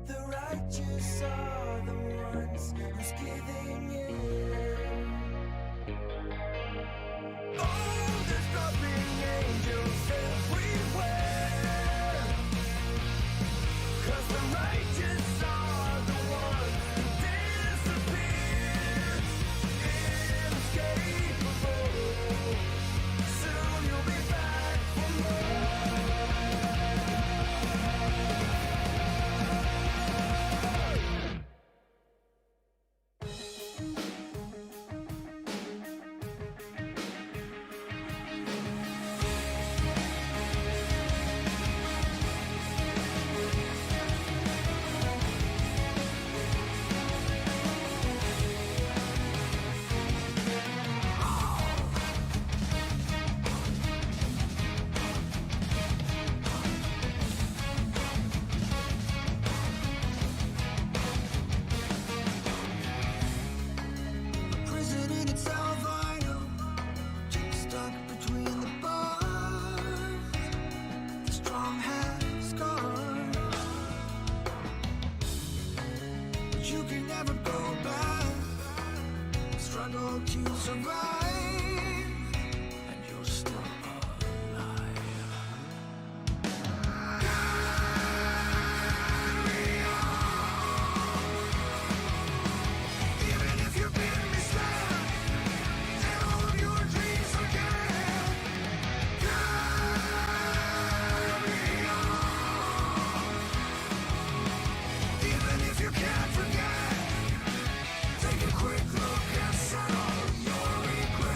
The righteous are the ones who's giving in. Oh, there's dropping angels everywhere, 'cause the righteous are the ones who disappear. Inescapable, soon you'll be back for more. Prison in itself, I know, stuck between the bars. The strong have scars, but you can never go back. Struggle to survive, and you're still alive. Carry on, even if you've been misled, and all of your dreams are dead. Carry on, even if you can't forget. Take a quick look and settle your regrets.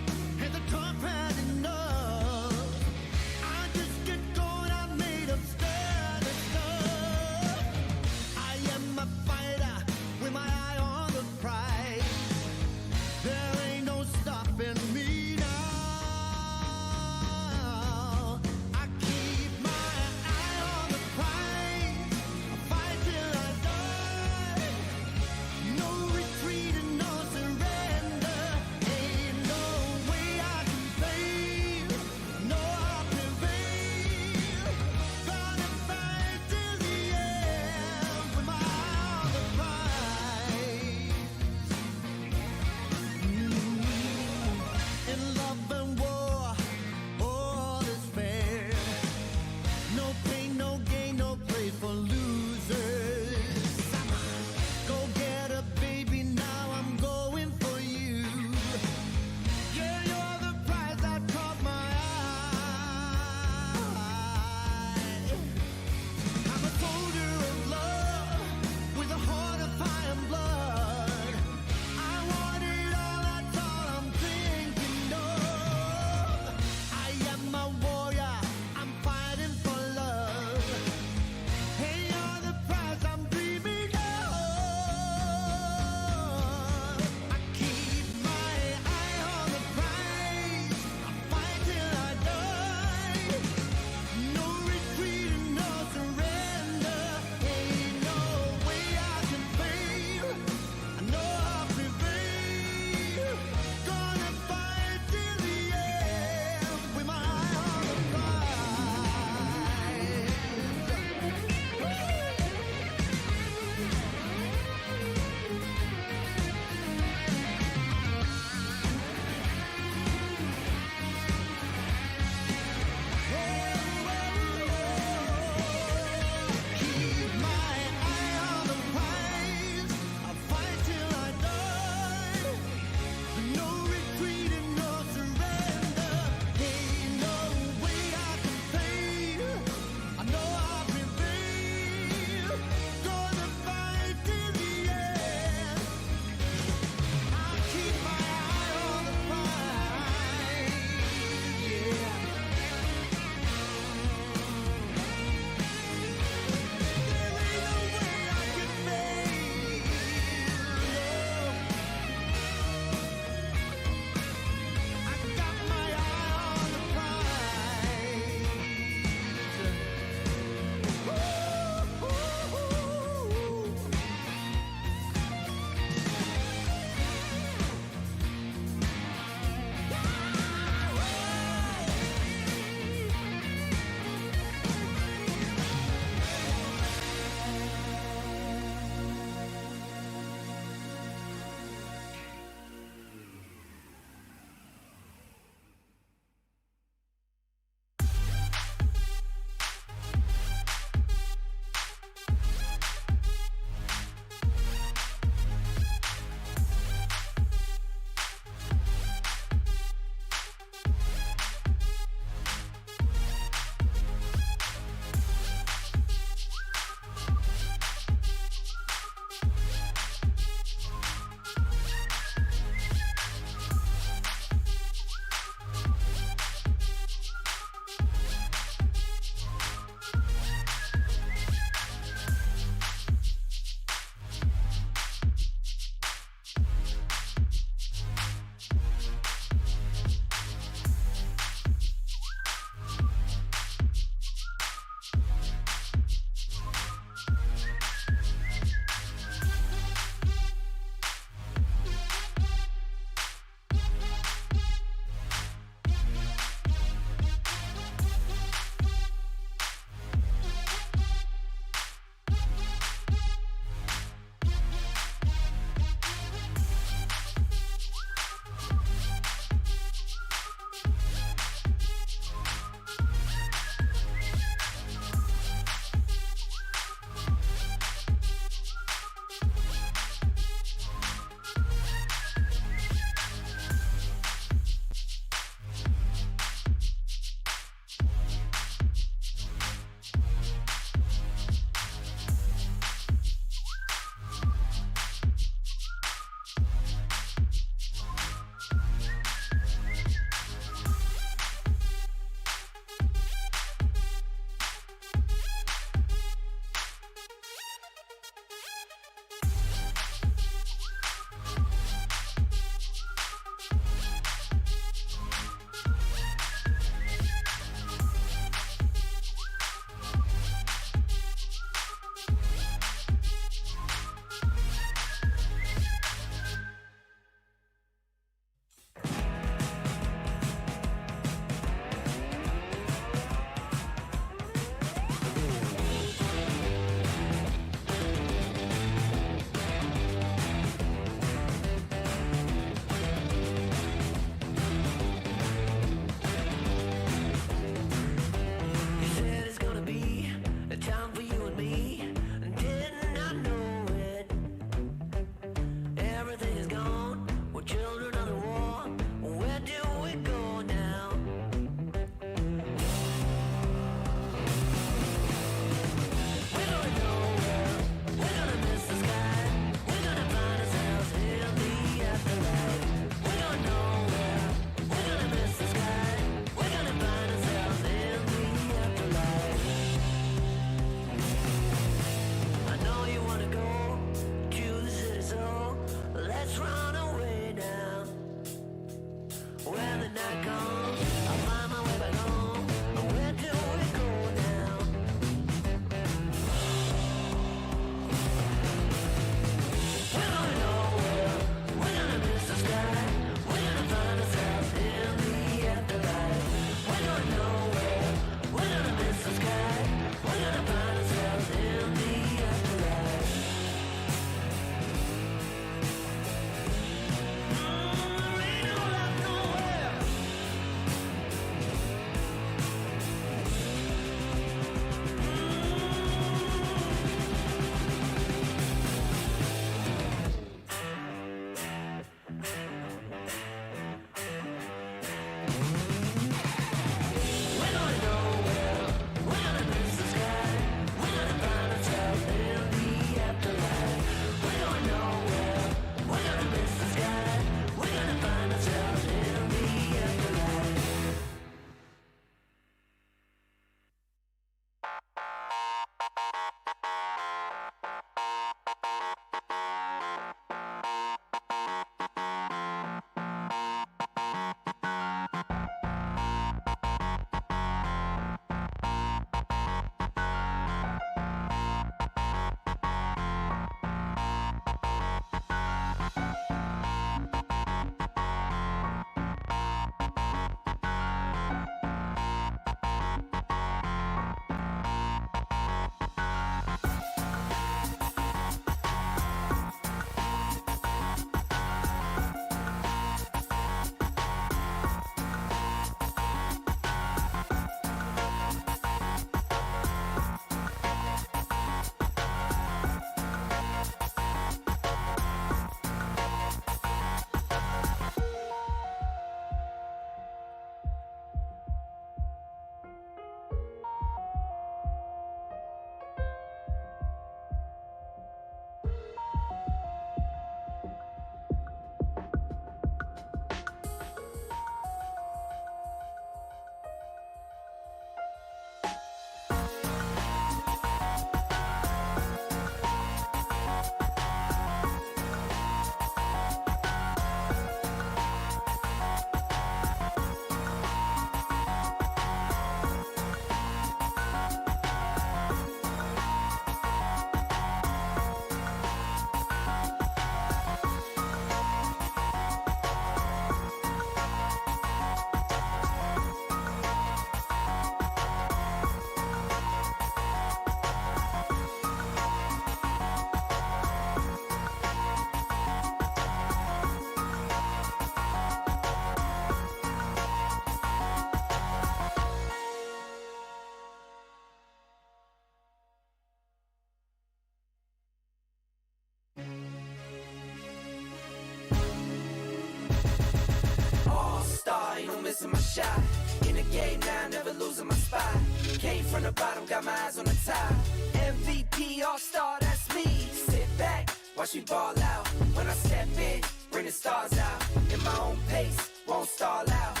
missing my shot. In the game now, never losing my spot. Came from the bottom, got my eyes on the top. MVP All-Star, that's me. Sit back, watch me ball out. When I step in, bring the stars out. In my own pace, won't stall out.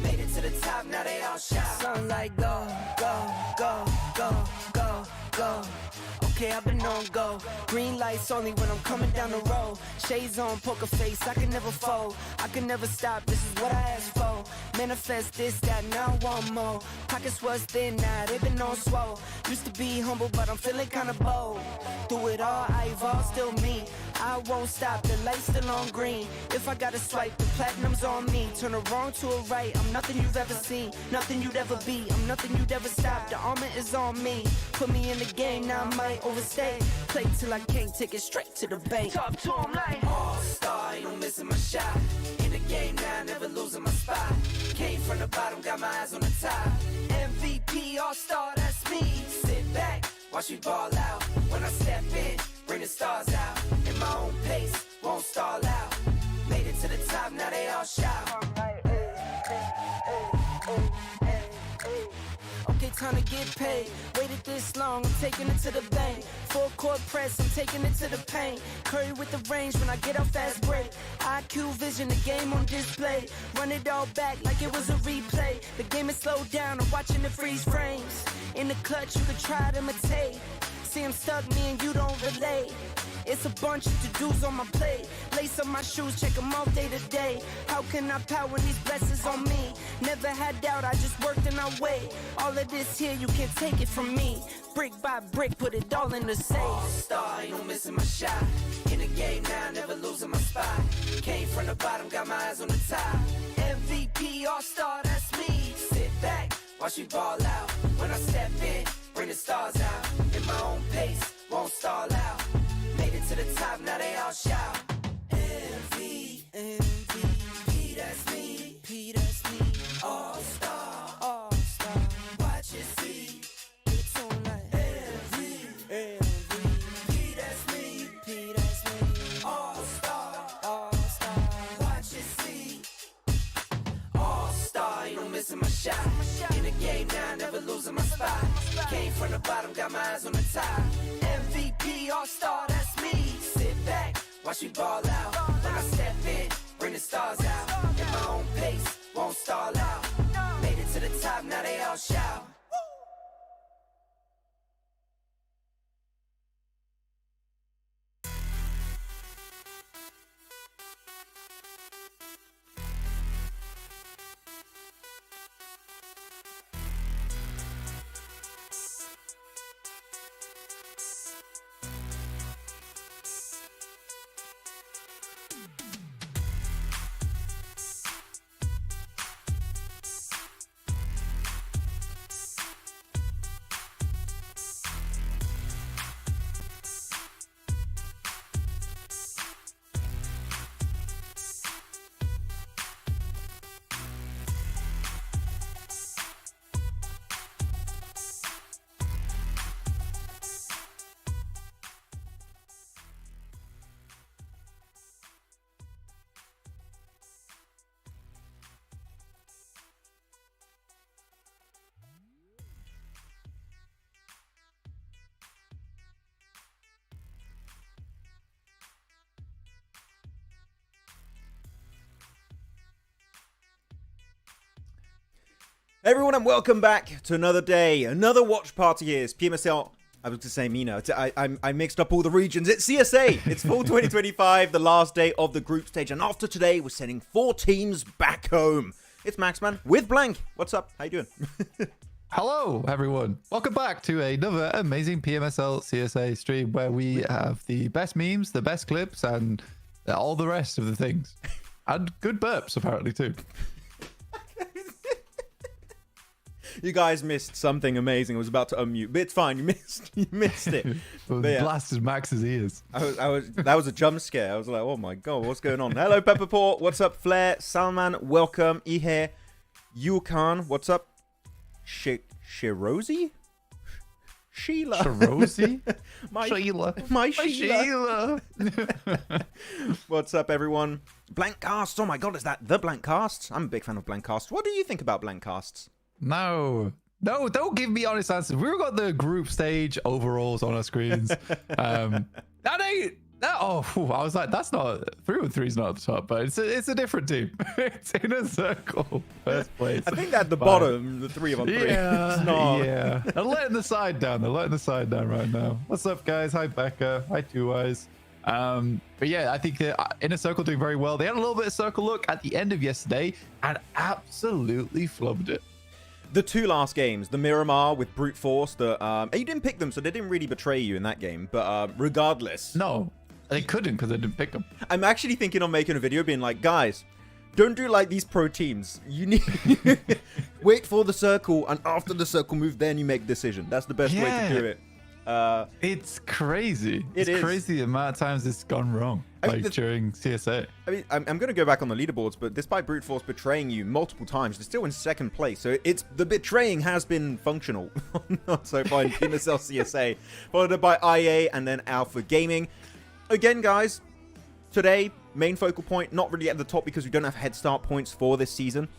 Made it to the top, now they all shout. Sunlight go, go, go, go, go, go. Okay, I've been on go. Green lights only when I'm coming down the road. Shades on, poker face, I can never fold. I can never stop, this is what I asked for. Manifest this, that, now I want more. Pockets was thin, now they've been on swole. Used to be humble, but I'm feeling kinda bold. Through it all, I evolve, still me. I won't stop, the light's still on green. If I gotta swipe, the platinum's on me. Turn a wrong to a right, I'm nothing you've ever seen. Nothing you'd ever be, I'm nothing you'd ever stop. The armor is on me. Put me in the game, now I might overstay. Play till I can't, take it straight to the bank. Top to him like All-Star, ain't no missing my shot. In the game now, never losing my spot. Came from the bottom, got my eyes on the top. MVP All-Star, that's me. Sit back, watch me ball out. When I step in, bring the stars out. In my own pace, won't stall out. Made it to the top, now they all shout. Okay, time to get paid. Waited this long, I'm taking it to the bank. Full court press, I'm taking it to the paint. Curry with the range when I get off fast break. IQ vision, the game on display. Run it all back like it was a replay. The game is slowed down, I'm watching the freeze frames. In the clutch, you could try to imitate. See I'm stuck, me and you don't relate. It's a bunch of to-dos on my plate. Lace up my shoes, check them out day to day. How can I power when these blessings on me? Never had doubt, I just worked and I wait. All of this here, you can't take it from me. Brick by brick, put it all in the safe. All-Star, ain't no missing my shot. In the game now, never losing my spot. Came from the bottom, got my eyes on the top. MVP All-Star, that's me. Sit back, watch me ball out. When I step in, bring the stars out. In my own pace, won't stall out. Made it to the top, now they all shout. MVP, that's me. P, that's me. All-Star, All-Star. Watch it see. It's on like MVP, that's me. P, that's me. All-Star, All-Star. Watch it see. All-Star, ain't no missing my shot. In the game now, never losing my spot. Came from the bottom, got my eyes on the top. MVP All-Star, that's me. Sit back, watch me ball out. When I step in, bring the stars out. In my own pace, won't stall out. Made it to the top, now they all shout. Hey everyone, and welcome back to another day, another watch party here. It's PMSL. I was to say Mina. I mixed up all the regions. It's CSA. It's fall 2025, the last day of the group stage, and after today, we're sending 4 teams back home. It's Maxman with Blank. What's up? How you doing? Hello, everyone. Welcome back to another amazing PMSL CSA stream where we have the best memes, the best clips, and all the rest of the things, and good burps apparently too. You guys missed something amazing. I was about to unmute, but it's fine. You missed it. Blasted Max's ears. That was a jump scare. I was like, oh my god, what's going on? Hello, Pepperport. What's up, Flair? Salman, welcome. Ihe, Yukan, what's up? Shirozi? Sheila. Rosie? My Sheila. My My Sheila. Sheila. What's up, everyone? Blank casts. Oh my god, is that the blank casts? I'm a big fan of blank casts. What do you think about blank casts? No, don't give me honest answers. We've got the group stage overalls on our screens. That ain't that. Oh, phew, I was like, that's not 3-1-3 is not at the top, but it's a different team. It's in a circle, first place. I think at the bottom, the 3-on-3. Yeah, It's not. yeah. They're letting the side down. They're letting the side down right now. What's up, guys? Hi, Becca. Hi, Two Eyes. But yeah, I think they're in a circle doing very well. They had a little bit of circle look at the end of yesterday and absolutely flubbed it. The two last games, the Miramar with brute force, you didn't pick them, so they didn't really betray you in that game. But regardless, No, they couldn't because they didn't pick them. I'm actually thinking on making a video being like, guys, don't do like these pro teams. You need wait for the circle, and after the circle move, then you make a decision. That's the best way to do it. It's crazy. It is crazy the amount of times it's gone wrong, during CSA. I mean, I'm going to go back on the leaderboards, but despite brute force betraying you multiple times, they're still in second place. So it's the betraying has been functional so far in PMSL CSA, followed by IA and then Alpha Gaming. Again, guys, today main focal point not really at the top because we don't have head start points for this season.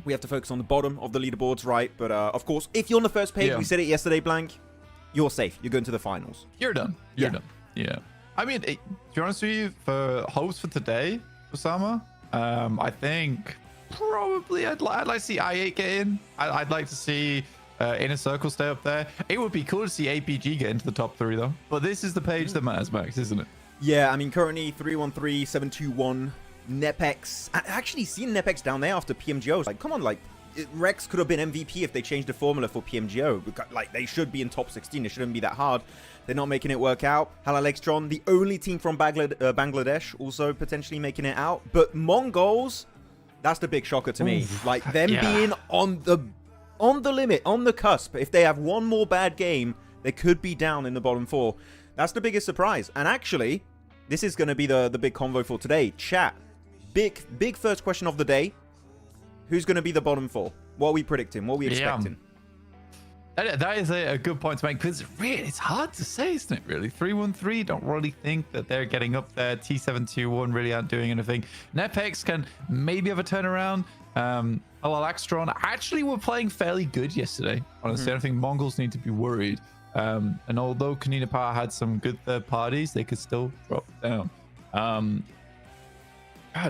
We have to focus on the bottom of the leaderboards, right? But of course, if you're on the first page, we said it yesterday, Blank. You're safe. You're going to the finals. You're done. You're done. Yeah. I mean, to be honest with you, for hopes for today, Osama, I think probably I'd like to see I8 get in. I'd like to see Inner Circle stay up there. It would be cool to see APG get into the top 3, though. But this is the page that matters, Max, isn't it? Yeah, I mean, currently 313, 721, NEPX. I actually seen NEPX down there after PMGO. Like, come on, like, Rex could have been MVP if they changed the formula for PMGO. Like, they should be in top 16. It shouldn't be that hard. They're not making it work out. HALAL AXETRON, the only team from Bangladesh, also potentially making it out. But MongolZ, that's the big shocker to me. Like, them being on the limit, on the cusp. If they have one more bad game, they could be down in the bottom 4. That's the biggest surprise. And actually, this is going to be the big convo for today. Chat, big first question of the day. Who's going to be the bottom 4? What are we predicting? What are we expecting? That is a good point to make, because really, it's hard to say, isn't it, really? 313, don't really think that they're getting up there. T721 really aren't doing anything. NEPX can maybe have a turnaround. HALAL AXETRON actually were playing fairly good yesterday. Honestly, I don't think MongolZ need to be worried. And although Konina Power had some good third parties, they could still drop down. God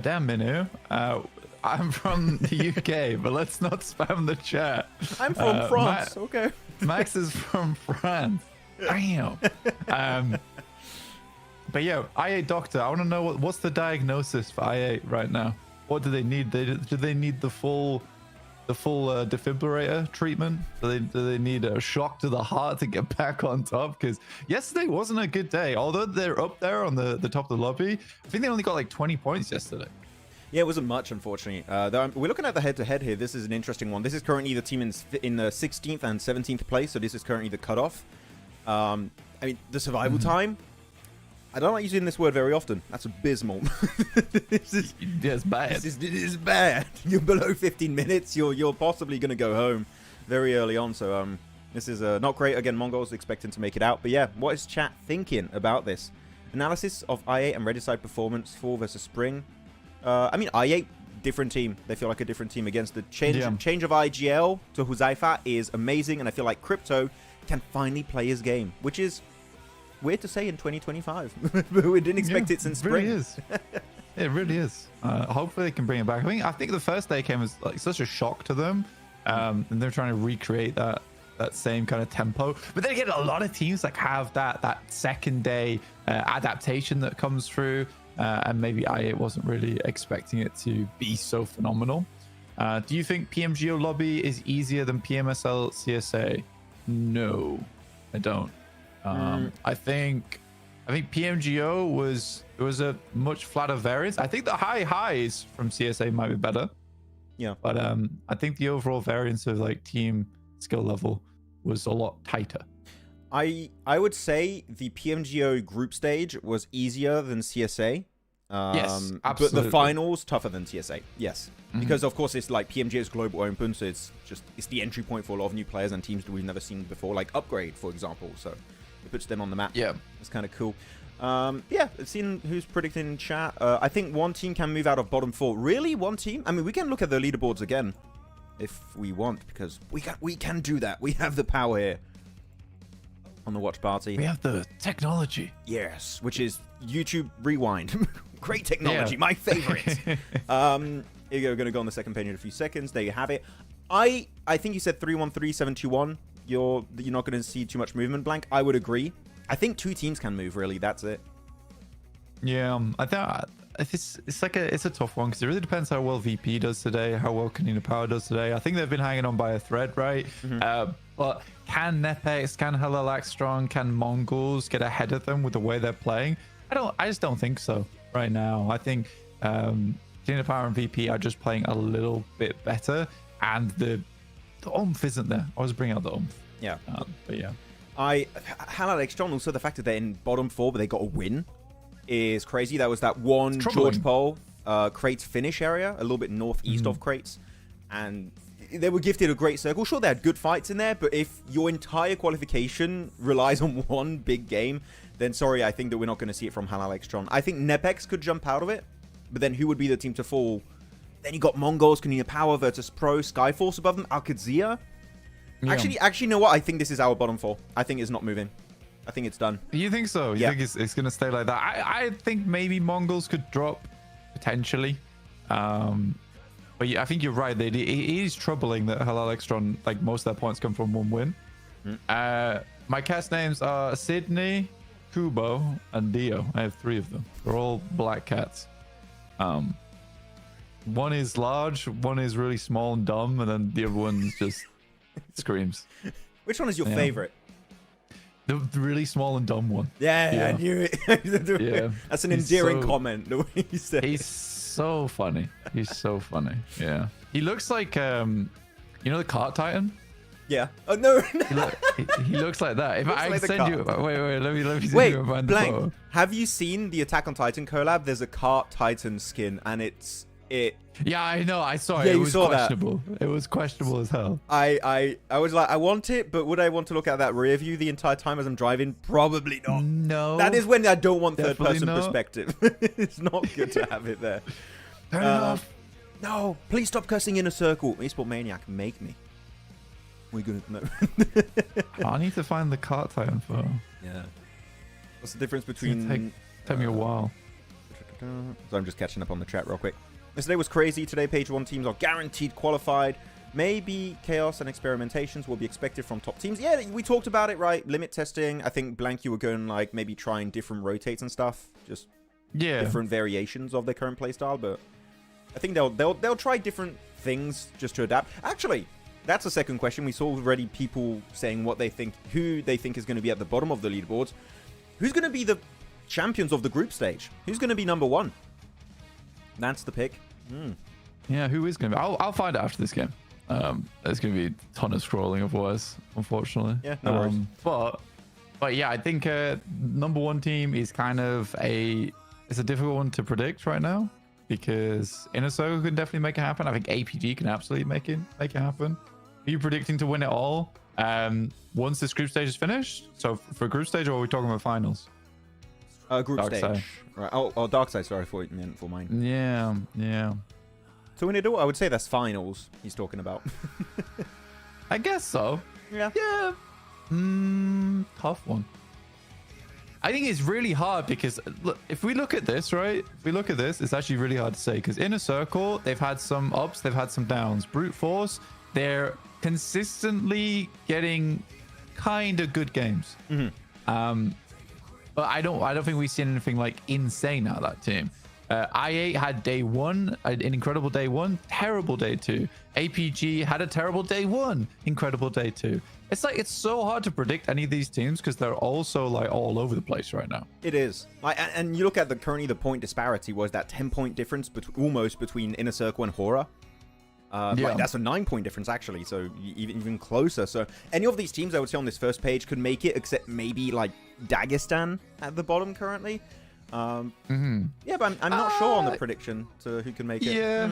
damn, Minu. I'm from the UK, but let's not spam the chat. I'm from France. Okay. Max is from France. Damn. But yeah, I8 doctor. I want to know what's the diagnosis for I8 right now. What do they need? Do they need the full defibrillator treatment? Do they need a shock to the heart to get back on top? Because yesterday wasn't a good day. Although they're up there on the top of the lobby, I think they only got like 20 points yesterday. Yeah, it wasn't much, unfortunately. We're looking at the head-to-head here. This is an interesting one. This is currently the team in the 16th and 17th place, so this is currently the cutoff. I mean, the survival time, I don't like using this word very often. That's abysmal. It's bad. It is bad. You're below 15 minutes. You're possibly going to go home very early on, so this is not great. Again, MongolZ expecting to make it out. But yeah, what is chat thinking about this? Analysis of IA and Rediside performance, fall versus spring. I mean, IA, different team. They feel like a different team against the change of IGL to Huzaifa is amazing, and I feel like Crypto can finally play his game, which is weird to say in 2025. But we didn't expect it since spring. It really is. It really is. Hopefully they can bring it back. I think the first day came as like such a shock to them, and they're trying to recreate that same kind of tempo. But then again, a lot of teams like have that second day adaptation that comes through. And maybe IA wasn't really expecting it to be so phenomenal. Do you think PMGO lobby is easier than PMSL CSA? No, I don't. I think PMGO was a much flatter variance. I think the highs from CSA might be better. Yeah. But I think the overall variance of like team skill level was a lot tighter. I would say the PMGO group stage was easier than CSA. Yes, But absolutely. the finals tougher than CSA. Yes, because of course it's like PMG is global open, so it's the entry point for a lot of new players and teams that we've never seen before, like ARCRED, for example. So it puts them on the map. Yeah, it's kind of cool. Yeah, let's see who's predicting in chat. I think one team can move out of bottom 4. Really, one team? I mean, we can look at the leaderboards again if we want, because we can do that. We have the power here on the watch party. we have the technology. Yes, which is YouTube Rewind. Great technology, my favorite. Here you go. We're going to go on the second page in a few seconds. There you have it. I think you said 313-721. You're not going to see too much movement, Blank. I would agree. I think 2 teams can move, really. That's it. Yeah, I think it's a tough one because it really depends how well VP does today, how well Konina Power does today. I think they've been hanging on by a thread, right? But can NEPX, can HALAL, AXETRON, can MongolZ get ahead of them with the way they're playing? I just don't think so right now. I think Konina Power and VP are just playing a little bit better, and the oomph isn't there. I always bring out the oomph. Yeah. But yeah. HALAL AXETRON, also the fact that they're in bottom 4, but they got a win is crazy. That was that one George Pole crates finish area, a little bit northeast of crates, and they were gifted a great circle. Sure, they had good fights in there, but if your entire qualification relies on one big game, then sorry, I think that we're not going to see it from HALAL AXETRON. I think NEPX could jump out of it, but then who would be the team to fall? Then you got MongolZ, Konina Power, VIRTUS.PRO, Skyforce above them, Qadsiah. Yeah. Actually, you know what? I think this is our bottom 4. I think it's not moving. I think it's done. You think so? You think it's going to stay like that? I think maybe MongolZ could drop potentially. But yeah, I think you're right. It is troubling that HALAL AXETRON, like most of their points come from one win. My cast names are Sydney, Kubo, and Dio. I have 3 of them. They're all black cats. One is large, one is really small and dumb, and then the other one's just screams. Which one is your favorite? The really small and dumb one. Yeah, I knew it. Yeah. That's an endearing comment, the way you said. He's so funny. He's so funny. Yeah. He looks like, you know the Cart Titan? Yeah. Oh, no. He looks like that. If I like send you... Wait, let me send you a Blank. Have you seen the Attack on Titan collab? There's a Cart Titan skin, and it's... Yeah, I know. I saw it. Yeah, it was questionable. That. It was questionable as hell. I was like, I want it, but would I want to look at that rear view the entire time as I'm driving? Probably not. No. That is when I don't want third-person perspective. It's not good to have it there. Turn it off. No, please stop cussing in a circle. Esport Maniac, make me. We're gonna know. I need to find the Cart Titan photo. Yeah. What's the difference between? Take me a while. So I'm just catching up on the chat real quick. Yesterday was crazy. Today, page 1 teams are guaranteed qualified. Maybe chaos and experimentations will be expected from top teams. Yeah, we talked about it, right? Limit testing. I think Blank, you were going like maybe trying different rotates and stuff, just different variations of their current playstyle. But I think they'll try different things just to adapt. Actually, that's the second question. We saw already people saying what they think, who they think is going to be at the bottom of the leaderboards. Who's going to be the champions of the group stage? Who's going to be number 1? That's the pick. Yeah, who is going to be? I'll find out after this game. There's going to be a ton of scrolling otherwise, unfortunately. Yeah, no worries. But yeah, I think number 1 team is kind of it's a difficult one to predict right now because Inner Circle can definitely make it happen. I think APG can absolutely make it happen. Are you predicting to win it all once this group stage is finished? So for group stage, or are we talking about finals? Group Dark stage. side. Right. Oh, Dark Side. Sorry, for mine. Yeah. So when I would say that's finals he's talking about. I guess so. Yeah. Tough one. I think it's really hard because look, if we look at this, right? If we look at this, it's actually really hard to say because Inner Circle, they've had some ups, they've had some downs. Brute Force, they're consistently getting kind of good games. But I don't think we've seen anything like insane out of that team. I8 had day 1, an incredible day 1, terrible day 2. APG had a terrible day 1, incredible day 2. It's like it's so hard to predict any of these teams because they're also like all over the place right now. It is. And you look at currently the point disparity was that 10-point difference almost between Inner Circle and HORAA. Like that's a 9-point difference actually, so even closer. So any of these teams I would say on this first page could make it, except maybe like Dagestan at the bottom currently. Yeah, but I'm not sure on the prediction to who can make it. Yeah.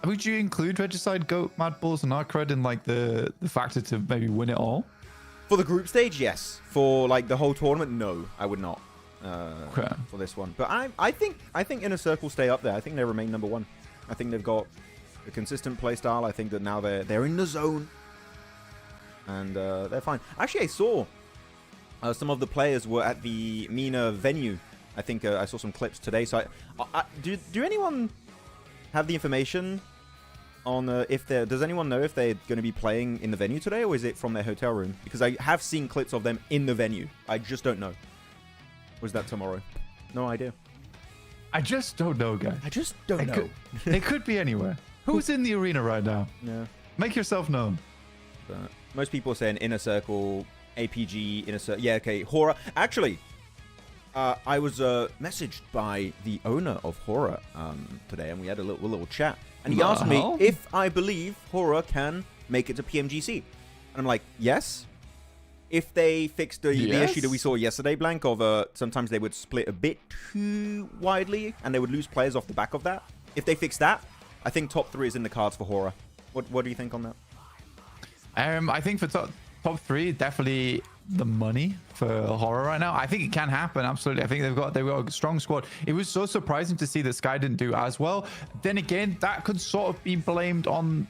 Would you include Regicide, GOAT, MadBulls, and ARCRED in like the factor to maybe win it all? For the group stage, yes. For like the whole tournament, no, I would not. For this one, but I think Inner Circle stay up there. I think they remain number one. I think they've got a consistent play style. I think that now they're in the zone, and they're fine. Actually, I saw some of the players were at the MENA venue. I think I saw some clips today. So do anyone have the information on if they're? Does anyone know if they're going to be playing in the venue today, or is it from their hotel room? Because I have seen clips of them in the venue. I just don't know. Was that tomorrow? No idea. I just don't know, guys. I just don't know. They could be anywhere. Who's in the arena right now? Yeah. Make yourself known. But most people are saying Inner Circle, APG, Inner Circle. Yeah, okay. HORAA. Actually, I was messaged by the owner of HORAA today, and we had a little chat. And he asked me if I believe HORAA can make it to PMGC. And I'm like, yes. If they fixed the issue that we saw yesterday, Blank, of sometimes they would split a bit too widely and they would lose players off the back of that. If they fix that, I think top 3 is in the cards for HORAA. What do you think on that? I think for top 3, definitely the money for HORAA right now. I think it can happen, absolutely. I think they've got a strong squad. It was so surprising to see that Sky didn't do as well. Then again, that could sort of be blamed on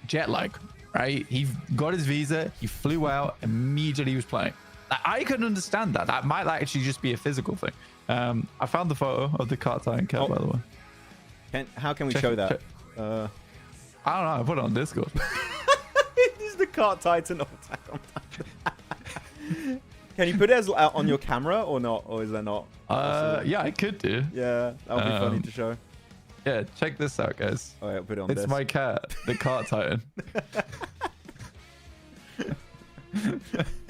jet lag. Right, he got his visa, he flew out, immediately he was playing. I can understand that. That might actually just be a physical thing. I found the photo of the Qadsiah and Cat, by the way. How can we show that? I don't know. I put it on Discord. This is the Cart Titan of Attack on Titan. Can you put it on your camera or not? Or is that not? Yeah, I could do. Yeah, that would be funny to show. Yeah, check this out, guys. Oh, yeah, I'll put it on It's my cat, the Cart Titan.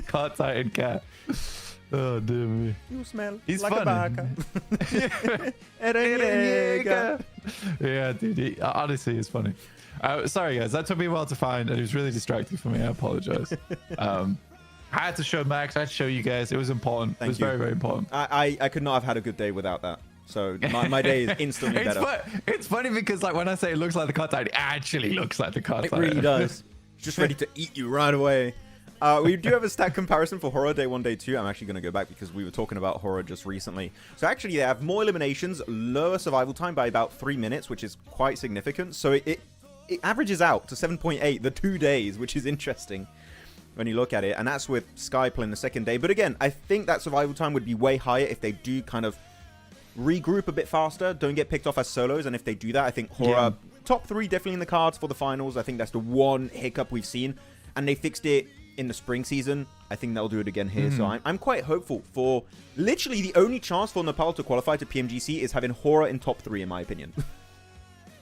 Cart Titan cat. Oh, dear me. You smell He's like funny. a Erangel. Yeah, dude. Honestly, it's funny. Sorry, guys. That took me a while to find, and it was really distracting for me. I apologize. I had to show Max. I had to show you guys. It was important. It was very, very important. I could not have had a good day without that. So my day is instantly better. It's funny because like when I say it looks like the Qadsiah, it actually looks like the Qadsiah. It really does. It's just ready to eat you right away. We do have a stat comparison for HORAA Day 1, Day 2. I'm actually going to go back because we were talking about HORAA just recently. So actually they have more eliminations, lower survival time by about 3 minutes, which is quite significant. So it averages out to 7.8 the 2 days, which is interesting when you look at it. And that's with Sky playing the second day. But again, I think that survival time would be way higher if they do kind of regroup a bit faster, don't get picked off as solos. And if they do that, I think HORAA top 3 definitely in the cards for the finals. I think that's the one hiccup we've seen, and they fixed it in the spring season. I think they'll do it again here. So I'm quite hopeful for literally the only chance for Nepal to qualify to PMGC is having HORAA in top 3 in my opinion.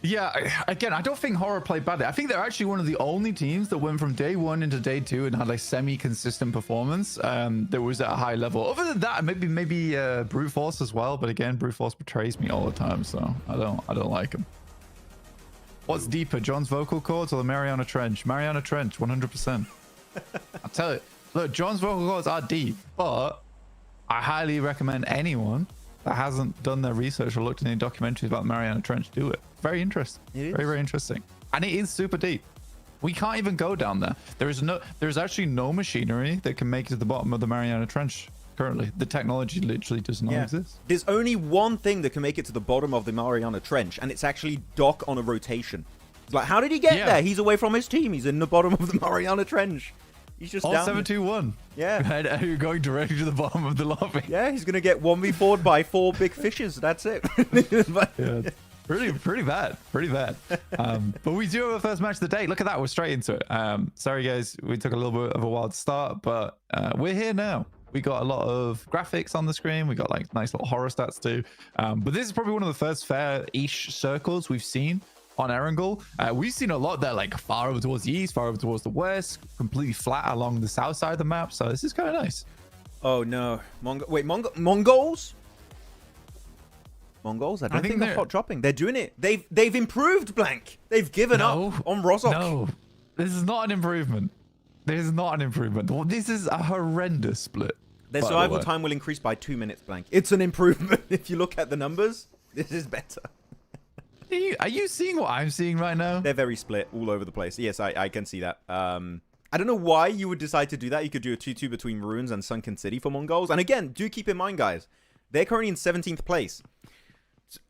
Yeah, again, I don't think HORAA played badly. I think they're actually one of the only teams that went from day 1 into day 2 and had like semi-consistent performance. That was at a high level. Other than that, maybe Brute Force as well. But again, Brute Force betrays me all the time, so I don't like him. What's deeper, John's vocal cords or the Mariana Trench? Mariana Trench, 100%. I'll tell you. Look, John's vocal cords are deep, but I highly recommend anyone that hasn't done their research or looked at any documentaries about the Mariana Trench do it. Very interesting. Very, very interesting. And it is super deep. We can't even go down there. There's actually no machinery that can make it to the bottom of the Mariana Trench currently. The technology literally does not exist. There's only one thing that can make it to the bottom of the Mariana Trench, and it's actually Doc on a rotation. It's like, how did he get there? He's away from his team. He's in the bottom of the Mariana Trench. He's just down 721. Yeah. And you're going directly to the bottom of the lobby. Yeah, he's going to get 1v4'd by 4 big fishes. That's it. Yeah. Pretty bad. But we do have a first match of the day. Look at that. We're straight into it. Sorry, guys. We took a little bit of a while to start, but we're here now. We got a lot of graphics on the screen. We got like nice little horror stats too. But this is probably one of the first fair-ish circles we've seen on Erangel. We've seen a lot there, like far over towards the east, far over towards the west, completely flat along the south side of the map. So this is kind of nice. Oh no, Mongols? Mongols? I don't think they're hot dropping. They're doing it. They've improved, Blank. They've given up on Rozok. No, this is not an improvement. This is not an improvement. This is a horrendous split. Their by the survival way. time will increase by 2 minutes, blank. It's an improvement. If you look at the numbers, this is better. Are you seeing what I'm seeing right now? They're very split all over the place. Yes, I can see that. I don't know why you would decide to do that. You could do a 2-2 between Maroons and Sunken City for MongolZ. And again, do keep in mind, guys, they're currently in 17th place.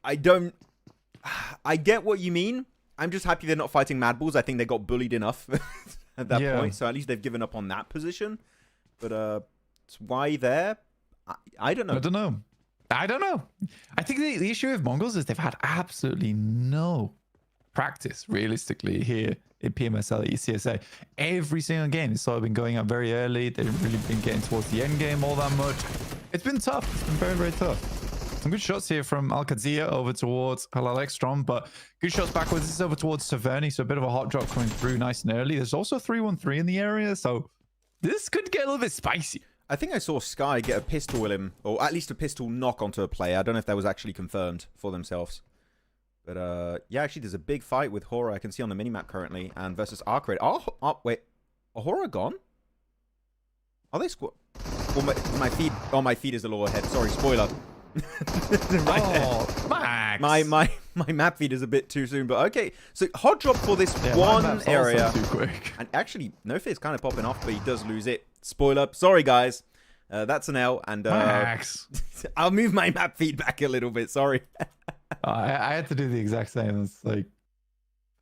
I get what you mean. I'm just happy they're not fighting MadBulls. I think they got bullied enough at that point. So at least they've given up on that position. But why there? I don't know. I don't know. I think the issue with MongolZ is they've had absolutely no practice, realistically, here in PMSL CSA. Every single game has sort of been going up very early. They haven't really been getting towards the end game all that much. It's been tough. It's been very, very tough. Some good shots here from Qadsiah over towards HALAL AXETRON, but good shots backwards. This is over towards Taverny, so a bit of a hot drop coming through nice and early. There's also 3-1-3 in the area, so this could get a little bit spicy. I think I saw Sky get a pistol with him, or at least a pistol knock onto a player. I don't know if that was actually confirmed for themselves. But yeah, actually, there's a big fight with HORAA. I can see on the minimap currently, and versus ARCRED. Oh, wait. Are HORAA gone? Are they squad? Oh, my feed is a little ahead. Sorry, spoiler. Max. My map feed is a bit too soon, but okay. So hot drop for this one area. Too quick. And actually, no fear is kind of popping off, but he does lose it. Spoiler. Sorry, guys. That's an L. And Max. I'll move my map feed back a little bit. Sorry. I had to do the exact same. It's like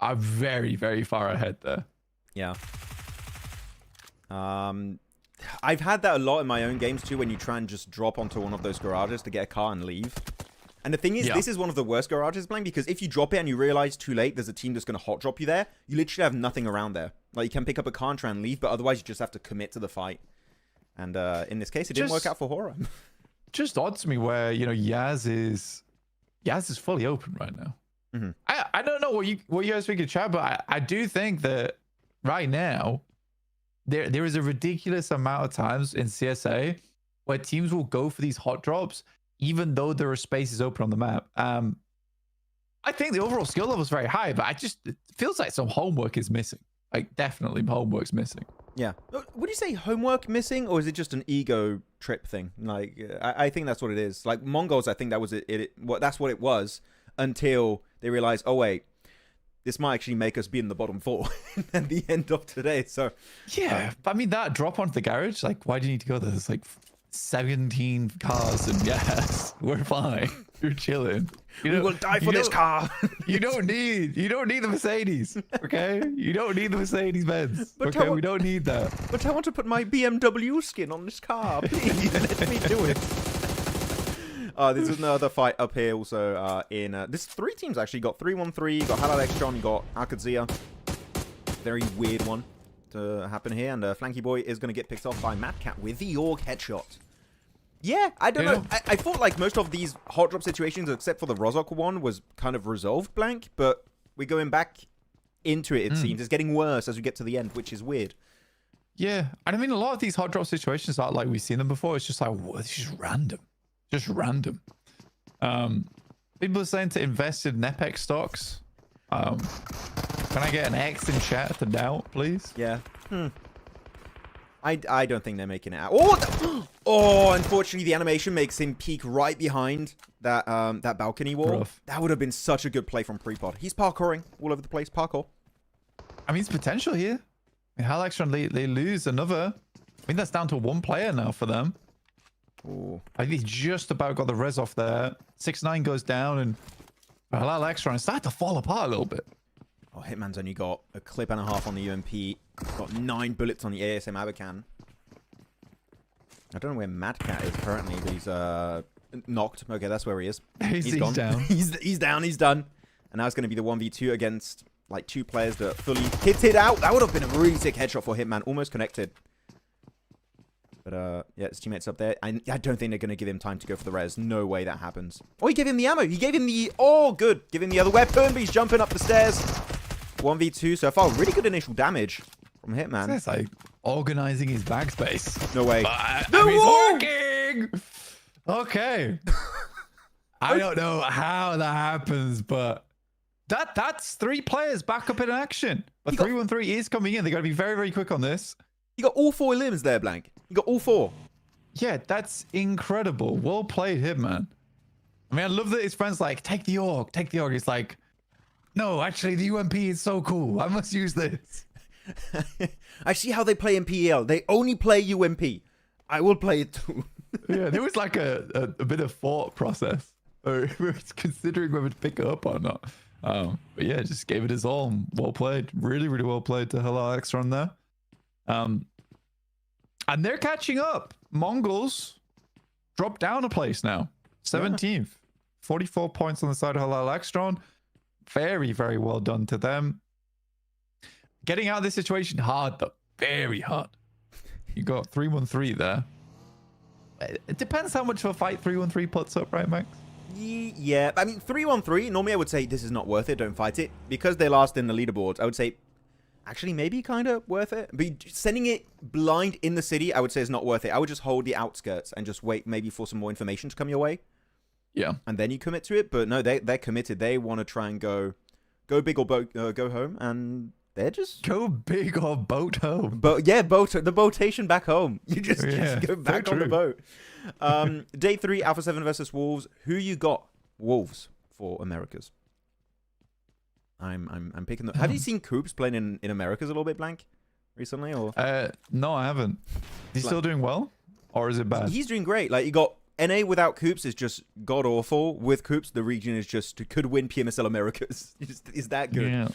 I'm very, very far ahead there. Yeah. I've had that a lot in my own games too, when you try and just drop onto one of those garages to get a car and leave. And the thing is, this is one of the worst garages, Blank, because if you drop it and you realize too late there's a team that's going to hot drop you there, you literally have nothing around there. Like, you can pick up a car and try and leave, but otherwise you just have to commit to the fight. And in this case, it didn't work out for HORAA. Just odd to me where, you know, Yaz is fully open right now. Mm-hmm. I don't know what you guys think of chat, but I do think that right now there is a ridiculous amount of times in CSA where teams will go for these hot drops even though there are spaces open on the map. I think the overall skill level is very high, but it feels like some homework is missing. Like, definitely homework's missing. Yeah. Would you say homework missing, or is it just an ego trip thing? Like, I think that's what it is. Like, MongolZ, I think that was that's what it was, until they realized, oh wait, this might actually make us be in the bottom 4 at the end of today. So yeah, but I mean, that drop onto the garage, like, why do you need to go there? There's like 17 cars, and yes, we're fine. You're chilling. We will die for this car. you don't need the Mercedes, okay? You don't need the Mercedes Benz. Okay, we don't need that. But I want to put my BMW skin on this car. Please let me do it. This is another fight up here also in this 3 teams actually. Got 3-1-3, got HALAL AXETRON, you got Qadsiah. Very weird one to happen here, and Flanky Boy is going to get picked off by MadCat with the Org headshot. Yeah, I don't know. I thought like most of these hot drop situations, except for the Rozok one, was kind of resolved, Blank, but we're going back into it, it seems. It's getting worse as we get to the end, which is weird. Yeah, and I mean, a lot of these hot drop situations are like we've seen them before. It's just like, whoa, it's just random. Just random. People are saying to invest in NEPX stocks. Can I get an X in chat to doubt, please? Yeah. I don't think they're making it out. Oh, unfortunately, the animation makes him peek right behind that that balcony wall. Rough. That would have been such a good play from Prepod. He's parkouring all over the place. Parkour. I mean, it's potential here. I mean, HALAL AXETRON, they lose another. I think that's down to 1 player now for them. Ooh. I think he's just about got the res off there. 6-9 goes down, and HALAL AXETRON is starting to fall apart a little bit. Oh, Hitman's only got a clip and a half on the UMP. Got 9 bullets on the ASM Abacan. I don't know where MadCat is currently, but he's knocked. Okay, that's where he is. He's gone. down. he's down. He's done. And now it's going to be the 1v2 against like 2 players that fully hit it out. That would have been a really sick headshot for Hitman. Almost connected. But yeah, his teammates up there. I don't think they're going to give him time to go for the res. No way that happens. Oh, he gave him the ammo. He gave him the... Oh, good. Give him the other weapon, but he's jumping up the stairs. 1v2 so far. Really good initial damage from Hitman. It's like organizing his bag space. No way. No, he's working! Okay. I don't know how that happens, but that's 3 players back up in action. But 3-1-3 is coming in. They got to be very, very quick on this. You got all 4 limbs there, Blank. You got all 4. Yeah, that's incredible. Well played, Hitman. I mean, I love that his friend's like, take the org, take the org. He's like, no, actually, the UMP is so cool. I must use this. I see how they play in PEL. They only play UMP. I will play it too. Yeah, there was like a bit of thought process. Or considering whether to pick it up or not. But yeah, just gave it his all. Well played. Really, really well played to HALAL AXETRON there. And they're catching up. MongolZ dropped down a place now. 17th. Yeah. 44 points on the side of HALAL AXETRON. Very, very well done to them. Getting out of this situation hard though. Very hard. You got 3-1-3 there. It depends how much of a fight 3-1-3 puts up, right, Max? Yeah, I mean, 3-1-3, normally I would say this is not worth it, don't fight it. Because they last in the leaderboards, I would say, actually, maybe kind of worth it. But sending it blind in the city, I would say is not worth it. I would just hold the outskirts and just wait maybe for some more information to come your way. Yeah. And then you commit to it. But no, they're committed. They want to try and go big or go home. And they're just... Go big or boat home. But yeah, the boatation back home. You just go back on the boat. Day 3, Alpha 7 versus Wolves. Who you got? Wolves for Americas. I'm picking the... Have you seen Coops playing in Americas a little bit, Blank, recently? Or no, I haven't. He's still doing well? Or is it bad? He's doing great. Like, you got NA without Coops is just god-awful. With Coops, the region is just... could win PMSL Americas. Is that good? Yeah.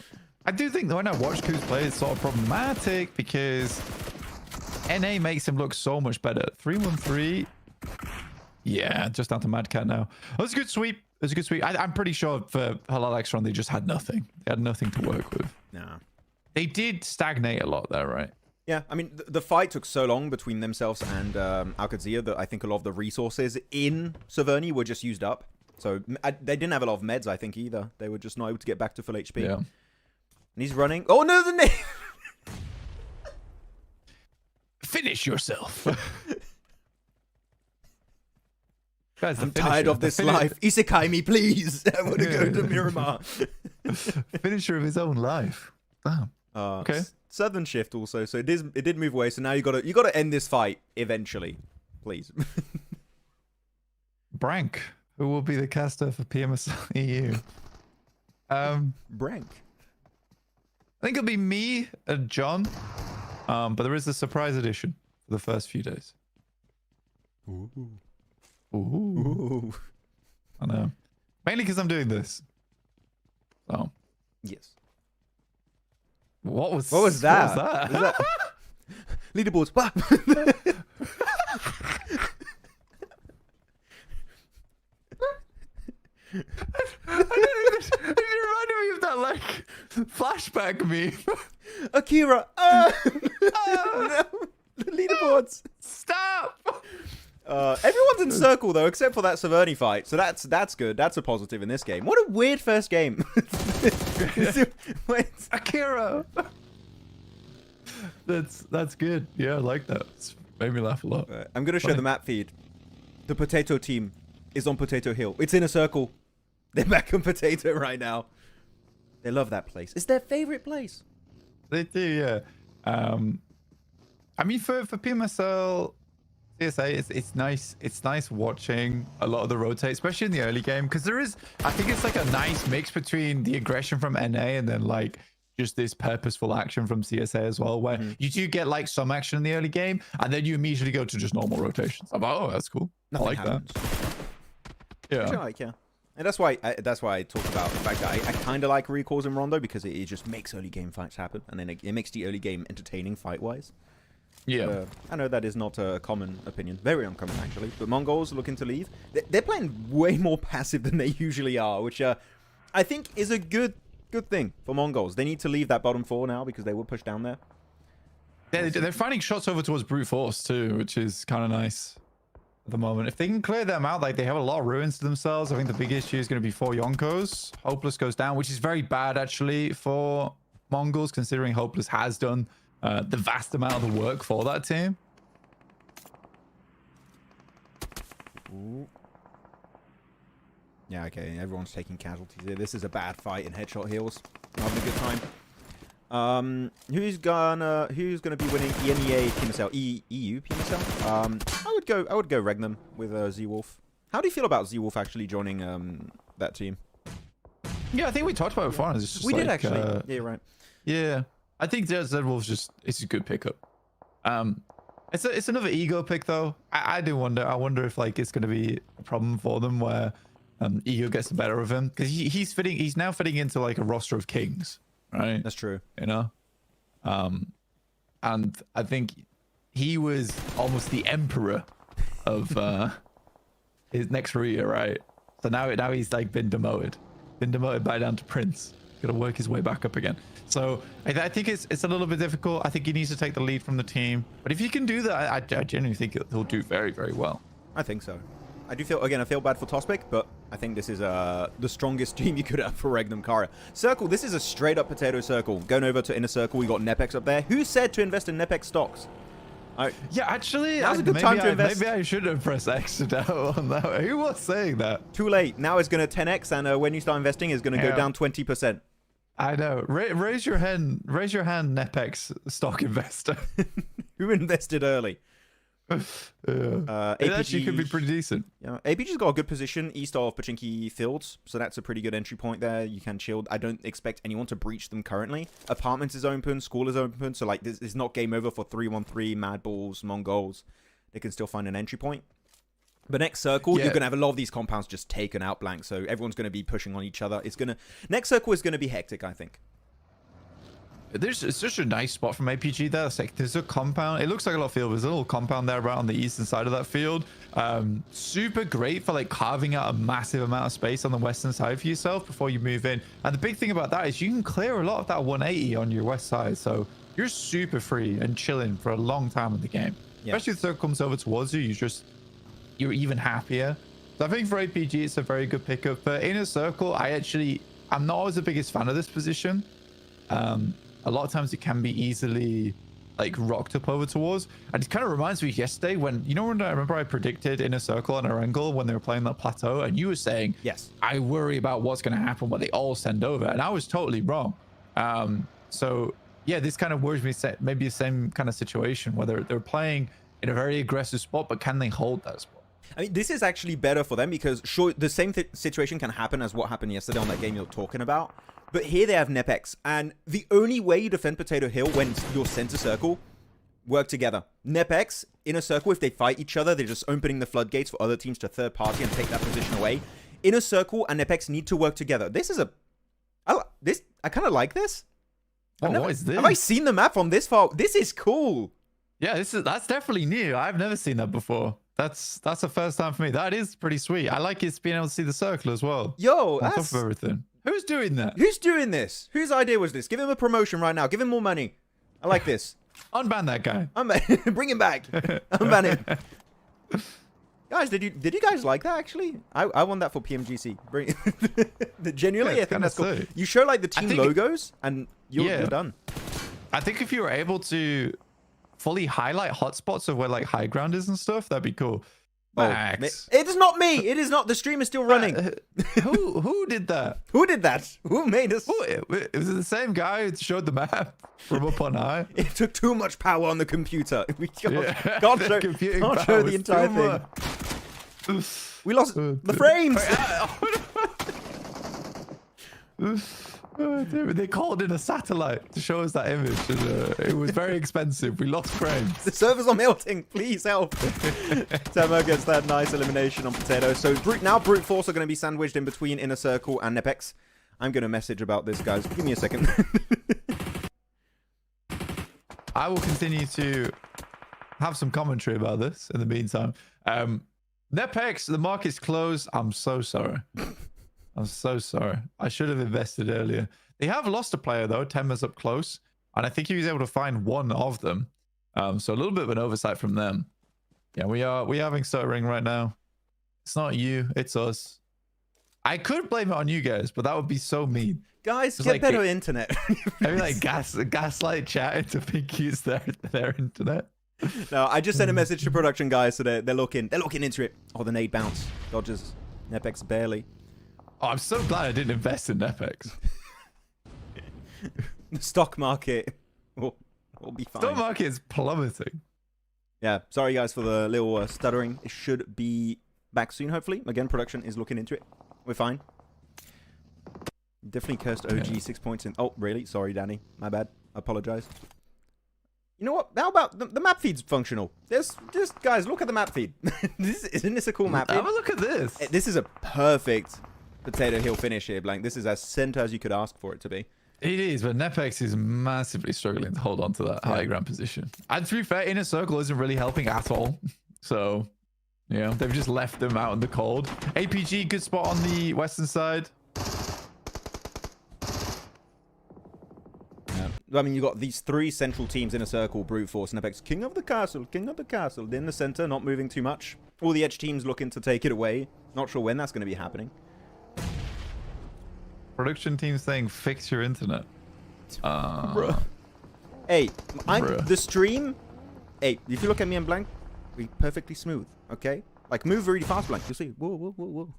I do think that when I watch Coops play, it's sort of problematic because NA makes him look so much better. 3-1-3. Yeah, just down to Mad Cat now. That was a good sweep. It was a good sweep. I'm pretty sure for HALAL AXETRON, they just had nothing. They had nothing to work with. No. They did stagnate a lot there, right? Yeah, I mean, the fight took so long between themselves and Qadsiah that I think a lot of the resources in Severny were just used up. So they didn't have a lot of meds, I think, either. They were just not able to get back to full HP. Yeah. And he's running. Oh, no, the name! Finish yourself. Guys, I'm tired of this life. Isekai me, please. I want to go to Miramar. Finisher of his own life. Damn. Okay. Southern shift also, so it did move away. So now you gotta end this fight eventually, please. Brank, who will be the caster for PMSL EU? Brank. I think it'll be me and John. But there is a surprise edition for the first few days. Ooh. Ooh. I know. Mainly because I'm doing this. So. Yes. What was that? Was that? Leaderboards. It reminded me of that like flashback meme. Akira. No. The leaderboards. Stop. Everyone's in circle though, except for that Severny fight. So that's good. That's a positive in this game. What a weird first game. Wait. Akira. That's good. Yeah, I like that. It's made me laugh a lot. I'm gonna show the map feed. The potato team is on Potato Hill. It's in a circle. They're back on Potato right now. They love that place. It's their favorite place. They do, yeah. I mean, for PMSL CSA, it's nice. It's nice watching a lot of the rotate, especially in the early game, because there is, I think it's like a nice mix between the aggression from NA and then like just this purposeful action from CSA as well, where you do get like some action in the early game, and then you immediately go to just normal rotations. I'm like, oh, that's cool. Nothing I like happens. that. Yeah. Yeah. And that's why I talk about the fact that I kind of like recalls in Rondo, because it just makes early game fights happen, and then it makes the early game entertaining fight-wise. Yeah. I know that is not a common opinion. Very uncommon, actually. But MongolZ looking to leave. They're playing way more passive than they usually are, which I think is a good thing for MongolZ. They need to leave that bottom 4 now, because they will push down there. They're finding shots over towards brute force too, which is kind of nice at the moment. If they can clear them out, like they have a lot of ruins to themselves. I think the big issue is going to be 4 Yonkos. Hopeless goes down, which is very bad actually for MongolZ, considering Hopeless has done the vast amount of the work for that team. Ooh. Yeah, okay. Everyone's taking casualties here. This is a bad fight in headshot heals. Not having a good time. Who's gonna be winning EMEA PMSL? EU PMSL? I would go Regnum with Z-Wolf. How do you feel about Z-Wolf actually joining that team? Yeah, I think we talked about it before. It's just We like, did actually. Yeah, you're right. Yeah, I think Z-Wolf's it's a good pickup. It's another ego pick though. I do wonder. I wonder if like it's gonna be a problem for them where ego gets the better of him, because he's now fitting into like a roster of kings, right? That's true. You know, and I think he was almost the emperor of his next career, right? So now he's like been demoted back down to prince. Got to work his way back up again. So I think it's a little bit difficult. I think he needs to take the lead from the team. But if he can do that, I genuinely think he'll do very, very well. I think so. I do feel, again, I feel bad for Tospic, but I think this is the strongest team you could have for Regnum Kara. Circle, this is a straight up potato circle. Going over to Inner Circle, we got NEPX up there. Who said to invest in NEPX stocks? Yeah, actually, now's a good time to invest. Maybe I should have pressed X down on that. Who was saying that? Too late. Now it's going to 10x, and when you start investing, it's going to go down 20%. I know. Raise your hand, NEPX stock investor. Who invested early? It actually could be pretty decent. Yeah, APG's got a good position east of Pachinki Fields, so that's a pretty good entry point there. You can chill. I don't expect anyone to breach them currently. Apartments is open, school is open, so like this is not game over for 313, MadBulls, MongolZ. They can still find an entry point. But next circle, you're gonna have a lot of these compounds just taken out blank, so everyone's gonna be pushing on each other. Next circle is gonna be hectic, I think. It's such a nice spot from APG there. It's like there's a compound. It looks like a lot of field. There's a little compound there right on the eastern side of that field. Super great for like carving out a massive amount of space on the western side for yourself before you move in. And the big thing about that is you can clear a lot of that 180 on your west side. So you're super free and chilling for a long time in the game. Yeah. Especially if the circle comes over towards you, you're even happier. So I think for APG, it's a very good pickup. But Inner Circle, I'm not always the biggest fan of this position. A lot of times it can be easily like rocked up over towards, and it kind of reminds me of yesterday when I remember I predicted Inner Circle and Erangel when they were playing that plateau, and you were saying, yes, I worry about what's going to happen when they all send over, and I was totally wrong. So yeah, this kind of worries me. Maybe the same kind of situation where they're playing in a very aggressive spot, but can they hold that spot? I mean, this is actually better for them because sure, the same situation can happen as what happened yesterday on that game you're talking about. But here they have NEPX, and the only way you defend Potato Hill when your center circle work together. NEPX, Inner Circle, if they fight each other, they're just opening the floodgates for other teams to third party and take that position away. Inner Circle and NEPX need to work together. I kind of like this. What is this? Have I seen the map from this far? This is cool. Yeah, that's definitely new. I've never seen that before. That's the first time for me. That is pretty sweet. I like it being able to see the circle as well. Yo, on top of everything. Who's doing that? Who's doing this? Whose idea was this? Give him a promotion right now. Give him more money. I like this. Unban that guy. Bring him back. Unban him. Guys, did you guys like that actually? I want that for PMGC. Genuinely, I think that's cool. Sick. You show like the team logos and you're done. I think if you were able to fully highlight hotspots of where like high ground is and stuff, that'd be cool. Max. It is not me. It is not. The stream is still running. Who did that? Who did that? Who made us? It was the same guy who showed the map from up on high. It took too much power on the computer. We can't show the entire thing. We lost the frames. They called in a satellite to show us that image, and it was very expensive. We lost frames. The servers are melting. Please help. Temo gets that nice elimination on Potato. So now Brute Force are going to be sandwiched in between Inner Circle and NEPX. I'm going to message about this, guys. Give me a second. I will continue to have some commentary about this in the meantime. NEPX, the market's closed. I'm so sorry. I'm so sorry. I should have invested earlier. They have lost a player, though. Temer's up close. And I think he was able to find one of them. So a little bit of an oversight from them. Yeah, we're having stuttering right now. It's not you. It's us. I could blame it on you guys, but that would be so mean. Guys, get better internet. I mean, like gaslight chatting to think use their internet. No, I just sent a message to production guys, so they're looking into it. Oh, the nade bounce. Dodges. NEPX barely. Oh, I'm so glad I didn't invest in NEPX. The stock market will be fine. Stock market is plummeting. Yeah, sorry guys for the little stuttering. It should be back soon, hopefully. Again, production is looking into it. We're fine. Definitely cursed OG 6 points in. Oh, really? Sorry, Danny. My bad. I apologize. You know what? How about the map feed's functional? Just guys, look at the map feed. Isn't this a cool map feed? Have a look at this. This is a perfect potato hill finish here, Blank. This is as center as you could ask for it to be. It is, but NEPX is massively struggling to hold on to that high ground position. And to be fair, Inner Circle isn't really helping at all. So, yeah, they've just left them out in the cold. APG, good spot on the western side. I mean, you got these three central teams in a circle, Brute Force, NEPX, King of the Castle, King of the Castle. In the center, not moving too much. All the edge teams looking to take it away. Not sure when that's going to be happening. Production team saying, fix your internet. Bruh. Hey, the stream. Hey, if you look at me and Blank, we're perfectly smooth, okay? Like, move really fast, Blank. You'll see. Whoa, whoa, whoa, whoa.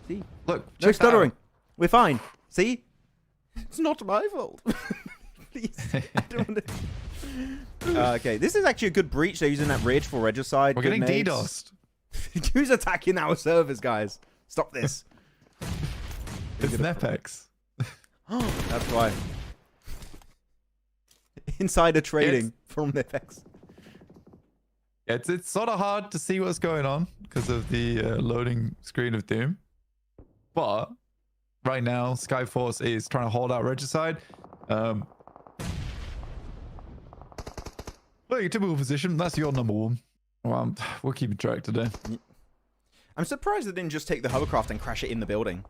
See? Look, No stuttering. We're fine. See? It's not my fault. Please. I don't want to... okay, this is actually a good breach. They're using that ridge for Regicide. We're getting DDoSed. Who's attacking our servers, guys? Stop this. It's NEPX. That's why. Insider trading from NEPX. It's sort of hard to see what's going on because of the loading screen of Doom. But right now, Skyforce is trying to hold out Regicide. Well, your typical position, that's your number one. Well, we'll keep track today. I'm surprised they didn't just take the hovercraft and crash it in the building.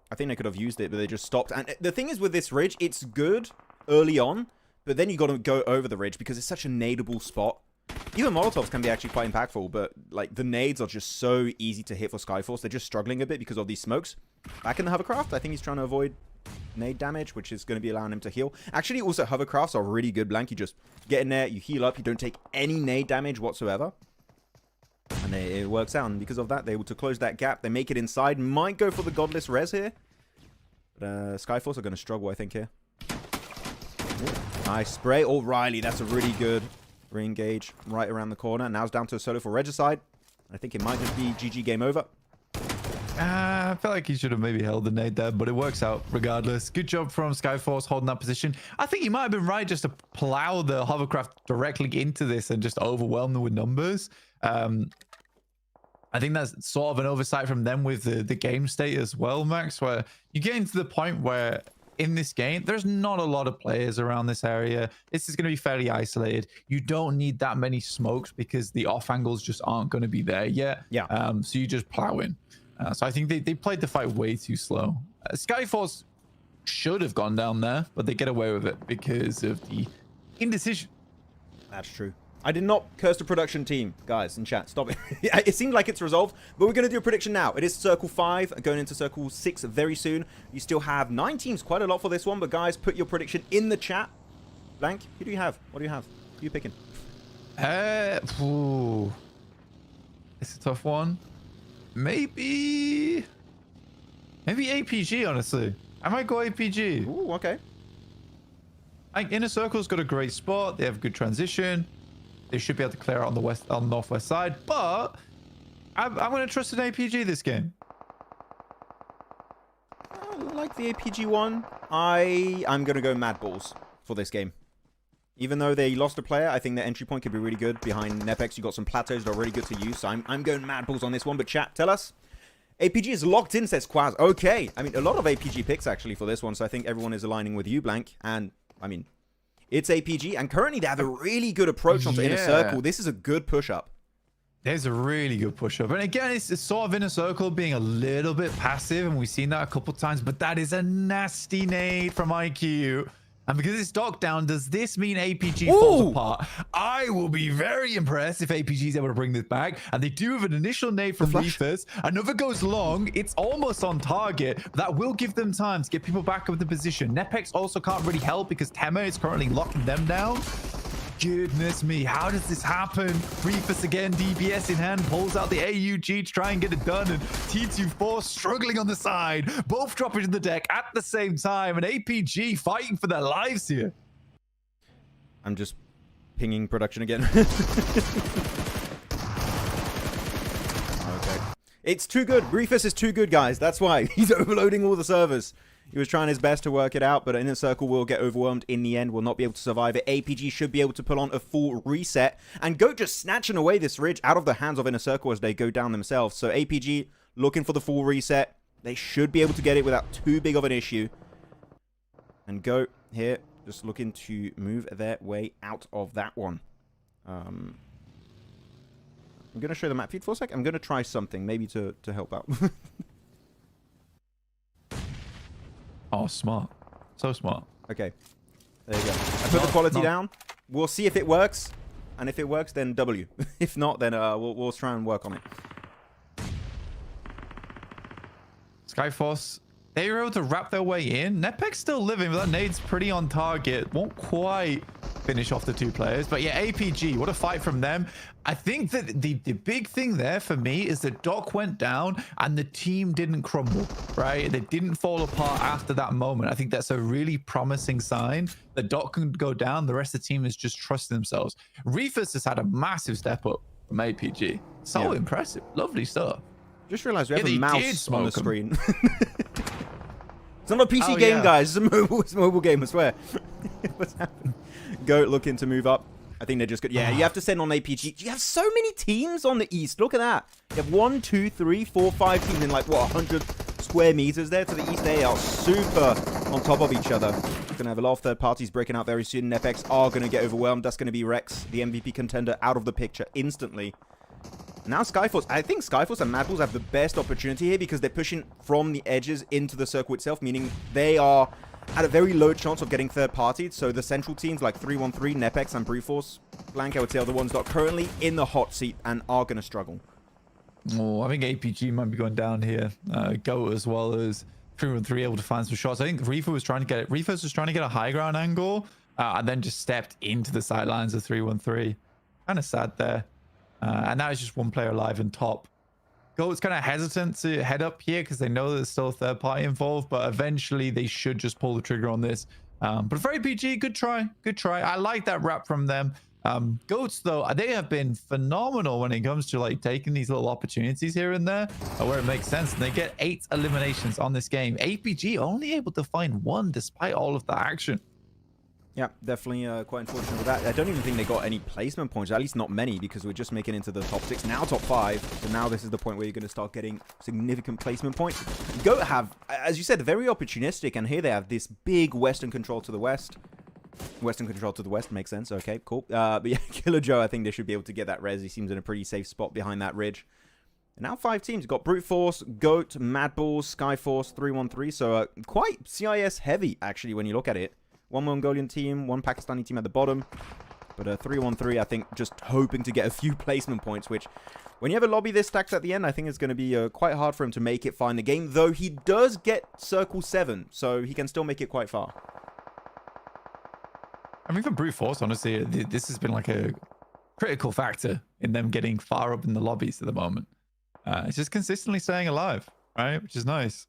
I think they could have used it, but they just stopped. And the thing is with this ridge, it's good early on, but then you got to go over the ridge because it's such a nadeable spot. Even Molotovs can be actually quite impactful, but like the nades are just so easy to hit for Skyforce. They're just struggling a bit because of these smokes. Back in the hovercraft, I think he's trying to avoid nade damage, which is going to be allowing him to heal. Actually, also hovercrafts are really good, Blank. You just get in there, you heal up, you don't take any nade damage whatsoever. And it works out, and because of that, they're able to close that gap. They make it inside. Might go for the Godless Res here. But Skyforce are going to struggle, I think, here. Ooh, nice spray. O'Reilly, that's a really good re-engage right around the corner. Now it's down to a solo for Regicide. I think it might just be GG game over. I feel like he should have maybe held the nade there, but it works out regardless. Good job from Skyforce holding that position. I think he might have been right just to plow the hovercraft directly into this and just overwhelm them with numbers. I think that's sort of an oversight from them with the game state as well, Max, where you get into the point where in this game, there's not a lot of players around this area. This is going to be fairly isolated. You don't need that many smokes because the off angles just aren't going to be there yet. Yeah. So you just plow in. So I think they played the fight way too slow. Skyforce should have gone down there, but they get away with it because of the indecision. That's true. I did not curse the production team, guys, in chat. Stop it. It seemed like it's resolved, but we're going to do a prediction now. It is Circle 5, going into Circle 6 very soon. You still have 9 teams, quite a lot for this one, but guys, put your prediction in the chat. Blank, who do you have? What do you have? Who are you picking? It's a tough one. Maybe APG, honestly. I might go APG. Ooh, okay. I think Inner Circle's got a great spot. They have good transition. They should be able to clear out on the northwest side, but I'm going to trust an APG this game. I like the APG one. I'm going to go MadBulls for this game. Even though they lost a player, I think their entry point could be really good. Behind NEPX, you got some plateaus that are really good to use. So I'm going MadBulls on this one. But chat, tell us. APG is locked in, says Quaz. Okay. I mean, a lot of APG picks actually for this one. So I think everyone is aligning with you, Blank. And, I mean, it's APG. And currently they have a really good approach onto Inner Circle. This is a good push-up. There's a really good push-up. And again, it's sort of Inner Circle being a little bit passive. And we've seen that a couple times. But that is a nasty nade from IQ. And because it's docked down, does this mean APG falls apart? I will be very impressed if APG is able to bring this back. And they do have an initial nade from Reefers. Another goes long. It's almost on target. That will give them time to get people back up the position. NEPX also can't really help because Tema is currently locking them down. Goodness me, how does this happen? Reefus again, DBS in hand, pulls out the AUG to try and get it done, and T24 struggling on the side, both dropping to the deck at the same time, and APG fighting for their lives here. I'm just pinging production again. Okay. It's too good. Reefus is too good, guys. That's why. He's overloading all the servers. He was trying his best to work it out, but Inner Circle will get overwhelmed in the end. Will not be able to survive it. APG should be able to pull on a full reset. And Goat just snatching away this ridge out of the hands of Inner Circle as they go down themselves. So APG looking for the full reset. They should be able to get it without too big of an issue. And Goat here just looking to move their way out of that one. I'm going to show the map feed for a sec. I'm going to try something, maybe to help out. Oh, smart. So smart. Okay. There you go. I put the quality down. We'll see if it works. And if it works, then W. If not, then we'll try and work on it. Skyforce, they were able to wrap their way in. NEPX still living, but that nade's pretty on target. Won't quite finish off the two players. But yeah, APG, what a fight from them. I think that the big thing there for me is that Doc went down and the team didn't crumble, right? They didn't fall apart after that moment. I think that's a really promising sign that Doc can go down. The rest of the team is just trusting themselves. Reefus has had a massive step up from APG. So impressive. Lovely stuff. Just realized we have a mouse on the screen. It's not a PC Oh, game, yeah. guys. It's a mobile game, I swear. What's happening? Goat looking to move up. I think they're just good. Yeah, you have to send on APG. You have so many teams on the East. Look at that. You have 1, 2, 3, 4, 5 teams in like, what, 100 square meters there to the East. They are super on top of each other. Going to have a lot of third parties breaking out very soon. NEPX are going to get overwhelmed. That's going to be Rex, the MVP contender, out of the picture instantly. Now Skyforce, I think Skyforce and MadBulls have the best opportunity here because they're pushing from the edges into the circle itself, meaning they are at a very low chance of getting third-partied. So the central teams like 313, NEPX, and Brewforce, Blank, I would say, are the ones that are currently in the hot seat and are going to struggle. Oh, I think APG might be going down here. Goat as well as 313 able to find some shots. I think Reefus was trying to get it. Reefus was trying to get a high ground angle and then just stepped into the sidelines of 313. Kind of sad there. And now it's just one player alive and top. Goat's kind of hesitant to head up here because they know there's still a third party involved, but eventually they should just pull the trigger on this. But for APG, good try. Good try. I like that wrap from them. Goats, though, they have been phenomenal when it comes to like taking these little opportunities here and there where it makes sense. And they get 8 eliminations on this game. APG only able to find 1 despite all of the action. Yeah, definitely quite unfortunate with that. I don't even think they got any placement points, at least not many, because we're just making into the top 6, now top 5. So now this is the point where you're going to start getting significant placement points. Goat have, as you said, very opportunistic, and here they have this big Western control to the west. Western control to the west makes sense. Okay, cool. But yeah, Killer Joe, I think they should be able to get that res. He seems in a pretty safe spot behind that ridge. And now 5 teams. You've got Brute Force, Goat, MadBulls, Skyforce, 313. So quite CIS heavy, actually, when you look at it. 1 Mongolian team, 1 Pakistani team at the bottom. But 313, I think, just hoping to get a few placement points, which, when you have a lobby this stacked at the end, I think it's going to be quite hard for him to make it far in the game. Though he does get Circle 7, so he can still make it quite far. I mean, for Brute Force, honestly, this has been like a critical factor in them getting far up in the lobbies at the moment. It's just consistently staying alive, right? Which is nice.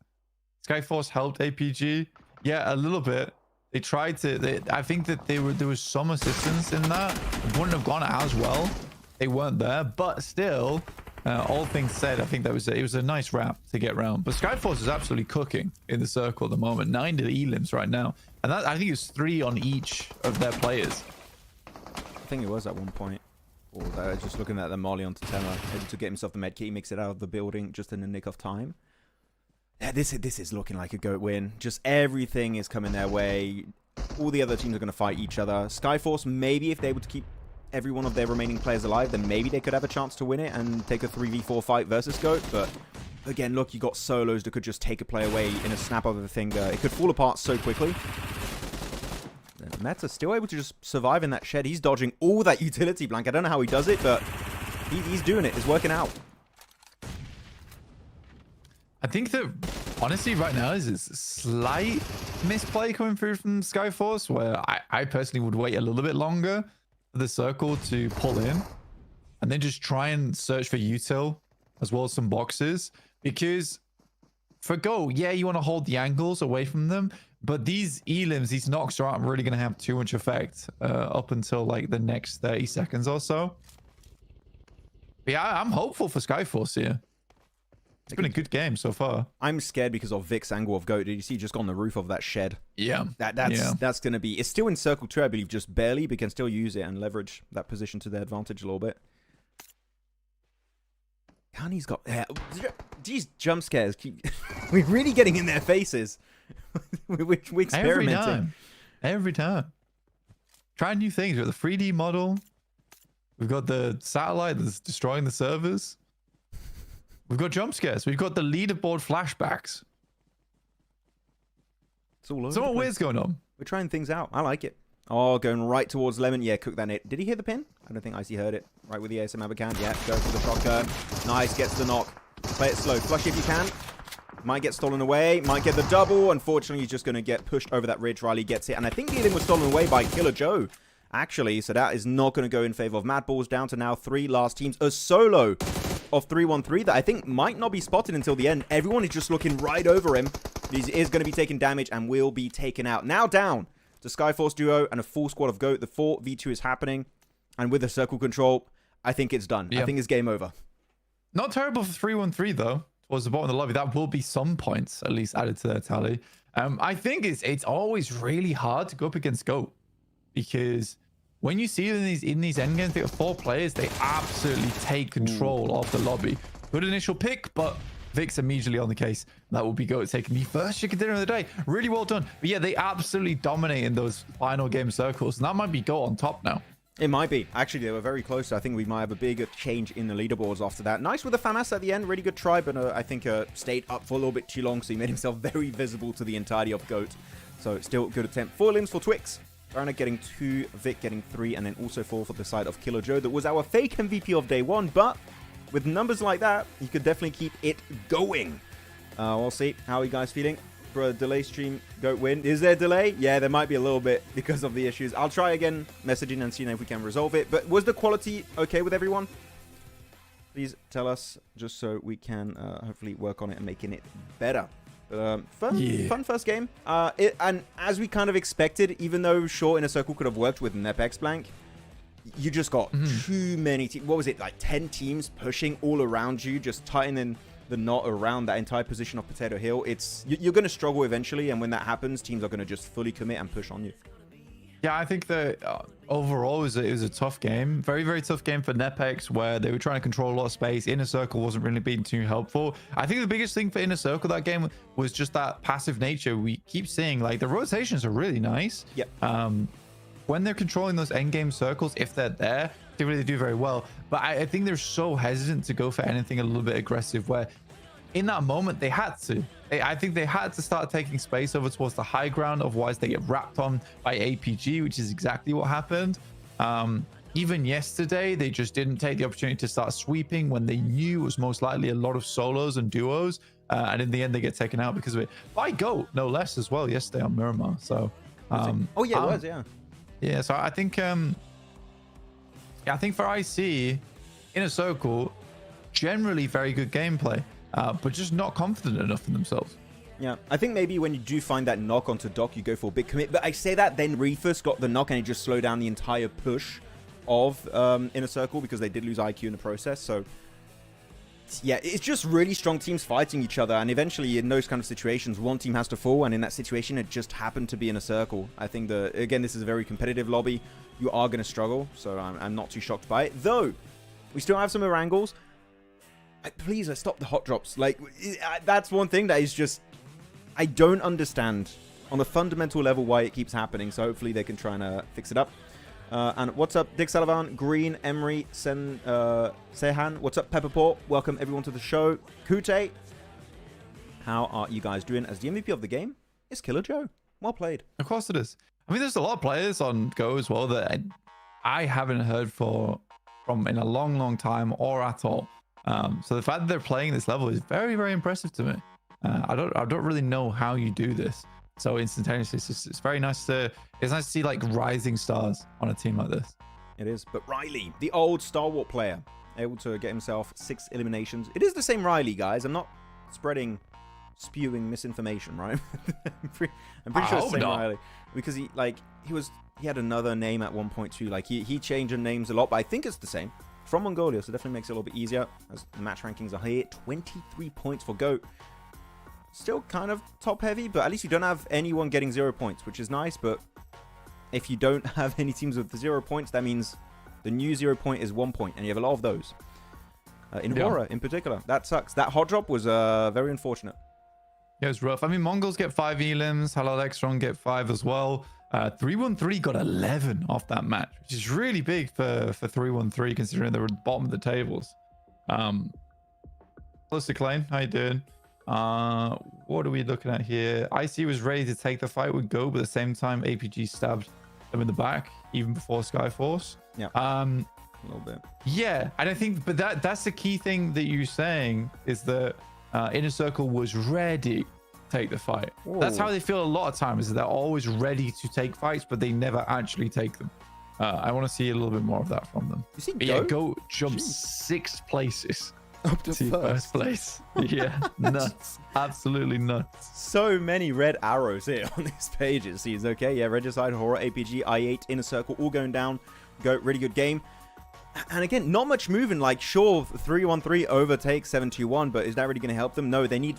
Skyforce helped APG. Yeah, a little bit. They tried to. I think that there was some assistance in that. It wouldn't have gone as well. They weren't there, but still, all things said, I think that it was a nice wrap to get round. But Skyforce is absolutely cooking in the circle at the moment. 9 to the elims right now, and that, I think it's 3 on each of their players. I think it was at one point. Or just looking at the Molly onto Tema, able to get himself the medkit, he makes it out of the building just in the nick of time. Yeah, this is looking like a Goat win. Just everything is coming their way. All the other teams are going to fight each other. Skyforce, maybe if they're able to keep every one of their remaining players alive, then maybe they could have a chance to win it and take a 3v4 fight versus Goat. But again, look, you got solos that could just take a play away in a snap of a finger. It could fall apart so quickly. Meta still able to just survive in that shed. He's dodging all that utility blank. I don't know how he does it, but he's doing it. It's working out. I think that honestly right now is a slight misplay coming through from Skyforce, where I personally would wait a little bit longer for the circle to pull in and then just try and search for util as well as some boxes. Because for Go, yeah, you want to hold the angles away from them, But these elims, these knocks aren't really going to have too much effect up until like the next 30 seconds or so. But yeah, I'm hopeful for Skyforce here. It's been a good game so far. I'm scared because of Vic's angle of GOAT. Did you see just on the roof of that shed? Yeah. That's going to be... It's still in circle 2, I believe, just barely, but can still use it and leverage that position to their advantage a little bit. Kani's got... Yeah, these jump scares keep... We're really getting in their faces. We're experimenting. Every time. Trying new things. We've got the 3D model. We've got the satellite that's destroying the servers. We've got jump scares. We've got the leaderboard flashbacks. It's all over. Something weird's going on. We're trying things out. I like it. Oh, going right towards Lemon. Yeah, cook that net. Did he hear the pin? I don't think Icy heard it. Right with the ASM can. Yeah, go for the shotgun. Nice, gets the knock. Play it slow. Flush if you can. Might get stolen away. Might get the double. Unfortunately, he's just going to get pushed over that ridge. Riley gets it. And I think the Elim was stolen away by Killer Joe, actually. So that is not going to go in favor of MadBulls. Down to now 3 last teams. A solo of 3-1-3 that I think might not be spotted until the end. Everyone is just looking right over him. He is going to be taking damage and will be taken out. Now down to Skyforce Duo and a full squad of GOAT. The 4v2 is happening. And with the circle control, I think it's done. Yeah. I think it's game over. Not terrible for 3-1-3 though. Towards the bottom of the lobby. That will be some points at least added to their tally. I think it's always really hard to go up against GOAT, because when you see them in these endgames, they have 4 players, they absolutely take control of the lobby. Good initial pick, but Vic's immediately on the case. That will be GOAT taking the first chicken dinner of the day. Really well done. But yeah, they absolutely dominate in those final game circles, and that might be GOAT on top now. It might be. Actually, they were very close. I think we might have a bigger change in the leaderboards after that. Nice with the FAMAS at the end. Really good try, but I think stayed up for a little bit too long, so he made himself very visible to the entirety of GOAT. So still good attempt. 4 limbs for Twix. Rana getting 2, Vic getting 3, and then also 4 for the side of Killer Joe. That was our fake MVP of day 1, but with numbers like that, you could definitely keep it going. We'll see. How are you guys feeling? For a delay stream, GOAT win. Is there a delay? Yeah, there might be a little bit because of the issues. I'll try again messaging and seeing if we can resolve it. But was the quality okay with everyone? Please tell us, just so we can hopefully work on it and making it better. Fun first game. And as we kind of expected, even though Short in a circle could have worked with NEPX blank, you just got too many teams. What was it, like 10 teams pushing all around you, just tightening the knot around that entire position of Potato Hill. You're going to struggle eventually, and when that happens, teams are going to just fully commit and push on you. Yeah, I think that overall it was a tough game. Very, very tough game for NEPX, where they were trying to control a lot of space. Inner Circle wasn't really being too helpful. I think the biggest thing for Inner Circle that game was just that passive nature. We keep seeing, like, the rotations are really nice. Yep. When they're controlling those endgame circles, if they're there, they really do very well. But I think they're so hesitant to go for anything a little bit aggressive, where in that moment they had to. I think they had to start taking space over towards the high ground, otherwise they get wrapped on by APG, which is exactly what happened. Even yesterday, they just didn't take the opportunity to start sweeping when they knew it was most likely a lot of solos and duos. And in the end, they get taken out because of it. By GOAT, no less, as well, yesterday on Miramar. So, oh yeah, it was, yeah. Yeah, so I think I think for IC, Inner Circle, generally very good gameplay, but just not confident enough in themselves. Yeah, I think maybe when you do find that knock onto Doc, you go for a big commit. But I say that, then Reefus got the knock and it just slowed down the entire push of Inner Circle, because they did lose IQ in the process. So yeah, it's just really strong teams fighting each other, and eventually in those kind of situations, one team has to fall, and in that situation, it just happened to be Inner Circle. I think again, this is a very competitive lobby. You are going to struggle, so I'm not too shocked by it. Though, we still have some Erangels. Please, stop the hot drops. Like, that's one thing that is just, I don't understand on a fundamental level why it keeps happening, so hopefully they can try and fix it up. And what's up, Dick Sullivan, Green, Emery, Sehan, what's up, Pepperport? Welcome everyone to the show. Kute, how are you guys doing? As the MVP of the game is Killer Joe. Well played. Of course it is. I mean, there's a lot of players on Go as well that I haven't heard from in a long, long time or at all. So the fact that they're playing this level is very, very impressive to me. I don't really know how you do this so instantaneously. It's very nice to see like rising stars on a team like this. It is. But Riley, the old Star Wars player, able to get himself 6 eliminations. It is the same Riley, guys. I'm not spreading spewing misinformation, right? I'm pretty sure it's saying Riley, because he had another name at one point too. Like he changed names a lot, but I think it's the same. From Mongolia, so definitely makes it a little bit easier as the match rankings are here. 23 points for GOAT. Still kind of top heavy, but at least you don't have anyone getting 0 points, which is nice. But if you don't have any teams with 0 points, that means the new 0 point is 1 point, and you have a lot of those. In HORAA, in particular. That sucks. That hot drop was very unfortunate. Yeah, it was rough. I mean, MongolZ get 5 elims. HALAL AXETRON get 5 as well. 313 got 11 off that match, which is really big for 313, considering they were at the bottom of the tables. Close to Klein, how you doing? What are we looking at here? IC was ready to take the fight with Go, but at the same time, APG stabbed them in the back, even before Skyforce. Yeah. A little bit. Yeah, and I think, but that's the key thing that you're saying is that Inner Circle was ready to take the fight. Whoa. That's how they feel a lot of times, is they're always ready to take fights, but they never actually take them. I want to see a little bit more of that from them. You see Go? Yeah, Go jumped 6 places up to first place. Yeah, nuts. Absolutely nuts. So many red arrows here on this page, it seems. Okay, yeah, Regicide, HORAA, APG, I8, Inner Circle, all going down. Go, really good game. And again, not much moving. Like, sure, 3-1-3 overtakes 7-2-1, but is that really going to help them? No, they need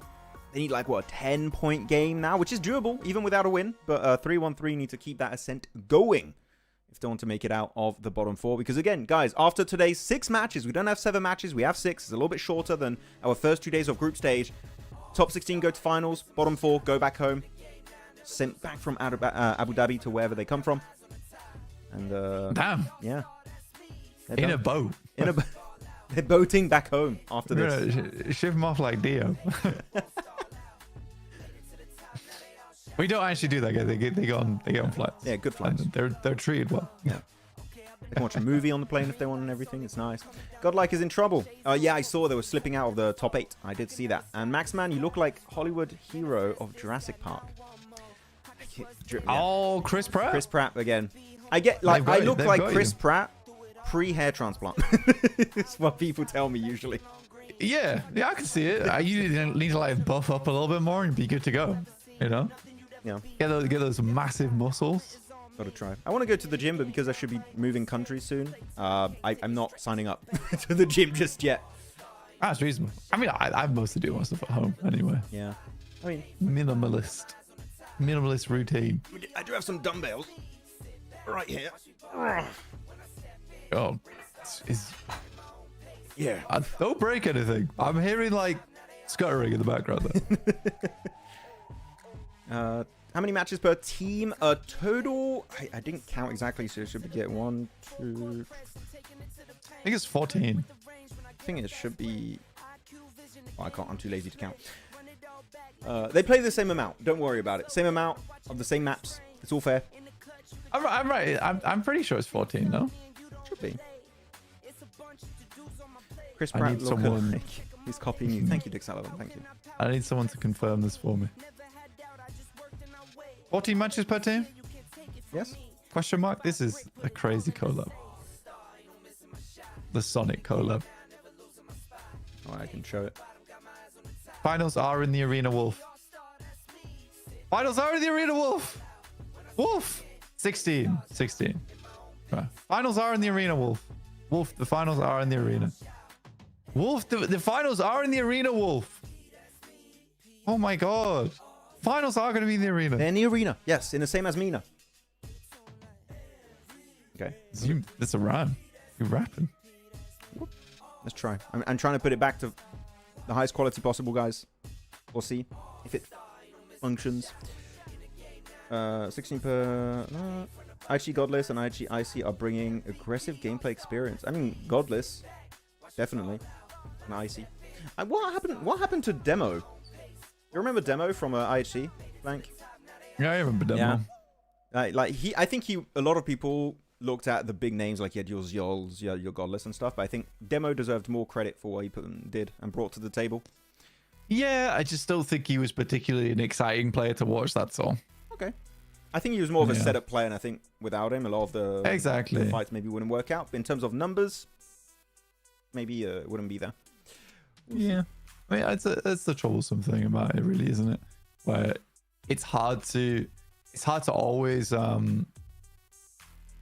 like, what, a 10-point game now, which is doable, even without a win. But 3-1-3 need to keep that ascent going if they want to make it out of the bottom 4. Because again, guys, after today's 6 matches, we don't have 7 matches, we have 6. It's a little bit shorter than our first 2 days of group stage. Top 16 go to finals, bottom 4 go back home. Sent back from Abu Dhabi to wherever they come from. And damn. Yeah. In a boat. They're boating back home after this. Ship them off like Dio. We don't actually do that, guys. They get on flights. Yeah, good flights. And they're treated well. Yeah. They can watch a movie on the plane if they want and everything. It's nice. Godlike is in trouble. Yeah, I saw they were slipping out of the top 8. I did see that. And Maxman, you look like Hollywood hero of Jurassic Park. Yeah. Oh, Chris Pratt. Chris Pratt again. I get like I look like Chris Pratt pre-hair transplant. It's what people tell me usually. Yeah, I can see it. You need to like buff up a little bit more and be good to go. You know. Yeah. Get those massive muscles. Gotta try. I want to go to the gym, but because I should be moving countries soon, I'm not signing up to the gym just yet. That's reasonable. I mean, I mostly do my stuff at home anyway. Yeah. I mean, minimalist routine. I do have some dumbbells right here. Oh, yeah. Don't break anything. I'm hearing like scuttering in the background there. How many matches per team? Total. I didn't count exactly, so it should be get 1, 2. I think it's 14. I think it should be. Oh, I can't. I'm too lazy to count. They play the same amount. Don't worry about it. Same amount of the same maps. It's all fair. I'm right. I'm pretty sure it's 14, no? Should be. Chris Pratt, someone. Like he's copying you. Thank you, Dick Sullivan. Thank you. I need someone to confirm this for me. 14 matches per team? Yes. Question mark? This is a crazy collab. The Sonic collab. Oh, I can show it. Finals are in the arena, Wolf. Finals are in the arena, Wolf. Wolf. 16. Right. Finals are in the arena, Wolf. Wolf, the finals are in the arena. Wolf, the finals are in the arena, Wolf. Oh my god. Finals are going to be in the arena. They're in the arena. Yes, in the same as Mina. Okay. That's a rhyme. You're rapping. Let's try. I'm trying to put it back to the highest quality possible, guys. We'll see if it functions. 16 per... IG Godless and IG IC are bringing aggressive gameplay experience. I mean, Godless, definitely. And IC. What happened to Demo? You remember Demo from IHC, Blank? Yeah, I remember Demo. Yeah. I think a lot of people looked at the big names like you had your Zyols, your Godless and stuff, but I think Demo deserved more credit for what he did and brought to the table. Yeah, I just don't think he was particularly an exciting player to watch, that's all. Okay. I think he was more of a setup player, and I think without him, a lot of the fights maybe wouldn't work out. But in terms of numbers, maybe it wouldn't be there. Yeah. I mean, it's the troublesome thing about it, really, isn't it? Where it's hard to always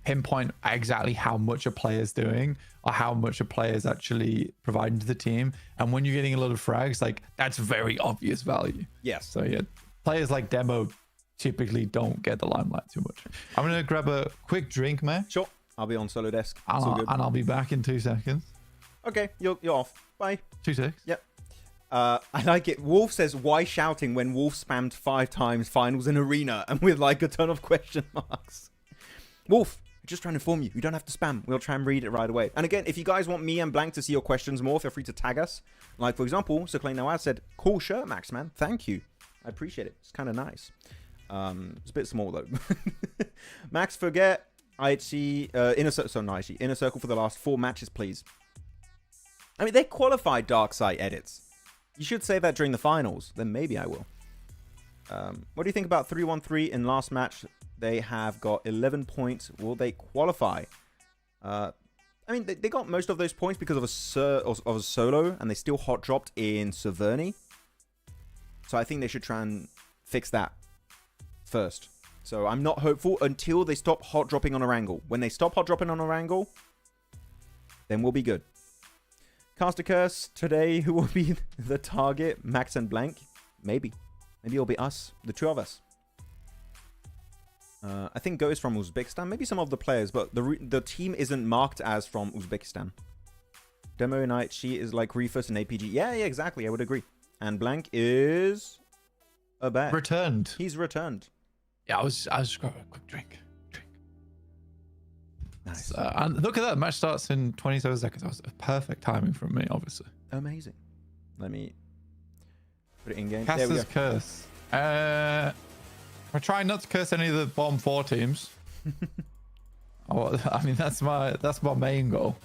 pinpoint exactly how much a player's doing or how much a player's actually providing to the team. And when you're getting a lot of frags, like, that's very obvious value. Yes. So yeah, players like Demo typically don't get the limelight too much. I'm gonna grab a quick drink, man. Sure. I'll be on solo desk. It's And all good. I'll be back in 2 seconds. Okay, you're off. Bye. 2 seconds. Yep. I like it. Wolf says, why shouting when Wolf spammed 5 times finals in arena and with like a ton of question marks? Wolf, just trying to inform you. You don't have to spam. We'll try and read it right away. And again, if you guys want me and Blank to see your questions more, feel free to tag us. Like, for example, Sir Clay Nawaz said, cool shirt, Maxman. Thank you. I appreciate it. It's kind of nice. It's a bit small, though. Max, forget IHC, inner circle for the last 4 matches, please. I mean, they qualified Darkside edits. You should say that during the finals. Then maybe I will. What do you think about 3-1-3 in last match? They have got 11 points. Will they qualify? I mean, they got most of those points because of a solo, and they still hot dropped in Severny. So I think they should try and fix that first. So I'm not hopeful until they stop hot dropping on Erangel. When they stop hot dropping on Erangel, then we'll be good. Cast a curse today. Who will be the target? Max and Blank? Maybe. Maybe it'll be us. The 2 of us. I think Go is from Uzbekistan. Maybe some of the players, but the team isn't marked as from Uzbekistan. Demo and she is like Refus and APG. Yeah, exactly. I would agree. And Blank is a bat. Returned. He's returned. Yeah, I was just grabbing a quick drink. Nice. And look at that. The match starts in 27 seconds. That was perfect timing from me, obviously. Amazing. Let me put it in game. Caster's curse. I'm trying not to curse any of the bottom 4 teams. I mean, that's my main goal.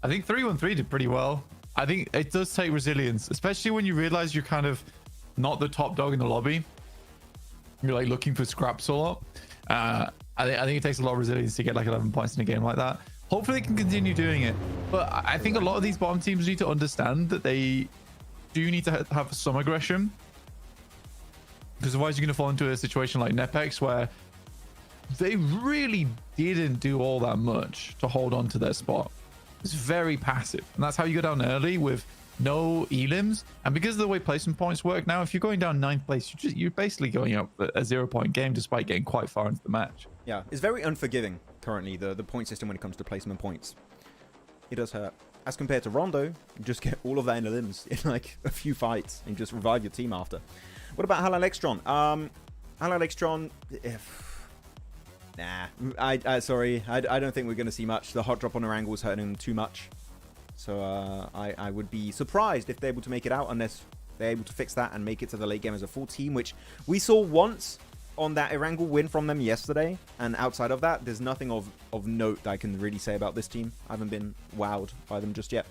I think 3-1-3 did pretty well. I think it does take resilience, especially when you realize you're kind of not the top dog in the lobby. You're like looking for scraps a lot. I think it takes a lot of resilience to get like 11 points in a game like that. Hopefully they can continue doing it. But I think a lot of these bottom teams need to understand that they do need to have some aggression. Because otherwise you're going to fall into a situation like NEPX where they really didn't do all that much to hold on to their spot. It's very passive. And that's how you go down early with no elims. And because of the way placement points work now, if you're going down 9th place, you're basically going up a 0-point game despite getting quite far into the match. Yeah, it's very unforgiving currently, the point system when it comes to placement points. It does hurt. As compared to Rondo, you just get all of that in the limbs in like a few fights and just revive your team after. What about HALAL AXETRON? HALAL AXETRON... Nah, sorry. I don't think we're going to see much. The hot drop on Erangel is hurting them too much. So I would be surprised if they're able to make it out unless they're able to fix that and make it to the late game as a full team, which we saw once on that Erangel win from them yesterday. And outside of that, there's nothing of note that I can really say about this team. I haven't been wowed by them just yet.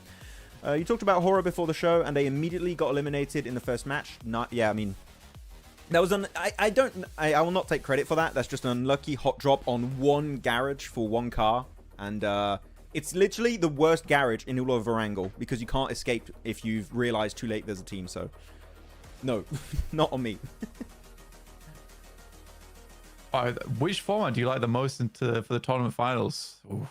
You talked about HORAA before the show, and they immediately got eliminated in the first match. Yeah, I mean... That was I will not take credit for that. That's just an unlucky hot drop on one garage for one car. And it's literally the worst garage in all of Erangel because you can't escape if you've realized too late there's a team. So, no, not on me. Which format do you like the most for the tournament finals? Ooh.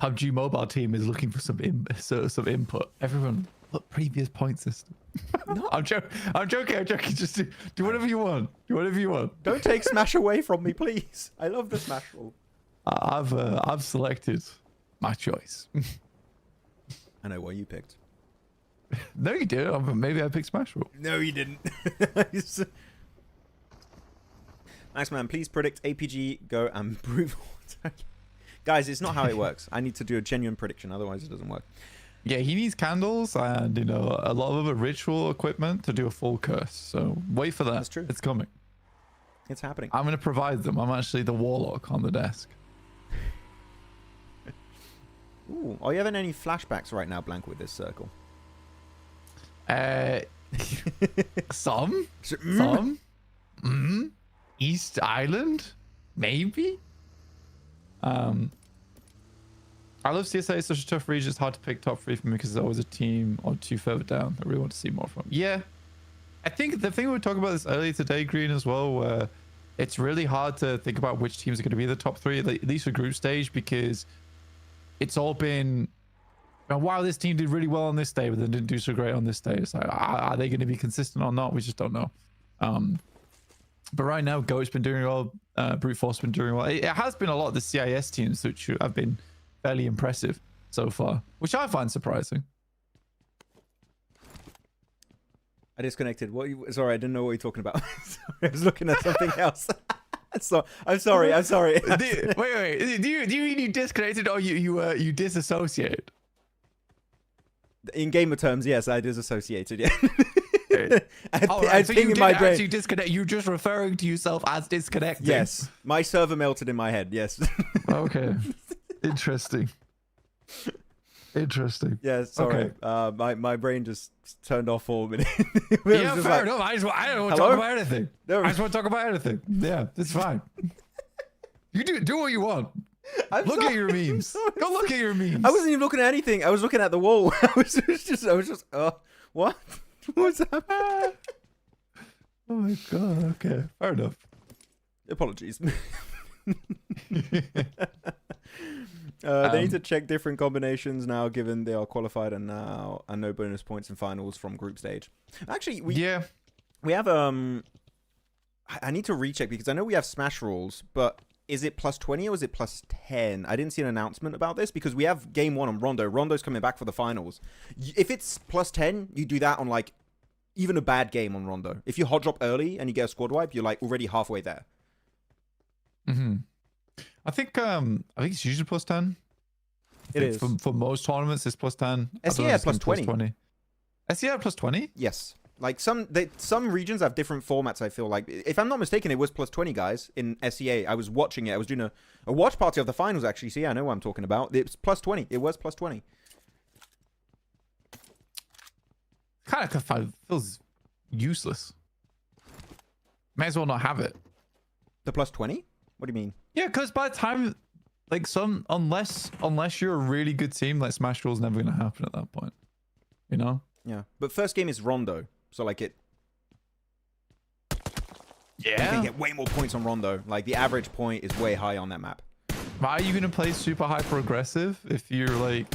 PUBG mobile team is looking for some input. Everyone, look, previous point system. No. I'm joking. Just do whatever you want. Do whatever you want. Don't take Smash away from me, please. I love the Smash rule. I've selected my choice. I know what you picked. No, you didn't. Maybe I picked Smash rule. No, you didn't. Maxman, please predict APG, Go, and prove. Guys, it's not how it works. I need to do a genuine prediction, otherwise it doesn't work. Yeah, he needs candles and, you know, a lot of other ritual equipment to do a full curse. So wait for that. That's true. It's coming. It's happening. I'm going to provide them. I'm actually the warlock on the desk. Ooh, are you having any flashbacks right now, Blank, with this circle? Some. East Island? Maybe? I love CSA. It's such a tough region. It's hard to pick top 3 for me because there's always a team or 2 further down that I really want to see more from. Yeah. I think the thing we were talking about this earlier today, Green, as well, where it's really hard to think about which teams are going to be the top 3, at least for group stage, because it's all been, wow, this team did really well on this day, but then didn't do so great on this day. It's like, are they going to be consistent or not? We just don't know. But right now, Goat's been doing well. Brute Force been doing well. It has been a lot of the CIS teams which have been fairly impressive so far, which I find surprising. I disconnected. Sorry, I didn't know what you're talking about. Sorry, I was looking at something else. So I'm sorry. Wait. Do you mean you disconnected or you disassociated? In gamer terms, yes, I disassociated. Yeah. I think you in my brain. Actually disconnect. You just referring to yourself as disconnected. Yes, my server melted in my head. Yes. Okay. Interesting. Yeah, sorry. Okay. My brain just turned off for a minute. Yeah, fair enough. I don't want to talk about anything. No. I just want to talk about anything. Yeah, it's fine. You do what you want. Look at your memes. Go look at your memes. I wasn't even looking at anything. I was looking at the wall. I was just what? What's happening? Oh my god. Okay, fair enough. Apologies. They need to check different combinations now, given they are qualified and no bonus points in finals from group stage. Actually, we have I need to recheck because I know we have smash rules, but is it plus 20 or is it plus 10? I didn't see an announcement about this because we have game 1 on Rondo. Rondo's coming back for the finals. If it's plus 10, you do that on like even a bad game on Rondo. If you hot drop early and you get a squad wipe, you're like already halfway there. I think it's usually plus 10. It is. For most tournaments, it's plus 10. SEA plus 20. SEA plus 20? Yes. Like some regions have different formats, I feel like. If I'm not mistaken, it was plus 20, guys, in SEA. I was watching it. I was doing a watch party of the finals, actually. So yeah, I know what I'm talking about. It's plus 20. It was plus 20. Kind of feels useless. May as well not have it. The plus 20? What do you mean? Yeah, because by the time, like unless you're a really good team, like Smash Rule's never going to happen at that point. You know? Yeah. But first game is Rondo. So like it... Yeah. You can get way more points on Rondo. Like the average point is way high on that map. Why are you going to play super hyper aggressive if you're like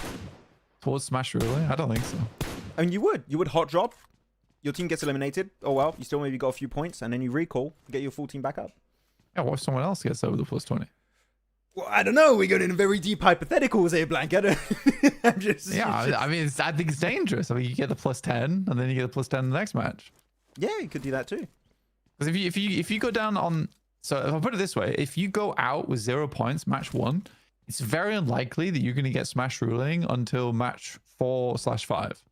towards Smash Ruling? I don't think so. I mean, you would hot drop. Your team gets eliminated. Oh well, you still maybe got a few points, and then you recall, get your full team back up. Yeah, what if someone else gets over the plus 20? Well, I don't know. We're going into very deep hypotheticals here, Blanket. I mean, I think it's dangerous. I mean, you get the plus 10, and then you get the plus 10 in the next match. Yeah, you could do that too. Because if you go down on, so if I put it this way, if you go out with 0 points, match 1, it's very unlikely that you're going to get Smash Ruling until match 4/5,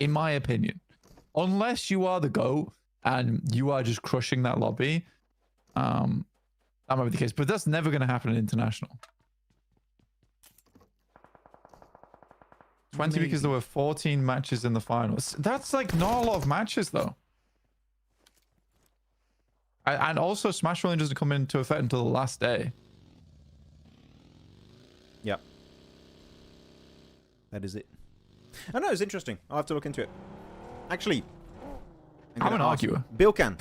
in my opinion. Unless you are the GOAT and you are just crushing that lobby, that might be the case. But that's never going to happen in international. 20 Maybe. Because there were 14 matches in the finals. That's like not a lot of matches though. And also Smash Ruling doesn't come into effect until the last day. Yep. That is it. I know, it's interesting. I'll have to look into it. Actually, I'm an arguer. Bilkan.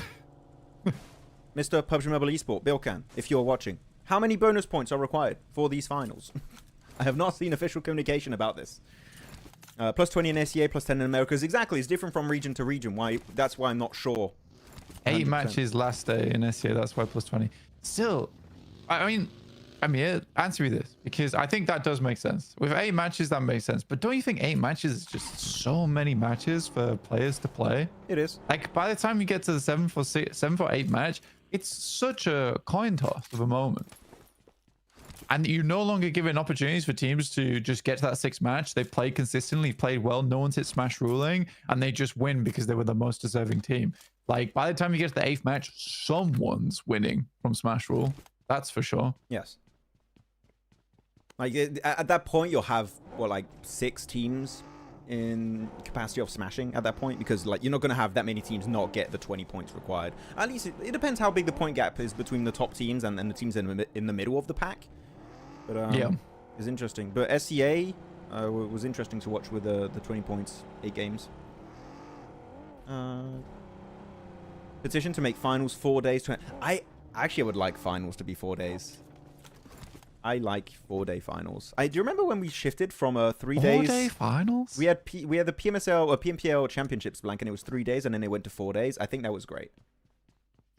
Mr. PUBG Mobile Esport, Bilkan, if you're watching. How many bonus points are required for these finals? I have not seen official communication about this. Plus 20 in SEA, plus 10 in Americas. Exactly, it's different from region to region. That's why I'm not sure. 8 100%. matches last day in SEA, that's why plus 20. Still, I mean, answer me this, because I think that does make sense. With 8 matches, that makes sense. But don't you think 8 matches is just so many matches for players to play? It is. Like, by the time you get to the 7 for 8 match, it's such a coin toss of a moment. And you're no longer giving opportunities for teams to just get to that 6th match. They've played consistently, played well. No one's hit Smash Ruling, and they just win because they were the most deserving team. Like, by the time you get to the 8th match, someone's winning from Smash Rule. That's for sure. Yes. Like, at that point, you'll have, what, like 6 teams in capacity of smashing at that point, because like you're not going to have that many teams not get the 20 points required. At least it depends how big the point gap is between the top teams and the teams in the middle of the pack. But yeah, is interesting. But SCA was interesting to watch with the 20 points, 8 games. Petition to make finals 4 days. I actually would like finals to be 4 days. I like 4-day finals. Do you remember when we shifted from 3 days? 4-day finals? We had the PMSL or PMPL championships, blank, and it was 3 days, and then they went to 4 days. I think that was great.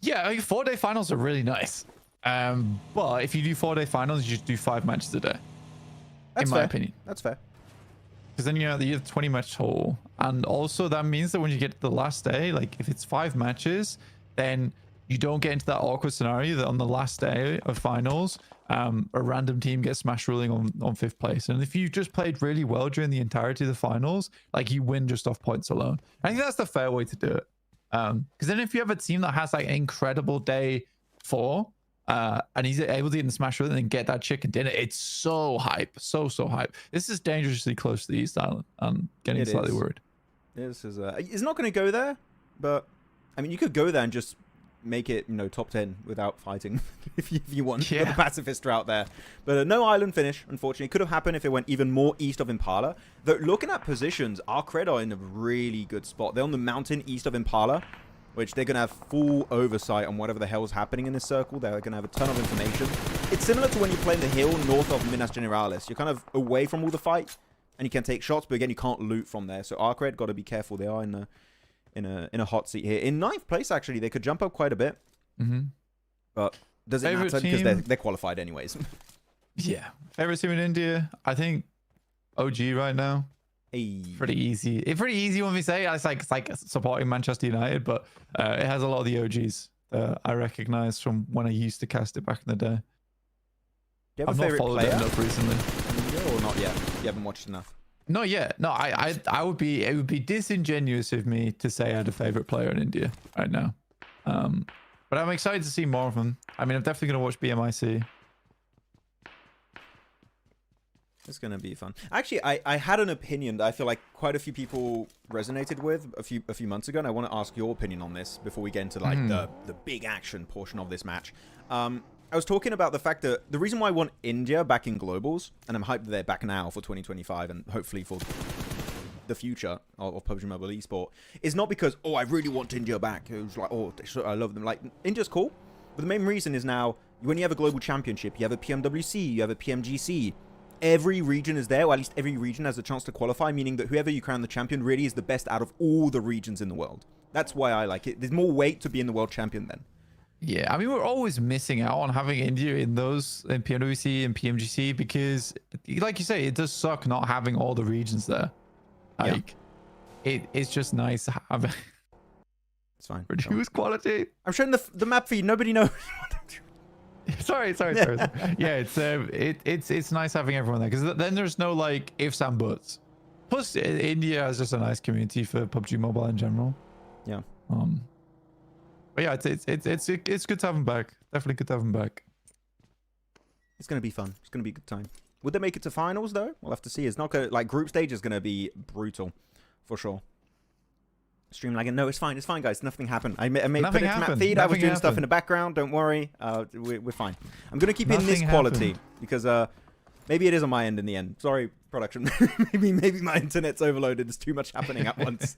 Yeah, I mean, 4-day finals are really nice. But if you do 4-day finals, you just do 5 matches a day. That's in my fair. opinion. That's fair. Because then you have 20 match total. And also that means that when you get to the last day, like if it's 5 matches, then you don't get into that awkward scenario that on the last day of finals, a random team gets smash ruling on 5th place. And if you just played really well during the entirety of the finals, like you win just off points alone. I think that's the fair way to do it. Because then if you have a team that has like an incredible day 4, and he's able to get in the smash ruling and get that chicken dinner, it's so hype. So hype. This is dangerously close to the East Island. I'm getting slightly worried. This is it's not going to go there, but I mean, you could go there and just make it, top 10 without fighting if you want. For the pacifist route there. But no island finish, unfortunately. It could have happened if it went even more east of Impala. Though looking at positions, ARCRED are in a really good spot. They're on the mountain east of Impala, which they're going to have full oversight on whatever the hell's happening in this circle. They're going to have a ton of information. It's similar to when you play in the hill north of Minas Generalis. You're kind of away from all the fight, and you can take shots, but again, you can't loot from there. So ARCRED got to be careful. They are in a hot seat here. In 9th place, actually, they could jump up quite a bit. But does it matter because they're qualified anyways? Yeah. Favorite team in India? I think OG right now. Hey. Pretty easy. It's pretty easy when we say it's like supporting Manchester United, but it has a lot of the OGs I recognize from when I used to cast it back in the day. Do you have I've a not favorite followed player it enough recently. Or not yet? You haven't watched enough. Not yet. No, I would be. It would be disingenuous of me to say I had a favorite player in India right now. But I'm excited to see more of them. I mean, I'm definitely gonna watch BMIC. It's gonna be fun. Actually, I had an opinion that I feel like quite a few people resonated with a few months ago, and I want to ask your opinion on this before we get into like the big action portion of this match. I was talking about the fact that the reason why I want India back in globals, and I'm hyped that they're back now for 2025 and hopefully for the future of PUBG Mobile Esport, is not because, oh, I really want India back. It was like, oh, I love them. Like, India's cool. But the main reason is now, when you have a global championship, you have a PMWC, you have a PMGC. Every region is there, or at least every region has a chance to qualify, meaning that whoever you crown the champion really is the best out of all the regions in the world. That's why I like it. There's more weight to be in the world champion then. Yeah, I mean, we're always missing out on having India in those, in PMWC and PMGC, because, like you say, it does suck not having all the regions there. Like, it's just nice to have. It's fine. Reduce quality. I'm showing the map feed. Nobody knows. sorry. Yeah, it's nice having everyone there, because then there's no like ifs and buts. Plus, India is just a nice community for PUBG Mobile in general. Yeah. But yeah, it's good to have them back. Definitely good to have them back. It's gonna be fun. It's gonna be a good time. Would they make it to finals though? We'll have to see. It's not gonna, like, group stage is gonna be brutal, for sure. Stream lagging. No, it's fine. It's fine, guys. Nothing happened. I put it to map feed. I was doing stuff in the background. Don't worry. We're fine. I'm gonna keep in this quality because maybe it is on my end in the end. Sorry, production. maybe my internet's overloaded. There's too much happening at once.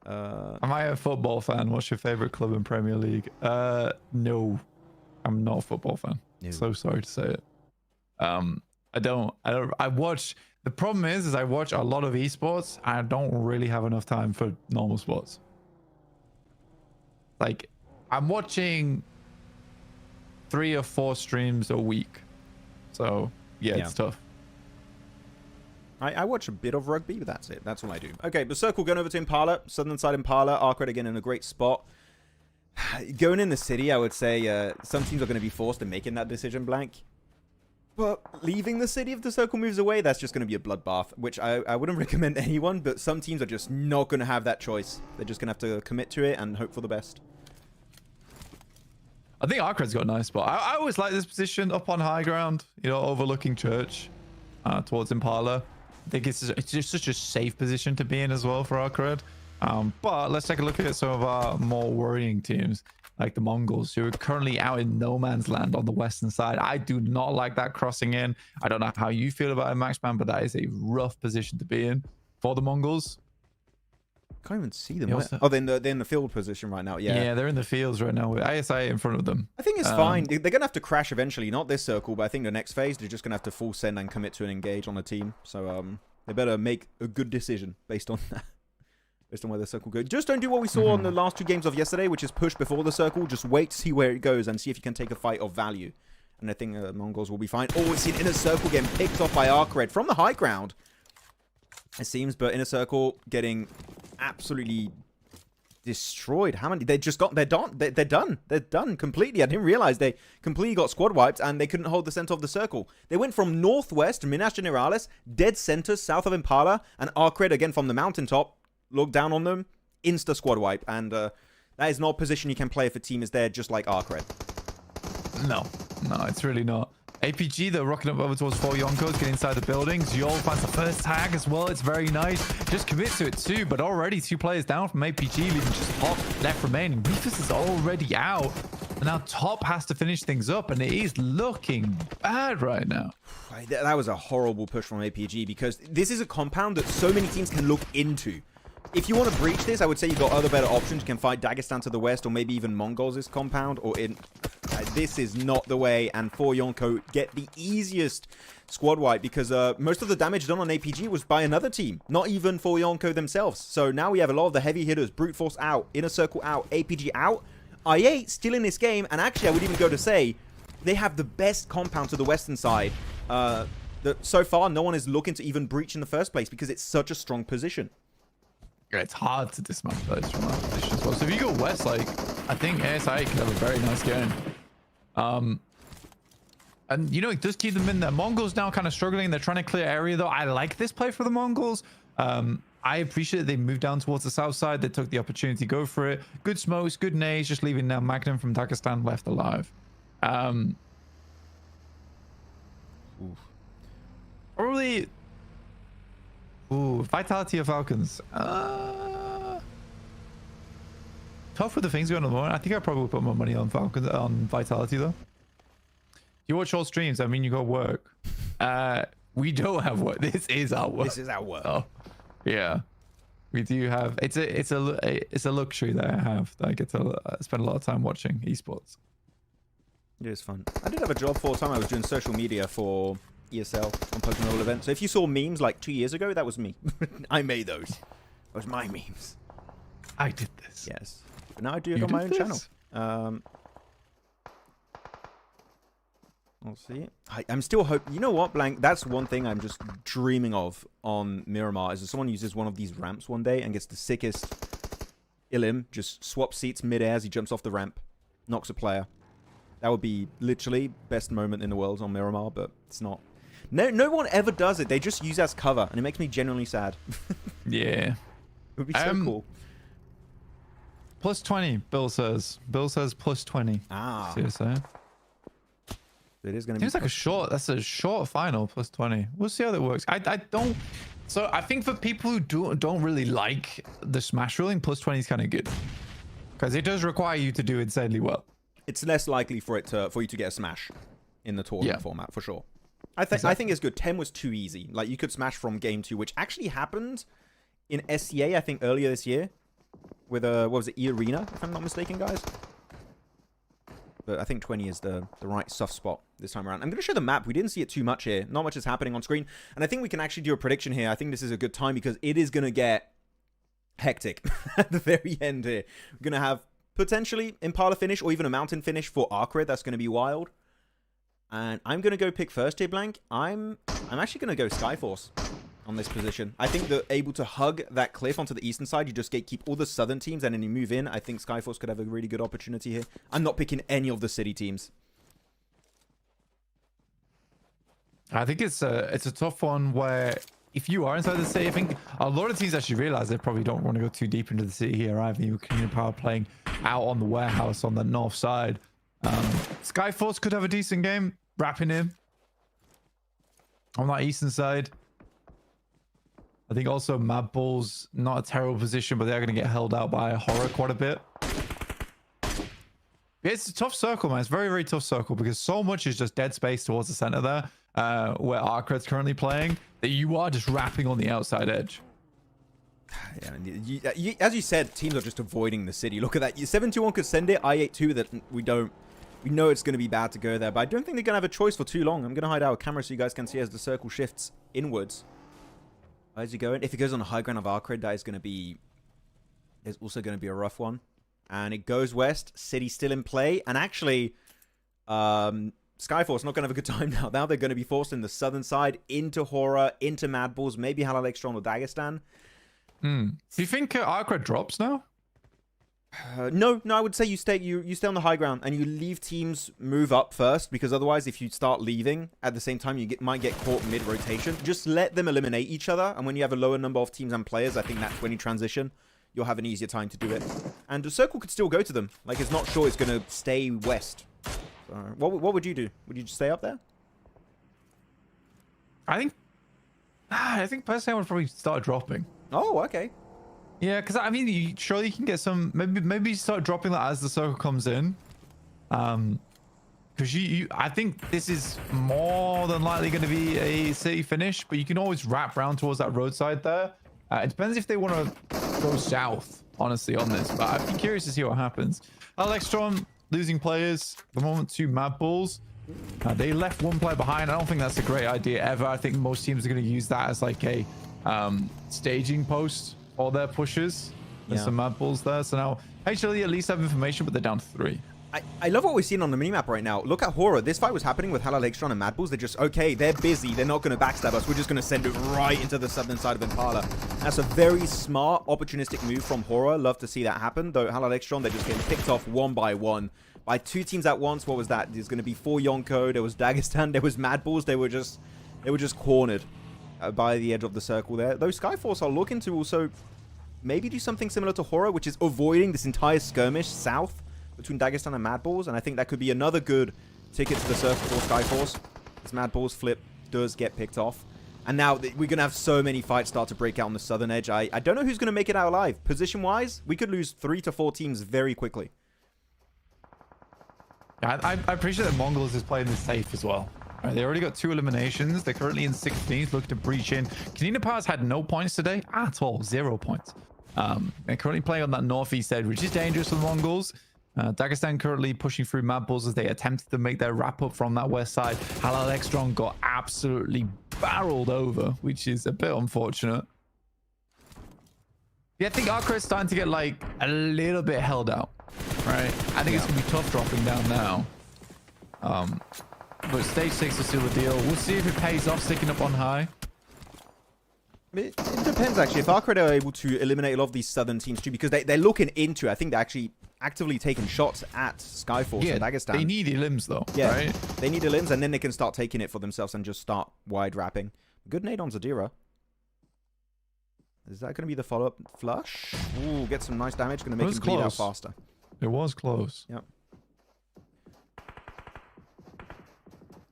Am I a football fan? What's your favorite club in Premier League? No, I'm not a football fan. No. So sorry to say it. I watch. The problem is I watch a lot of esports. I don't really have enough time for normal sports. Like, I'm watching 3 or 4 streams a week. So yeah, it's tough. I watch a bit of rugby, but that's it. That's all I do. Okay, but Circle going over to Impala. Southern side Impala. ARCRED again in a great spot. Going in the city, I would say some teams are going to be forced to making that decision blank. But leaving the city, if the Circle moves away, that's just going to be a bloodbath, which I wouldn't recommend anyone, but some teams are just not going to have that choice. They're just going to have to commit to it and hope for the best. I think ARCRED's got a nice spot. I always like this position up on high ground, overlooking church towards Impala. I think it's just such a safe position to be in as well for ARCRED. But let's take a look at some of our more worrying teams. like the Mongols, who are currently out in no man's land on the western side. I do not like that crossing in. I don't know how you feel about it, Maxman, but that is a rough position to be in for the Mongols. Can't even see them. Also, oh, they're in the field position right now. Yeah, they're in the fields right now with ASI in front of them. I think it's fine. They're gonna have to crash eventually. Not this circle, but I think the next phase they're just gonna have to full send and commit to an engage on a team. So they better make a good decision based on that. Based on where the circle goes. Just don't do what we saw on the last 2 games of yesterday, which is push before the circle. Just wait to see where it goes and see if you can take a fight of value. And I think Mongols will be fine. Oh, it's an inner circle getting picked off by ARCRED from the high ground. It seems, but inner circle getting absolutely destroyed. How many? They're done. They're done completely. I didn't realize they completely got squad wiped and they couldn't hold the center of the circle. They went from northwest, Minas Generalis, dead center, south of Impala, and ARCRED again from the mountaintop. Look down on them, insta squad wipe. And that is not a position you can play if a team is there just like ARCRED. No, it's really not. APG, they're rocking up over towards 4 Yonkos, get inside the buildings. Yol finds the first tag as well. It's very nice. Just commits to it too, but already 2 players down from APG, leaving just Top left remaining. VIRTUS is already out. And now Top has to finish things up, and it is looking bad right now. That was a horrible push from APG because this is a compound that so many teams can look into. If you want to breach this, I would say you've got other better options. You can fight Dagestan to the west, or maybe even MongolZ compound, or in... this is not the way, and 4 Yonko get the easiest squad wipe because most of the damage done on APG was by another team, not even 4 Yonko themselves. So now we have a lot of the heavy hitters, Brute Force out, Inner Circle out, APG out, I8 still in this game, and actually I would even go to say they have the best compound to the western side. So far, no one is looking to even breach in the first place because it's such a strong position. It's hard to dismantle those from that position as well. So if you go west, like, I think ASI can have a very nice game. And, you know, it does keep them in there. Mongols now kind of struggling. They're trying to clear area, though. I like this play for the Mongols. I appreciate they moved down towards the south side. They took the opportunity to go for it. Good smokes, good nades, just leaving now Magnum from Dagestan left alive. Probably... Ooh, Vitality of Falcons. Tough with the things going on at the moment. I think I probably put more money on Falcons, on Vitality though. You watch all streams. I mean, you got work. We don't have work. This is our work. This is our work. Oh, yeah. We do have. It's a luxury that I have. That I get to spend a lot of time watching esports. It is fun. I did have a job full time. I was doing social media for ESL on PUBG event. So if you saw memes like 2 years ago, that was me. I made those. That was my memes. I did this. Yes. But now I do it on my own channel. We'll see. I'm still hoping. You know what, Blank? That's one thing I'm just dreaming of on Miramar is that someone uses one of these ramps one day and gets the sickest Ilim, just swaps seats mid-air as he jumps off the ramp, knocks a player. That would be literally best moment in the world on Miramar, but it's not. No one ever does it. They just use as cover, and it makes me genuinely sad. Yeah. It would be so cool. Plus 20, Bill says. Bill says plus 20. Ah. CSA. It is going to be. Seems like a short. That's a short final. Plus 20. We'll see how that works. I don't. So I think for people who don't really like the smash ruling, plus 20 is kind of good because it does require you to do insanely well. It's less likely for you to get a smash in the tournament format for sure. I think it's good. 10 was too easy. Like you could smash from game 2, which actually happened in SCA I think earlier this year with what was it, E-Arena if I'm not mistaken, guys. But I think 20 is the right soft spot this time around. I'm going to show the map. We didn't see it too much here. Not much is happening on screen. And I think we can actually do a prediction here. I think this is a good time because it is going to get hectic at the very end here. We're going to have potentially Impala finish or even a mountain finish for ARCRED. That's going to be wild. And I'm going to go pick first here, Blank. I'm actually going to go Skyforce on this position. I think they're able to hug that cliff onto the eastern side. You just gatekeep all the southern teams and then you move in. I think Skyforce could have a really good opportunity here. I'm not picking any of the city teams. I think it's a tough one where if you are inside the city, I think a lot of teams actually realize they probably don't want to go too deep into the city here either. You can Power playing out on the warehouse on the north side. Skyforce could have a decent game, wrapping in on that eastern side. I think also MadBulls, not a terrible position, but they're going to get held out by HORAA quite a bit. It's a tough circle, man. It's very, very tough circle because so much is just dead space towards the center there, where ARCRED's currently playing, that you are just wrapping on the outside edge. Yeah, as you said, teams are just avoiding the city. Look at that. 7-2-1 could send it. I-8-2 that we know it's going to be bad to go there, but I don't think they're going to have a choice for too long. I'm going to hide our camera so you guys can see as the circle shifts inwards. Where's he going? If he goes on the high ground of ARCRED, that is going to be... There's also going to be a rough one. And it goes west. City still in play. And actually, Skyforce not going to have a good time now. Now they're going to be forced in the southern side into HORAA, into MadBulls, maybe HALAL, AXETRON, or Dagestan. Do you think ARCRED drops now? No, I would say you stay on the high ground and you leave teams move up first, because otherwise if you start leaving at the same time you might get caught mid-rotation. Just let them eliminate each other, and when you have a lower number of teams and players, I think that's when you transition. You'll have an easier time to do it. And the circle could still go to them. Like, it's not sure it's going to stay west. So, what would you do? Would you just stay up there? I think personally I would probably start dropping. Oh, okay. Yeah, because I mean, surely you can get some. Maybe start dropping that as the circle comes in. Because I think this is more than likely going to be a city finish, but you can always wrap round towards that roadside there. It depends if they want to go south, honestly, on this. But I'd be curious to see what happens. AXETRON losing players at the moment to MadBulls. They left one player behind. I don't think that's a great idea ever. I think most teams are going to use that as like a staging post for their pushes. There's some MadBulls there. So now HLE at least have information, but they're down to 3. I love what we're seeing on the minimap right now. Look at HORAA. This fight was happening with HALAL, AXETRON, and MadBulls. They're just, okay, they're busy. They're not going to backstab us. We're just going to send it right into the southern side of Impala. That's a very smart, opportunistic move from HORAA. Love to see that happen. Though HALAL, AXETRON, they're just getting picked off one by one. By 2 teams at once. What was that? There's going to be 4 Yonko. There was Dagestan. There was MadBulls. They were just cornered by the edge of the circle there. Those Skyforce are looking to also maybe do something similar to HORAA, which is avoiding this entire skirmish south between Dagestan and MadBulls, and I think that could be another good ticket to the circle for Skyforce. This MadBulls flip does get picked off. And now we're going to have so many fights start to break out on the southern edge. I don't know who's going to make it out alive. Position-wise, we could lose 3 to 4 teams very quickly. Yeah, I appreciate that MongolZ is playing this safe as well. Right, they already got 2 eliminations. They're currently in 16th, looking to breach in. Konina Powers had no points today at all. 0 points. They're currently playing on that northeast edge, which is dangerous for the Mongols. Dagestan currently pushing through MadBulls as they attempted to make their wrap up from that west side. HALAL, AXETRON got absolutely barreled over, which is a bit unfortunate. Yeah, I think ARCRED's starting to get like a little bit held out, right? I think it's gonna be tough dropping down now. But stage 6 is still a deal. We'll see if it pays off sticking up on high. It depends, actually. If ARCRED are able to eliminate a lot of these southern teams too, because they're looking into, I think they're actually actively taking shots at Skyforce and Dagestan. They need limbs though, yeah, right? They need limbs, and then they can start taking it for themselves and just start wide wrapping. Good nade on Zadira. Is that going to be the follow-up flush? Ooh, get some nice damage. Going to make him bleed out faster. It was close. Yep.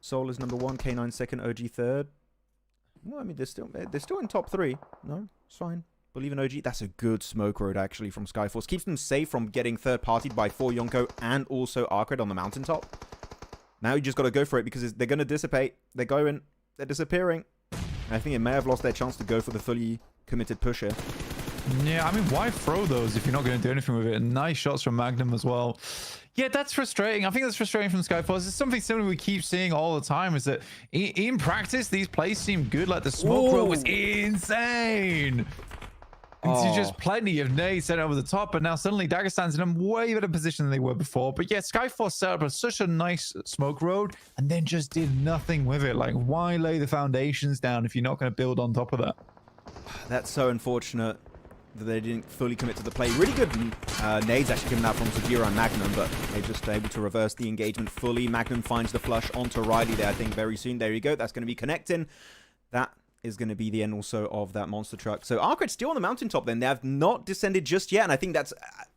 Soul is number 1, K9 second, OG third. Well, I mean, they're still in top 3. No, it's fine. Believe in OG. That's a good smoke road, actually, from Skyforce. Keeps them safe from getting third-partied by 4 Yonko and also ARCRED on the mountaintop. Now you just got to go for it because they're going to dissipate. They're going. They're disappearing. And I think it may have lost their chance to go for the fully committed push here. Yeah, I mean, why throw those if you're not going to do anything with it? Nice shots from Magnum as well. Yeah, that's frustrating. I think that's frustrating from Skyforce. It's something similar we keep seeing all the time, is that in practice, these plays seem good. Like the smoke row was insane. It's just plenty of nades sent over the top, but now suddenly Dagestan's in a way better position than they were before. But yeah, Skyforce set up such a nice smoke road and then just did nothing with it. Like, why lay the foundations down if you're not going to build on top of that? That's so unfortunate that they didn't fully commit to the play. Really good nades actually coming out from Zadira and Magnum, but they're just able to reverse the engagement fully. Magnum finds the flush onto Riley there, I think, very soon. There you go. That's going to be connecting. That is going to be the end also of that monster truck. So ARCRED still on the mountaintop then. They have not descended just yet, and I think that's...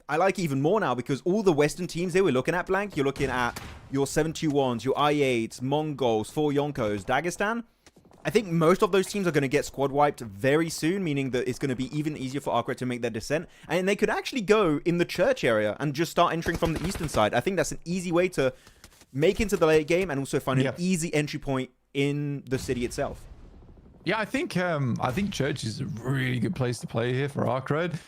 I like even more now because all the Western teams they were looking at, Blank, you're looking at your 721s, your I8s, Mongols, 4 Yonkos, Dagestan. I think most of those teams are going to get squad wiped very soon, meaning that it's going to be even easier for ARCRED to make their descent. And they could actually go in the church area and just start entering from the eastern side. I think that's an easy way to make into the late game and also find an easy entry point in the city itself. Yeah, I think church is a really good place to play here for ARCRED,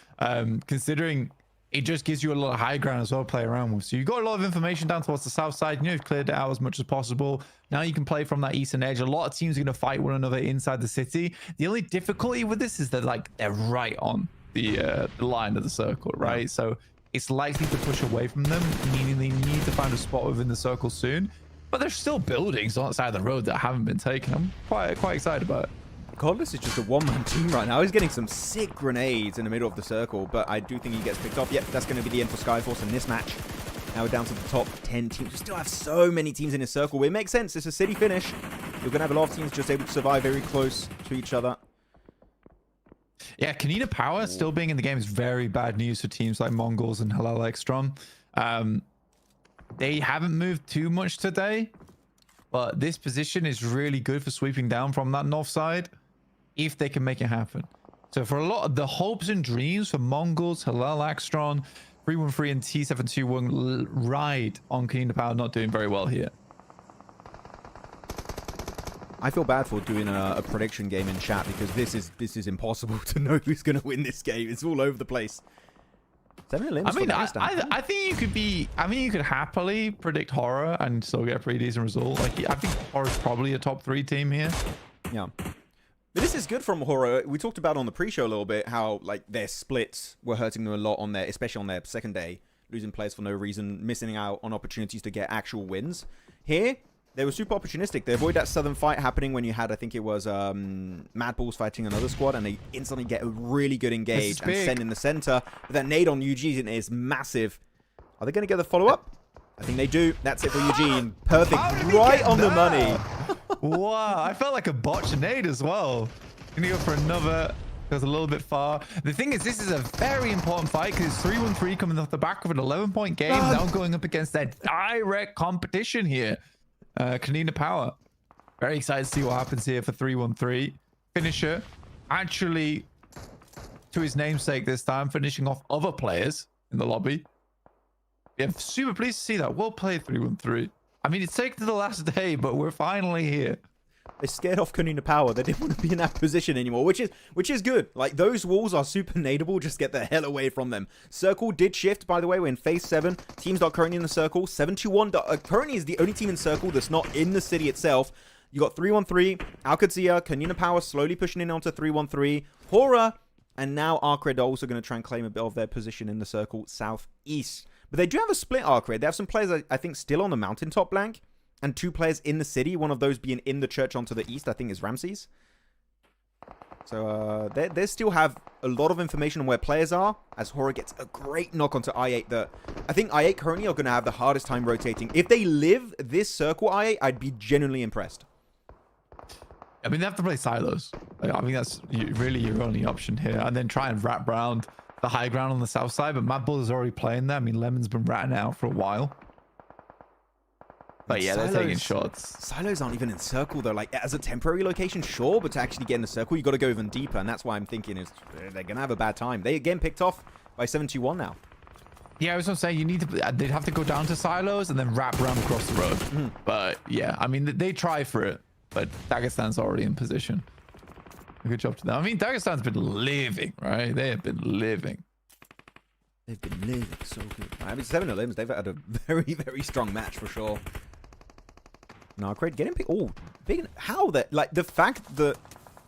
considering it just gives you a lot of high ground as well to play around with. So you've got a lot of information down towards the south side. You know, you've cleared it out as much as possible. Now you can play from that eastern edge. A lot of teams are going to fight one another inside the city. The only difficulty with this is that they're right on the line of the circle, right? So it's likely to push away from them, meaning they need to find a spot within the circle soon. But there's still buildings on the side of the road that haven't been taken. I'm quite excited about it. Godless is just a one-man team right now. He's getting some sick grenades in the middle of the circle, but I do think he gets picked off. Yep, that's going to be the end for Skyforce in this match. Now we're down to the top 10 teams. We still have so many teams in his circle. It makes sense. It's a city finish. You're going to have a lot of teams just able to survive very close to each other. Yeah, Konina Power still being in the game is very bad news for teams like MongolZ and HALAL AXETRON. They haven't moved too much today, but this position is really good for sweeping down from that north side if they can make it happen. So for a lot of the hopes and dreams for MongolZ, HALAL AXETRON, 313 and T721 ride on Konina Power not doing very well here. I feel bad for doing a prediction game in chat because this is impossible to know who's going to win this game. It's all over the place. I mean, I think you could be. I mean, you could happily predict HORAA and still get a pretty decent result. Like, I think HORAA's probably a top 3 team here. Yeah, but this is good from HORAA. We talked about on the pre-show a little bit how like their splits were hurting them a lot on their, especially on their second day, losing players for no reason, missing out on opportunities to get actual wins. Here, they were super opportunistic. They avoid that southern fight happening when you had, I think it was MadBulls fighting another squad, and they instantly get a really good engage and send in the center. But that nade on Eugene is massive. Are they going to get the follow-up? I think they do. That's it for Eugene. Perfect. Right on the money. Wow. I felt like a botched nade as well. Gonna go for another. Goes a little bit far. The thing is, this is a very important fight because it's 3-1-3 coming off the back of an 11-point game. Now going up against their direct competition here. Konina Power. Very excited to see what happens here for 3-1-3. Finisher actually to his namesake this time, finishing off other players in the lobby. Yeah, super pleased to see that. Well played, 3-1-3. I mean, it's taken to the last day, but we're finally here. They scared off Konina Power. They didn't want to be in that position anymore, which is good. Like, those walls are super nadeable. Just get the hell away from them. Circle did shift, by the way. We're in phase 7. Teams not currently in the circle. 7-2-1. Currently is the only team in circle that's not in the city itself. You got 3-1-3. Qadsiah, Konina Power slowly pushing in onto 3-1-3. HORAA, and now ARCRED are also going to try and claim a bit of their position in the circle southeast. But they do have a split ARCRED. They have some players, I think, still on the mountaintop blank. And 2 players in the city, one of those being in the church onto the east, I think is Ramses. So they still have a lot of information on where players are, as HORAA gets a great knock onto I8 that I think I8 currently are going to have the hardest time rotating. If they live this circle I8, I'd be genuinely impressed. I mean, they have to play silos. I mean, that's really your only option here. And then try and wrap around the high ground on the south side. But MadBulls is already playing there. I mean, Lemon's been ratting out for a while. But yeah, they're taking shots. Silos aren't even in circle, though. Like, as a temporary location, sure, but to actually get in the circle, you got to go even deeper. And that's why I'm thinking is they're going to have a bad time. They again picked off by 7-2-1 now. Yeah, I was going to say, you need to, they'd have to go down to silos and then wrap around across the road. But yeah, I mean, they try for it, but Dagestan's already in position. Good job to them. I mean, Dagestan's been living, right? They have been living. They've been living so good. I mean, 7 of them, they've had a very, very strong match for sure. No, ARCRED getting picked. Oh, big. How that? Like, the fact that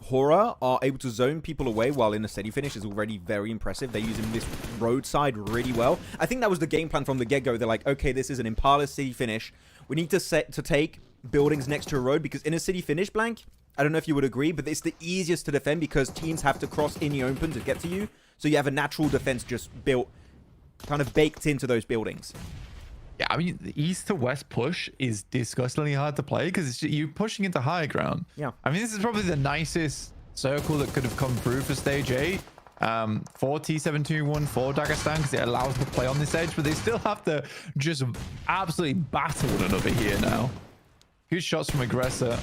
HORAA are able to zone people away while in the steady finish is already very impressive. They're using this roadside really well. I think that was the game plan from the get-go. They're like, okay, this is an Impala city finish. We need to take buildings next to a road because in a city finish blank, I don't know if you would agree, but it's the easiest to defend because teams have to cross in the open to get to you. So you have a natural defense just built, kind of baked into those buildings. Yeah, I mean, the east to west push is disgustingly hard to play because you're pushing into high ground. Yeah. I mean, this is probably the nicest circle that could have come through for stage 8 for T721 for Dagestan because it allows them to play on this edge, but they still have to just absolutely battle one another here now. Good shots from Aggressor.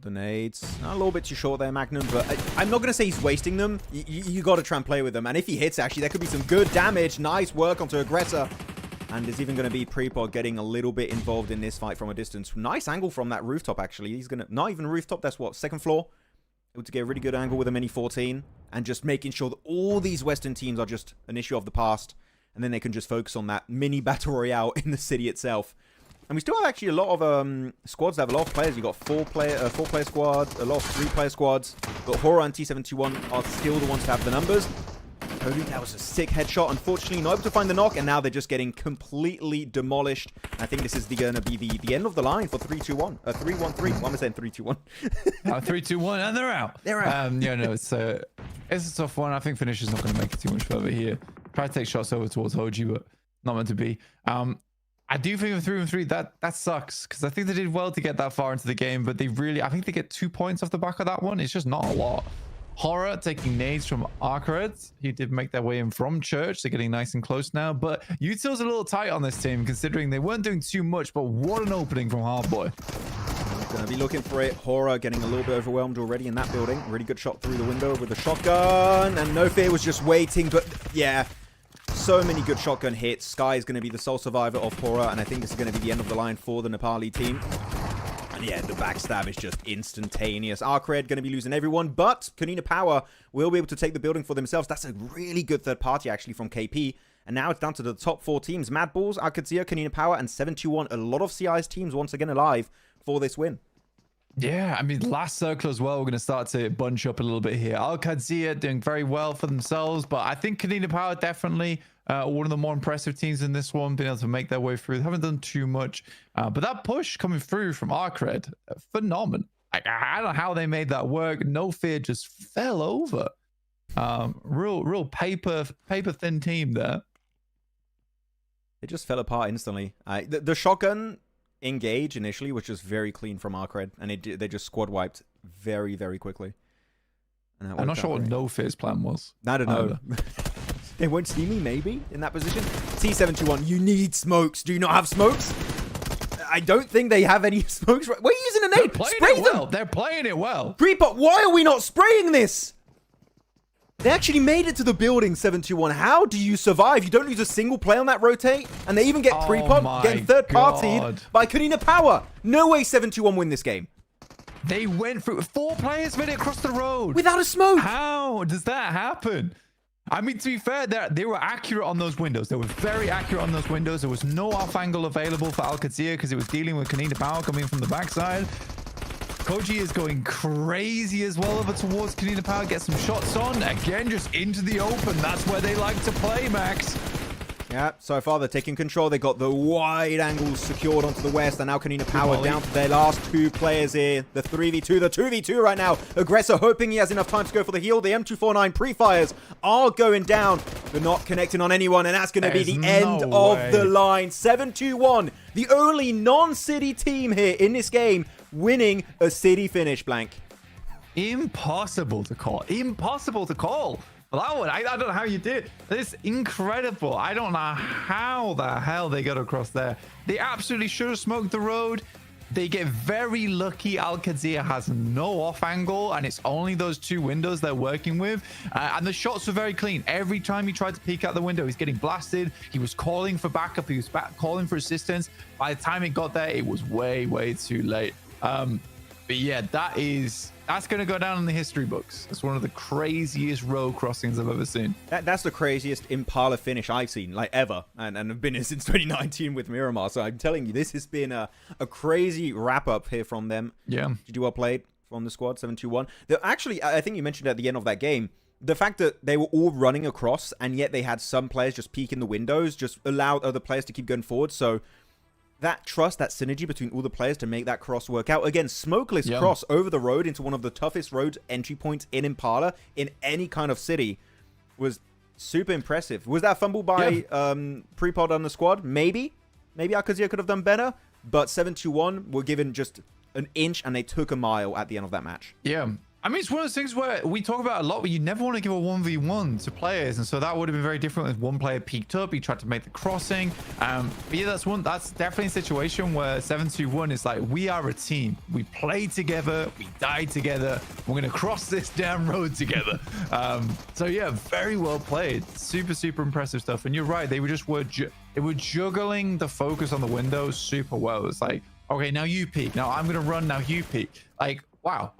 the nades. A little bit too short there, Magnum, but I'm not going to say he's wasting them. You got to try and play with them. And if he hits, actually, there could be some good damage. Nice work onto Aggressor. And there's even going to be Prepod getting a little bit involved in this fight from a distance. Nice angle from that rooftop, actually. He's going to... Not even rooftop, that's what? Second floor? Able to get a really good angle with a Mini 14. And just making sure that all these Western teams are just an issue of the past. And then they can just focus on that mini battle royale in the city itself. And we still have actually a lot of squads that have a lot of players. You've got four-player squad, a lot of three-player squads. But HORAA and T71 are still the ones to have the numbers. Cody, that was a sick headshot. Unfortunately, not able to find the knock. And now they're just getting completely demolished. And I think this is going to be the end of the line for 3-2-1. 3-1-3. Why am I saying 3-2-1? 3-2-1, and they're out. They're out. Yeah, no, it's a tough one. I think Finish is not going to make it too much further here. Try to take shots over towards Hoji, but not meant to be. I do think of 3-3, that sucks, because I think they did well to get that far into the game, but I think they get 2 points off the back of that one. It's just not a lot. HORAA taking nades from ARCRED. He did make their way in from Church. They're getting nice and close now, but Util's a little tight on this team, considering they weren't doing too much, but what an opening from Hardboy. Gonna be looking for it. HORAA getting a little bit overwhelmed already in that building. Really good shot through the window with a shotgun, and No Fear was just waiting, but yeah. So many good shotgun hits. Sky is going to be the sole survivor of HORAA, and I think this is going to be the end of the line for the Nepali team. And yeah, the backstab is just instantaneous. ARCRED going to be losing everyone, but Konina Power will be able to take the building for themselves. That's a really good third party, actually, from KP. And now it's down to the top 4 teams. MadBulls, Qadsiah, Konina Power, and 721. A lot of CI's teams once again alive for this win. Yeah, I mean, last circle as well, we're going to start to bunch up a little bit here. Qadsiah doing very well for themselves, but I think Konina Power definitely one of the more impressive teams in this one, being able to make their way through. They haven't done too much, but that push coming through from ARCRED, phenomenal. I don't know how they made that work. No Fear just fell over. Real paper thin team there. It just fell apart instantly. The shotgun engage initially was just very clean from ARCRED, and they just squad wiped very, very quickly. I'm not sure what No Fear's plan was. I don't know. They won't see me, maybe, in that position. T71, you need smokes. Do you not have smokes? I don't think they have any smokes. We're using a nade. Spray them. They're playing it well. Prepot, why are we not spraying this? They actually made it to the building, 721. How do you survive? You don't lose a single play on that rotate, and they even get Prepot getting third-partied by Konina Power. No way 721 win this game. They went through 4 players made it across the road without a smoke. How does that happen? I mean, to be fair, they were accurate on those windows. They were very accurate on those windows. There was no off angle available for Qadsiah because it was dealing with Konina Power coming from the backside. Koji is going crazy as well over towards Konina Power. Get some shots on. Again, just into the open. That's where they like to play, Max. Yeah, so far they're taking control. They got the wide angles secured onto the west, and now Konina Power down to their last 2 players here. The 3v2, the 2v2 right now. Aggressor hoping he has enough time to go for the heal. The M249 pre-fires are going down. They're not connecting on anyone, and that's going to be the end of the line. 7-2-1, the only non-city team here in this game winning a city finish, Blank. Impossible to call. Impossible to call. Well, that one, I don't know how you did. It's incredible. I don't know how the hell they got across there. They absolutely should have smoked the road. They get very lucky. Qadsiah has no off angle, and it's only those 2 windows they're working with. And the shots were very clean. Every time he tried to peek out the window, he's getting blasted. He was calling for backup. He was calling for assistance. By the time it got there, it was way, way too late. But yeah, that's going to go down in the history books. It's one of the craziest road crossings I've ever seen. That's the craziest Impala finish I've seen, like, ever. And I've been here since 2019 with Miramar. So I'm telling you, this has been a crazy wrap-up here from them. Yeah. Did you well played from the squad, 7-2-1. Actually, I think you mentioned at the end of that game, the fact that they were all running across, and yet they had some players just peek in the windows, just allowed other players to keep going forward. So that trust, that synergy between all the players to make that cross work out. Again, smokeless cross over the road into one of the toughest road entry points in Impala in any kind of city was super impressive. Was that fumble by Prepod on the squad? Maybe. Maybe Qadsiah could have done better. But 7-2-1 were given just an inch, and they took a mile at the end of that match. Yeah. I mean, it's one of those things where we talk about a lot, but you never want to give a 1v1 to players. And so that would have been very different if one player peeked up, he tried to make the crossing. But yeah, that's definitely a situation where 721 is like, we are a team. We play together, we die together. We're going to cross this damn road together. So yeah, very well played. Super, super impressive stuff. And you're right, they were juggling the focus on the window super well. It's like, okay, now you peek. Now I'm going to run, now you peek. Like, wow.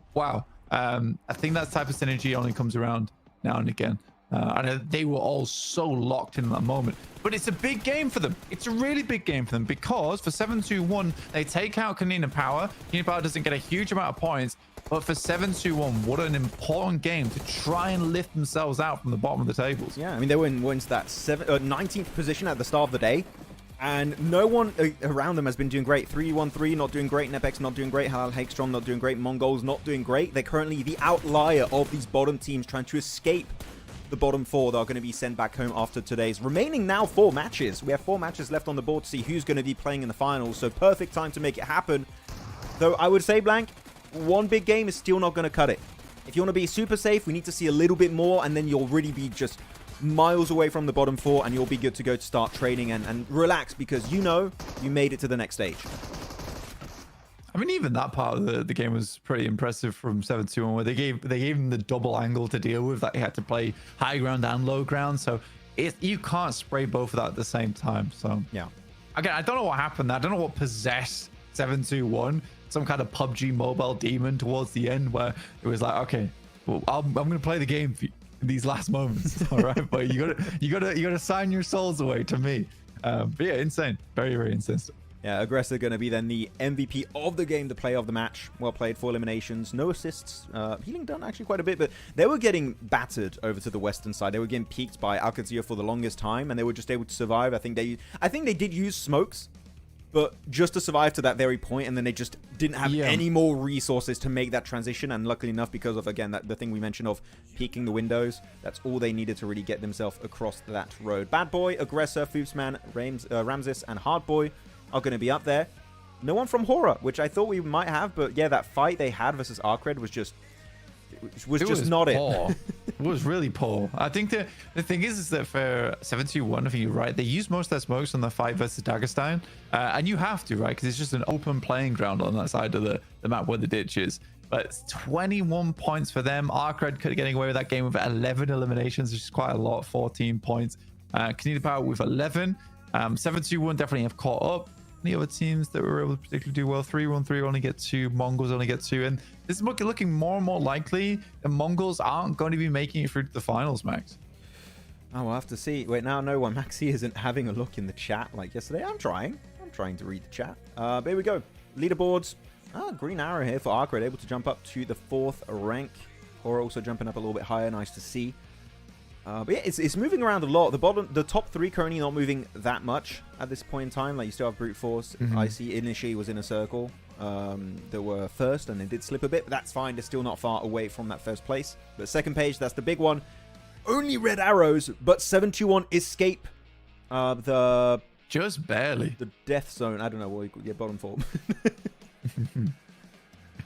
I think that type of synergy only comes around now and again. And they were all so locked in that moment. But it's a big game for them. It's a really big game for them because for 721, they take out Konina Power. Konina Power doesn't get a huge amount of points. But for 721, what an important game to try and lift themselves out from the bottom of the tables. Yeah, I mean, they were in that 19th position at the start of the day. And no one around them has been doing great. 313 not doing great. NEPX not doing great. HALAL HALAL not doing great. MongolZ not doing great. They're currently the outlier of these bottom teams trying to escape the bottom four that are going to be sent back home after today's remaining now 4 matches. We have 4 matches left on the board to see who's going to be playing in the finals. So perfect time to make it happen. Though I would say, Blank, one big game is still not going to cut it. If you want to be super safe, we need to see a little bit more, and then you'll really be just miles away from the bottom 4, and you'll be good to go to start training and relax, because you know you made it to the next stage. I mean, even that part of the game was pretty impressive from 721, where they gave him the double angle to deal with, that he had to play high ground and low ground. So you can't spray both of that at the same time. So yeah, again, I don't know what happened. I don't know what possessed 721, some kind of PUBG mobile demon towards the end, where it was like, okay, well, I'm going to play the game for you in these last moments. All right, but you gotta sign your souls away to me. But yeah, insane, very, very insane. Yeah, Aggressor going to be then the MVP of the game, the player of the match. Well played, 4 eliminations, no assists. Healing done actually quite a bit, but they were getting battered over to the western side. They were getting peaked by ARCRED for the longest time, and they were just able to survive. I think they did use smokes, but just to survive to that very point, and then they just didn't have any more resources to make that transition. And luckily enough, because of, again, the thing we mentioned of peeking the windows, that's all they needed to really get themselves across that road. Bad Boy, Aggressor, Foopsman, Ramses, and Hardboy are going to be up there. No one from HORAA, which I thought we might have, but yeah, that fight they had versus ARCRED was just not it. It was really poor. I think the thing is that for 721, I think you're right, they use most of their smokes on the fight versus Dagestan, and you have to, right, because it's just an open playing ground on that side of the map where the ditch is. But it's 21 points for them. ARCRED getting away with that game with 11 eliminations, which is quite a lot. 14 points. Konina Power with 11. 721 definitely have caught up. The other teams that were able to particularly do well, 313 only get 2, MongolZ only get 2, and this is looking more and more likely that MongolZ aren't going to be making it through to the finals, Max. Oh, we'll have to see. Wait, now no one. Maxi isn't having a look in the chat like yesterday. I'm trying to read the chat. But here we go. Leaderboards. Green arrow here for ARCRED, able to jump up to the 4th rank. HORAA also jumping up a little bit higher. Nice to see. But yeah, it's moving around a lot. The top 3 currently not moving that much at this point in time. Like, you still have Brute Force. I see Initiate was in a circle. They were first, and they did slip a bit, but that's fine. They're still not far away from that first place. But second page, that's the big one. Only red arrows, but 721 escape just barely the death zone. I don't know what you call your bottom 4.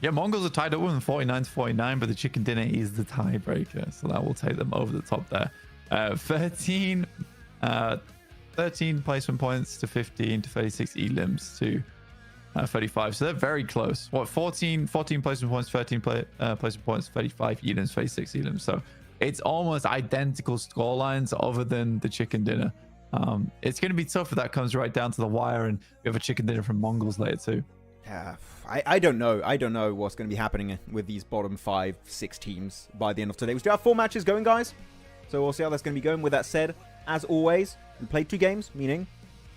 Yeah, MongolZ are tied up with them 49 to 49, but the chicken dinner is the tiebreaker, so that will take them over the top there. 13 placement points to 15 to 36 elims to 35, so they're very close. What, 14 placement points, 13 placement points, 35 elims, 36 elims. So it's almost identical score lines other than the chicken dinner. It's going to be tough if that comes right down to the wire, and we have a chicken dinner from MongolZ later too. Yeah, I don't know. I don't know what's going to be happening with these bottom 5, 6 teams by the end of today. We still have 4 matches going, guys. So we'll see how that's going to be going. With that said, as always, we played 2 games, meaning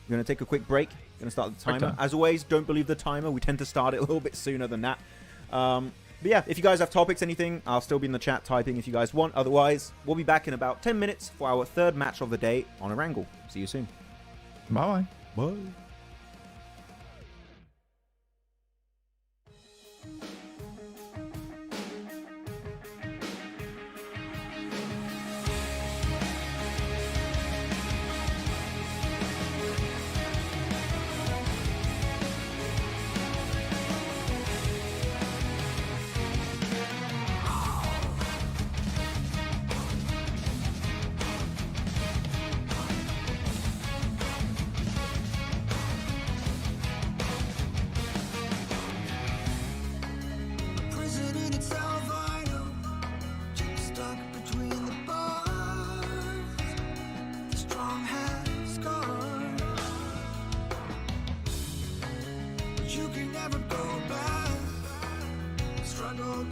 we're going to take a quick break. We're going to start the timer. As always, don't believe the timer. We tend to start it a little bit sooner than that. But yeah, if you guys have topics, anything, I'll still be in the chat typing if you guys want. Otherwise, we'll be back in about 10 minutes for our 3rd match of the day on Erangel. See you soon. Bye. Bye.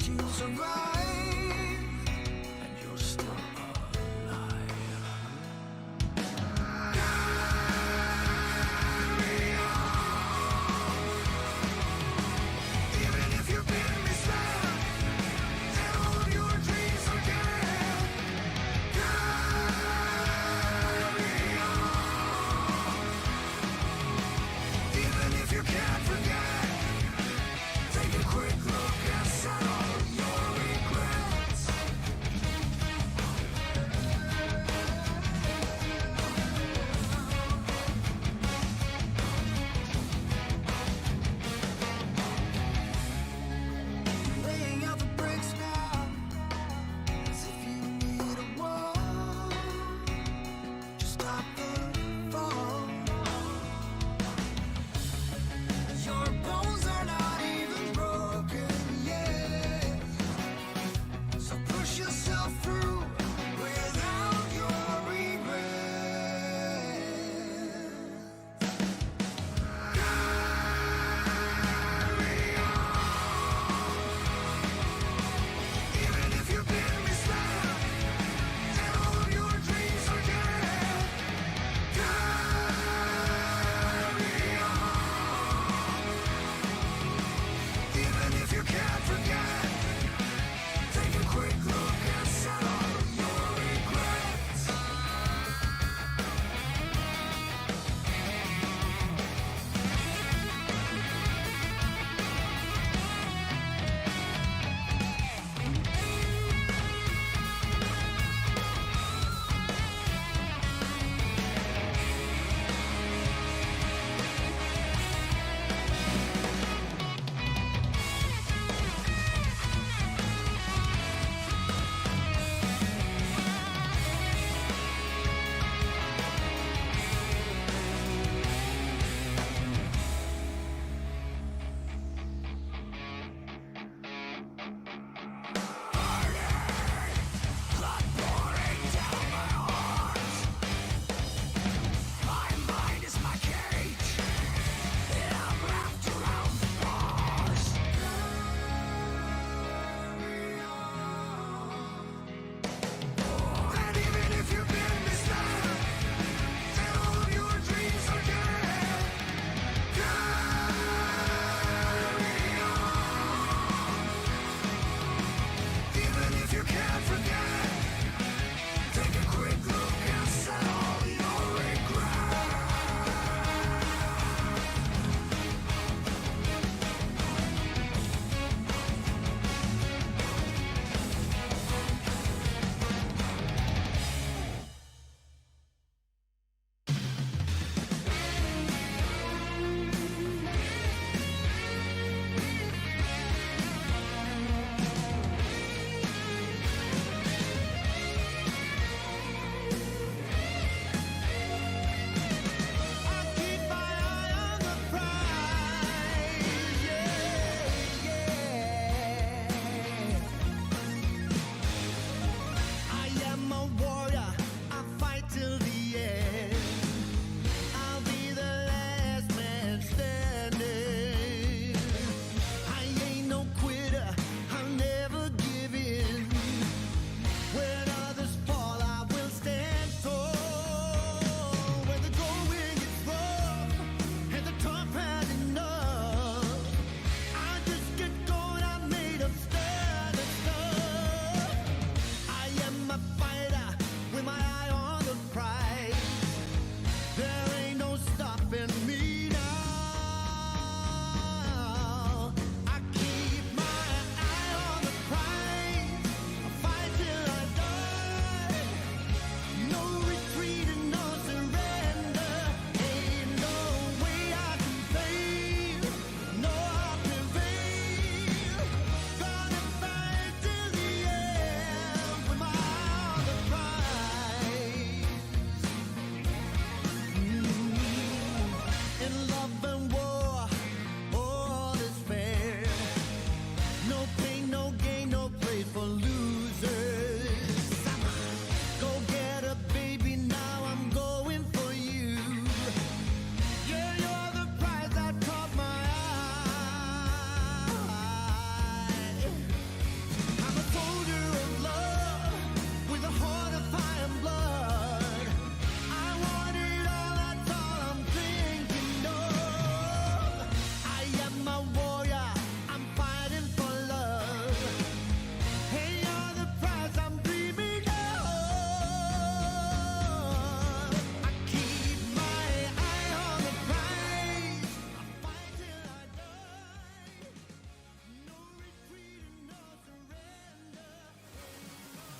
you survive, and you're still alive. Carry on. Even if you've been misled and all your dreams are dead. Carry on. Even if you can't forget, take a quick look and settle your regrets.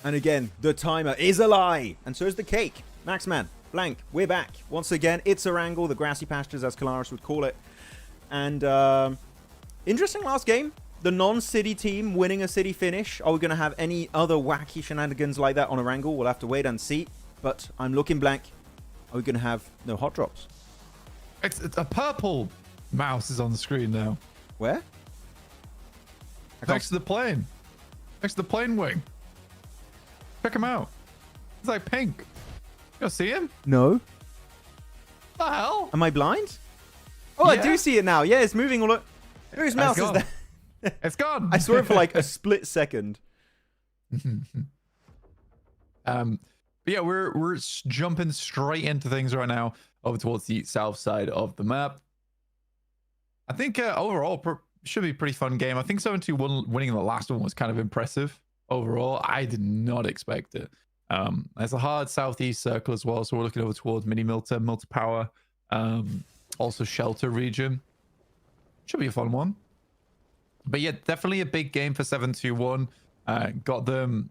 And again, the timer is a lie. And so is the cake. Maxman, Blank, we're back. Once again, it's Erangel, the grassy pastures, as Kalaris would call it. And interesting last game. The non-city team winning a city finish. Are we going to have any other wacky shenanigans like that on Erangel? We'll have to wait and see. But I'm looking blank. Are we going to have no hot drops? It's a purple mouse is on the screen now. Where? Next to the plane. Next to the plane wing. Check him out. He's like pink. You see him? No. What the hell? Am I blind? Oh, Yeah. I do see it now. Yeah, it's moving all over. Whose mouse is gone. that? It's gone. I saw it for like a split second. But yeah, we're jumping straight into things right now over towards the south side of the map. I think overall should be a pretty fun game. I think 7-2 winning the last one was kind of impressive overall. I did not expect it. There's a hard southeast circle as well, so we're looking over towards Mini Milta, Milta Power, also Shelter region. Should be a fun one. But yeah, definitely a big game for 7-2-1. Got them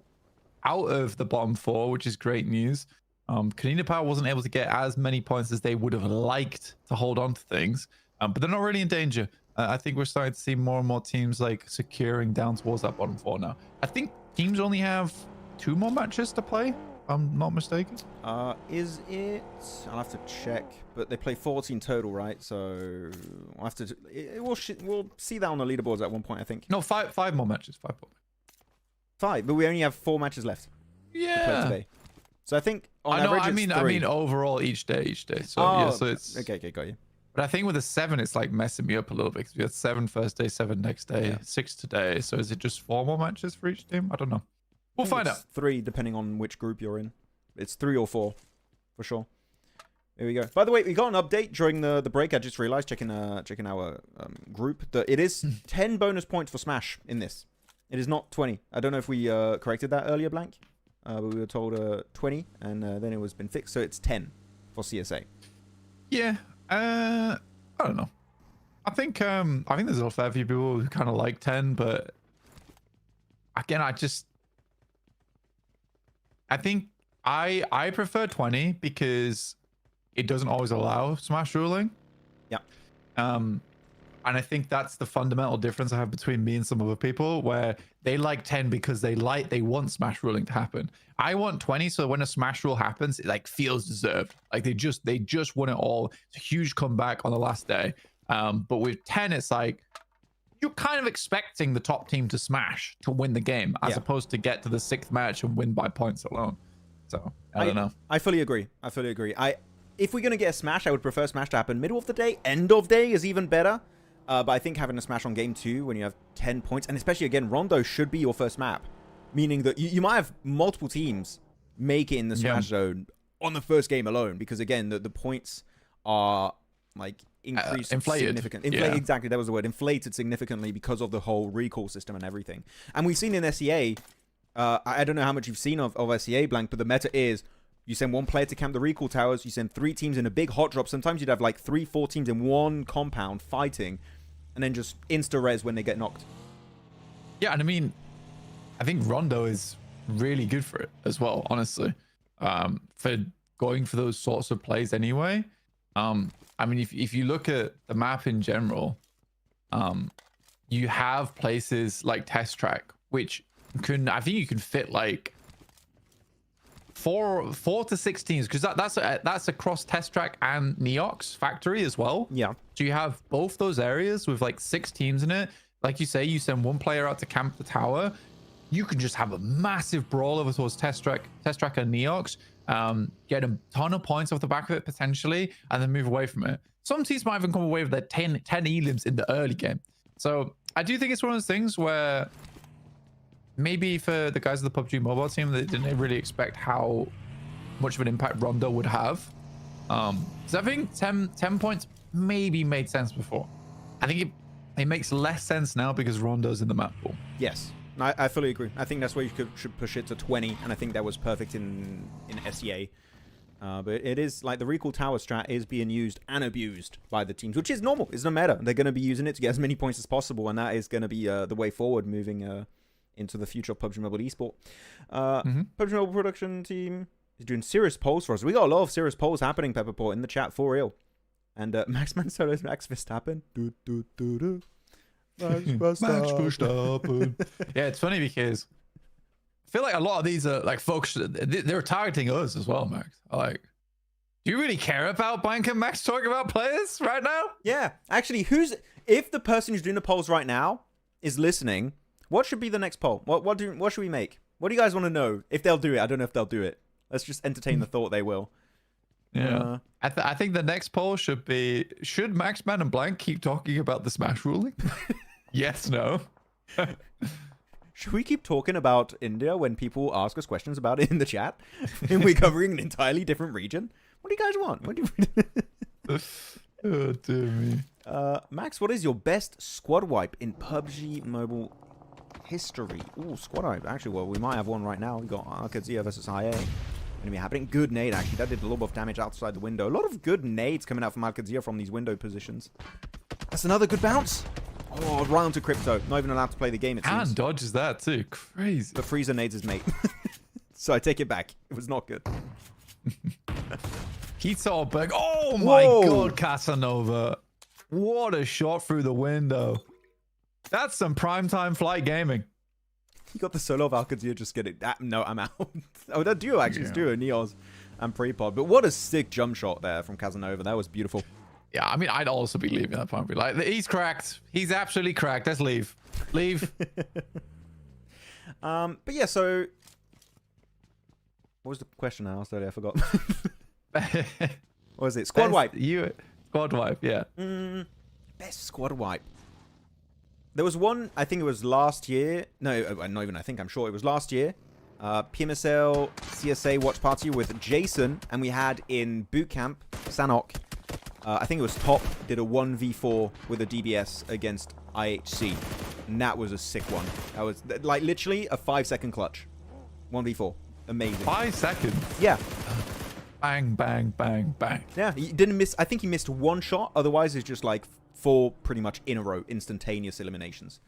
out of the bottom four, which is great news. Konina Power wasn't able to get as many points as they would have liked to hold on to things, but they're not really in danger. I think we're starting to see more and more teams like securing down towards that bottom four now. I think teams only have 2 more matches to play, if I'm not mistaken. Is it? I'll have to check. But they play 14 total, right? So we'll have to. We'll see that on the leaderboards at one point, I think. No, five more matches. 5 more. 5, but we only have 4 matches left. To play today. So I think on average I it's 3. mean overall each day. So oh, yeah, so it's okay, got you. But I think with the 7, it's like messing me up a little bit because we had 7 first day, 7 next day, Yeah. 6 today. So is it just 4 more matches for each team? I don't know. We'll find out. 3, depending on which group you're in. It's 3 or 4, for sure. Here we go. By the way, we got an update during the break. I just realized, checking our group, that it is 10 bonus points for Smash in this. It is not 20. I don't know if we corrected that earlier, Blank. But we were told 20, and then it was been fixed. So it's 10 for CSA. Yeah. I don't know. I think there's a fair few people who kind of like 10, but again, I think I prefer 20 because it doesn't always allow Smash ruling. Yeah. And I think that's the fundamental difference I have between me and some other people, where they like 10 because they want Smash ruling to happen. I want 20 so when a Smash rule happens, it like feels deserved. Like they just won it all. It's a huge comeback on the last day. But with 10, it's like you're kind of expecting the top team to smash to win the game, as opposed to get to the 6th match and win by points alone. So I don't know. I fully agree. If we're gonna get a Smash, I would prefer Smash to happen middle of the day. End of day is even better. But I think having a Smash on game 2 when you have 10 points, and especially again, Rondo should be your first map, meaning that you might have multiple teams make it in the Smash zone on the first game alone, because again, the points are like increased significantly. Exactly, that was the word. Inflated significantly because of the whole recall system and everything. And we've seen in SEA, I don't know how much you've seen of SEA, Blank, but the meta is you send 1 player to camp the recall towers, you send 3 teams in a big hot drop. Sometimes you'd have like 3-4 teams in one compound fighting, and then just insta-res when they get knocked. Yeah, and I mean, I think Rondo is really good for it as well, honestly. For going for those sorts of plays anyway. I mean, if you look at the map in general, you have places like Test Track, which I think you can fit like 4 to 6 teams, because that's across Test Track and Neox Factory as well. Yeah. So you have both those areas with like 6 teams in it. Like you say, you send 1 player out to camp the tower, you can just have a massive brawl over towards Test Track and Neox, get a ton of points off the back of it potentially, and then move away from it. Some teams might even come away with their 10 elims in the early game. So I do think it's one of those things where maybe for the guys of the PUBG mobile team, they didn't really expect how much of an impact Rondo would have. So I think 10 points maybe made sense before. I think it makes less sense now because Rondo's in the map pool. Yes, I fully agree. I think that's where you should push it to 20, and I think that was perfect in SEA. But it is like the recall tower strat is being used and abused by the teams, which is normal. It's no matter. They're going to be using it to get as many points as possible, and that is going to be the way forward moving into the future of PUBG Mobile Esport. PUBG Mobile production team is doing serious polls for us. We got a lot of serious polls happening, Pepperport, in the chat for real. And Maxman solos Max Verstappen. Max Verstappen. Yeah, it's funny because I feel like a lot of these are like folks, they're targeting us as well, Max. Like, do you really care about Blank and Max talking about players right now? Yeah, actually, if the person who's doing the polls right now is listening, what should be the next poll? What should we make? What do you guys want to know? If they'll do it, I don't know if they'll do it. Let's just entertain the thought they will. Yeah, I think the next poll should be: should Maxman and Blank keep talking about the Smash ruling? Yes, no. Should we keep talking about India when people ask us questions about it in the chat? And we're covering an entirely different region. What do you guys want? What do you... Oh dear me. Max, what is your best squad wipe in PUBG Mobile history? Ooh, squad wipe. Actually, well, we might have one right now. We got Qadsiah versus IA. Going to be happening. Good nade, actually. That did a lot of damage outside the window. A lot of good nades coming out from Qadsiah from these window positions. That's another good bounce. Oh, round to Crypto. Not even allowed to play the game, it seems. And dodges that too. Crazy. The freezer nades his mate. So I take it back. It was not good. Qadsiah. Oh my god, Casanova. What a shot through the window. That's some primetime flight gaming. He got the solo of Qadsiah, just get it. No, I'm out. Oh, that duo actually. It's duo, Neos and Prepod. But what a sick jump shot there from Casanova. That was beautiful. Yeah, I mean, I'd also be leaving that point. Like, he's cracked. He's absolutely cracked. Let's leave. Leave. But yeah, so... What was the question I asked earlier? I forgot. What was it? Squad wipe. Squad wipe, yeah. Best squad wipe. There was one, I think it was last year. No, not even I think. I'm sure it was last year. PMSL CSA watch party with Jason. And we had in bootcamp, Sanok. I think it was Top. Did a 1v4 with a DBS against IHC. And that was a sick one. That was like literally a 5-second clutch. 1v4. Amazing. 5 seconds? Yeah. Bang, bang, bang, bang. Yeah, he didn't miss. I think he missed one shot. Otherwise, it's just like 4 pretty much in a row, instantaneous eliminations.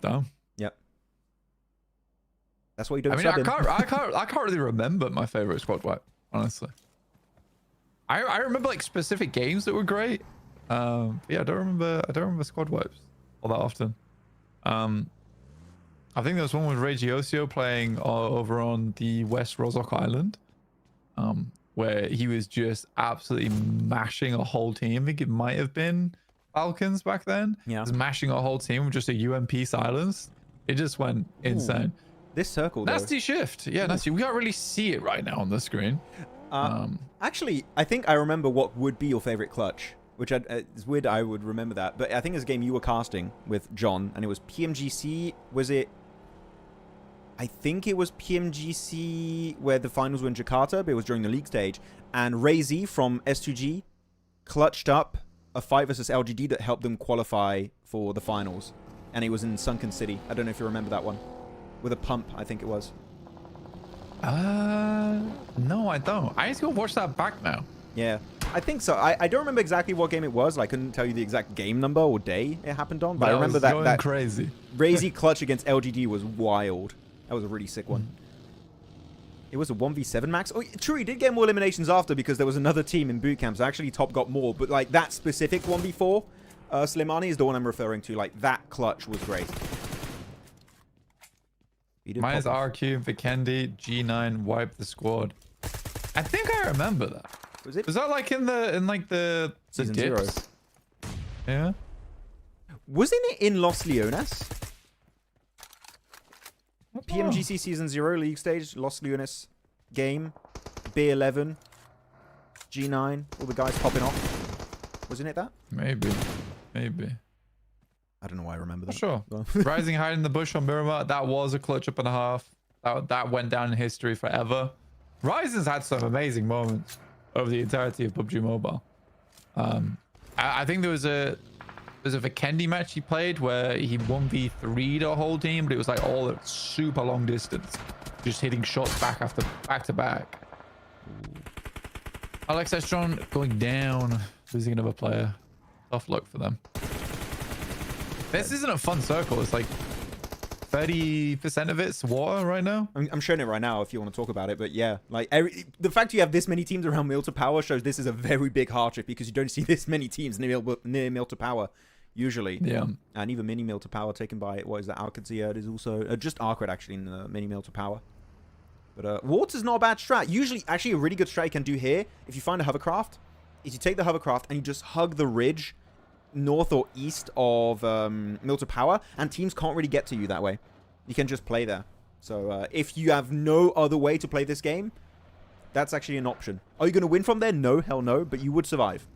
Dumb. Yep. That's why you don't. I mean, I can't really remember my favorite squad wipe, honestly. I remember like specific games that were great. Yeah, I don't remember squad wipes all that often. I think there was one with Regiosio playing over on the West Rozok Island, where he was just absolutely mashing a whole team. I think it might have been Falcons back then. Yeah. Just mashing a whole team with just a UMP silence. It just went insane. This circle, though. Nasty shift. Yeah, nasty. We can't really see it right now on the screen. Actually, I think I remember what would be your favorite clutch, which it's weird I would remember that. But I think it's a game you were casting with John, and it was PMGC. Was it... I think it was PMGC where the finals were in Jakarta, but it was during the league stage. And Razy from S2G clutched up a fight versus LGD that helped them qualify for the finals. And it was in Sunken City. I don't know if you remember that one. With a pump, I think it was. No, I don't. I need to go watch that back now. Yeah, I think so. I don't remember exactly what game it was. I couldn't tell you the exact game number or day it happened on. But I remember that crazy. Razy clutch against LGD was wild. That was a really sick one. It was a 1v7 max. Oh, true, he did get more eliminations after because there was another team in boot camp. So actually, Top got more. But like that specific 1v4, Slimani is the one I'm referring to. Like that clutch was great. Mine is RQ, Vikendi, G9, wipe the squad. I think I remember that. Was it? Was that like in the Season dips? 0? Yeah. Wasn't it in Los Leones? PMGC Season 0 League Stage, Los Leones game, B11, G9, all the guys popping off. Wasn't it that? Maybe. I don't know why I remember that. Sure. Rising high in the bush on Miramar. That was a clutch up and a half. That went down in history forever. Ryzen's had some amazing moments over the entirety of PUBG Mobile. I think there was a Vikendi match he played where he 1v3'd a whole team, but it was like all at super long distance, just hitting shots back to back. AXETRON going down, losing another player. Tough luck for them. This isn't a fun circle. It's like 30% of it's water right now. I'm showing it right now if you want to talk about it, but yeah, like the fact you have this many teams around Mill to Power shows this is a very big hardship because you don't see this many teams near Mill to Power usually. Yeah. And even mini Mill to Power taken by, what is that, Qadsiah is also, just ARCRED actually in the mini Mill to Power. But water's not a bad strat. Usually, actually a really good strat you can do here, if you find a hovercraft, is you take the hovercraft and you just hug the ridge north or east of Mill to Power, and teams can't really get to you that way. You can just play there. So if you have no other way to play this game, that's actually an option. Are you going to win from there? No, hell no, but you would survive.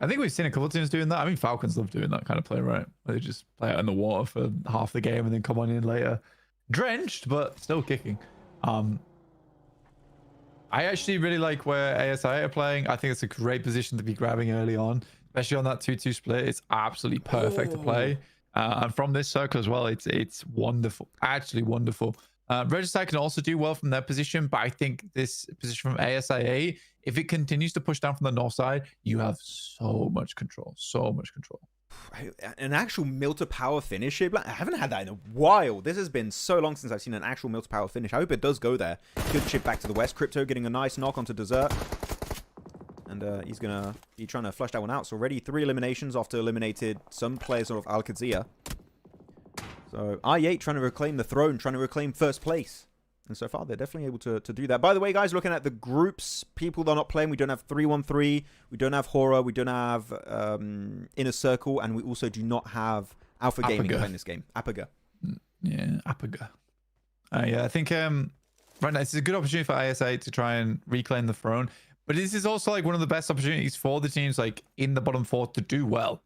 I think we've seen a couple of teams doing that. I mean, Falcons love doing that kind of play, right? They just play out in the water for half the game and then come on in later. Drenched, but still kicking. I actually really like where ASI8 are playing. I think it's a great position to be grabbing early on, especially on that 2-2 split. It's absolutely perfect to play. And from this circle as well, it's wonderful. Actually wonderful. Regicide can also do well from their position, but I think this position from ASI8, if it continues to push down from the north side, you have so much control. So much control. An actual Mill to Power finish here. I haven't had that in a while. This has been so long since I've seen an actual Mill to Power finish. I hope it does go there. Good chip back to the west. Crypto getting a nice knock onto Desert. And he's going to be trying to flush that one out. So already 3 eliminations after eliminated some players of Qadsiah. So I8 trying to reclaim the throne, trying to reclaim first place. And so far, they're definitely able to do that. By the way, guys, looking at the groups, people that are not playing, we don't have 3-1-3, we don't have HORAA, we don't have Inner Circle, and we also do not have Alpha Gaming playing this game. Apaga. Yeah, Apaga. Yeah, I think right now, this is a good opportunity for ASA to try and reclaim the throne. But this is also like one of the best opportunities for the teams like in the bottom 4 to do well.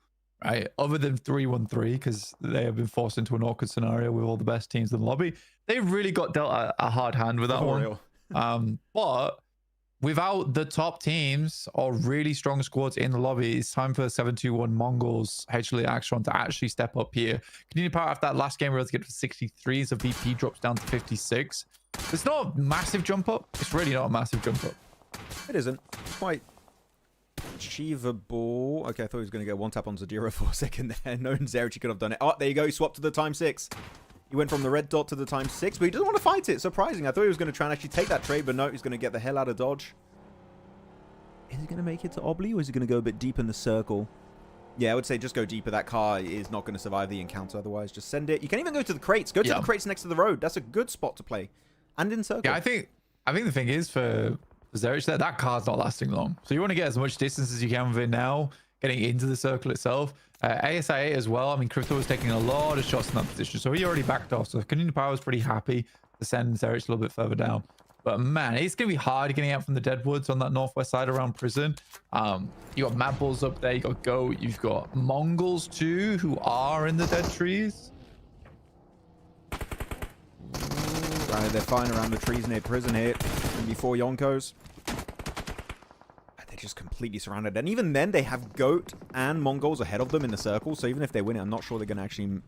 Right, other than 3-1-3, because they have been forced into an awkward scenario with all the best teams in the lobby. They really got dealt a hard hand with that one. But without the top teams or really strong squads in the lobby, it's time for 7-2-1 MongolZ, HALAL, AXETRON to actually step up here. Konina Power after that last game, we were able to get to 63, so VP drops down to 56. It's not a massive jump up. It's really not a massive jump up. It isn't. It's quite achievable. Okay, I thought he was going to get one tap on Zadira for a second there. No, Zerichi could have done it. Oh, there you go. He swapped to the ×6. He went from the red dot to the ×6, but he doesn't want to fight it. Surprising. I thought he was going to try and actually take that trade, but no, he's going to get the hell out of dodge. Is he going to make it to Obli, or is he going to go a bit deep in the circle? Yeah, I would say just go deeper. That car is not going to survive the encounter otherwise. Just send it. You can even go to the crates. Go to the crates next to the road. That's a good spot to play. And in circle. Yeah, I think the thing is for Zerich there, that car's not lasting long. So you want to get as much distance as you can with it now, getting into the circle itself. ASI8 as well. I mean, Crypto was taking a lot of shots in that position, so he already backed off. So Konina Power was pretty happy to send Zerich a little bit further down. But man, it's going to be hard getting out from the Deadwoods on that northwest side around prison. You got MadBulls up there, you got Goat, you've got MongolZ too, who are in the dead trees. Right, they're flying around the trees near prison here. Before Yonkos. They're just completely surrounded. And even then, they have Goat and MongolZ ahead of them in the circle. So even if they win it, I'm not sure they're going to actually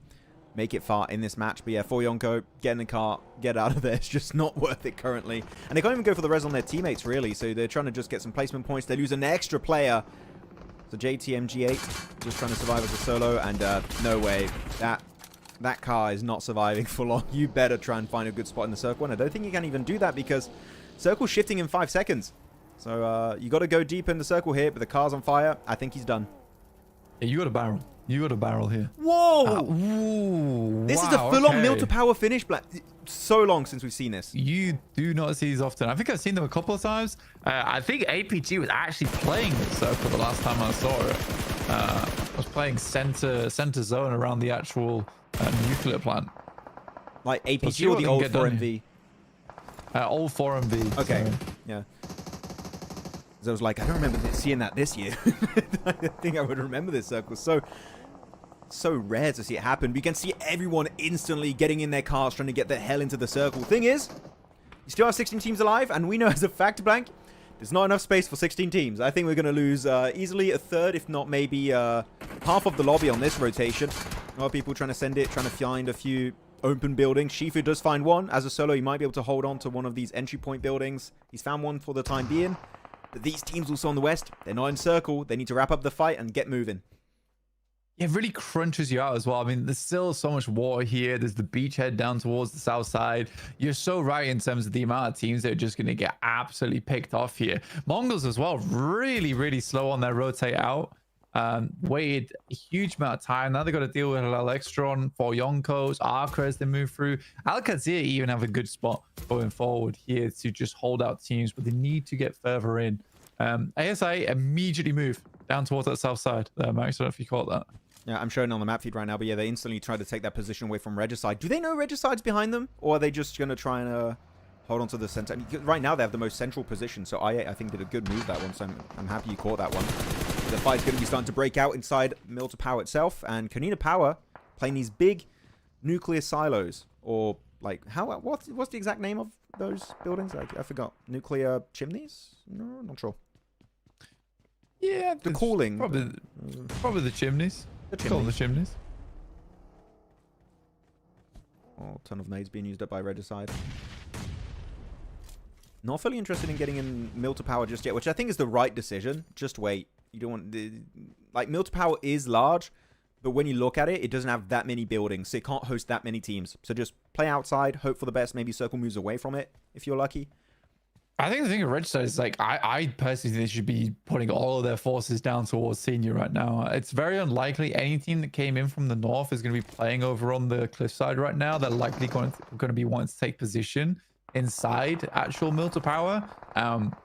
make it far in this match. But yeah, for Yonko, get in the car, get out of there. It's just not worth it currently. And they can't even go for the res on their teammates, really. So they're trying to just get some placement points. They lose an extra player. So JTMG8 just trying to survive as a solo. And no way. That car is not surviving for long. You better try and find a good spot in the circle. And I don't think you can even do that because circle's shifting in 5 seconds. So you got to go deep in the circle here, but the car's on fire. I think he's done. Yeah, you got a barrel. You got a barrel here. Whoa! Ooh, this is a full-on Mill to Power finish. Black. So long since we've seen this. You do not see these often. I think I've seen them a couple of times. I think APG was actually playing this circle the last time I saw it. I was playing center zone around the actual nuclear plant. Like APG or the old 4MV? Old 4MV. Okay. So. Yeah. So I was like, I don't remember seeing that this year. I think I would remember this circle. So rare to see it happen. We can see everyone instantly getting in their cars, trying to get the hell into the circle. Thing is, you still have 16 teams alive, and we know as a fact, Blank, there's not enough space for 16 teams. I think we're going to lose easily a third, if not maybe half of the lobby on this rotation. A lot of people trying to send it, trying to find a few open buildings. Shifu does find one. As a solo, he might be able to hold on to one of these entry point buildings. He's found one for the time being. But these teams also on the west, they're not in circle. They need to wrap up the fight and get moving. it really crunches you out as well. I mean, there's still so much water here. There's the beachhead down towards the south side. You're so right in terms of the amount of teams that are just going to get absolutely picked off here. MongolZ as well, really, really slow on their rotate out. Waited a huge amount of time. Now they've got to deal with AXETRON, for Yonkos, ARCRED they move through. Qadsiah even have a good spot going forward here to just hold out teams, but they need to get further in. ASI immediately move down towards that south side. Max, I don't know if you caught that. Yeah, I'm showing on the map feed right now, but yeah, they instantly try to take that position away from Regicide. Do they know Regicide's behind them, or are they just going to try and hold on to the center? I mean, right now, they have the most central position, so I think did a good move that one, so I'm happy you caught that one. The fight's going to be starting to break out inside MilToPower itself, and Konina Power playing these big nuclear silos, or like, what's the exact name of those buildings? I forgot. Nuclear chimneys? No, not sure. Yeah, the cooling. Probably the chimneys. Call the chimneys. Oh, ton of nades being used up by Regicide. Not fully interested in getting in MilToPower just yet, which I think is the right decision. Just wait. You don't want like MilToPower is large, but when you look at it, it doesn't have that many buildings, so it can't host that many teams. So just play outside, hope for the best. Maybe circle moves away from it if you're lucky. I think the thing with Regicide is like I personally think they should be putting all of their forces down towards Senior right now. It's very unlikely any team that came in from the north is going to be playing over on the cliffside right now. They're likely going to be wanting to take position inside actual MilToPower.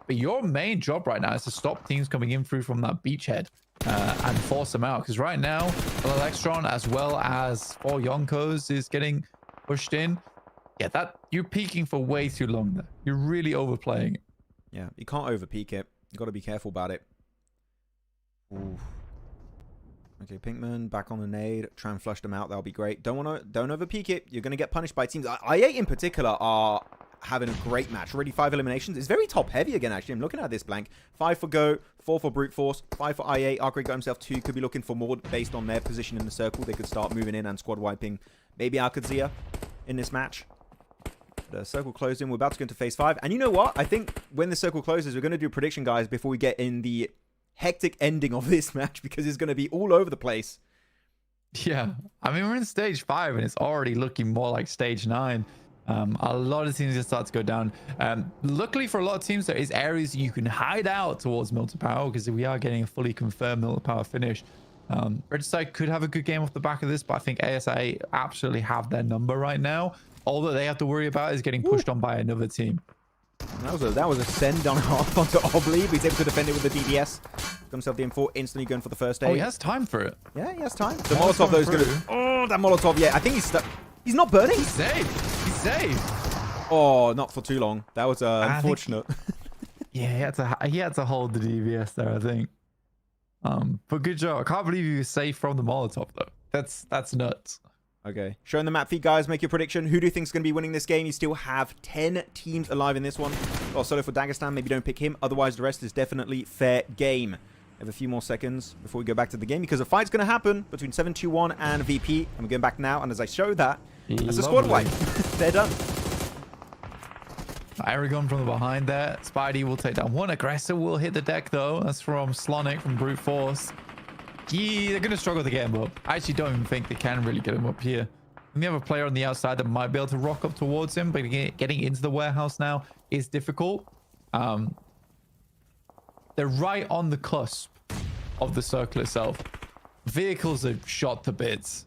But your main job right now is to stop teams coming in through from that beachhead and force them out. Because right now, AXETRON as well as for Yonkos is getting pushed in. Yeah, that you're peaking for way too long there. You're really overplaying it. Yeah, you can't overpeak it. You got to be careful about it. Ooh. Okay, Pinkman back on the nade. Try and flush them out. That'll be great. Don't overpeak it. You're going to get punished by teams. I8 in particular are having a great match. Already 5 eliminations. It's very top heavy again, actually. I'm looking at this blank. 5 for Go, 4 for Brute Force, 5 for I8. ARCRED got himself 2. Could be looking for more based on their position in the circle. They could start moving in and squad wiping maybe Qadsiah in this match. The circle closed in. We're about to go into phase 5. And you know what? I think when the circle closes, we're going to do a prediction, guys, before we get in the hectic ending of this match, because it's going to be all over the place. Yeah. I mean, we're in stage 5 and it's already looking more like stage 9. A lot of teams just start to go down. Luckily for a lot of teams, there is areas you can hide out towards MilToPower, because we are getting a fully confirmed MilToPower finish. Regicide could have a good game off the back of this, but I think ASI absolutely have their number right now. All that they have to worry about is getting pushed on by another team. That was a send on half onto Obley, but he's able to defend it with the DDS. Got himself the M4, instantly going for the first aid. Oh, he has time for it. Yeah, he has time. The Molotov, though, is going to... Oh, that Molotov, yeah. I think he's stuck. He's not burning. He's safe. He's safe. Oh, not for too long. That was unfortunate. Yeah, he had to hold the DBS there, I think. But good job. I can't believe he was safe from the Molotov, though. That's nuts. Okay, showing the map feed, guys. Make your prediction. Who do you think is going to be winning this game? You still have 10 teams alive in this one. Oh, solo for Dagestan. Maybe don't pick him. Otherwise, the rest is definitely fair game. We have a few more seconds before we go back to the game, because a fight's going to happen between 721 and VP. And we're going back now. And as I show that, that's a squad wipe. They're done. Aragon from the behind there. Spidey will take down one. Aggressor will hit the deck, though. That's from Slonic from Brute Force. Yeah, they're going to struggle to get him up. I actually don't even think they can really get him up here. And we have a player on the outside that might be able to rock up towards him, but getting into the warehouse now is difficult. They're right on the cusp of the circle itself. Vehicles are shot to bits.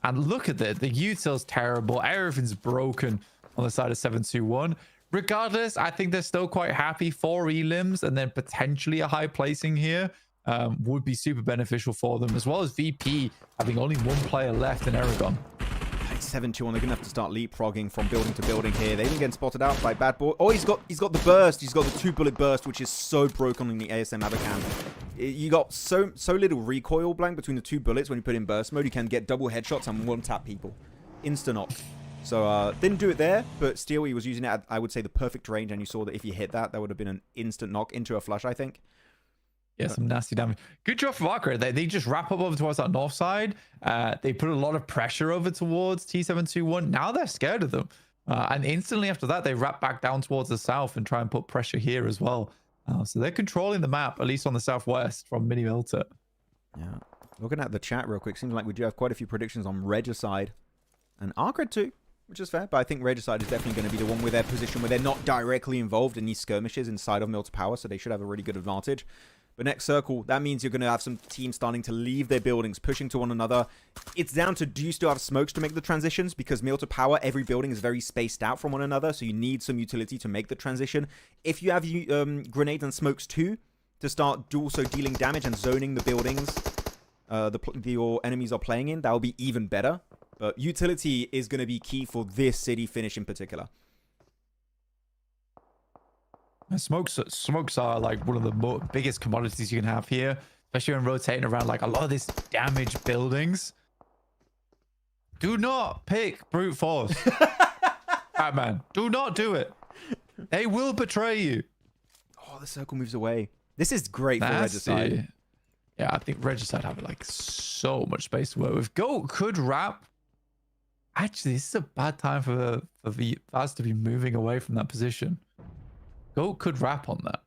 And look at it. The util's terrible. Everything's broken on the side of 721. Regardless, I think they're still quite happy. 4 elims and then potentially a high placing here. Would be super beneficial for them, as well as VP having only 1 player left in Aragon. 7-2-1. They're gonna have to start leapfrogging from building to building here. They even get spotted out by MadBulls. Oh, he's got the burst. He's got the 2-bullet burst, which is so broken in the ASM Abacam. You got so little recoil blank between the 2 bullets. When you put in burst mode, you can get double headshots and 1-tap people, instant knock. So didn't do it there, but still he was using it at, I would say, the perfect range, and you saw that if you hit that, that would have been an instant knock into a flush, I think. Yeah, some nasty damage. Good job from ARCRED. They just wrap up over towards that north side. They put a lot of pressure over towards T721. Now they're scared of them. And instantly after that, they wrap back down towards the south and try and put pressure here as well. So they're controlling the map, at least on the southwest from Mini Milta. Yeah. Looking at the chat real quick, seems like we do have quite a few predictions on Regicide and ARCRED too, which is fair. But I think Regicide is definitely going to be the one with their position where they're not directly involved in these skirmishes inside of Milta Power, so they should have a really good advantage. But next circle, that means you're going to have some teams starting to leave their buildings, pushing to one another. It's down to, do you still have smokes to make the transitions? Because Milta Power, every building is very spaced out from one another, so you need some utility to make the transition. If you have grenades and smokes too, to start also dealing damage and zoning the buildings your enemies are playing in, that will be even better. But utility is going to be key for this city finish in particular. Smokes are like one of the biggest commodities you can have here, especially when rotating around like a lot of these damaged buildings. Do not pick brute force. Batman, do not do it. They will betray you. Oh, the circle moves away. This is great for Regicide. Yeah, I think Regicide have like so much space to work with. Goat could wrap. Actually, this is a bad time for VIRTUS to be moving away from that position. Goat could wrap on that.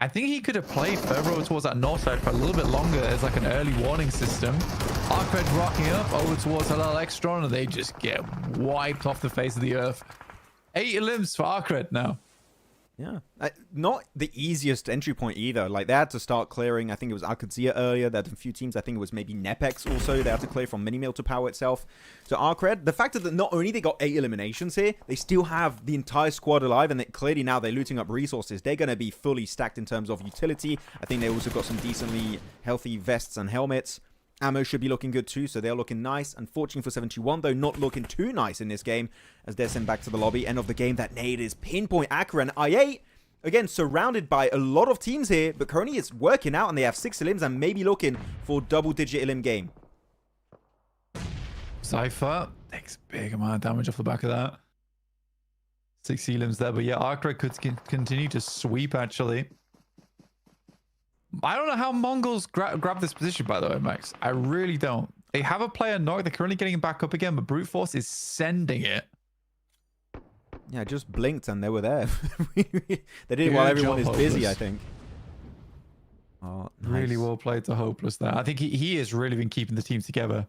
I think he could have played further over towards that north side for a little bit longer as like an early warning system. ARCRED rocking up over towards HALAL AXETRON, and they just get wiped off the face of the earth. 8 limbs for ARCRED now. Yeah, not the easiest entry point either. Like, they had to start clearing, I think it was Qadsiah earlier. They had a few teams, I think it was maybe NEPX also. They had to clear from mini Milta Power itself. So ARCRED, the fact that not only they got 8 eliminations here, they still have the entire squad alive, and that clearly now they're looting up resources. They're going to be fully stacked in terms of utility. I think they also got some decently healthy vests and helmets. Ammo should be looking good too, so they're looking nice. Unfortunately for 71, though, not looking too nice in this game as they're sent back to the lobby. End of the game. That nade is pinpoint accurate. And I8, again, surrounded by a lot of teams here, but currently it's working out, and they have 6 elims and maybe looking for double-digit elim game. Cypher takes a big amount of damage off the back of that. 6 elims there, but yeah, ARCRED could continue to sweep, actually. I don't know how MongolZ grab this position, by the way, Max. I really don't. They have a player knocked. They're currently getting him back up again, but brute force is sending it. Yeah, just blinked and they were there. They did it while everyone is busy, I think. Oh, nice. Really well played to Hopeless there. I think he has really been keeping the team together.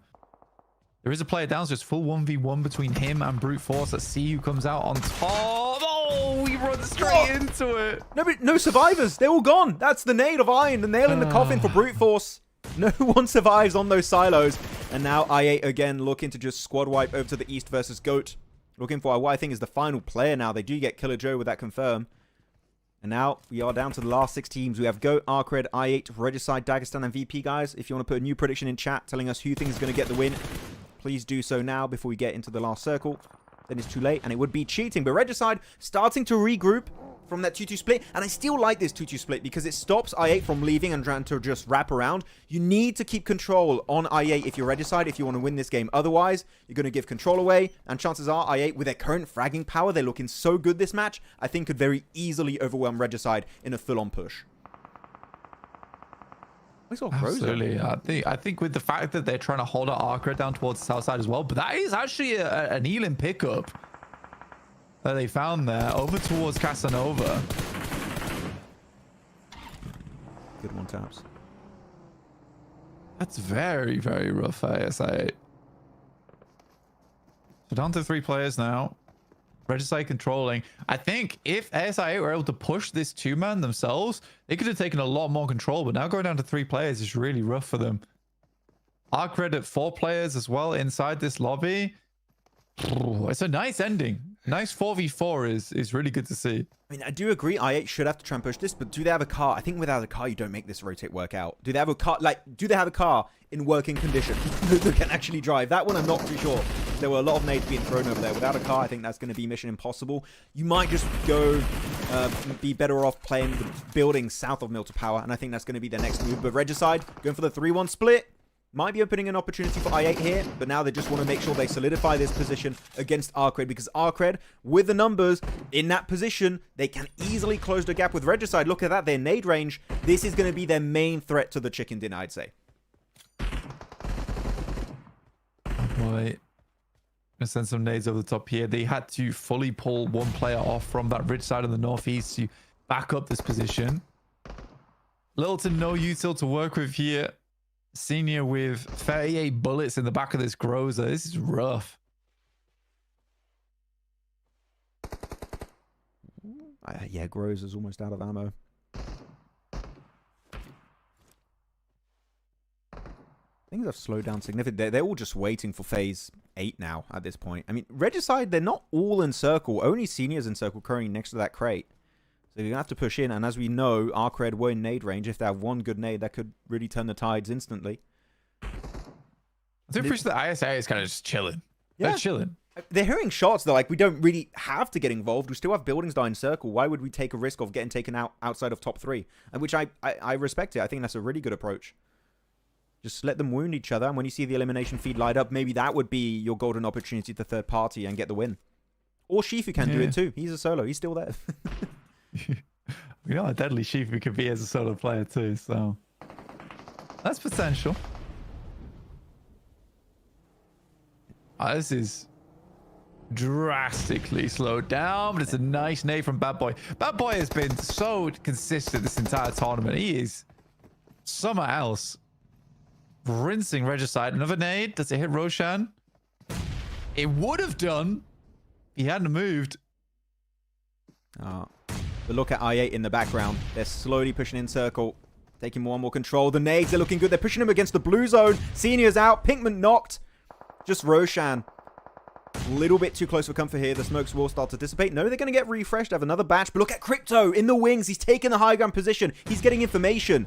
There is a player down, so it's full 1v1 between him and brute force. Let's see who comes out on top. Oh, he runs straight into it. No survivors. They're all gone. That's the nade of Iron. The nail in the coffin for brute force. No one survives on those silos. And now I8 again looking to just squad wipe over to the east versus Goat. Looking for what I think is the final player now. They do get Killer Joe with that confirm. And now we are down to the last 6 teams. We have Goat, ARCRED, I8, Regicide, Dagestan, and VP, guys. If you want to put a new prediction in chat telling us who you think is going to get the win, please do so now before we get into the last circle. Then it's too late, and it would be cheating. But Regicide starting to regroup from that 2-2 split. And I still like this 2-2 split because it stops I8 from leaving and trying to just wrap around. You need to keep control on I8 if you're Regicide, if you want to win this game. Otherwise, you're going to give control away. And chances are I8, with their current fragging power, they're looking so good this match, I think could very easily overwhelm Regicide in a full-on push. Absolutely. I think with the fact that they're trying to hold our ARCRED down towards the south side as well, but that is actually an Elim pickup that they found there over towards Casanova. Good one taps. That's very, very rough for ASI8. So down to 3 players now. Regicide controlling. I think if ASI8 were able to push this 2-man themselves, they could have taken a lot more control, but now going down to 3 players is really rough for them. ARCRED at 4 players as well inside this lobby. It's a nice ending. Nice 4v4 is really good to see. I mean, I do agree I8 should have to try and push this, but do they have a car? I think without a car, you don't make this rotate work out. Do they have a car? Like, do they have a car in working condition that can actually drive? That one, I'm not too sure. There were a lot of nades being thrown over there. Without a car, I think that's going to be mission impossible. You might just go be better off playing the building south of Milta Power, and I think that's going to be their next move. But Regicide going for the 3-1 split. Might be opening an opportunity for I8 here, but now they just want to make sure they solidify this position against ARCRED, because ARCRED, with the numbers in that position, they can easily close the gap with Regicide. Look at that, their nade range. This is going to be their main threat to the chicken dinner, I'd say. Oh boy. Gonna send some nades over the top here. They had to fully pull 1 player off from that ridge side of the northeast to back up this position. Little to no util to work with here. Senior with 38 bullets in the back of this Groza. This is rough. Yeah, Grozer's almost out of ammo. Things have slowed down significantly. They're all just waiting for phase 8 now at this point. I mean, Regicide, they're not all in circle. Only Senior's in circle currently next to that crate. So you're going to have to push in. And as we know, ARCRED were in nade range. If they have one good nade, that could really turn the tides instantly. I think the ISA is kind of just chilling. Yeah. They're chilling. They're hearing shots. They're like, we don't really have to get involved. We still have buildings down in circle. Why would we take a risk of getting taken out outside of top 3? And which I respect it. I think that's a really good approach. Just let them wound each other. And when you see the elimination feed light up, maybe that would be your golden opportunity to third party and get the win. Or Shifu can do it too. He's a solo. He's still there. We know how deadly Shifu could be as a solo player too. So that's potential. This is drastically slowed down, but it's a nice nade from Bad Boy. Bad Boy has been so consistent this entire tournament. He is somewhere else. Rinsing Regicide. Another nade. Does it hit Roshan? It would have done. He hadn't moved. But look at I8 in the background. They're slowly pushing in circle. Taking more and more control. The nades, they're looking good. They're pushing him against the blue zone. Senior's out. Pinkman knocked. Just Roshan. A little bit too close for comfort here. The smokes will start to dissipate. No, they're going to get refreshed. Have another batch. But look at Crypto in the wings. He's taking the high ground position. He's getting information.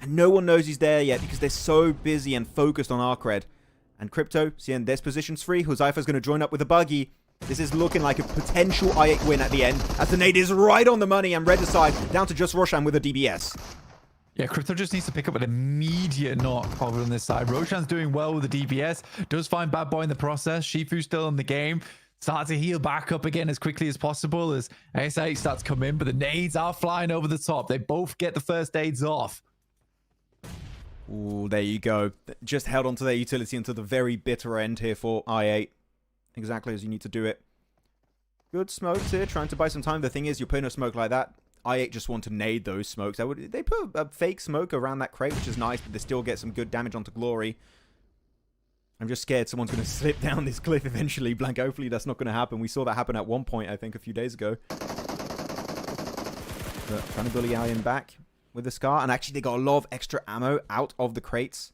And no one knows he's there yet because they're so busy and focused on ARCRED. And Crypto, seeing there's positions free. Huzaifa's going to join up with a buggy. This is looking like a potential I8 win at the end. As the nade is right on the money. And Regicide down to just Roshan with a DBS. Yeah, Crypto just needs to pick up an immediate knock over on this side. Roshan's doing well with the DBS. Does find Bad Boy in the process. Shifu's still in the game. Start to heal back up again as quickly as possible as ASI8 starts to come in. But the nades are flying over the top. They both get the first aids off. Ooh, there you go. Just held onto their utility until the very bitter end here for I8. Exactly as you need to do it. Good smokes here, trying to buy some time. The thing is, you're putting a smoke like that. I8 just want to nade those smokes. They put a fake smoke around that crate, which is nice, but they still get some good damage onto Glory. I'm just scared someone's going to slip down this cliff eventually. Blank, hopefully that's not going to happen. We saw that happen at one point, I think, a few days ago. But trying to bully Alien back with the Scar. And actually, they got a lot of extra ammo out of the crates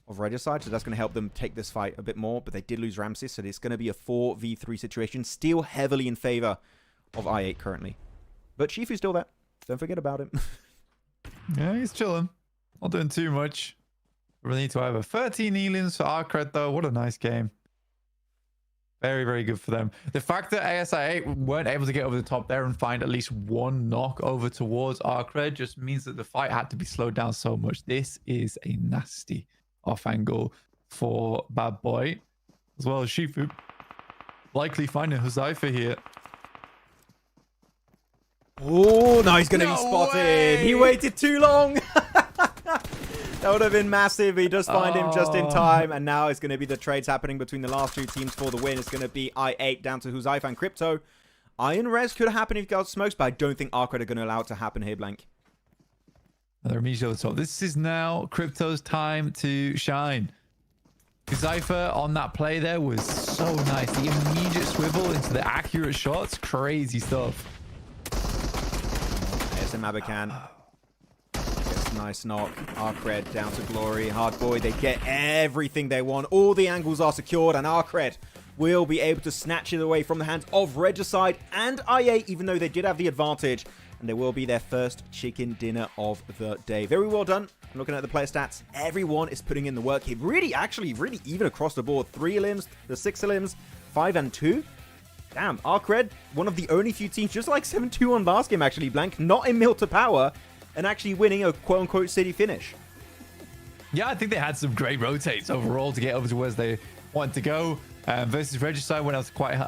of Regicide, so that's going to help them take this fight a bit more. But they did lose Ramses, so it's going to be a 4v3 situation. Still heavily in favor of I8 currently. But Shifu's still there. Don't forget about him. Yeah, he's chilling. Not doing too much. We need to have 13 elims for ARCRED, though. What a nice game. Very, very good for them. The fact that ASI8 weren't able to get over the top there and find at least one knock over towards ARCRED just means that the fight had to be slowed down so much. This is a nasty off angle for Bad Boy, as well as Shifu. Likely finding Huzaifa here. Oh, no, he's going to be spotted. Way. He waited too long. That would have been massive. He does find him just in time. And now it's going to be the trades happening between the last two teams for the win. It's going to be I8 down to Huzaifa and Crypto. Iron Res could happen if he got smokes, but I don't think ARCRED are going to allow it to happen here, Blank. Another immediate over the top. This is now Crypto's time to shine. Huzaifa on that play there was so nice. The immediate swivel into the accurate shots. Crazy stuff. ASM Abakan gets a nice knock. ARCRED down to Glory. Hardboy, they get everything they want. All the angles are secured, and ARCRED will be able to snatch it away from the hands of Regicide and I8, even though they did have the advantage. And they will be their first chicken dinner of the day. Very well done. I'm looking at the player stats. Everyone is putting in the work here. Really even across the board. 3 limbs, the 6 limbs, 5 and 2. Damn, ARCRED, one of the only few teams, just like 7-2 on last game, actually, Blank, not in mill to power, and actually winning a quote-unquote city finish. Yeah, I think they had some great rotates overall to get over to where they wanted to go. Versus Regicide, when else quite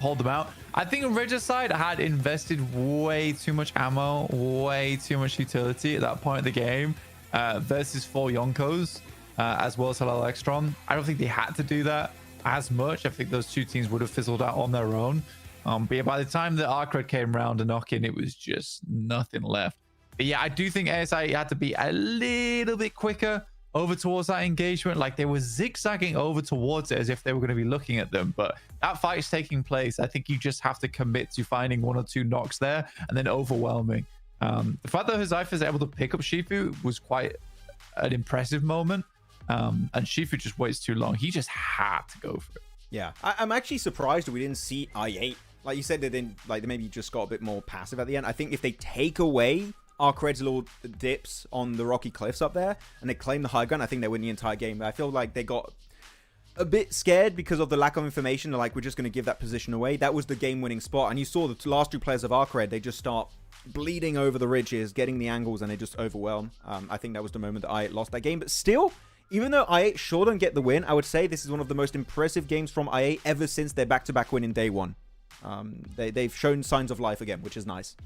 hold them out. I think Regicide had invested way too much ammo, way too much utility at that point of the game versus 4 Yonkos, as well as HALAL AXETRON. I don't think they had to do that as much. I think those two teams would have fizzled out on their own. But yeah, by the time the ARCRED came around and knocking, it was just nothing left. But yeah, I do think ASI had to be a little bit quicker over towards that engagement. Like, they were zigzagging over towards it as if they were going to be looking at them. But that fight's taking place. I think you just have to commit to finding 1 or 2 knocks there and then overwhelming. The fact that Qadsiah is able to pick up Shifu was quite an impressive moment. And Shifu just waits too long. He just had to go for it. Yeah, I'm actually surprised that we didn't see I8. Like you said, they didn't, like, they maybe just got a bit more passive at the end. I think if they take away ARCRED's little dips on the rocky cliffs up there and they claim the high ground, I think they win the entire game. But I feel like they got a bit scared because of the lack of information. They're like, we're just going to give that position away. That was the game-winning spot. And you saw the last 2 players of ARCRED, they just start bleeding over the ridges, getting the angles, and they just overwhelm. I think that was the moment that I8 lost that game. But still, even though I8 sure don't get the win, I would say this is one of the most impressive games from I8 ever since their back-to-back win in day 1. They've shown signs of life again, which is nice.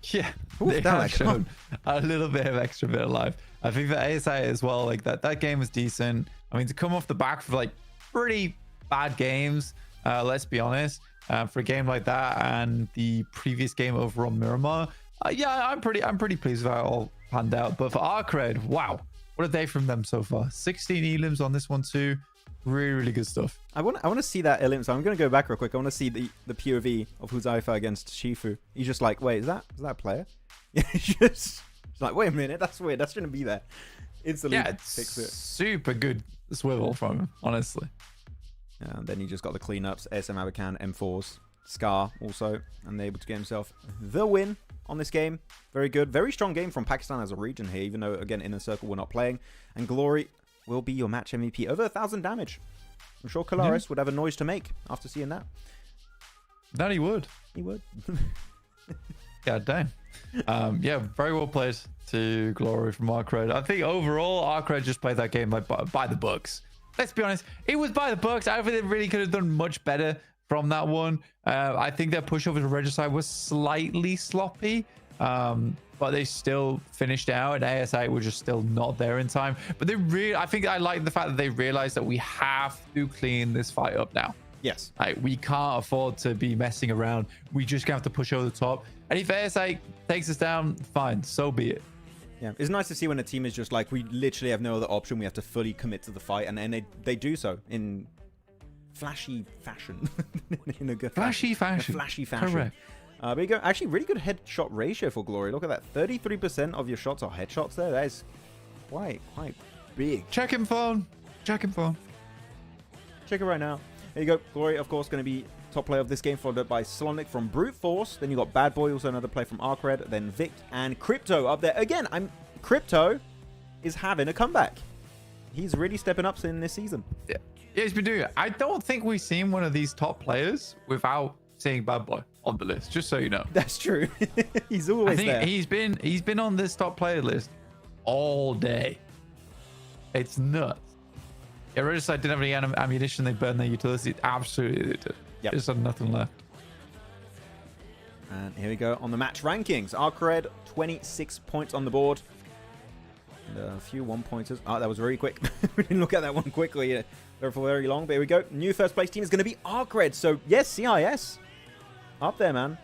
Yeah, they have shown a little bit of extra bit of life. I think for ASI as well, like that game was decent. I mean, to come off the back of like pretty bad games, let's be honest, for a game like that and the previous game over on Miramar, yeah, I'm pretty pleased with how it all panned out. But for ARCRED, wow, what a day from them so far. 16 elims on this one too. Really good stuff. I want to see that elim. So I'm going to go back real quick. I want to see the POV of Qadsiah against Shifu. He's just like, wait, is that a player? Yeah, it's like, wait a minute, that's weird. That shouldn't be there. Instantly, yeah, it's super good swivel from him, honestly. And then he just got the cleanups, ASM Abakan, M4s, Scar also, and able to get himself the win on this game. Very good, very strong game from Pakistan as a region here, even though again Inner Circle we're not playing. And Glory will be your match MVP. Over 1,000 damage. I'm sure Kalaris would have a noise to make after seeing that. That he would. He would. God damn. Yeah, very well played to Glory from ARCRED. I think overall, ARCRED just played that game like by the books. Let's be honest, it was by the books. I don't think they really could have done much better from that one. I think their push over to Regicide was slightly sloppy. But they still finished out, and ASI were just still not there in time. But I think I like the fact that they realized that we have to clean this fight up now. Yes. Like, we can't afford to be messing around. We just have to push over the top. And if ASI takes us down, fine, so be it. Yeah, it's nice to see when a team is just like, we literally have no other option. We have to fully commit to the fight, and then they do so in flashy fashion. In a good flashy fashion. Flashy fashion. Correct. There you go. Actually, really good headshot ratio for Glory. Look at that. 33% of your shots are headshots there. That is quite big. Check him phone. Check him phone. Check it right now. There you go. Glory, of course, going to be top player of this game, followed by Slonic from Brute Force. Then you got Bad Boy, also another play from ARCRED. Then Vic and Crypto up there. Again, Crypto is having a comeback. He's really stepping up in this season. Yeah, he's been doing it. I don't think we've seen one of these top players without seeing Bad Boy on the list, just so you know. That's true. He's always there. He's been on this top player list all day. It's nuts. Yeah, Regicide didn't have any ammunition. They burned their utilities. Absolutely they did. Yep. Just had nothing left. And here we go on the match rankings. ARCRED, 26 points on the board. And a few 1-pointers. Oh, that was very quick. We didn't look at that one quickly for very long. But here we go. New first place team is going to be ARCRED. So, yes, CIS. Up there, man.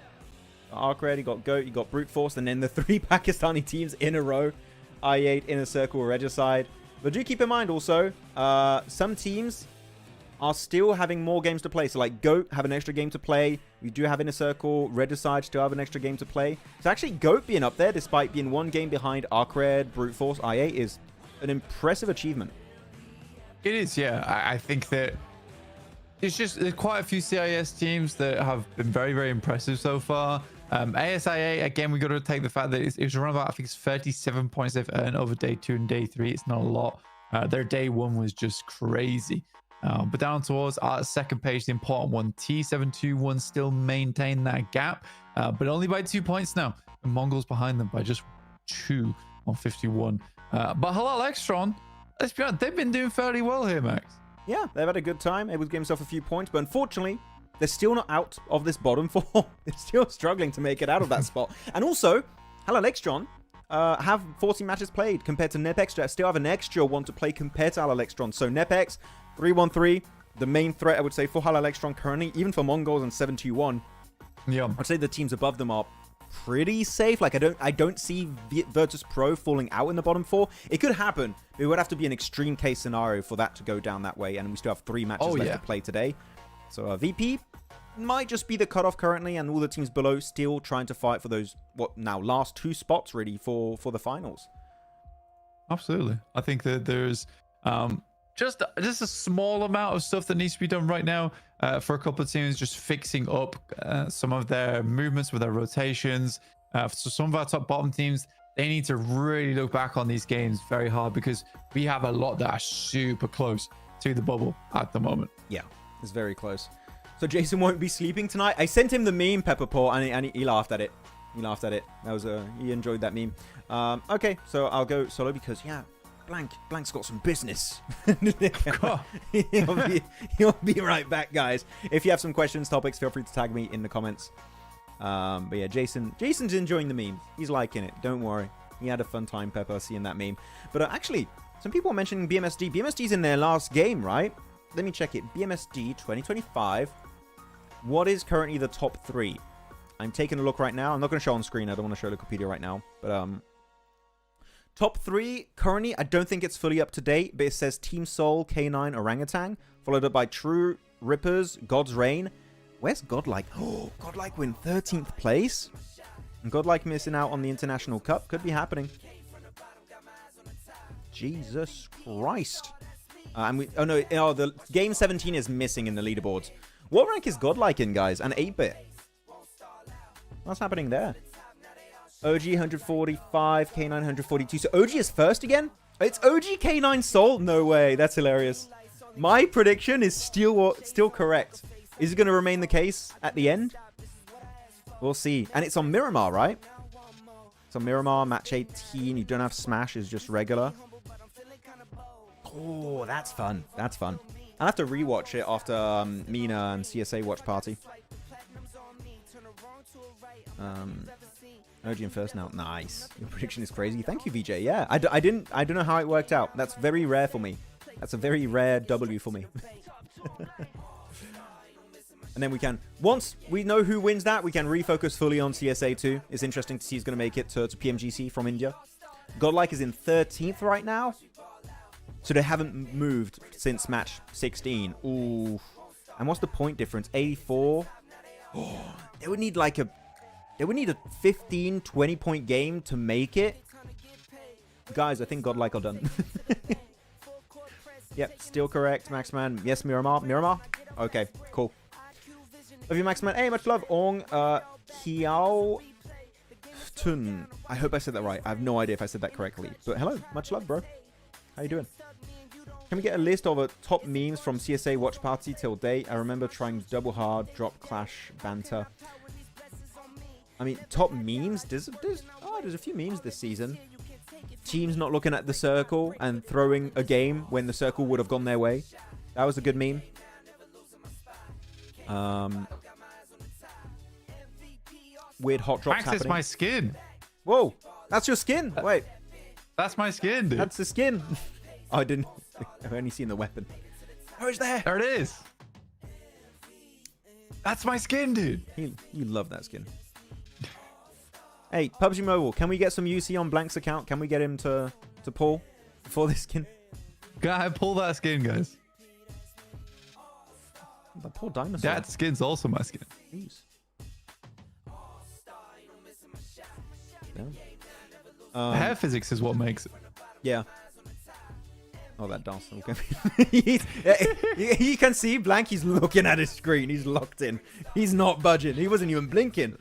ARCRED, you got GOAT, you got Brute Force, and then the 3 Pakistani teams in a row. I8, Inner Circle, Regicide. But do keep in mind also, some teams are still having more games to play. So like GOAT have an extra game to play. We do have Inner Circle. Regicide still have an extra game to play. So actually GOAT being up there, despite being 1 game behind ARCRED, Brute Force, I8, is an impressive achievement. It is, yeah. I think that there's quite a few CIS teams that have been very impressive so far. ASI8, again, we got to take the fact that it's around about, I think it's 37 points they've earned over day 2 and day 3. It's not a lot. Their day 1 was just crazy. But down towards our second page, the important one, T721 still maintain that gap, but only by 2 points now. And MongolZ behind them by just 2 on 51. But HALAL AXETRON, let's be honest, they've been doing fairly well here, Max. Yeah, they've had a good time, able to give themselves a few points, but unfortunately, they're still not out of this bottom 4. They're still struggling to make it out of that spot. And also, HALAL AXETRON have 40 matches played compared to NEPX. They still have an extra one to play compared to HALAL AXETRON. So NEPX, 313, the main threat, I would say, for HALAL AXETRON currently, even for MongolZ and 721. Yeah. I'd say the teams above them are pretty safe. Like I don't see VIRTUS.PRO falling out in the bottom 4. It could happen. It would have to be an extreme case scenario for that to go down that way, and we still have 3 matches left to play today. So VP might just be the cutoff currently, and all the teams below still trying to fight for those last 2 spots really for the finals. Absolutely. I think that there's just a small amount of stuff that needs to be done right now for a couple of teams, just fixing up some of their movements with their rotations. So some of our top bottom teams, they need to really look back on these games very hard, because we have a lot that are super close to the bubble at the moment. Yeah, it's very close. So Jason won't be sleeping tonight. I sent him the meme, Pepper Paw, and he laughed at it. He laughed at it. That was he enjoyed that meme. Okay, so I'll go solo because Blank's got some business. he'll be right back, guys. If you have some questions, topics, feel free to tag me in the comments. But yeah, Jason's enjoying the meme. He's liking it. Don't worry. He had a fun time, Pepper, seeing that meme. But actually, some people are mentioning BMSD. BMSD's in their last game, right? Let me check it. BMSD 2025. What is currently the top 3? I'm taking a look right now. I'm not going to show on screen. I don't want to show Wikipedia right now. But top 3 currently, I don't think it's fully up to date, but it says Team Soul, K9, Orangutan, followed up by True, Rippers, God's Reign. Where's Godlike? Oh, Godlike win 13th place. And Godlike missing out on the International Cup. Could be happening. Jesus Christ. The game 17 is missing in the leaderboards. What rank is Godlike in, guys? And 8-bit. What's happening there? OG 145, K9 142. So OG is first again? It's OG K9 Soul? No way. That's hilarious. My prediction is still correct. Is it going to remain the case at the end? We'll see. And it's on Miramar, right? It's on Miramar, match 18. You don't have Smash, it's just regular. Oh, that's fun. That's fun. I'll have to rewatch it after Mina and CSA watch party. OG in first now. Nice. Your prediction is crazy. Thank you, VJ. Yeah, I don't know how it worked out. That's very rare for me. That's a very rare W for me. And then we can, once we know who wins that, we can refocus fully on CSA too. It's interesting to see who's going to make it to PMGC from India. Godlike is in 13th right now. So they haven't moved since match 16. Ooh. And what's the point difference? 84. Oh, they would need like a 15, 20 point game to make it. Guys, I think Godlike are done. Yep, still correct, Maxman. Yes, Miramar. Miramar? Okay, cool. Love you, Maxman. Hey, much love. Ong Kiao Tun. I hope I said that right. I have no idea if I said that correctly. But hello, much love, bro. How you doing? Can we get a list of top memes from CSA watch party till date? I remember trying double hard, drop clash, banter. I mean, top memes? There's a few memes this season. Teams not looking at the circle and throwing a game when the circle would have gone their way. That was a good meme. Weird hot drops Max, happening. it's my skin. Whoa, that's your skin. Wait, that's my skin, dude. that's the skin. Oh, I didn't. I've only seen the weapon. Oh, it's there. There it is. That's my skin, dude. You love that skin. Hey, PUBG Mobile, can we get some UC on Blank's account? Can we get him to pull for this skin? Go ahead, pull that skin, guys. That poor dinosaur. That skin's also my skin. Jeez. Yeah. Hair physics is what makes it. Yeah. Oh, that dinosaur. You can see Blank. He's looking at his screen. He's locked in. He's not budging. He wasn't even blinking.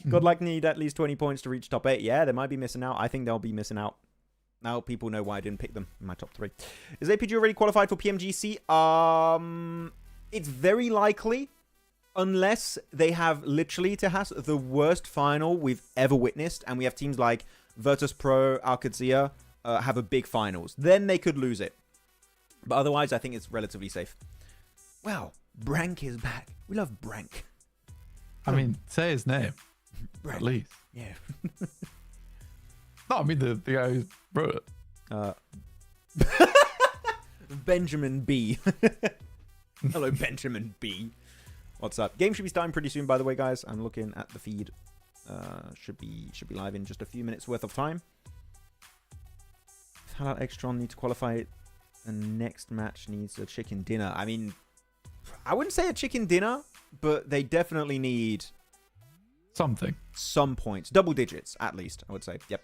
Godlike need at least 20 points to reach top 8. Yeah, they might be missing out. I think they'll be missing out. Now people know why I didn't pick them in my top 3. Is APG already qualified for PMGC? It's very likely, unless they have literally, Tehas, the worst final we've ever witnessed, and we have teams like VIRTUS.PRO, Qadsiah have a big finals. Then they could lose it. But otherwise, I think it's relatively safe. Wow, Brank is back. We love Brank. I mean, say his name. Brank. At least. Yeah. No, I mean the guy who wrote it. Benjamin B. Hello, Benjamin B. What's up? Game should be starting pretty soon, by the way, guys. I'm looking at the feed. Should be live in just a few minutes worth of time. HALAL AXETRON need to qualify. The next match needs a chicken dinner. I mean, I wouldn't say a chicken dinner, but they definitely need something. Some points. Double digits, at least, I would say. Yep.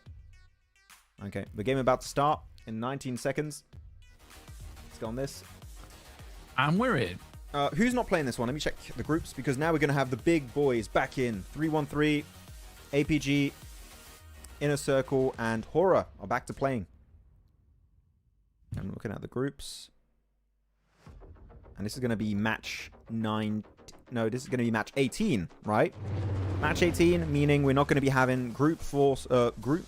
Okay, the game about to start in 19 seconds. Let's go on this. And we're in. Who's not playing this one? Let me check the groups, because now we're going to have the big boys back in. 313, APG, Inner Circle, and HORAA are back to playing. I'm looking at the groups. And this is going to be match 9. No, this is going to be match 18, right? Match 18, meaning we're not going to be having Brute Force's group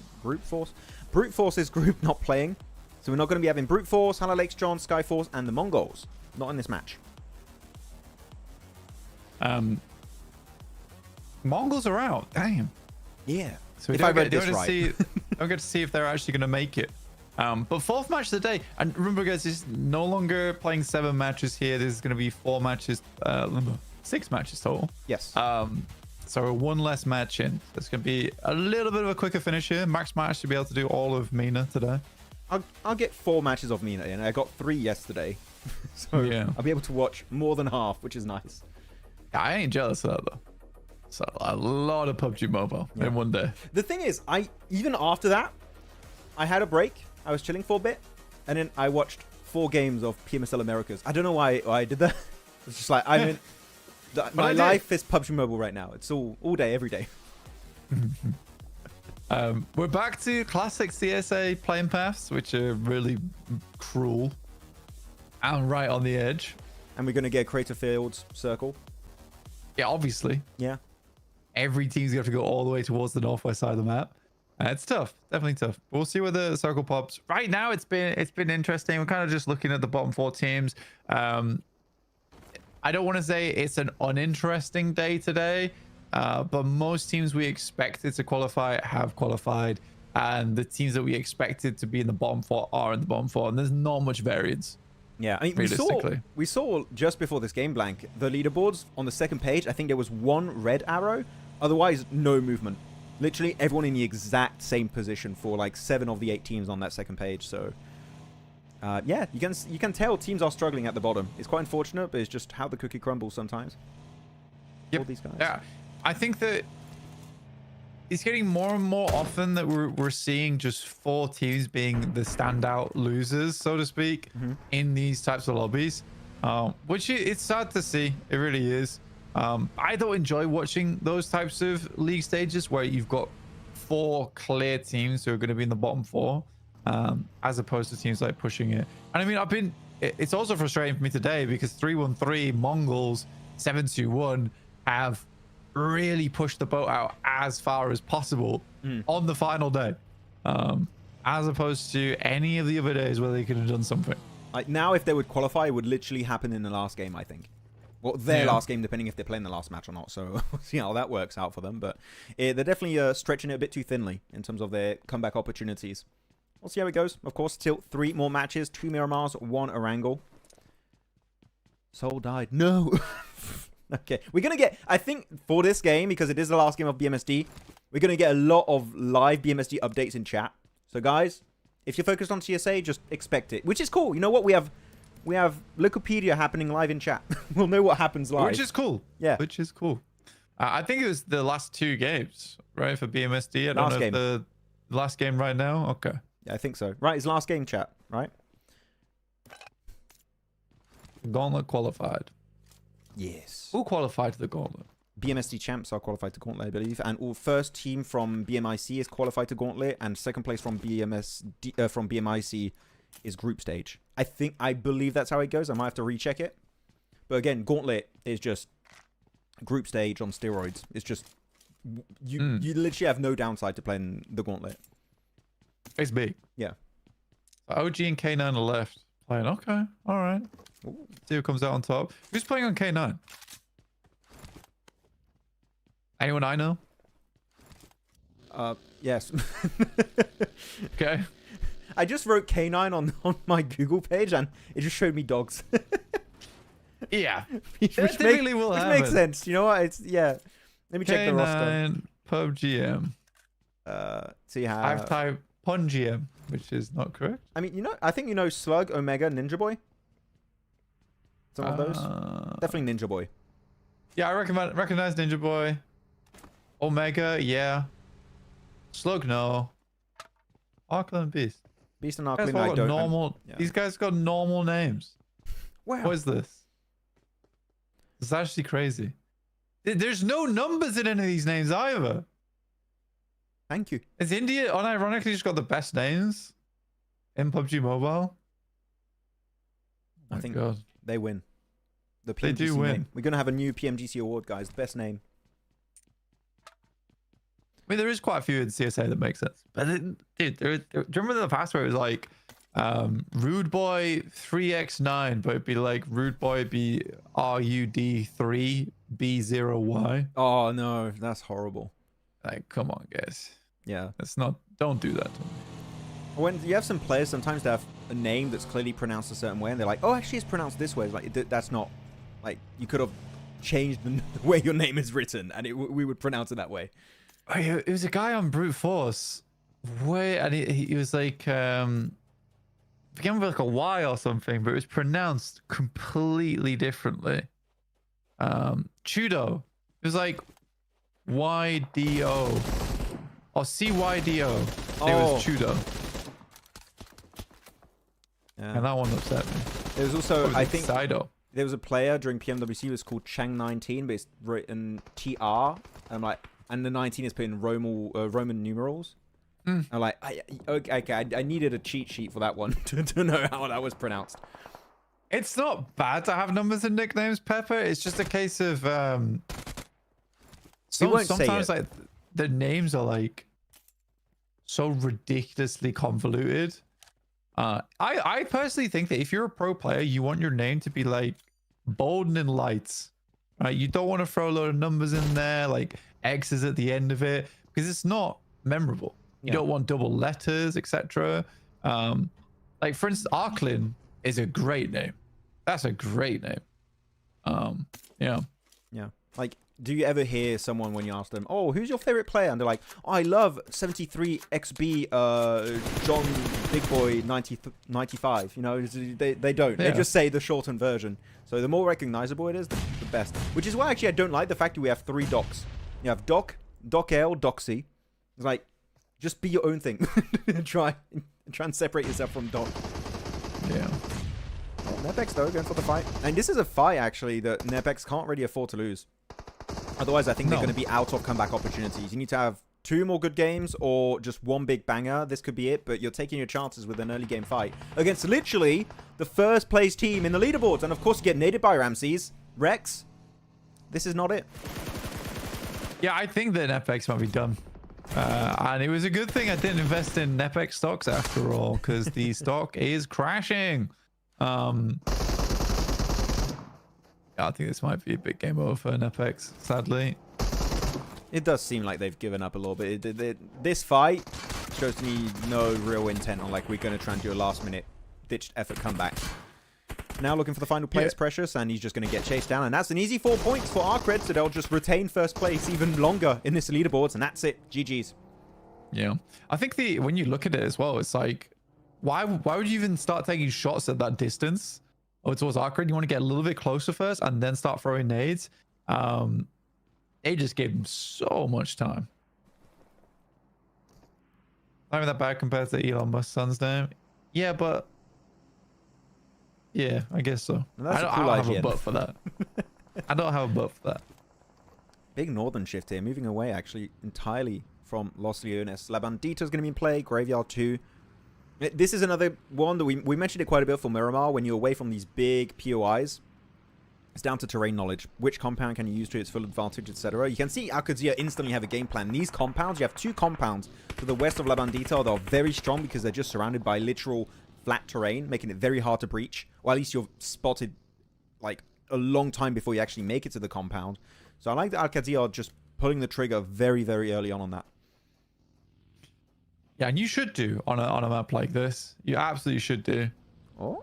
not playing. So we're not going to be having Brute Force, HALAL AXETRON, Skyforce, and the MongolZ. Not in this match. MongolZ are out. Damn. Yeah. So we don't get to see if they're actually going to make it. But fourth match of the day. And remember, guys, this is no longer playing 7 matches here. This is going to be 4 matches. 6 matches total. Yes. So 1 less match in. It's going to be a little bit of a quicker finish here. Maxman should be able to do all of Mina today. I'll get 4 matches of Mina in. I got 3 yesterday. So yeah. I'll be able to watch more than half, which is nice. I ain't jealous of that, though. So a lot of PUBG Mobile in one day. The thing is, even after that, I had a break. I was chilling for a bit, and then I watched 4 games of PMSL Americas. I don't know why I did that. It's just like, I mean, my life is PUBG Mobile right now. It's all day, every day. We're back to classic CSA playing paths, which are really cruel and right on the edge. And we're going to get a Crater Fields circle. Yeah, obviously. Yeah. Every team's going to have to go all the way towards the northwest side of the map. It's tough, definitely tough. We'll see where the circle pops. Right now, it's been interesting. We're kind of just looking at the bottom 4 teams. I don't want to say it's an uninteresting day today, but most teams we expected to qualify have qualified, and the teams that we expected to be in the bottom 4 are in the bottom 4, and there's not much variance. Yeah, I mean, we saw just before this game blank the leaderboards on the second page. I think there was 1 red arrow, otherwise no movement. Literally everyone in the exact same position for like 7 of the 8 teams on that second page. So, yeah, you can tell teams are struggling at the bottom. It's quite unfortunate, but it's just how the cookie crumbles sometimes. Yep. All these guys. Yeah, I think that it's getting more and more often that we're seeing just 4 teams being the standout losers, so to speak, in these types of lobbies, which it's sad to see. It really is. I don't enjoy watching those types of league stages where you've got 4 clear teams who are going to be in the bottom 4, as opposed to teams like pushing it. And I mean, it's also frustrating for me today because 313, MongolZ, 721 have really pushed the boat out as far as possible on the final day, as opposed to any of the other days where they could have done something. Like now, if they would qualify, it would literally happen in the last game, I think. Well, their last game, depending if they're playing the last match or not. So we'll see how that works out for them. But they're definitely stretching it a bit too thinly in terms of their comeback opportunities. We'll see how it goes. Of course, still 3 more matches. 2 Miramars, 1 Erangel. Soul died. No. Okay. We're going to get, I think, for this game, because it is the last game of BMSD, we're going to get a lot of live BMSD updates in chat. So, guys, if you're focused on CSA, just expect it. Which is cool. You know what? We have Wikipedia happening live in chat. We'll know what happens live. Which is cool. Yeah. Which is cool. I think it was the last 2 games, right, for BMSD. I don't know if the last game right now. Okay. Yeah, I think so. Right, it's last game, chat, right? Gauntlet qualified. Yes. Who qualified to the Gauntlet? BMSD champs are qualified to Gauntlet, I believe. And all first team from BMIC is qualified to Gauntlet. And second place from BMIC is group stage. I believe that's how it goes. I might have to recheck it. But again, Gauntlet is just group stage on steroids. It's just you literally have no downside to playing the Gauntlet. It's big. Yeah. OG and K9 are left playing. Okay, all right. Ooh. See who comes out on top. Who's playing on K9? Anyone I know? Yes. Okay. I just wrote K9 on my Google page and it just showed me dogs. Yeah. which typically will which happen. makes sense. You know what? It's yeah. Let me check the roster. PUBGM. See how I've typed PUNGM, which is not correct. I mean, I think you know Slug, Omega, Ninja Boy. Some of those. Definitely Ninja Boy. Yeah, I recognize Ninja Boy. Omega, yeah. Slug, no. ARCRED Beast. Beast and These Arclean, guys all I got don't. normal. Yeah. These guys got normal names. Wow. What is this? It's actually crazy. There's no numbers in any of these names either. Thank you. Is India unironically just got the best names in PUBG Mobile? I think God. they win. The PMGC They do win. name. We're gonna have a new PMGC award, guys. Best name. I mean, there is quite a few in CSA that make sense. But dude, do you remember the past where it was like Rude Boy 3x9, but it'd be like Rude Boy be RUD3B0Y? Oh no, that's horrible. Like, come on, guys. Yeah. That's not. Don't do that to me. When you have some players, sometimes they have a name that's clearly pronounced a certain way, and they're like, "Oh, actually, it's pronounced this way." It's like that's not. Like you could have changed the way your name is written, and we would pronounce it that way. It was a guy on Brute Force. And he was like, began with like a Y or something, but it was pronounced completely differently. Chudo. It was like YDO or CYDO. It was Chudo. Yeah. And that one upset me. There was also, I think, Sido. there was a player during PMWC who was called Chang19, but it's written TR. I'm like, and the 19 is put in Roman numerals. I'm like, okay, I needed a cheat sheet for that one to know how that was pronounced. It's not bad to have numbers and nicknames, Pepper. It's just a case of sometimes like the names are like so ridiculously convoluted. I personally think that if you're a pro player, you want your name to be like bold and in lights, right? You don't want to throw a load of numbers in there, like X's at the end of it, because it's not memorable. You don't want double letters, etc. Like for instance, ARCLIN is a great name. That's a great name. Yeah. Like, do you ever hear someone when you ask them, "Oh, who's your favorite player?" And they're like, "Oh, I love 73XB John Big Boy 95." You know, they don't. They just say the shortened version. So the more recognizable it is, the best. Which is why actually I don't like the fact that we have 3 docs. You have Doc, Doc L, Doc C. It's like, just be your own thing. try and separate yourself from Doc. Yeah. NEPX though, going for the fight. And this is a fight actually that NEPX can't really afford to lose. Otherwise, I think they're going to be out of comeback opportunities. You need to have 2 more good games or just 1 big banger. This could be it, but you're taking your chances with an early game fight against literally the first place team in the leaderboards. And of course, you get naded by Ramses. Rex, this is not it. Yeah, I think that NEPX might be done. And it was a good thing I didn't invest in NEPX stocks after all, because the stock is crashing. Yeah, I think this might be a big game over for NEPX, sadly. It does seem like they've given up a little bit. This fight shows me no real intent on, like, we're going to try and do a last-minute ditched effort comeback. Now looking for the final place, Precious, and he's just going to get chased down. And that's an easy 4 points for ARCRED, so they'll just retain first place even longer in this leaderboards, and that's it. GG's. Yeah. I think when you look at it as well, it's like, why would you even start taking shots at that distance? Or towards ARCRED, you want to get a little bit closer first and then start throwing nades. They just gave him so much time. Not even that bad compared to Elon Musk's son's name. Yeah, but yeah, I guess so. I don't have a butt for that. I don't have a butt for that. Big northern shift here, moving away actually entirely from Los Leones. La Bandita's going to be in play, Graveyard 2. This is another one that we mentioned it quite a bit for Miramar. When you're away from these big POIs, it's down to terrain knowledge. Which compound can you use to its full advantage, etc. You can see Qadsiah instantly have a game plan. These compounds, you have 2 compounds to the west of La Bandita. They're very strong because they're just surrounded by literal flat terrain, making it very hard to breach. Or at least you're spotted like a long time before you actually make it to the compound. So I like that Qadsiah are just pulling the trigger very, very early on that. Yeah, and you should do on a map like this. You absolutely should do. Oh.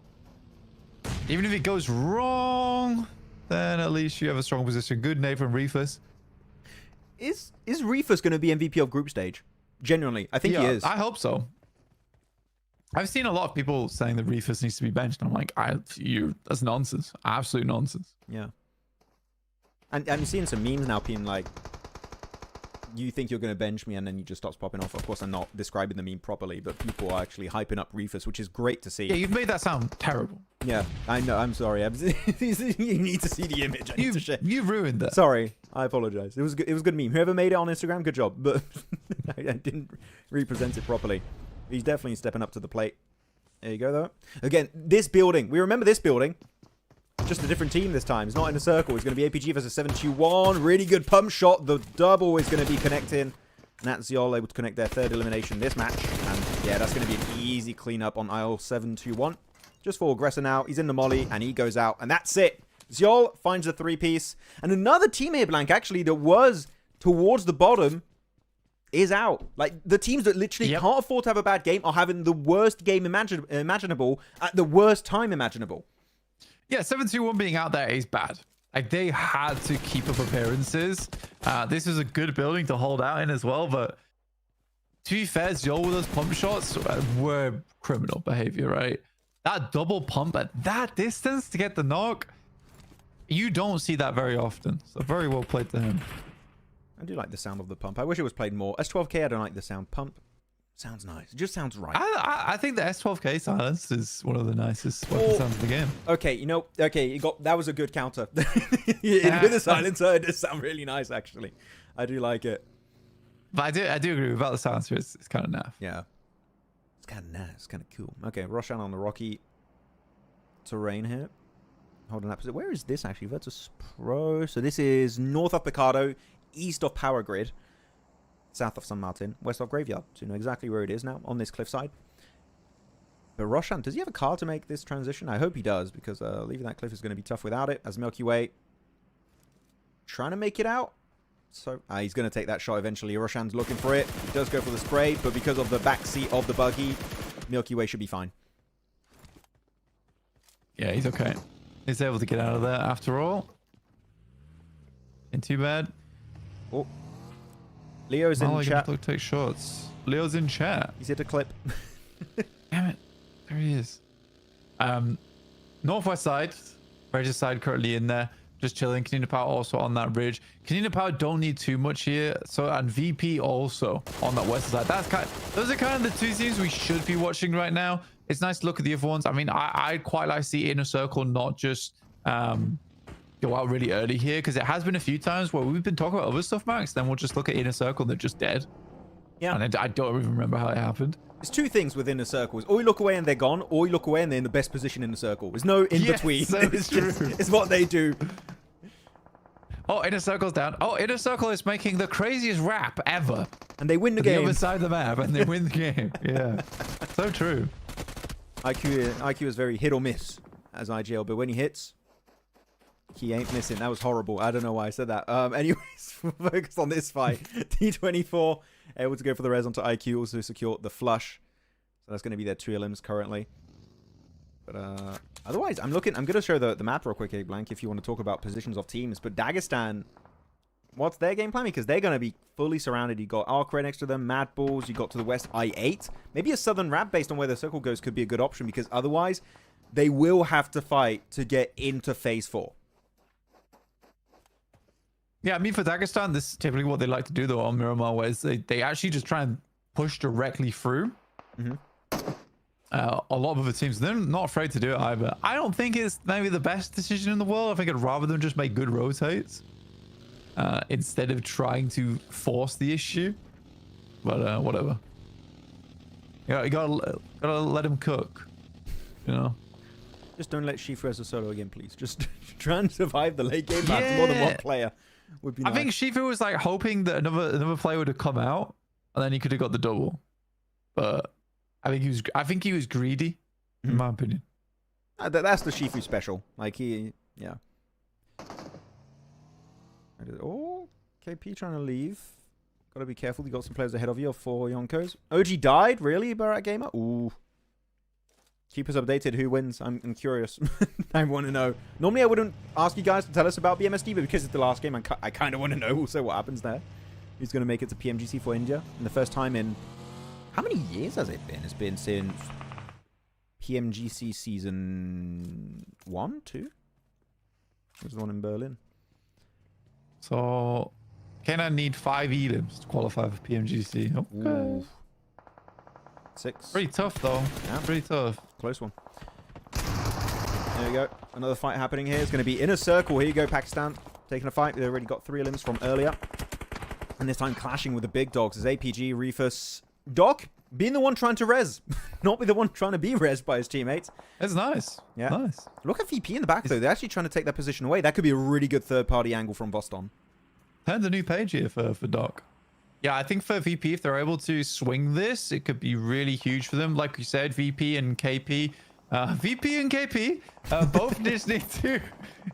Even if it goes wrong, then at least you have a strong position. Good nade from Reefus. Is Reefus going to be MVP of group stage? Genuinely, I think he is. I hope so. I've seen a lot of people saying that Reefus needs to be benched. And I'm like, that's nonsense. Absolute nonsense. Yeah. And I'm seeing some memes now being like, you think you're going to bench me and then you just stops popping off. Of course, I'm not describing the meme properly, but people are actually hyping up Reefus, which is great to see. Yeah, you've made that sound terrible. Yeah, I know. I'm sorry. You need to see the image. I need to share. You ruined that. Sorry. I apologize. It was good. It was a good meme. Whoever made it on Instagram, good job. But I didn't represent it properly. He's definitely stepping up to the plate. There you go, though. Again, this building. We remember this building. Just a different team this time. It's not in a circle. It's going to be APG versus 721. Really good pump shot. The double is going to be connecting. Natsiol able to connect their third elimination this match. And yeah, that's going to be an easy cleanup on aisle 721. Just for Aggressor now. He's in the molly and he goes out. And that's it. Ziol finds the 3-piece. And another team here, Blank, actually, that was towards the bottom is out. Like, the teams that literally can't afford to have a bad game are having the worst game imaginable at the worst time imaginable. Yeah, 721 being out there is bad. Like, they had to keep up appearances. This is a good building to hold out in as well, but to be fair, Ziol with those pump shots were criminal behavior, right? That double pump at that distance to get the knock, you don't see that very often. So very well played to him. I do like the sound of the pump. I wish it was played more. S12K, I don't like the sound. Pump sounds nice. It just sounds right. I think the S12K silence is one of the nicest sounds of the game. Okay, you know, that was a good counter. With the silencer, it does sound really nice, actually. I do like it. But I do agree about the silencer. It's kind of naff. Yeah. It's kind of nice. It's kind of cool. Okay, Roshan on the rocky terrain here. Holding that position. Where is this actually? VIRTUS.PRO. So this is north of Picado, east of Power Grid, south of San Martin, west of Graveyard. So you know exactly where it is now, on this cliffside. But Roshan, does he have a car to make this transition? I hope he does, because leaving that cliff is going to be tough without it. As Milky Way trying to make it out. So he's going to take that shot eventually. Roshan's looking for it. He does go for the spray, but because of the backseat of the buggy, Milky Way should be fine. Yeah, he's okay. He's able to get out of there after all. Ain't too bad. Oh. Leo's in chat. Look, take shots. Leo's in chat. He's hit a clip. Damn it. There he is. Northwest side. Regis side currently in there. Just chilling. Konina Power also on that ridge. Konina Power don't need too much here. So, and VP also on that west side. Those are kind of the two teams we should be watching right now. It's nice to look at the other ones. I mean, I'd quite like to see Inner Circle not just go out really early here, because it has been a few times where we've been talking about other stuff, Max. Then we'll just look at Inner Circle and they're just dead. Yeah. And I don't even remember how it happened. There's two things with Inner Circles. Or you look away and they're gone, or you look away and they're in the best position in the circle. There's no in-between. So it's what they do. Oh, Inner Circle's down. Oh, Inner Circle is making the craziest rap ever. And they win the game. The other side of the map, and they win the game. Yeah. So true. IQ is very hit or miss as IGL, but when he hits, he ain't missing. That was horrible. I don't know why I said that. Anyways, focus on this fight. T24 able to go for the res onto IQ, also secure the flush. So that's going to be their 2 elims currently. But otherwise, I'm going to show the map real quick, Blank, if you want to talk about positions of teams. But Dagestan, what's their game plan? Because they're going to be fully surrounded. You got ARCRED next to them, MadBulls. You got to the west I8. Maybe a southern wrap based on where the circle goes could be a good option, because otherwise they will have to fight to get into phase 4. Yeah, I mean, for Dagestan, this is typically what they like to do, though, on Miramar, where they actually just try and push directly through. Mm-hmm. A lot of other teams, they're not afraid to do it either. I don't think it's maybe the best decision in the world. I think I'd rather them just make good rotates instead of trying to force the issue. But whatever. Yeah, you gotta let him cook. You know. Just don't let Shifu as a solo again, please. Just try and survive the late game match. More than one player would be nice. I think Shifu was like hoping that another player would have come out, and then he could have got the double. But I think he was greedy, in my opinion. That's the Shifu special. Like yeah. Oh, KP trying to leave. Got to be careful. You got some players ahead of you for Yonkos. OG died, really, Barat Gamer. Ooh. Keep us updated. Who wins? I'm curious. I want to know. Normally, I wouldn't ask you guys to tell us about BMSD, but because it's the last game, I kind of want to know also what happens there. Who's going to make it to PMGC for India? And the first time in... How many years has it been? It's been since PMGC season 1, 2? There's the one in Berlin. So, can I need 5 elims to qualify for PMGC? Okay. Ooh. 6. Pretty tough, though. Yeah. Pretty tough. Close one. There we go. Another fight happening here. It's going to be Inner Circle. Here you go, Pakistan. Taking a fight. They already got 3 elims from earlier. And this time clashing with the big dogs. As APG, Reefus, Doc being the one trying to res. Not be the one trying to be res by his teammates. It's nice. Yeah. Nice. Look at VP in the back, though. They're actually trying to take that position away. That could be a really good third-party angle from Voston. Turns a new page here for Doc. Yeah, I think for VP, if they're able to swing this, it could be really huge for them. Like you said, VP and KP. VP and KP both just need to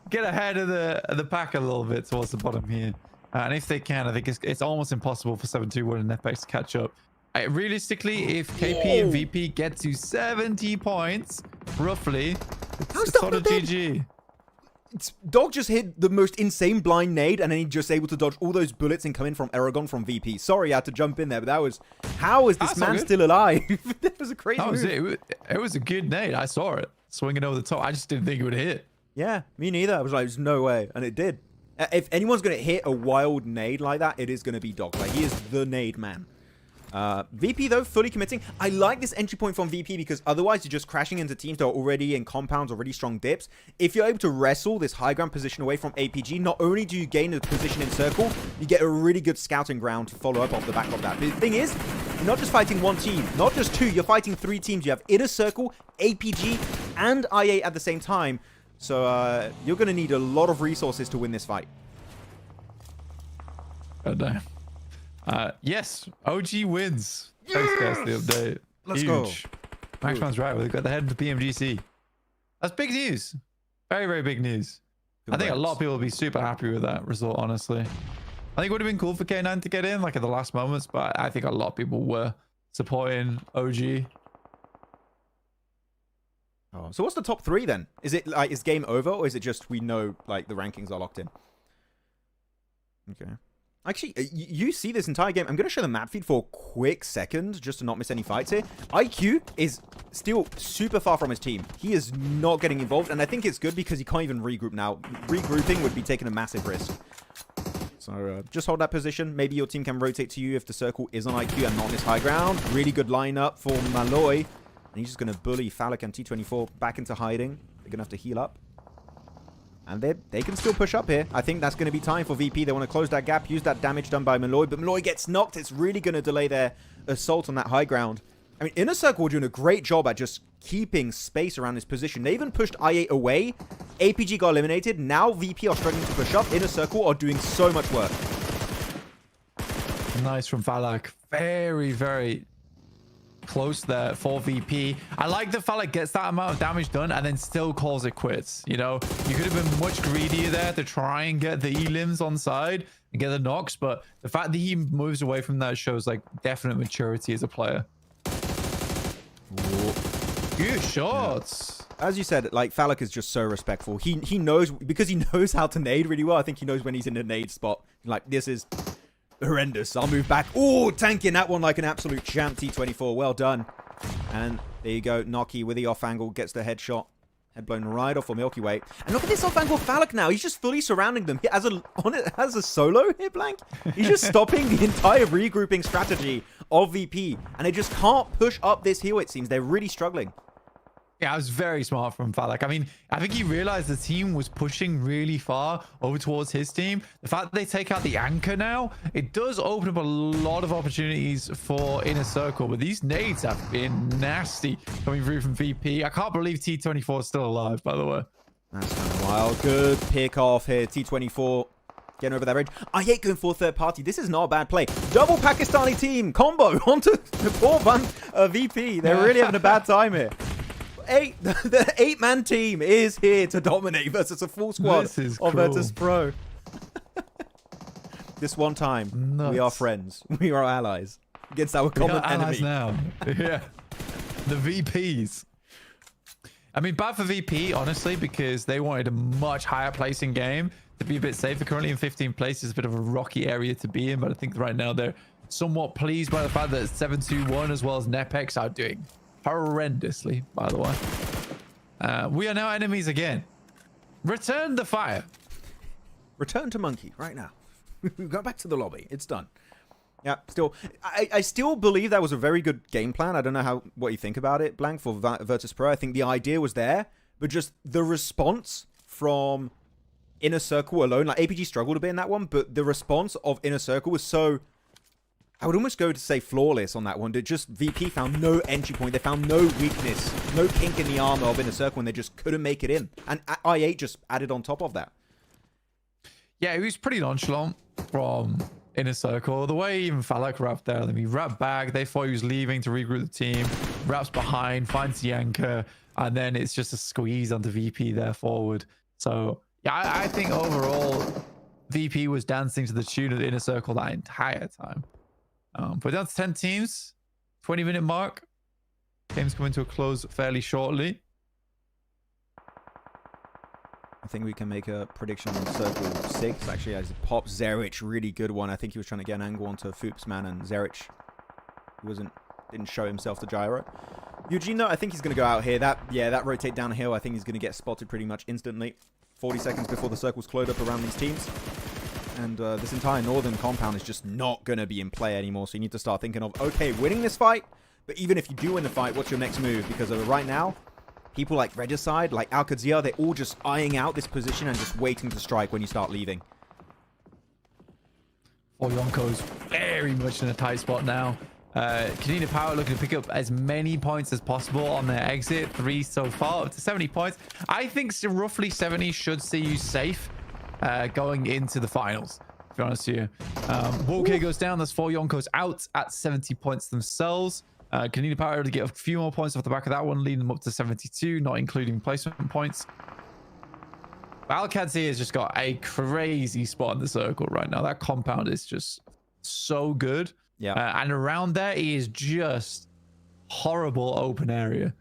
get ahead of the pack a little bit towards the bottom here. And if they can, I think it's almost impossible for 721 and NEPX to catch up. Realistically, if KP and VP get to 70 points, roughly, it's sort of GG. Dog just hit the most insane blind nade, and then he just able to dodge all those bullets and come in from Erangel from VP. Sorry, I had to jump in there, but that was... How is this man still alive? That was a crazy move. It was a good nade. I saw it. Swinging over the top. I just didn't think it would hit. Yeah, me neither. I was like, there's no way. And it did. If anyone's going to hit a wild nade like that, it is going to be Dog. Like, he is the nade man. VP, though, fully committing. I like this entry point from VP because otherwise you're just crashing into teams that are already in compounds, already strong dips. If you're able to wrestle this high ground position away from APG, not only do you gain a position in circle, you get a really good scouting ground to follow up off the back of that. But the thing is, you're not just fighting one team, not just 2, you're fighting 3 teams. You have Inner Circle, APG, and I8 at the same time. So you're going to need a lot of resources to win this fight. God damn. Yes, OG wins. Thanks, guys, for the update. Let's go. Maxman's right. We've got the head of the PMGC. That's big news. Very, very big news. I think a lot of people will be super happy with that result, honestly. I think it would have been cool for K9 to get in, like at the last moments, but I think a lot of people were supporting OG. Oh, so what's the top 3 then? Is it like, is game over, or is it just we know like the rankings are locked in? Okay. Actually, you see this entire game. I'm going to show the map feed for a quick second, just to not miss any fights here. IQ is still super far from his team. He is not getting involved, and I think it's good because he can't even regroup now. Regrouping would be taking a massive risk. So just hold that position. Maybe your team can rotate to you if the circle is on IQ and not on this high ground. Really good lineup for Malloy. And he's just going to bully Phallic and T24 back into hiding. They're going to have to heal up. And they can still push up here. I think that's going to be time for VP. They want to close that gap, use that damage done by Malloy. But Malloy gets knocked. It's really going to delay their assault on that high ground. I mean, Inner Circle are doing a great job at just keeping space around this position. They even pushed I8 away. APG got eliminated. Now VP are struggling to push up. Inner Circle are doing so much work. Nice from Phallic. Very, very close there for VP. I like that Phallic gets that amount of damage done and then still calls it quits. You know, you could have been much greedier there to try and get the elims on side and get the knocks, but the fact that he moves away from that shows like definite maturity as a player. Good shots. Yeah. As you said, like, Phallic is just so respectful. He knows, because he knows how to nade really well. I think he knows when he's in a nade spot. Like, this is horrendous. I'll move back. Oh, tanking that one like an absolute champ. T24, well done. And there you go. Noki with the off angle gets the headshot. Head blown right off for Milky Way. And look at this off angle Phallic now. He's just fully surrounding them as a solo here, Blank. He's just stopping the entire regrouping strategy of VP. And they just can't push up this hill, it seems. They're really struggling. Yeah, it was very smart from Phallic. I mean, I think he realized the team was pushing really far over towards his team. The fact that they take out the anchor now, it does open up a lot of opportunities for Inner Circle. But these nades have been nasty coming through from VP. I can't believe T24 is still alive, by the way. That's kind of wild. Good pick off here. T24 getting over that ridge. I hate going for third party. This is not a bad play. Double Pakistani team combo onto the poor VP. They're really having a bad time here. The 8-man team is here to dominate versus a full squad of VIRTUS.PRO. This one time, we are friends. We are allies against our common enemy. Now. Yeah. The VPs. I mean, bad for VP, honestly, because they wanted a much higher placing game to be a bit safer. Currently in 15th place is a bit of a rocky area to be in, but I think right now they're somewhat pleased by the fact that 7-2-1 as well as NEPX are doing horrendously, by the way. We are now enemies again. Return the fire. Return to Monkey right now. Go back to the lobby. It's done. Yeah, still, I still believe that was a very good game plan. I don't know what you think about it, Blank, for VIRTUS.PRO. I think the idea was there, but just the response from Inner Circle alone, like APG struggled a bit in that one, but the response of Inner Circle was so, I would almost go to say flawless on that one. Just VP found no entry point. They found no weakness, no kink in the armor of Inner Circle, and they just couldn't make it in. And I8 just added on top of that. Yeah, he was pretty nonchalant from Inner Circle. The way even Falak wrapped there, he wrapped back. They thought he was leaving to regroup the team. Wraps behind, finds the anchor, and then it's just a squeeze onto VP there forward. So, yeah, I think overall, VP was dancing to the tune of the Inner Circle that entire time. But down to 10 teams, 20-minute mark. Game's coming to a close fairly shortly. I think we can make a prediction on Circle 6. Actually, as a pop, Zerich, really good one. I think he was trying to get an angle onto Foopsman, and Zerich didn't show himself to gyro. Eugene, though, I think he's going to go out here. That rotate downhill, I think he's going to get spotted pretty much instantly. 40 seconds before the circle's closed up around these teams. And this entire northern compound is just not going to be in play anymore. So you need to start thinking of, okay, winning this fight. But even if you do win the fight, what's your next move? Because right now, people like Regicide, like Qadsiah, they're all just eyeing out this position and just waiting to strike when you start leaving. Yonko's very much in a tight spot now. Konina Power looking to pick up as many points as possible on their exit. 3 so far, up to 70 points. I think roughly 70 should see you safe going into the finals, to be honest with you. Walker goes down. There's 4 Yonkos out at 70 points themselves. Konina Power able to get a few more points off the back of that one, leading them up to 72, not including placement points. Qadsiah has just got a crazy spot in the circle right now. That compound is just so good. Yeah. And around there is just horrible open area.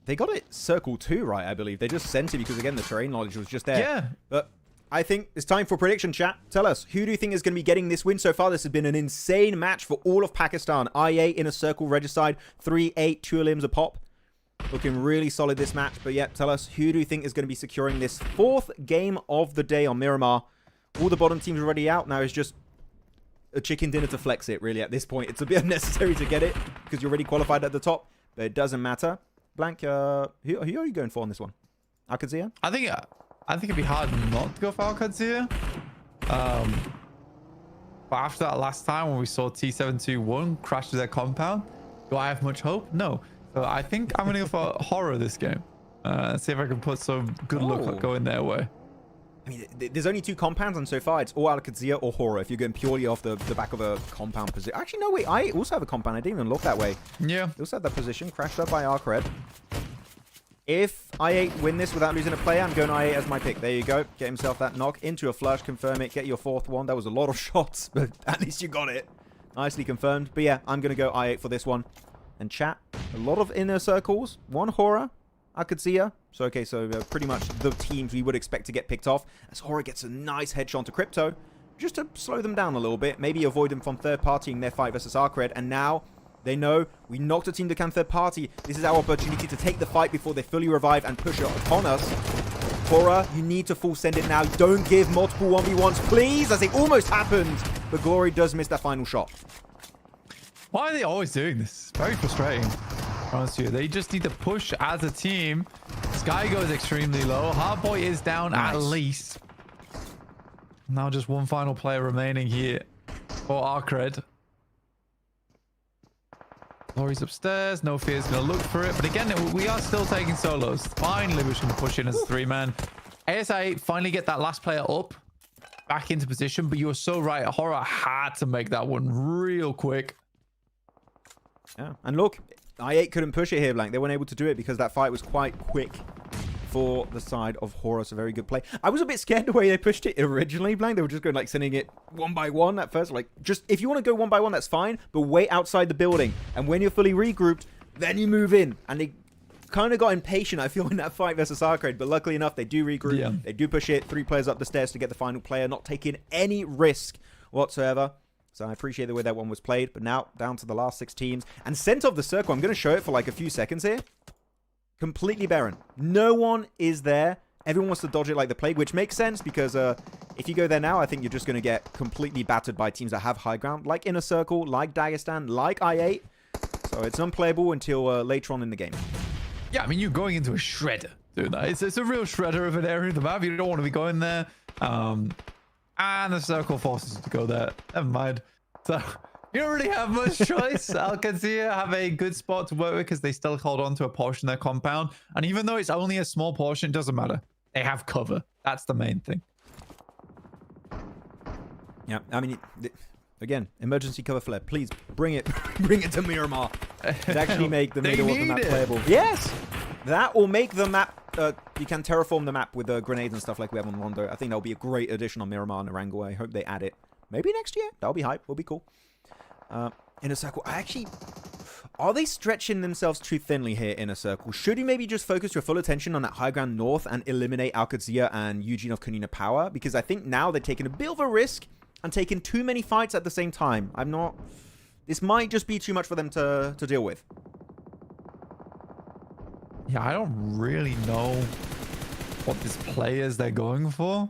They got it circle 2, right, I believe. They just sent it because, again, the terrain knowledge was just there. Yeah. But I think it's time for prediction, chat. Tell us, who do you think is going to be getting this win so far? This has been an insane match for all of Pakistan. IA in a circle, Regicide, 3-8, 2 limbs a pop. Looking really solid this match. But yeah, tell us, who do you think is going to be securing this 4th game of the day on Miramar? All the bottom teams are already out. Now it's just a chicken dinner to flex it, really, at this point. It's a bit unnecessary to get it because you're already qualified at the top. But it doesn't matter. Blank, who are you going for on this one? Qadsiah? I think it'd be hard not to go for Qadsiah. But after that last time when we saw T721 crash to their compound, do I have much hope? No. So I think I'm going to go for HORAA this game. See if I can put some good luck going their way. I mean, there's only 2 compounds, and so far it's all Qadsiah or HORAA if you're going purely off the back of a compound position. Actually, no, wait. I also have a compound. I didn't even look that way. Yeah. They also have that position. Crashed up by ARCRED. If I8 win this without losing a player, I'm going I8 as my pick. There you go. Get himself that knock into a flush. Confirm it. Get your 4th one. That was a lot of shots, but at least you got it. Nicely confirmed. But yeah, I'm going to go I8 for this one. And chat, a lot of inner circles. 1 HORAA, Qadsiah. So, okay, so pretty much the teams we would expect to get picked off. As HORAA gets a nice headshot to Crypto. Just to slow them down a little bit. Maybe avoid them from third-partying their fight versus ARCRED. And now they know we knocked a team to can third party. This is our opportunity to take the fight before they fully revive and push it upon us. HORAA, you need to full send it now. Don't give multiple 1v1s, please, as it almost happened. But Glory does miss that final shot. Why are they always doing this? Very frustrating. Honestly, they just need to push as a team. Sky goes extremely low. Hardboy is down at least. Now just 1 final player remaining here for ARCRED. Glory's upstairs. No Fear is going to look for it. But again, we are still taking solos. Finally, we're going to push in as a 3-man. ASI8 finally get that last player up. Back into position. But you were so right. HORAA had to make that one real quick. Yeah, and look, I8 couldn't push it here, Blank. They weren't able to do it because that fight was quite quick for the side of HORAA. So very good play. I was a bit scared the way they pushed it originally, Blank. They were just going like sending it 1 by 1 at first. Like, just if you want to go 1 by 1, that's fine, but wait outside the building. And when you're fully regrouped, then you move in. And they kind of got impatient, I feel, in that fight versus ARCRED, but luckily enough, they do regroup. Yeah. They do push it 3 players up the stairs to get the final player, not taking any risk whatsoever. So I appreciate the way that one was played. But now, down to the last 6 teams. And center of the circle, I'm going to show it for like a few seconds here. Completely barren. No one is there. Everyone wants to dodge it like the plague, which makes sense because if you go there now, I think you're just going to get completely battered by teams that have high ground, like Inner Circle, like Dagestan, like I8. So it's unplayable until later on in the game. Yeah, I mean, you're going into a shredder doing that. It's a real shredder of an area of the map. You don't want to be going there. And the circle forces you to go there. Never mind. So you don't really have much choice. Qadsiah have a good spot to work with because they still hold on to a portion of their compound. And even though it's only a small portion, it doesn't matter. They have cover. That's the main thing. Yeah, I mean, again, emergency cover flare. Please bring it, bring it to Miramar. It actually make the middle of the map playable. Yes, that will make the map. You can terraform the map with grenades and stuff like we have on Rondo. I think that'll be a great addition on Miramar and Erangel. I hope they add it. Maybe next year. That'll be hype. Will be cool. Inner Circle. Are they stretching themselves too thinly here, Inner Circle? Should you maybe just focus your full attention on that high ground north and eliminate Qadsiah and Eugene of Konina Power? Because I think now they're taking a bit of a risk and taking too many fights at the same time. This might just be too much for them to deal with. Yeah, I don't really know what these players they're going for.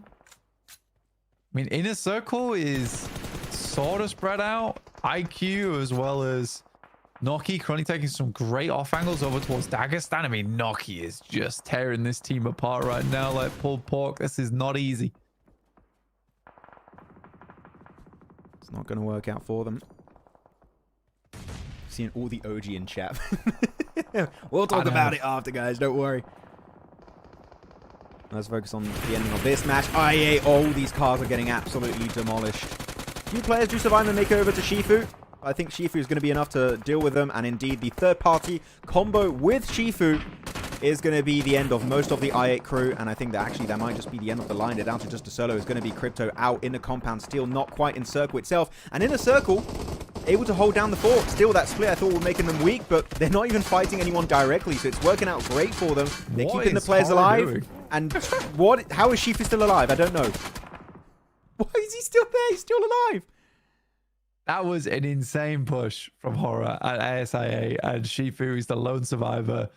I mean, Inner Circle is sort of spread out. IQ as well as Noki currently taking some great off angles over towards Dagestan. I mean, Noki is just tearing this team apart right now like pulled pork. This is not easy. It's not going to work out for them. Seeing all the OG in chat. We'll talk about it after, guys. Don't worry. Let's focus on the ending of this match. IA, all these cars are getting absolutely demolished. Few players do survive and make it over to Shifu. I think Shifu is going to be enough to deal with them. And indeed, the third-party combo with Shifu is going to be the end of most of the I8 crew. And I think that actually that might just be the end of the line. They're down to just a solo. It's going to be Crypto out in the compound, still not quite in circle itself. And in a circle, able to hold down the fort. Still, that split I thought was making them weak, but they're not even fighting anyone directly, so it's working out great for them. They're keeping the players alive. Doing? And how is Shifu still alive? I don't know. Why is he still there? He's still alive. That was an insane push from HORAA at ASI8, and Shifu is the lone survivor.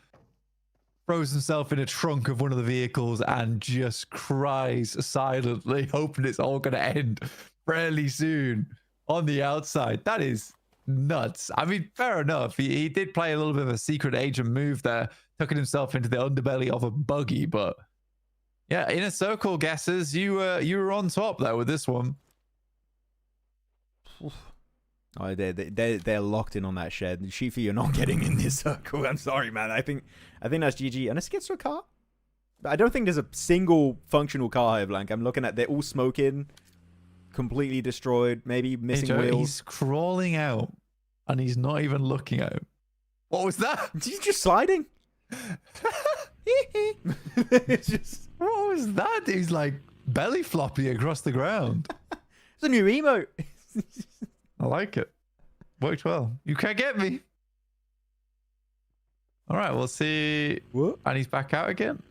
Throws himself in a trunk of one of the vehicles and just cries silently, hoping it's all going to end fairly soon. On the outside, that is nuts. I mean, fair enough. He did play a little bit of a secret agent move there, tucking himself into the underbelly of a buggy. But yeah, Inner Circle guesses, you were on top there with this one. Oh, they're locked in on that shed. Shifu, you're not getting in this circle. I'm sorry, man. I think that's GG. Unless it gets to a car. But I don't think there's a single functional car here, Blank. I'm looking at, they're all smoking. Completely destroyed, maybe missing wheels. He's crawling out and he's not even looking at him. What was that? He's just sliding. It's just... What was that? He's like belly floppy across the ground. It's a new emote. I like it. Worked well. You can't get me. All right, we'll see. What? And he's back out again.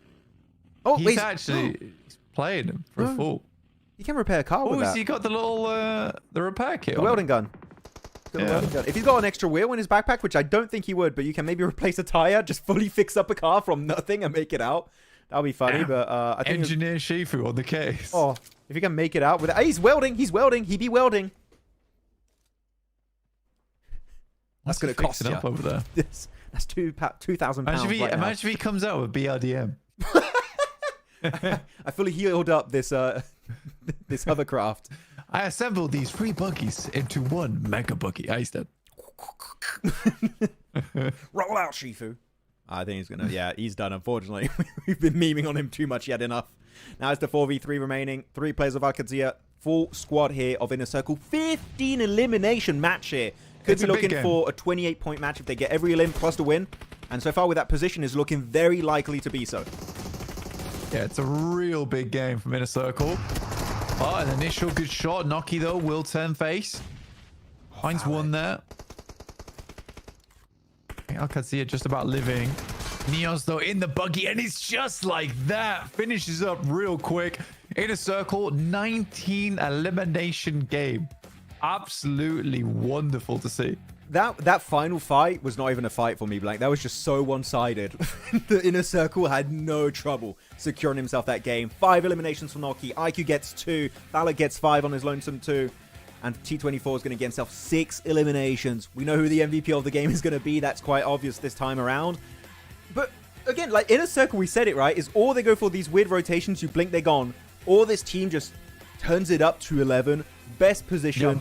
Oh, he's actually playing him for a full. You can repair a car with that. Oh, he got the little the repair kit. The welding gun. If he's got an extra wheel in his backpack, which I don't think he would, but you can maybe replace a tire, just fully fix up a car from nothing and make it out. That'll be funny, but I think... Engineer Shifu on the case. Oh, if you can make it out with it. He's welding. He's welding. He be welding. That's going to cost you. Up over there. That's £2,000. Imagine if he comes out with BRDM. I fully healed up this this hovercraft. I assembled these 3 buggies into one mega buggy. He's dead. Roll out, Shifu. I think he's gonna. Yeah, he's done. Unfortunately, we've been memeing on him too much. He had enough. Now it's the 4v3 remaining. 3 players of Qadsiah. Full squad here of Inner Circle. 15 elimination match here. Could be looking for a 28-point match if they get every elim plus the win. And so far with that position is looking very likely to be so. Yeah, it's a real big game from Inner Circle. Oh, an initial good shot. Noki, though, will turn face. Finds one there. Qadsiah just about living. Neos though in the buggy, and it's just like that. Finishes up real quick. In a circle, 19 elimination game. Absolutely wonderful to see. That final fight was not even a fight for me, Blank. That was just so one-sided. The Inner Circle had no trouble securing himself that game. 5 eliminations for Noki. IQ gets 2. Thala gets 5 on his lonesome 2. And T24 is going to get himself 6 eliminations. We know who the MVP of the game is going to be. That's quite obvious this time around. But again, like Inner Circle, we said it, right? Is or they go for these weird rotations, you blink, they're gone. Or this team just turns it up to 11. Best position. Yep.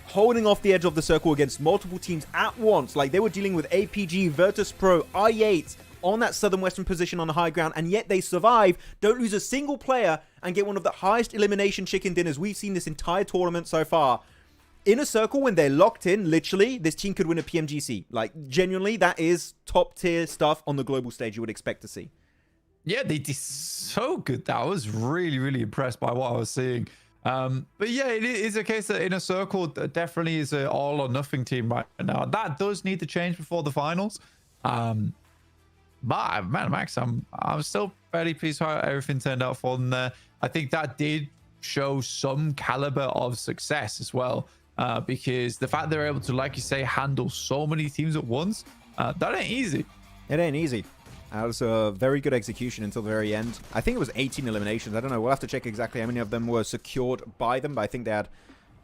Holding off the edge of the circle against multiple teams at once. Like they were dealing with APG, VIRTUS.PRO, ASI8 on that southern western position on the high ground, and yet they survive, don't lose a single player, and get one of the highest elimination chicken dinners we've seen this entire tournament so far. Inner Circle, when they're locked in, literally, this team could win a PMGC. Like, genuinely, that is top tier stuff on the global stage you would expect to see. Yeah, they did so good. I was really, really impressed by what I was seeing. But yeah, it is a case that Inner Circle definitely is an all or nothing team right now. That does need to change before the finals. But man, Max, I'm still fairly pleased how everything turned out for them there. I think that did show some caliber of success as well, because the fact they're able to, like you say, handle so many teams at once, that ain't easy. It ain't easy. That was a very good execution until the very end. I think it was 18 eliminations. I don't know. We'll have to check exactly how many of them were secured by them. But I think they had,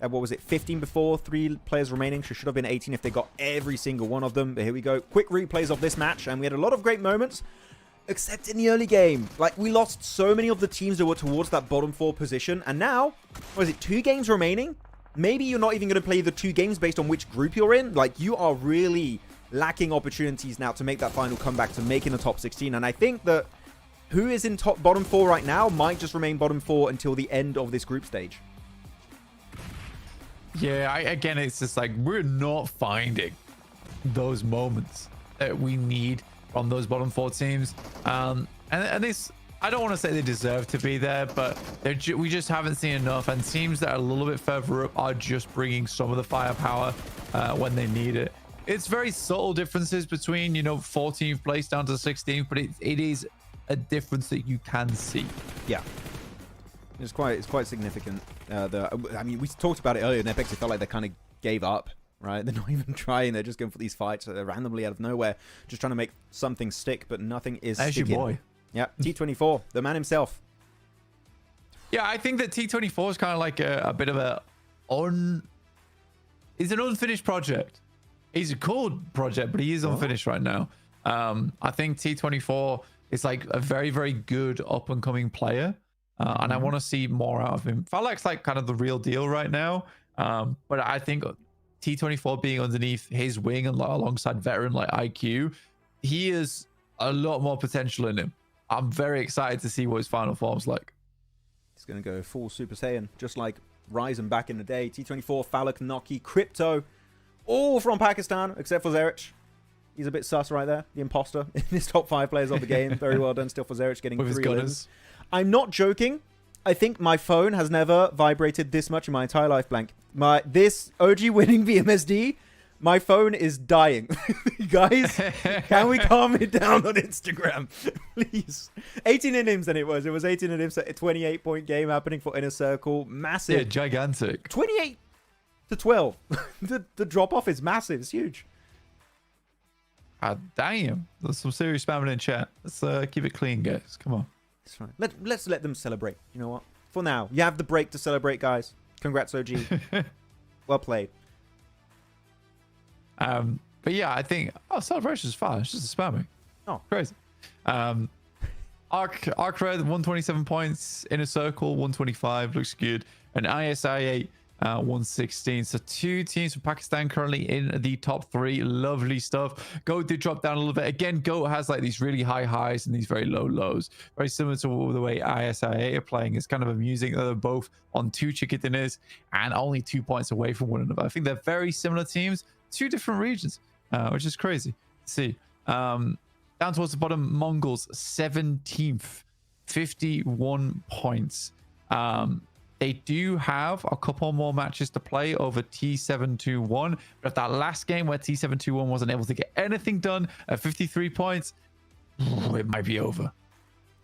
what was it, 15 before, 3 players remaining. So it should have been 18 if they got every single one of them. But here we go. Quick replays of this match. And we had a lot of great moments, except in the early game. Like, we lost so many of the teams that were towards that bottom 4 position. And now, what is it, 2 games remaining? Maybe you're not even going to play the 2 games based on which group you're in. Like, you are really lacking opportunities now to make that final comeback, to make in the top 16. And I think that who is in bottom 4 right now might just remain bottom 4 until the end of this group stage. Yeah, again, it's just like we're not finding those moments that we need from those bottom 4 teams. And this, I don't want to say they deserve to be there, but we just haven't seen enough. And teams that are a little bit further up are just bringing some of the firepower when they need it. It's very subtle differences between, 14th place down to 16th, but it is a difference that you can see. Yeah, it's quite significant. I mean, we talked about it earlier. NEPX, it felt like they kind of gave up, right? They're not even trying. They're just going for these fights randomly out of nowhere, just trying to make something stick, but nothing is There's sticking. Your boy. Yeah, T24, the man himself. Yeah, I think that T24 is kind of like a bit of it's an unfinished project. He's a cool project, but he is unfinished right now. I think T24 is like a very, very good up and coming player. And I want to see more out of him. Falak's like kind of the real deal right now. But I think T24 being underneath his wing and alongside veteran like IQ, he is a lot more potential in him. I'm very excited to see what his final form's like. He's going to go full Super Saiyan, just like Ryzen back in the day. T24, Falak, Noki, Crypto, all from Pakistan, except for Zerich. He's a bit sus right there, the imposter in his top 5 players of the game. Very well done still for Zerich, getting with 3 wins. I'm not joking. I think my phone has never vibrated this much in my entire life, Blank. This OG winning VMSD, my phone is dying. Guys, can we calm it down on Instagram? Please. 18 innings then it was. It was 18 innings, a 28-point game happening for Inner Circle. Massive. Yeah, gigantic. 28 to 12. The drop-off is massive. It's huge. Damn. There's some serious spamming in chat. Let's keep it clean, guys. Come on. That's right. Let's let them celebrate. You know what? For now, you have the break to celebrate, guys. Congrats, OG. Well played. But yeah, I think celebration is fine. It's just spamming. Oh, crazy. ARCRED 127 points. Inner Circle 125 looks good. And ASI8 116. So 2 teams from Pakistan currently in the top 3. Lovely stuff. Goat did drop down a little bit. Again, Goat has like these really high highs and these very low lows. Very similar to the way ASI8 are playing. It's kind of amusing that they're both on 2 chicken dinners and only 2 points away from one another. I think they're very similar teams, 2 different regions, which is crazy to see. Down towards the bottom, MongolZ 17th, 51 points. They do have a couple more matches to play over T721. But that last game where T721 wasn't able to get anything done at 53 points, it might be over.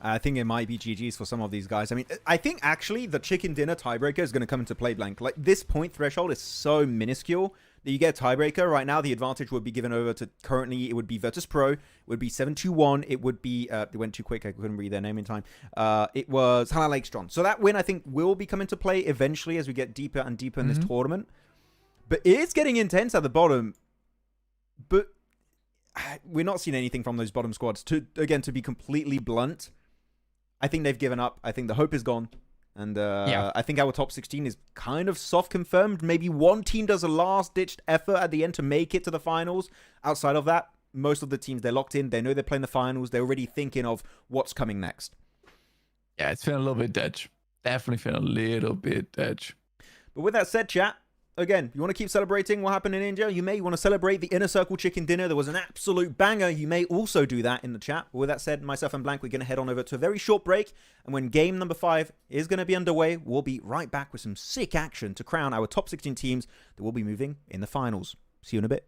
I think it might be GG's for some of these guys. I mean, I think actually the chicken dinner tiebreaker is going to come into play, Blank. Like, this point threshold is so minuscule that you get a tiebreaker. Right now, the advantage would be given over to, currently, it would be VIRTUS.PRO. It would be 7-2-1. It would be, it went too quick. I couldn't read their name in time. It was HALAL AXETRON. So that win, I think, will be come into play eventually as we get deeper and deeper in this tournament. But it is getting intense at the bottom. But we're not seeing anything from those bottom squads. To be completely blunt, I think they've given up. I think the hope is gone. And I think our top 16 is kind of soft confirmed. Maybe one team does a last-ditched effort at the end to make it to the finals. Outside of that, most of the teams, they're locked in. They know they're playing the finals. They're already thinking of what's coming next. Yeah, it's feeling a little bit dead. Definitely feeling a little bit dead. But with that said, chat, again, you want to keep celebrating what happened in India? You may want to celebrate the Inner Circle Chicken Dinner. There was an absolute banger. You may also do that in the chat. But with that said, myself and Blank, we're going to head on over to a very short break. And when game number 5 is going to be underway, we'll be right back with some sick action to crown our top 16 teams that will be moving in the finals. See you in a bit.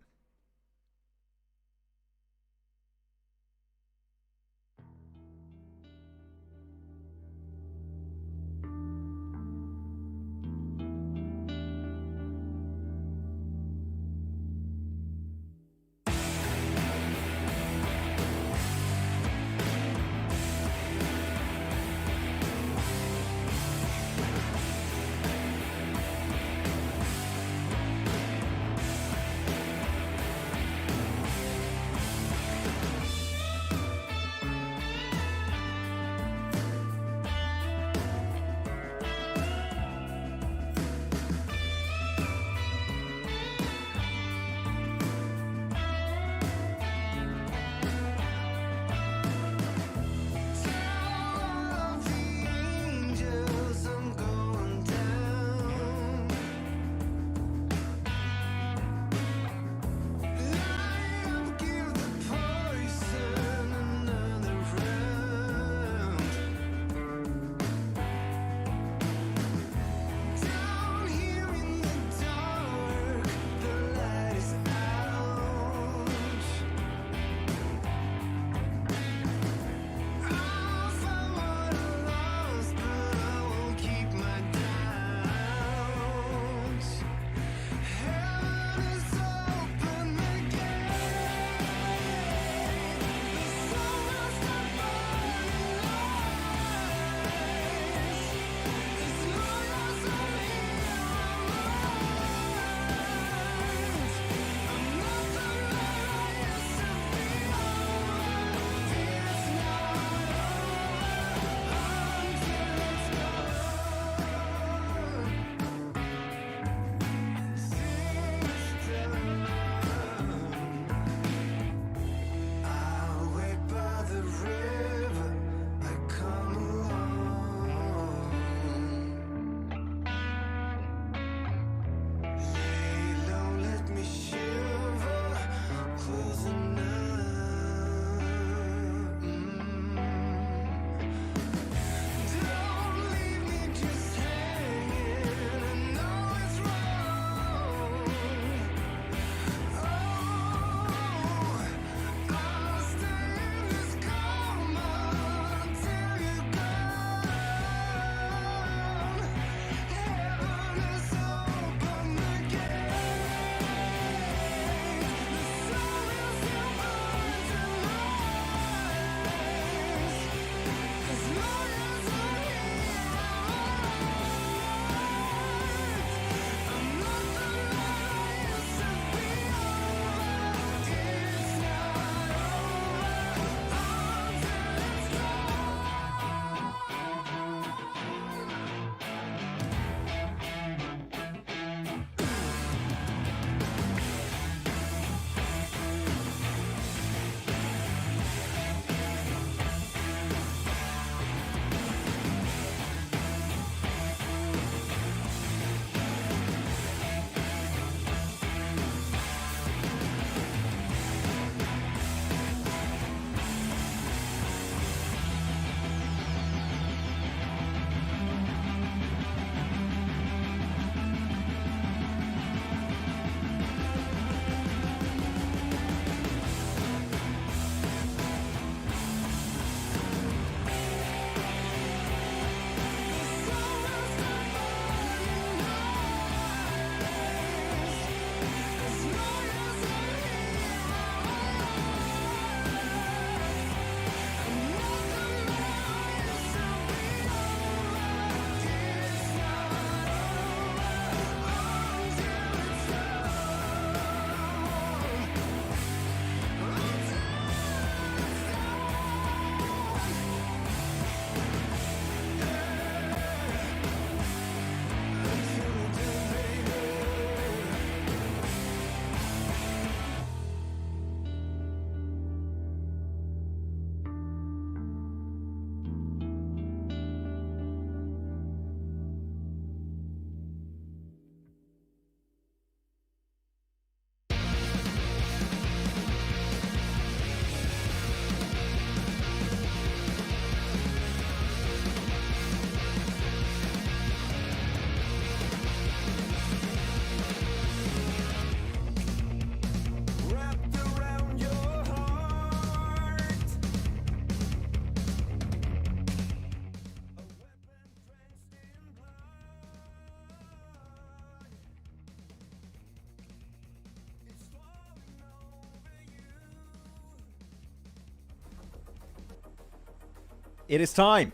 it is time.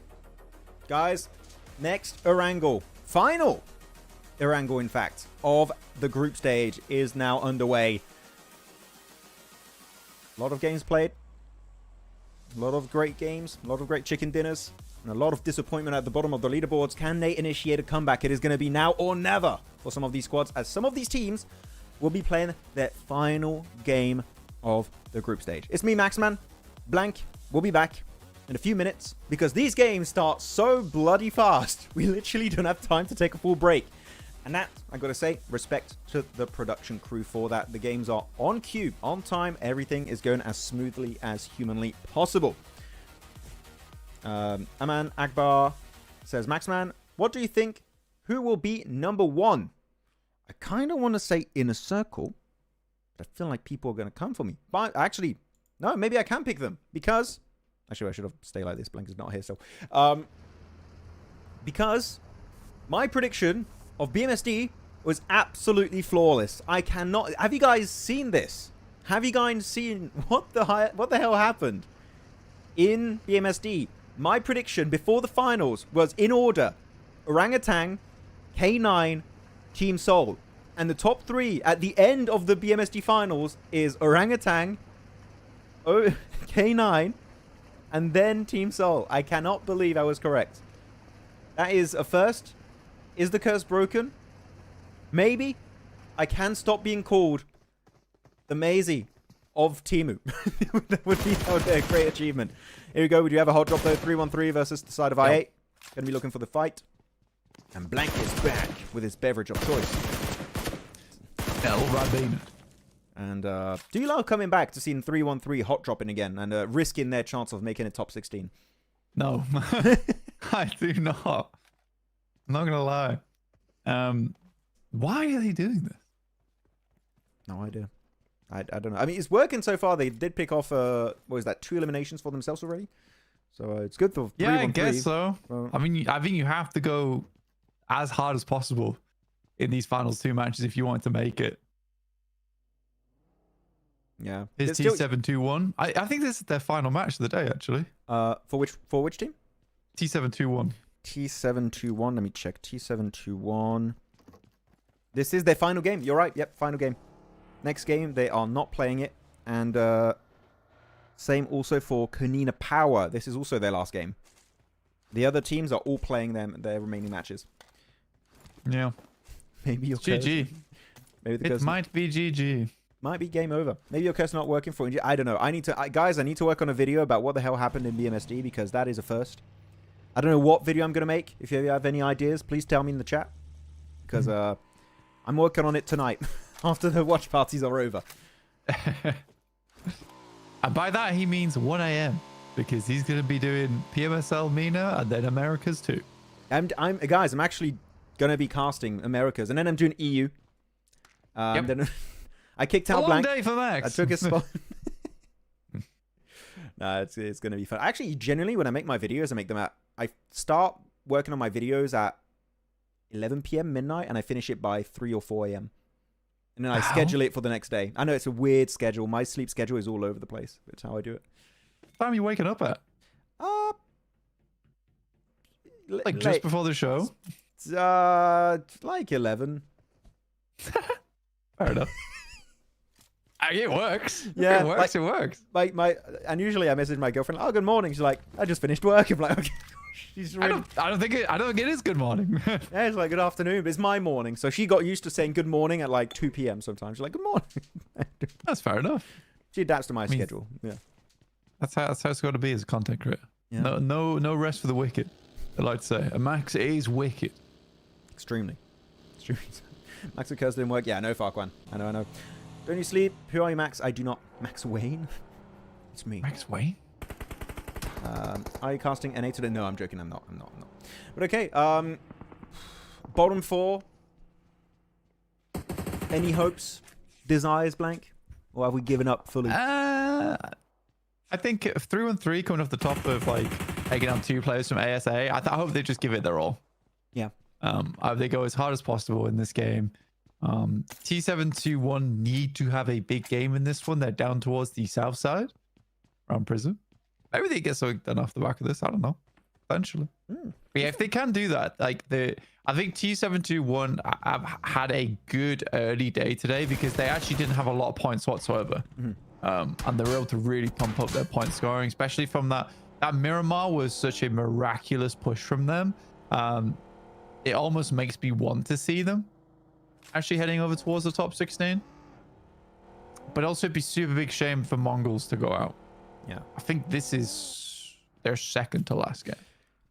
Guys, next Erangel, final Erangel, in fact, of the group stage is now underway. A lot of games played. A lot of great games. A lot of great chicken dinners. And a lot of disappointment at the bottom of the leaderboards. Can they initiate a comeback? It is going to be now or never for some of these squads, as some of these teams will be playing their final game of the group stage. It's me, Maxman. Blank will be back in a few minutes because these games start so bloody fast. We literally don't have time to take a full break. And that, I gotta say, respect to the production crew for that. The games are on cue, on time. Everything is going as smoothly as humanly possible. Aman Akbar says, Maxman, what do you think? Who will be number one? I kind of want to say Inner Circle, but I feel like people are going to come for me. But actually, no, maybe I can pick them because... Actually, I should have stayed like this. Blank is not here, so... because my prediction of BMSD was absolutely flawless. I cannot... Have you guys seen this? Have you guys seen what the hell happened in BMSD? My prediction before the finals was in order: Orangutan, K9, Team Soul. And the top three at the end of the BMSD finals is Orangutan, K9, and then Team Soul. I cannot believe I was correct. That is a first. Is the curse broken? Maybe. I can stop being called the Maisie of Timu. That would be a great achievement. Here we go. We do have a hot drop though. 3-1-3 versus the side of I8. Going to be looking for the fight. And Blank is back with his beverage of choice. El Rabin. And do you love coming back to seeing 3-1-3 hot dropping again and risking their chance of making it top 16? No. I do not. I'm not going to lie. Why are they doing this? No idea. I don't know. I mean, it's working so far. They did pick off, what was that, 2 eliminations for themselves already. So it's good for 3-1-3. Yeah, I guess so. Well, I mean, I think you have to go as hard as possible in these finals 2 matches if you want to make it. Yeah. Is T721? I think this is their final match of the day, actually. For which team? T721. T721. Let me check. T721. This is their final game. You're right. Yep, final game. Next game, they are not playing it. And same also for Konina Power. This is also their last game. The other teams are all playing their remaining matches. Yeah. Maybe your GG. Maybe the it might be GG. Might be game over. Maybe your curse not working for India. I don't know. Guys, I need to work on a video about what the hell happened in BMSD because that is a first. I don't know what video I'm going to make. If you have any ideas, please tell me in the chat. Because I'm working on it tonight after the watch parties are over. And by that, he means 1 a.m. because he's going to be doing PMSL MENA and then Americas too. Guys, I'm actually going to be casting Americas. And then I'm doing EU. Yep. Then I kicked out a long Blank. day for Max. I took his spot. No, it's going to be fun. Actually, generally, when I make my videos, I start working on my videos at 11 p.m. midnight, and I finish it by 3 or 4 a.m. And then I schedule it for the next day. I know it's a weird schedule. My sleep schedule is all over the place. That's how I do it. What time are you waking up at? Like just before the show? Like 11. Fair enough. It works. Yeah, it works. It works. And usually I message my girlfriend, "Oh, good morning." She's like, "I just finished work." I'm like, "Okay." She's really... I don't think it is good morning. Yeah, it's like good afternoon, but it's my morning. So she got used to saying good morning at like 2 p.m. sometimes. She's like, "Good morning." That's fair enough. She adapts to my schedule. Yeah. That's how it's got to be as a content creator. Yeah. No rest for the wicked. I like to say. And Max is wicked. Extremely. Max and Curse didn't work. Yeah, no, Farquan. I know. Don't you sleep? Who are you, Max? I do not. Max Wayne? It's me. Max Wayne? Are you casting NA today? No, I'm joking. I'm not. But okay. Bottom 4. Any hopes? Desires, Blank? Or have we given up fully? I think 3-1-3 coming off the top of like taking on 2 players from ASA. I hope they just give it their all. Yeah. I hope they go as hard as possible in this game. T721 need to have a big game in this one. They're down towards the south side around Prism. maybe they get something done off the back of this. I don't know. Eventually. But yeah, if they can do that, like I think T721 had a good early day today because they actually didn't have a lot of points whatsoever. And they were able to really pump up their point scoring, especially from that Miramar was such a miraculous push from them. It almost makes me want to see them actually heading over towards the top 16. But also it'd be super big shame for MongolZ to go out. Yeah. I think this is their second to last game.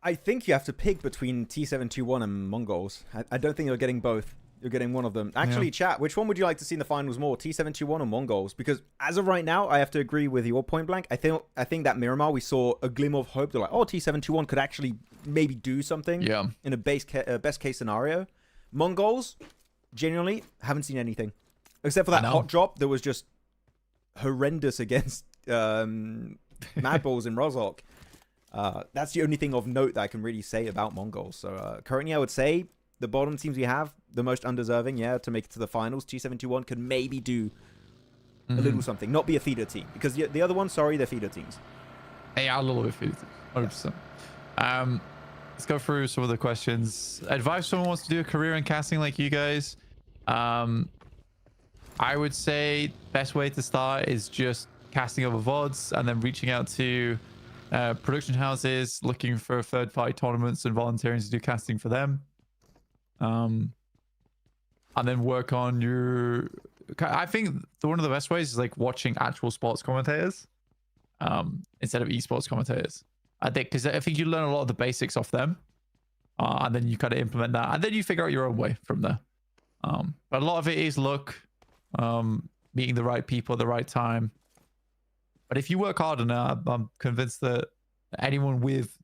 I think you have to pick between T721 and MongolZ. I don't think you're getting both. You're getting one of them. Actually, chat, which one would you like to see in the finals more, T721 or MongolZ? Because as of right now, I have to agree with your point blank. I think that Miramar, we saw a glimmer of hope. They're like, oh, T721 could actually maybe do something in a best case scenario. MongolZ, genuinely, haven't seen anything. Except for that hot drop that was just horrendous against MadBulls and Rozhok. That's the only thing of note that I can really say about MongolZ. So currently, I would say the bottom teams we have, the most undeserving, to make it to the finals. T721 could maybe do a little something, not be a feeder team. Because the other ones, sorry, they're feeder teams. Yeah, a little bit feeder teams, 100%. Let's go through some of the questions. Advice someone wants to do a career in casting like you guys. I would say best way to start is just casting over VODs and then reaching out to production houses, looking for third-party tournaments and volunteering to do casting for them. And then work on your... I think one of the best ways is like watching actual sports commentators instead of esports commentators. I think because I think you learn a lot of the basics off them, and then you kind of implement that, and then you figure out your own way from there. But a lot of it is luck, meeting the right people at the right time. But if you work hard enough, I'm convinced that anyone with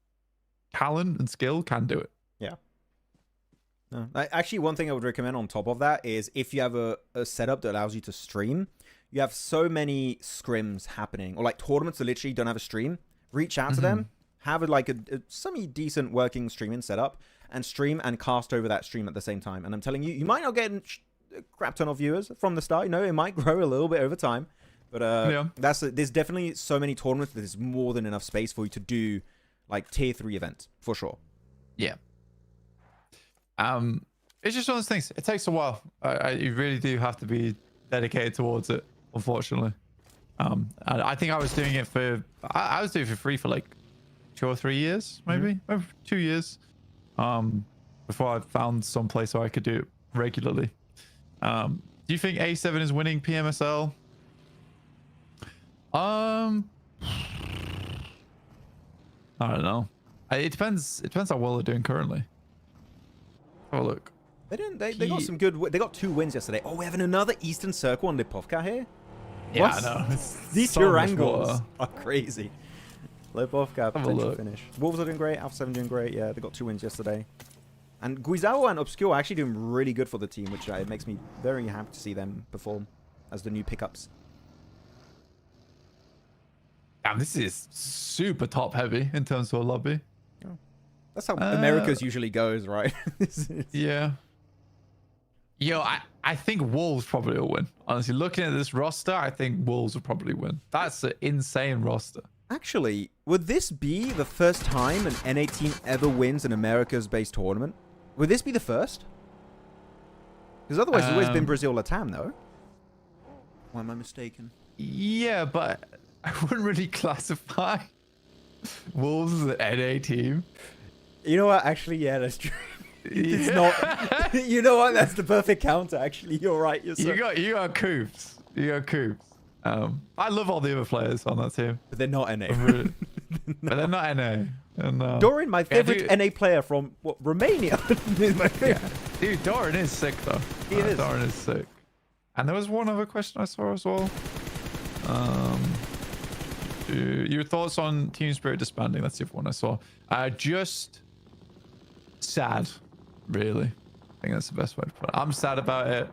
talent and skill can do it. Yeah. No. Actually, one thing I would recommend on top of that is if you have a setup that allows you to stream, you have so many scrims happening, or like tournaments that literally don't have a stream. Reach out to them, have a semi-decent working streaming setup, and stream and cast over that stream at the same time. And I'm telling you, you might not get a crap ton of viewers from the start. You know, it might grow a little bit over time. But there's definitely so many tournaments that there's more than enough space for you to do like tier 3 events for sure. Yeah. It's just one of those things. It takes a while. You really do have to be dedicated towards it, unfortunately. I think I was doing it for I was doing it for free for like 2 or 3 years, maybe 2 years, before I found some place where I could do it regularly. Do you think A7 is winning PMSL? I don't know. It depends how well they're doing currently. Have a look. They got some good. They got 2 wins yesterday. Oh, we're having another Eastern Circle on Lipovka here. Yeah, I know. These Erangels are crazy. Lipovka potential finish. Wolves are doing great. Alpha 7 doing great. Yeah, they got 2 wins yesterday. And Qadsiah and Obscure are actually doing really good for the team, which it makes me very happy to see them perform as the new pickups. Damn, this is super top heavy in terms of a lobby. Oh. That's how America's usually goes, right? Yeah. Yo, I think Wolves probably will win. Honestly, looking at this roster, I think Wolves will probably win. That's an insane roster. Actually, would this be the first time an NA team ever wins an Americas-based tournament? Would this be the first? Because otherwise it's always been Brazil Latam, though. Why am I mistaken? Yeah, but I wouldn't really classify Wolves as an NA team. You know what? Actually, yeah, that's true. It's not. You know what? That's the perfect counter. Actually, you're right. You got Coops. You got Coops. I love all the other players on that team, but they're not NA. But they're not NA. And, Doran, my favorite NA player from Romania, is my favorite. Yeah. Dude, Doran is sick though. He is. Doran is sick. And there was one other question I saw as well. Your thoughts on Team Spirit disbanding? That's the other one I saw. Just sad, really. I think that's the best way to put it. I'm sad about it.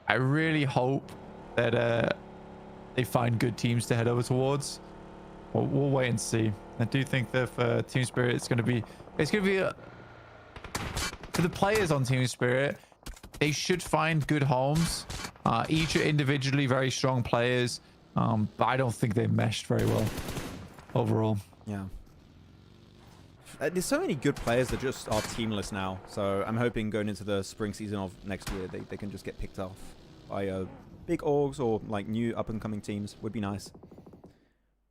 I really hope that they find good teams to head over towards. We'll wait and see. I do think that for Team Spirit, it's going to be for the players on Team Spirit. They should find good homes. Each are individually very strong players, but I don't think they meshed very well overall. Yeah. There's so many good players that just are teamless now. So I'm hoping going into the spring season of next year, they can just get picked off by big orgs or like new up-and-coming teams. Would be nice.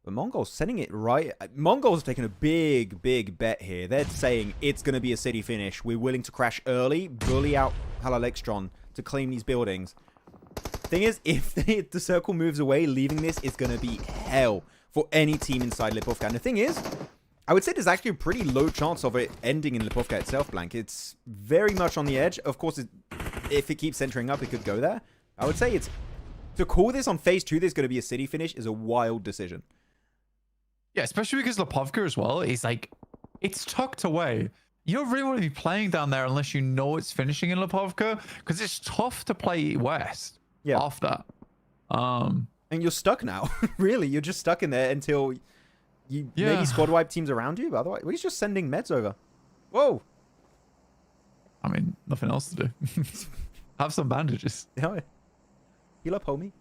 But MongolZ sending it right. MongolZ taking a big, big bet here. They're saying it's going to be a city finish. We're willing to crash early, bully out HALAL AXETRON to claim these buildings. Thing is, if the circle moves away, leaving this is going to be hell for any team inside Lipovka. And the thing is, I would say there's actually a pretty low chance of it ending in Lipovka itself, Blank. It's very much on the edge. Of course, if it keeps centering up, it could go there. I would say to call this on phase 2, there's going to be a city finish is a wild decision. Yeah, especially because Lipovka as well is like, it's tucked away. You don't really want to be playing down there unless you know it's finishing in Lipovka, because it's tough to play west off that. And you're stuck now. Really, you're just stuck in there until you maybe squad wipe teams around you. But otherwise, he's just sending meds over. Whoa. I mean, nothing else to do. Have some bandages. Yeah. Heal up, homie.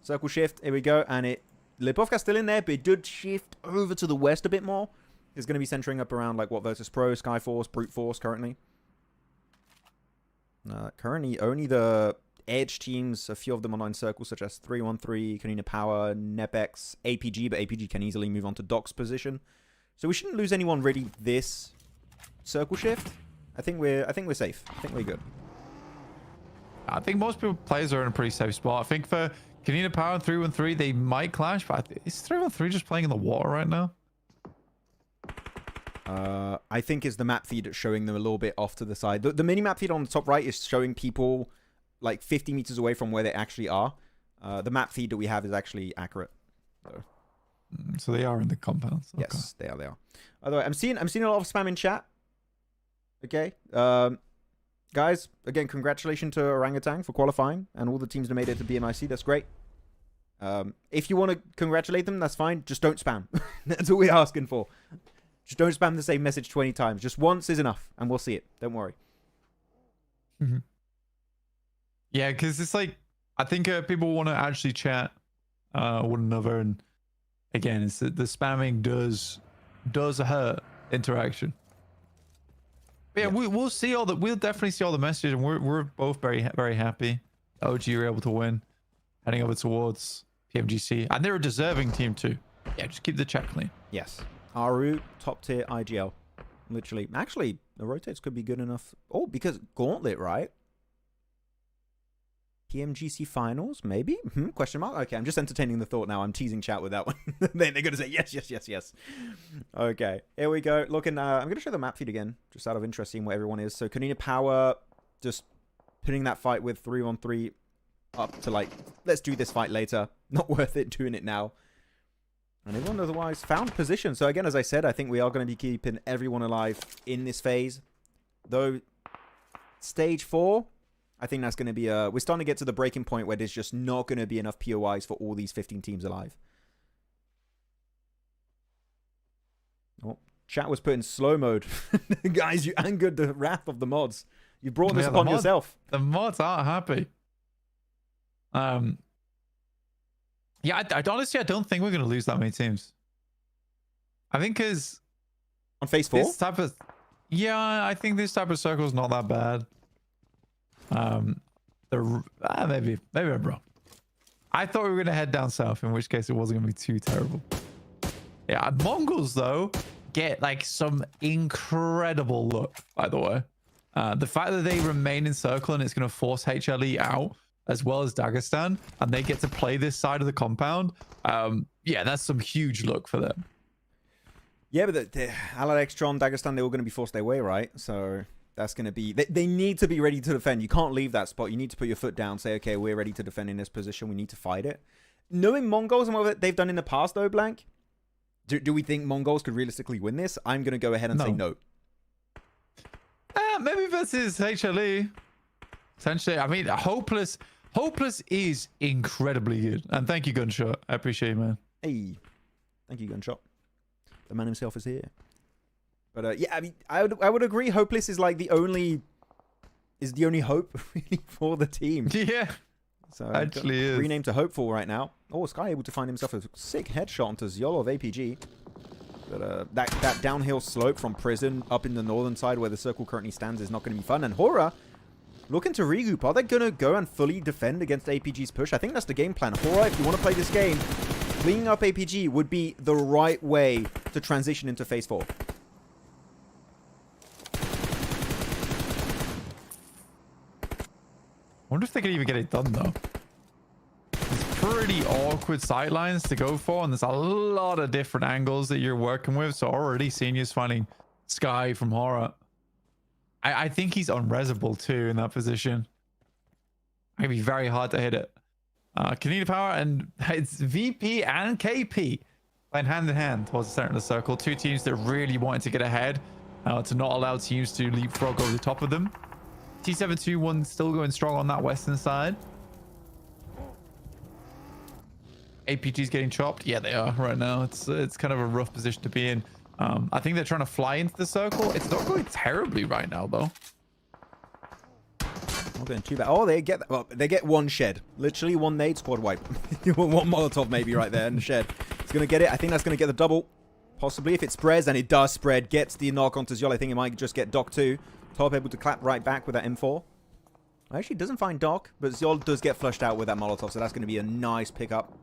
Circle shift. Here we go. And Lipovka's still in there, but it did shift over to the west a bit more. It's going to be centering up around like what VIRTUS.PRO, Skyforce, Brute Force currently. Currently, only the edge teams, a few of them online circles, such as 313, Konina Power, NEPX, APG, but APG can easily move on to Doc's position. So we shouldn't lose anyone really this circle shift. I think we're safe. I think we're good. I think most players are in a pretty safe spot. I think for Konina Power and 313, they might clash, but is 313 just playing in the water right now? I think it's the map feed that's showing them a little bit off to the side. The mini map feed on the top right is showing people like 50 meters away from where they actually are. The map feed that we have is actually accurate. So they are in the compounds. Okay. Yes, they are. Otherwise, I'm seeing a lot of spam in chat. Okay. Guys, again, congratulations to Orangutan for qualifying and all the teams that made it to BMIC. That's great. If you want to congratulate them, that's fine. Just don't spam. That's all we're asking for. Just don't spam the same message 20 times. Just once is enough, and we'll see it. Don't worry. Mm-hmm. Yeah, because it's like, I think people want to actually chat one another, and again, it's the spamming does hurt interaction. But yeah, we'll see all the, we'll definitely see all the messages, and we're both very happy. OG were able to win, heading over towards PMGC, and they're a deserving team too. Yeah, just keep the chat clean. Yes. Aru, top tier IGL. Literally. Actually, the rotates could be good enough. Oh, because Gauntlet, right? PMGC finals, maybe? Question mark? Okay, I'm just entertaining the thought now. I'm teasing chat with that one. They're going to say yes. Okay, here we go. Looking, I'm going to show the map feed again, just out of interest, seeing what everyone is. So, Konina Power, just putting that fight with 3-on-3 up to like, let's do this fight later. Not worth it doing it now. And everyone otherwise found position. So again, as I said, I think we are going to be keeping everyone alive in this phase. Though, stage 4, I think that's going to be we're starting to get to the breaking point where there's just not going to be enough POIs for all these 15 teams alive. Oh, chat was put in slow mode. Guys, you angered the wrath of the mods. You brought this upon yourself. The mods aren't happy. Yeah, honestly, I don't think we're going to lose that many teams. I think because on phase 4, I think this type of circle is not that bad. Maybe I'm wrong. I thought we were going to head down south, in which case it wasn't going to be too terrible. Yeah, MongolZ though get like some incredible luck. By the way, the fact that they remain in circle and it's going to force HLE out, as well as Dagestan, and they get to play this side of the compound. Yeah, that's some huge luck for them. Yeah, but the HALAL AXETRON, Dagestan, they're all going to be forced their way, right? So that's going to be... They need to be ready to defend. You can't leave that spot. You need to put your foot down, say, okay, we're ready to defend in this position. We need to fight it. Knowing MongolZ and what they've done in the past, though, Blank, do we think MongolZ could realistically win this? I'm going to go ahead and say no. Maybe versus HLE. Essentially, I mean, Hopeless is incredibly good. And thank you, Gunshot. I appreciate it, man. Hey, thank you, Gunshot. The man himself is here. But yeah, I mean, I would agree. Hopeless is like the only hope really for the team. Yeah, so actually is renamed to Hopeful right now. Oh, Sky able to find himself a sick headshot onto Zyol of APG. But that downhill slope from prison up in the northern side where the circle currently stands is not going to be fun. And HORAA looking to regroup. Are they going to go and fully defend against APG's push? I think that's the game plan. HORAA, if you want to play this game, cleaning up APG would be the right way to transition into phase 4. I wonder if they can even get it done, though. It's pretty awkward sightlines to go for, and there's a lot of different angles that you're working with. So already Senior's finding Sky from HORAA. I think he's unresable too in that position. It'd be very hard to hit it. Konina Power, and it's VP and KP playing hand in hand towards the center of the circle. Two teams that really wanted to get ahead, to not allow teams to leapfrog over the top of them. T721 still going strong on that western side. APG's getting chopped. Yeah, they are right now. It's kind of a rough position to be in. I think they're trying to fly into the circle. It's not going terribly right now, though. Not going too bad. Oh, they get one shed. Literally one nade squad wipe. One Molotov maybe right there in the shed. It's going to get it. I think that's going to get the double. Possibly if it spreads, and it does spread. Gets the knock onto Zyol. I think it might just get Doc too. Top able to clap right back with that M4. Actually doesn't find Doc, but Zyol does get flushed out with that Molotov, so that's going to be a nice pickup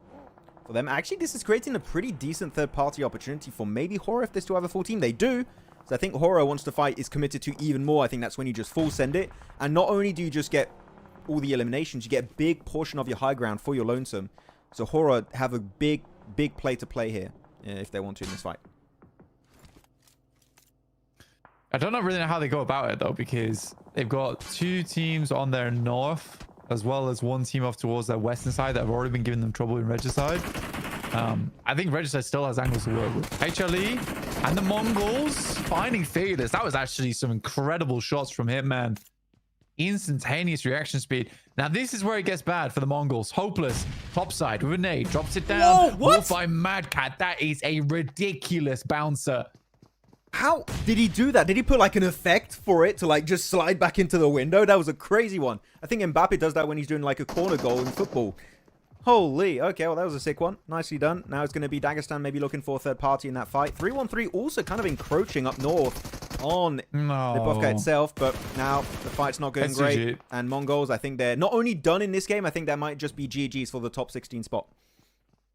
for them. Actually, this is creating a pretty decent third-party opportunity for maybe HORAA if they still have a full team. They do. So I think HORAA wants to fight, is committed to even more. I think that's when you just full send it. And not only do you just get all the eliminations, you get a big portion of your high ground for your lonesome. So HORAA have a big play to play here if they want to in this fight. I don't really know how they go about it, though, because they've got two teams on their north, as well as one team off towards their western side that have already been giving them trouble in Regicide. I think Regicide still has angles to work with. HLE and the MongolZ finding failures. That was actually some incredible shots from him, man. Instantaneous reaction speed. Now, this is where it gets bad for the MongolZ. Hopeless. Topside with a nade. Drops it down. Whoa, what? Wolf by MadCat. That is a ridiculous bouncer. How did he do that? Did he put like an effect for it to like just slide back into the window? That was a crazy one. I think Mbappe does that when he's doing like a corner goal in football. Holy. Okay, well, that was a sick one. Nicely done. Now it's going to be Dagestan maybe looking for a third party in that fight. 313 also kind of encroaching up north on the Bufka itself, but now the fight's not going great. GG. And MongolZ, I think they're not only done in this game, I think that might just be GG's for the top 16 spot.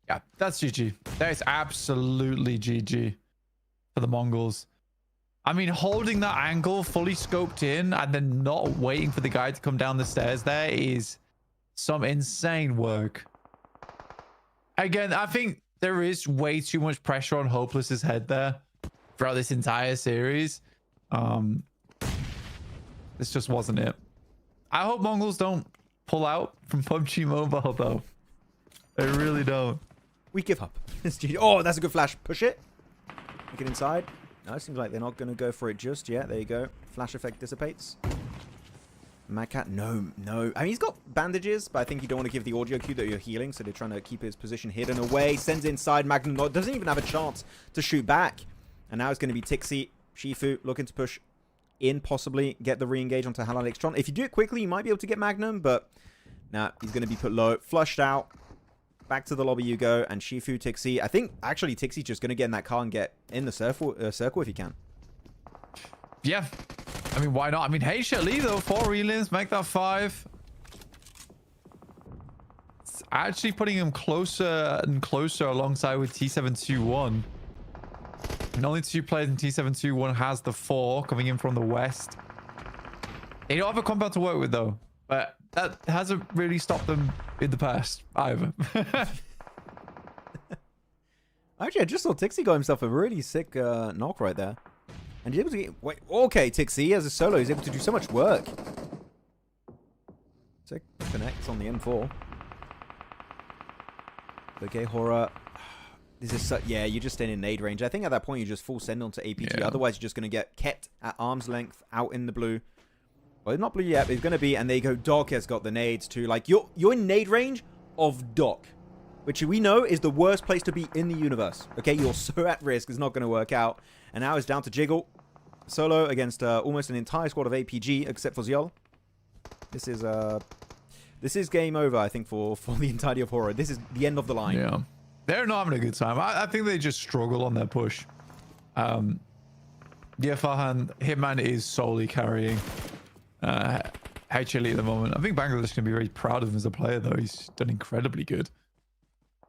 Yeah, that's GG. That is absolutely GG for the MongolZ. I mean, holding that angle fully scoped in and then not waiting for the guy to come down the stairs there is some insane work. Again, I think there is way too much pressure on Hopeless's head there throughout this entire series. This just wasn't it. I hope MongolZ don't pull out from PUBG Mobile, though. I really don't. We give up. Oh, that's a good flash. Push it. Get inside. No, it seems like they're not going to go for it just yet. There you go. Flash effect dissipates. MadCat, no. I mean, he's got bandages, but I think you don't want to give the audio cue that you're healing, so they're trying to keep his position hidden away. Sends inside. Magnum doesn't even have a chance to shoot back. And now it's going to be Tixi, Shifu looking to push in, possibly get the re-engage onto HALAL AXETRON. If you do it quickly, you might be able to get Magnum, but nah, he's going to be put low. Flushed out. Back to the lobby you go, and Shifu, Tixi. I think, actually, Tixi's just going to get in that car and get in the circle if he can. Yeah. I mean, why not? I mean, hey, Shelly, though. 4 relims, make that 5. It's actually putting him closer and closer alongside with T721. And only 2 players in T721 has the 4 coming in from the west. They don't have a compound to work with, though. But that hasn't really stopped them in the past, either. Actually, I just saw Tixi got himself a really sick knock right there. And he's able to get... Wait, okay, Tixi, as a solo, he's able to do so much work. Sick connects on the M4. Okay, HORAA. This is so... Yeah, you're just staying in nade range. I think at that point, you just full send onto APG. Yeah. Otherwise, you're just going to get kept at arm's length out in the blue. Well, not blue yet, but it's going to be... And there you go, Doc has got the nades too. Like, you're in nade range of Doc, which we know is the worst place to be in the universe. Okay, you're so at risk. It's not going to work out. And now it's down to Jiggle. Solo against almost an entire squad of APG, except for Zyol. This is game over, I think, for the entirety of HORAA. This is the end of the line. Yeah. They're not having a good time. I think they just struggle on their push. Yeah, Farhan, Hitman is solely carrying HLE at the moment. I think Bangladesh can be very proud of him as a player, though. He's done incredibly good.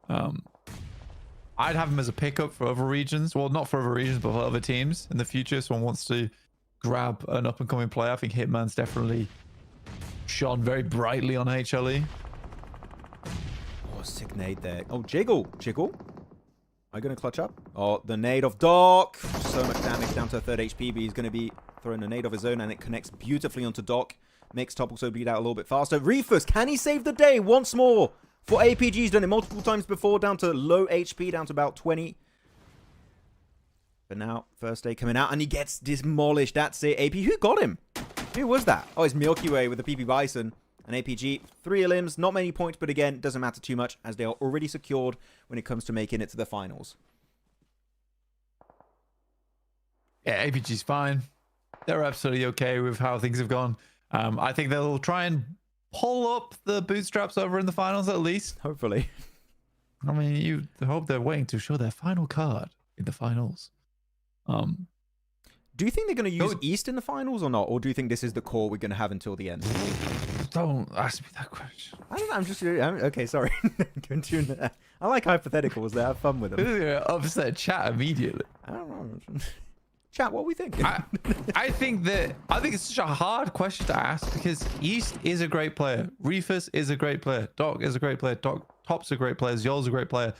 I'd have him as a pickup for other regions. Well, not for other regions, but for other teams in the future. If someone wants to grab an up-and-coming player, I think Hitman's definitely shone very brightly on HLE. Oh, sick nade there. Oh, Jiggle. Jiggle? Am I going to clutch up? Oh, the nade of Doc. So much damage down to a 3rd HP, but he's going to be throwing a nade of his own, and it connects beautifully onto Doc. Makes Top also bleed out a little bit faster. Refus, can he save the day once more? For APG, he's done it multiple times before, down to low HP, down to about 20. But now, first day coming out, and he gets demolished. That's it. AP, who got him? Who was that? Oh, it's Milky Way with the PP Bison. And APG, 3 elims, not many points, but again, doesn't matter too much, as they are already secured when it comes to making it to the finals. Yeah, APG's fine. They're absolutely okay with how things have gone. I think they'll try and pull up the bootstraps over in the finals at least. Hopefully. I mean, you hope they're waiting to show their final card in the finals. Do you think they're going to use East in the finals or not? Or do you think this is the core we're going to have until the end? Don't ask me that question. I don't know. I'm just... okay, sorry. I like hypotheticals. They have fun with them. You're upset chat immediately. I don't know. Chat, what we think? I think it's such a hard question to ask because East is a great player. Refus is a great player. Doc is a great player. Top's a great player. Zol's a great player.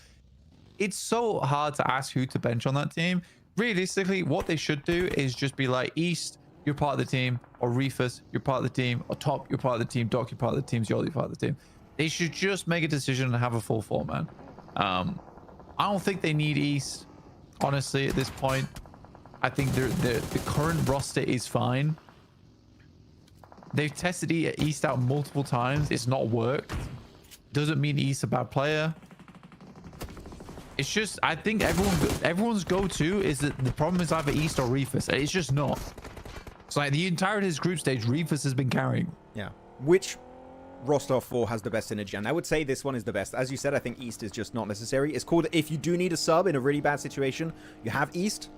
It's so hard to ask who to bench on that team. Realistically, what they should do is just be like, East, you're part of the team, or Refus, you're part of the team, or Top, you're part of the team, Doc, you're part of the team, Zol, you're part of the team. They should just make a decision and have a full 4-man. I don't think they need East, honestly, at this point. I think the current roster is fine. They've tested East out multiple times. It's not worked. Doesn't mean East a bad player. It's just, I think everyone's go-to is that the problem is either East or Refus. It's just not. It's like the entirety of this group stage, Refus has been carrying. Yeah. Which roster of 4 has the best synergy? And I would say this one is the best. As you said, I think East is just not necessary. It's called, if you do need a sub in a really bad situation, you have East.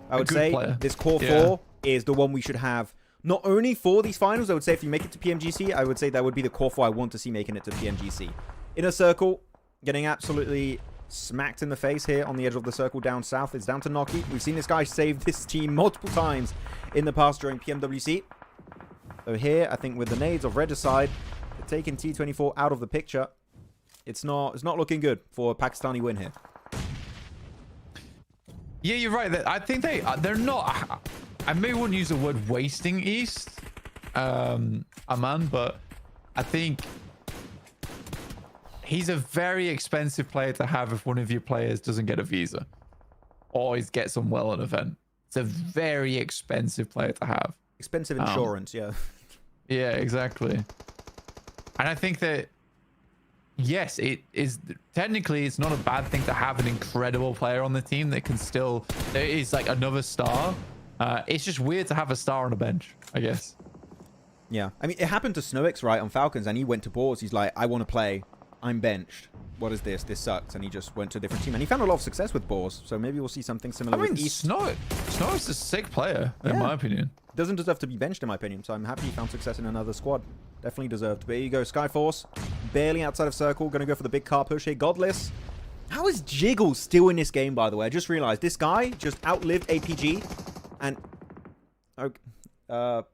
I would say this core 4 is the one we should have. Not only for these finals, I would say if you make it to PMGC, I would say that would be the core 4 I want to see making it to PMGC. Inner Circle, getting absolutely smacked in the face here on the edge of the circle down south. It's down to Noki. We've seen this guy save this team multiple times in the past during PMWC. So here, I think with the nades of Regicide, taking T24 out of the picture, it's not looking good for a Pakistani win here. Yeah, you're right. I think they're not. I maybe wouldn't use the word wasting East, Aman, but I think he's a very expensive player to have if one of your players doesn't get a visa or he gets on well an event. It's a very expensive player to have. Expensive insurance, yeah. Yeah, exactly. And I think that, yes, it is technically it's not a bad thing to have an incredible player on the team that can still, there is like another star. It's just weird to have a star on a bench, I guess. Yeah. I mean, it happened to Snowix, right, on Falcons, and he went to Boars. He's like, I want to play. I'm benched. What is this? This sucks. And he just went to a different team. And he found a lot of success with Boars. So maybe we'll see something similar with East. Snowix is a sick player, in my opinion. Doesn't deserve to be benched, in my opinion. So I'm happy he found success in another squad. Definitely deserved. But here you go. Skyforce, barely outside of circle. Going to go for the big car push here. Godless. How is Jiggle still in this game, by the way? I just realized this guy just outlived APG. And... well,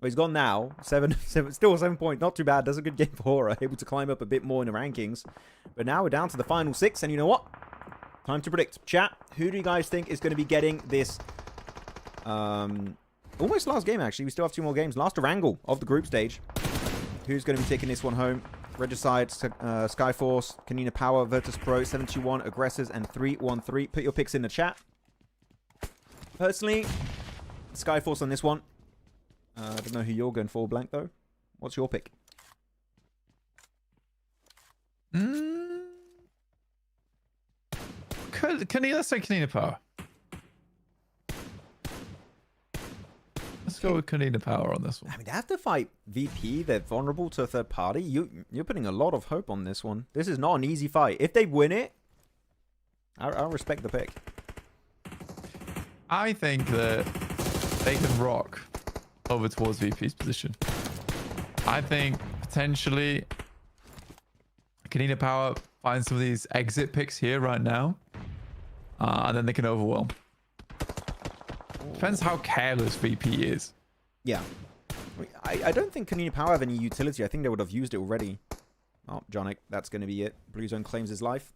he's gone now. Still 7 points. Not too bad. Does a good game for HORAA. Able to climb up a bit more in the rankings. But now we're down to the final 6. And you know what? Time to predict. Chat, who do you guys think is going to be getting this... almost last game, actually. We still have 2 more games. Last Erangel of the group stage. Who's going to be taking this one home? Regicide, Skyforce, Konina Power, VIRTUS.PRO, 721, Aggressors, and 313. Put your picks in the chat. Personally, Skyforce on this one. I don't know who you're going for, Blank, though. What's your pick? Let's say Konina Power. Let's go with Konina Power on this one. I mean, they have to fight VP. They're vulnerable to a third party. You're putting a lot of hope on this one. This is not an easy fight. If they win it, I'll respect the pick. I think that they can rock over towards VP's position. I think potentially Konina Power finds some of these exit picks here right now. And then they can overwhelm. Depends how careless VP is. Yeah. I don't think Konina Power have any utility. I think they would have used it already. Oh, Jonic, that's going to be it. Blue Zone claims his life.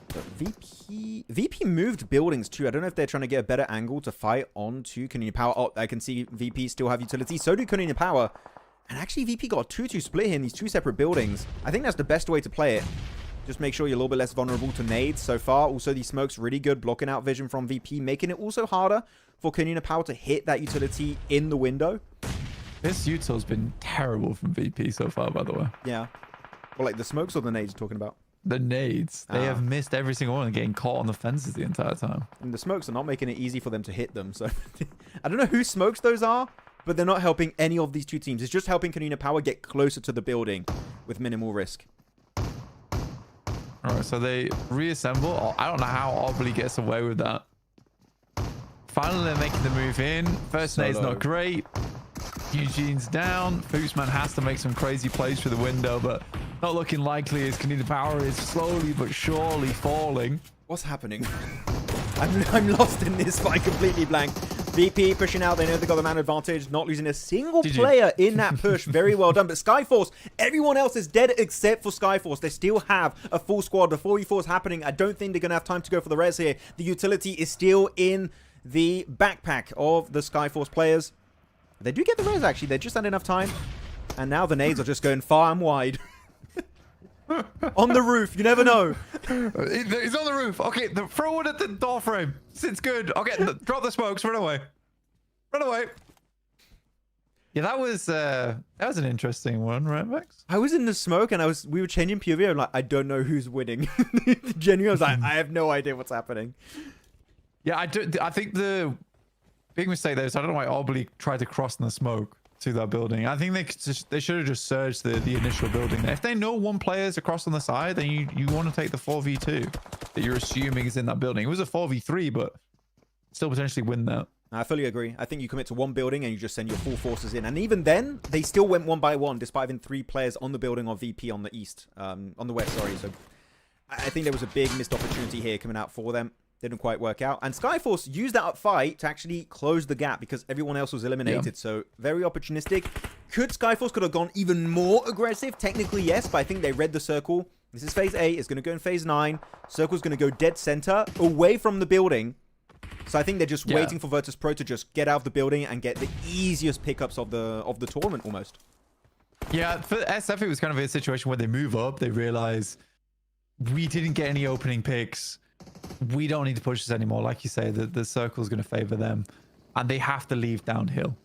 But VP moved buildings too. I don't know if they're trying to get a better angle to fight onto Konina Power. Oh, I can see VP still have utility. So do Konina Power. And actually, VP got a 2-2 split here in these two separate buildings. I think that's the best way to play it. Just make sure you're a little bit less vulnerable to nades so far. Also, these smokes really good, blocking out vision from VP, making it also harder for Konina Power to hit that utility in the window. This util's been terrible from VP so far, by the way. Yeah. Well, like the smokes or the nades you're talking about? The nades. They have missed every single one and getting caught on the fences the entire time. And the smokes are not making it easy for them to hit them. So I don't know whose smokes those are, but they're not helping any of these two teams. It's just helping Konina Power get closer to the building with minimal risk. All right, so they reassemble. Oh, I don't know how Obley gets away with that. Finally, they're making the move in. First nade's not great. Eugene's down. Foosman has to make some crazy plays through the window, but not looking likely as Konina Power is slowly but surely falling. What's happening? I'm lost in this, but I completely blank. VP pushing out. They know they got the man advantage. Not losing a single player in that push. Very well done. But Skyforce, everyone else is dead except for Skyforce. They still have a full squad. The 4v4 is happening. I don't think they're going to have time to go for the res here. The utility is still in the backpack of the Skyforce players. They do get the res, actually. They just had enough time. And now the nades are just going far and wide. On the roof. You never know. He's on the roof. Okay, throw it at the door frame. It's good. Okay, drop the smokes. Run away. Run away. Yeah, that was an interesting one, right, Max? I was in the smoke and we were changing POV. I'm like, I don't know who's winning. Genuinely, I was like, I have no idea what's happening. Yeah, I think the big mistake there is I don't know why Obley tried to cross in the smoke to that building. I think they should have just surged the initial building. If they know one player's across on the side, then you want to take the 4v2 that you're assuming is in that building. It was a 4v3, but still potentially win that. I fully agree. I think you commit to one building and you just send your full forces in. And even then, they still went one by one, despite having 3 players on the building of VP on the east, on the west, sorry. So I think there was a big missed opportunity here coming out for them. Didn't quite work out. And Skyforce used that fight to actually close the gap because everyone else was eliminated. Yeah. So very opportunistic. Could Skyforce could have gone even more aggressive? Technically, yes, but I think they read the circle. This is phase 8. It's going to go in phase 9. Circle's going to go dead center, away from the building. So I think they're just waiting for VIRTUS.PRO to just get out of the building and get the easiest pickups of the tournament almost. Yeah, for SF, it was kind of a situation where they move up. They realize we didn't get any opening picks. We don't need to push this anymore. Like you say, the circle is going to favor them and they have to leave downhill.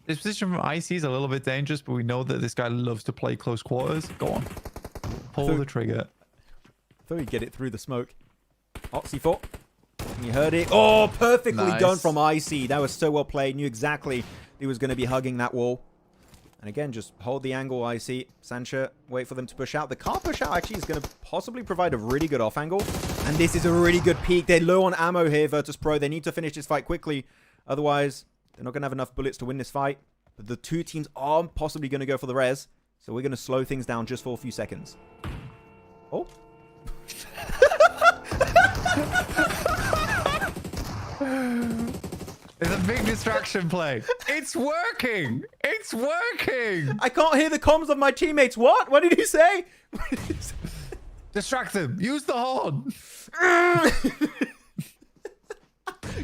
This position from IC is a little bit dangerous, but we know that this guy loves to play close quarters. Go on. Pull the trigger. I thought he'd get it through the smoke. Oh, C4. You heard it. Oh, perfectly done from IC. That was so well played. Knew exactly he was going to be hugging that wall. And again, just hold the angle, IC. Sancha, wait for them to push out. The car push out actually is going to possibly provide a really good off angle. And this is a really good peak. They're low on ammo here, VIRTUS.PRO. They need to finish this fight quickly. Otherwise, they're not going to have enough bullets to win this fight. But the two teams are possibly going to go for the res. So we're going to slow things down just for a few seconds. Oh. It's a big distraction play. It's working. It's working. I can't hear the comms of my teammates. What? What did he say? Distract them. Use the horn.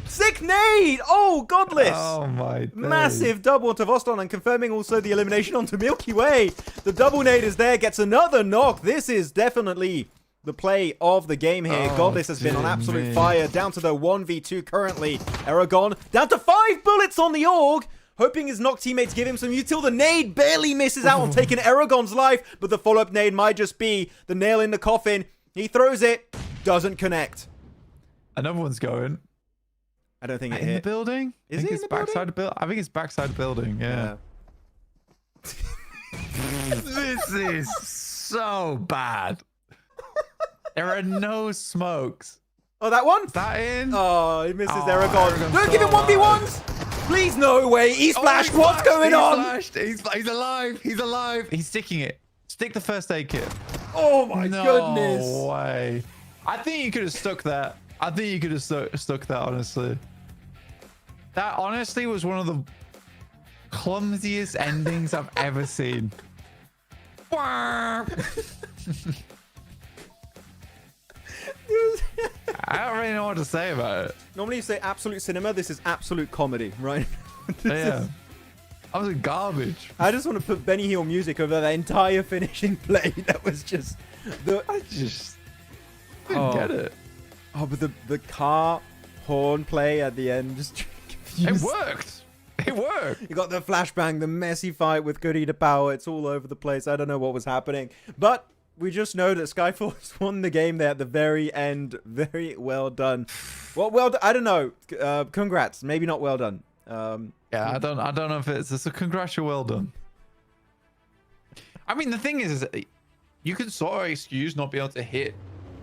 Sick nade. Oh, godless. Oh, my days. Massive double onto Voston and confirming also the elimination onto Milky Way. The double nade is there. Gets another knock. This is definitely the play of the game here. Godless has been on absolute fire. Down to the 1v2 currently. Erangel down to 5 bullets on the AUG. Hoping his knock teammates give him some util. The nade barely misses out on taking Eragon's life. But the follow-up nade might just be the nail in the coffin. He throws it. Doesn't connect. Another one's going. I don't think it in hit. The building? Is it in the backside building? I think it's backside building. Yeah. This is so bad. There are no smokes. Oh, that one? That in? Oh, he misses Erangel. Erangel Don't give him so 1v1s! Please, no way. He's flashed. What's going on? He's alive. He's alive. He's sticking it. Stick the first aid kit. Oh, my No goodness. way. I think you could have stuck that. I think you could have stuck that, honestly. That honestly was one of the clumsiest endings I've ever seen. I don't really know what to say about it. Normally you say absolute cinema. This is absolute comedy, right? Yeah. That was garbage. I just want to put Benny Hill music over that entire finishing play. That was just the. I just didn't get it. Oh, but the car horn play at the end just confused. It worked. It worked. You got the flashbang, the messy fight with Konina power. It's all over the place. I don't know what was happening, but we just know that Skyforce won the game there at the very end. Very well done. Well done. I don't know. Congrats. Maybe not well done. Yeah, I don't know if it's a congrats or well done. I mean, the thing is you can sort of excuse not being able to hit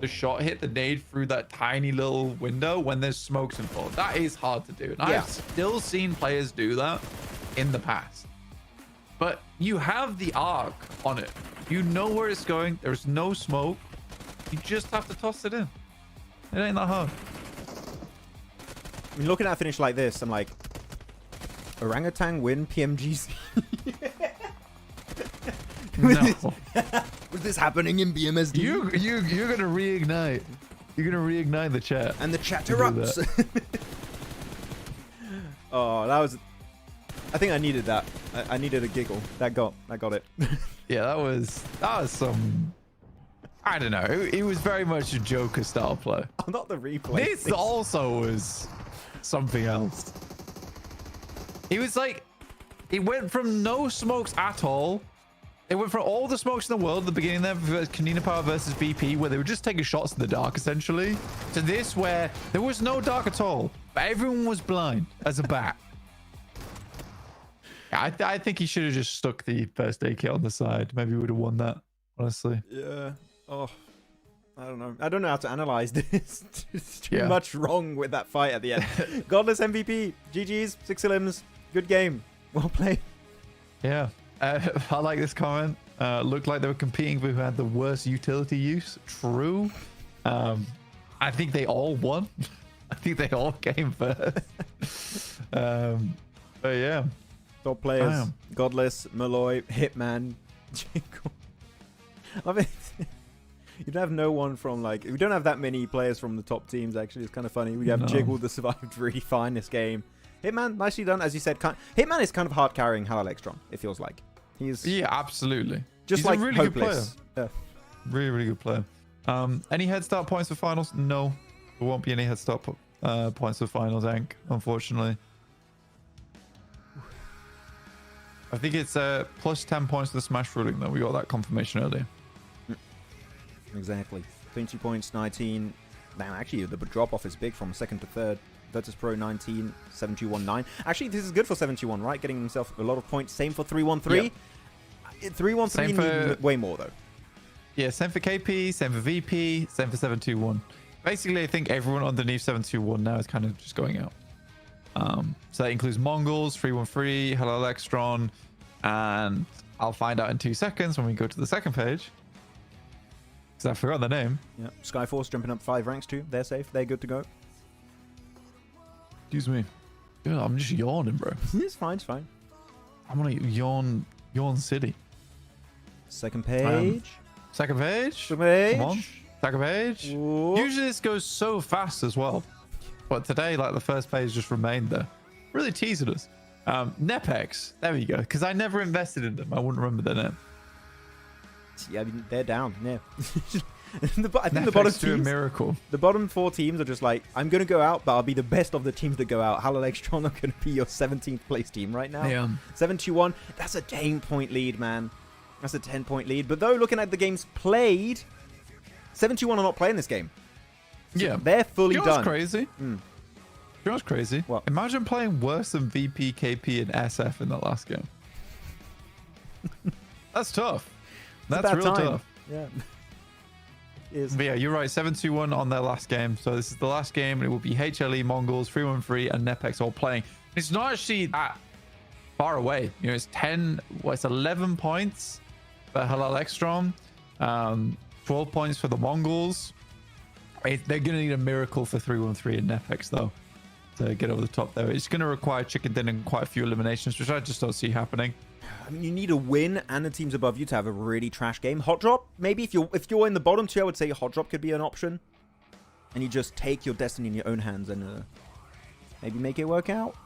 the nade through that tiny little window when there's smokes involved. That is hard to do. And Yeah. I've still seen players do that in the past. But you have the arc on it. You know where it's going. There's no smoke. You just have to toss it in. It ain't that hard. I mean, looking at a finish like this, I'm like, orangutan win PMGC. No. Was this happening in BMSD? You're gonna reignite. You're gonna reignite the chat. And the chat Do erupts. Oh, that was. I think I needed that. I needed a giggle. That got it. Yeah, that was some. I don't know. It was very much a Joker style play. Oh, not the replay. This also was something else. It was like it went from no smokes at all. It went from all the smokes in the world at the beginning there, Konina Power versus VP, where they were just taking shots in the dark essentially, to this where there was no dark at all, but everyone was blind as a bat. I think he should have just stuck the first aid kit on the side. Maybe he would have won that, honestly. Yeah. Oh, I don't know. I don't know how to analyze this. There's too Yeah. much wrong with that fight at the end. Godless MVP. GG's. 6 elims. Good game. Well played. Yeah. I like this comment. Looked like they were competing for who had the worst utility use. True. I think they all won. I think they all came first. But yeah. Top players. Damn. Godless, Malloy, Hitman, Jingle. I mean, you don't have no one from like. We don't have that many players from the top teams. Actually, it's kind of funny. We have No. Jiggle that survived really fine this game. Hitman, nicely done, as you said. Hitman is kind of hard carrying HALAL AXETRON. It feels like he's Yeah, absolutely. just He's like a really hopeless. good player. Really, really good player. Any head start points for finals? No, there won't be any head start points for finals, Ank, unfortunately. I think it's plus 10 points to the smash ruling, though. We got that confirmation earlier. Exactly. 22 points, 19. Now, actually, the drop off is big from second to third. VIRTUS.PRO 19, 7219. Actually, this is good for 71, right? Getting himself a lot of points. Same for 313. Yep. 313 need way more, though. Yeah, same for KP, same for VP, same for 721. Basically, I think everyone underneath 721 now is kind of just going out. So that includes MongolZ, 313, HALAL AXETRON, and I'll find out in 2 seconds when we go to the second page. Because I forgot the name. Yeah. Skyforce jumping up 5 ranks too. They're safe. They're good to go. Excuse me. Dude, I'm just yawning, bro. It's fine. It's fine. I'm gonna yawn city. Second page. Second page. Second page. Come on. Second page. Ooh. Usually this goes so fast as well. But today, like, the first page just remained there. Really teasing us. NEPX. There we go. Because I never invested in them. I wouldn't remember their name. Yeah, I mean, they're down. Yeah. I think the bottom NEPX do a teams, miracle. the bottom 4 teams are just like, I'm going to go out, but I'll be the best of the teams that go out. HALAL AXETRON are going to be your 17th place team right now. Yeah. 71. That's a 10-point lead, man. That's a 10-point lead. But though, looking at the games played, 71 are not playing this game. So Yeah. they're fully You know what's done. crazy? You know what's crazy? What? Imagine playing worse than VP, KP, and SF in that last game. That's tough. It's a That's bad real time. tough. Yeah. Cheers. But yeah, you're right. 7-2-1 on their last game. So this is the last game, and it will be HLE, MongolZ, 313, and NEPX all playing. It's not actually that far away. You know, it's 11 points for HALAL AXETRON, 12 points for the MongolZ. They're going to need a miracle for 313 and NEPX, though, to get over the top there. It's going to require chicken dinner and quite a few eliminations, which I just don't see happening. I mean, you need a win and the teams above you to have a really trash game. Hot drop, maybe if you're in the bottom two, I would say hot drop could be an option, and you just take your destiny in your own hands and maybe make it work out.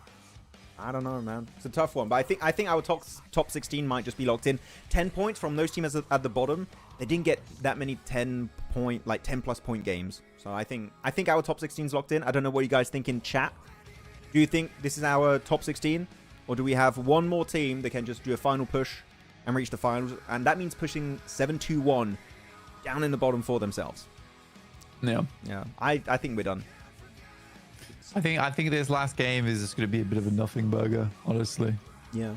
I don't know, man. It's a tough one, but I think our top 16 might just be locked in. 10 points from those teams at the bottom. They didn't get that many 10+ point games, so I think our top 16 is locked in. I don't know what you guys think in chat. Do you think this is our top 16? Or do we have one more team that can just do a final push and reach the finals? And that means pushing 7-2-1 down in the bottom for themselves. Yeah. Yeah. I think we're done. I think this last game is just going to be a bit of a nothing burger, honestly. Yeah.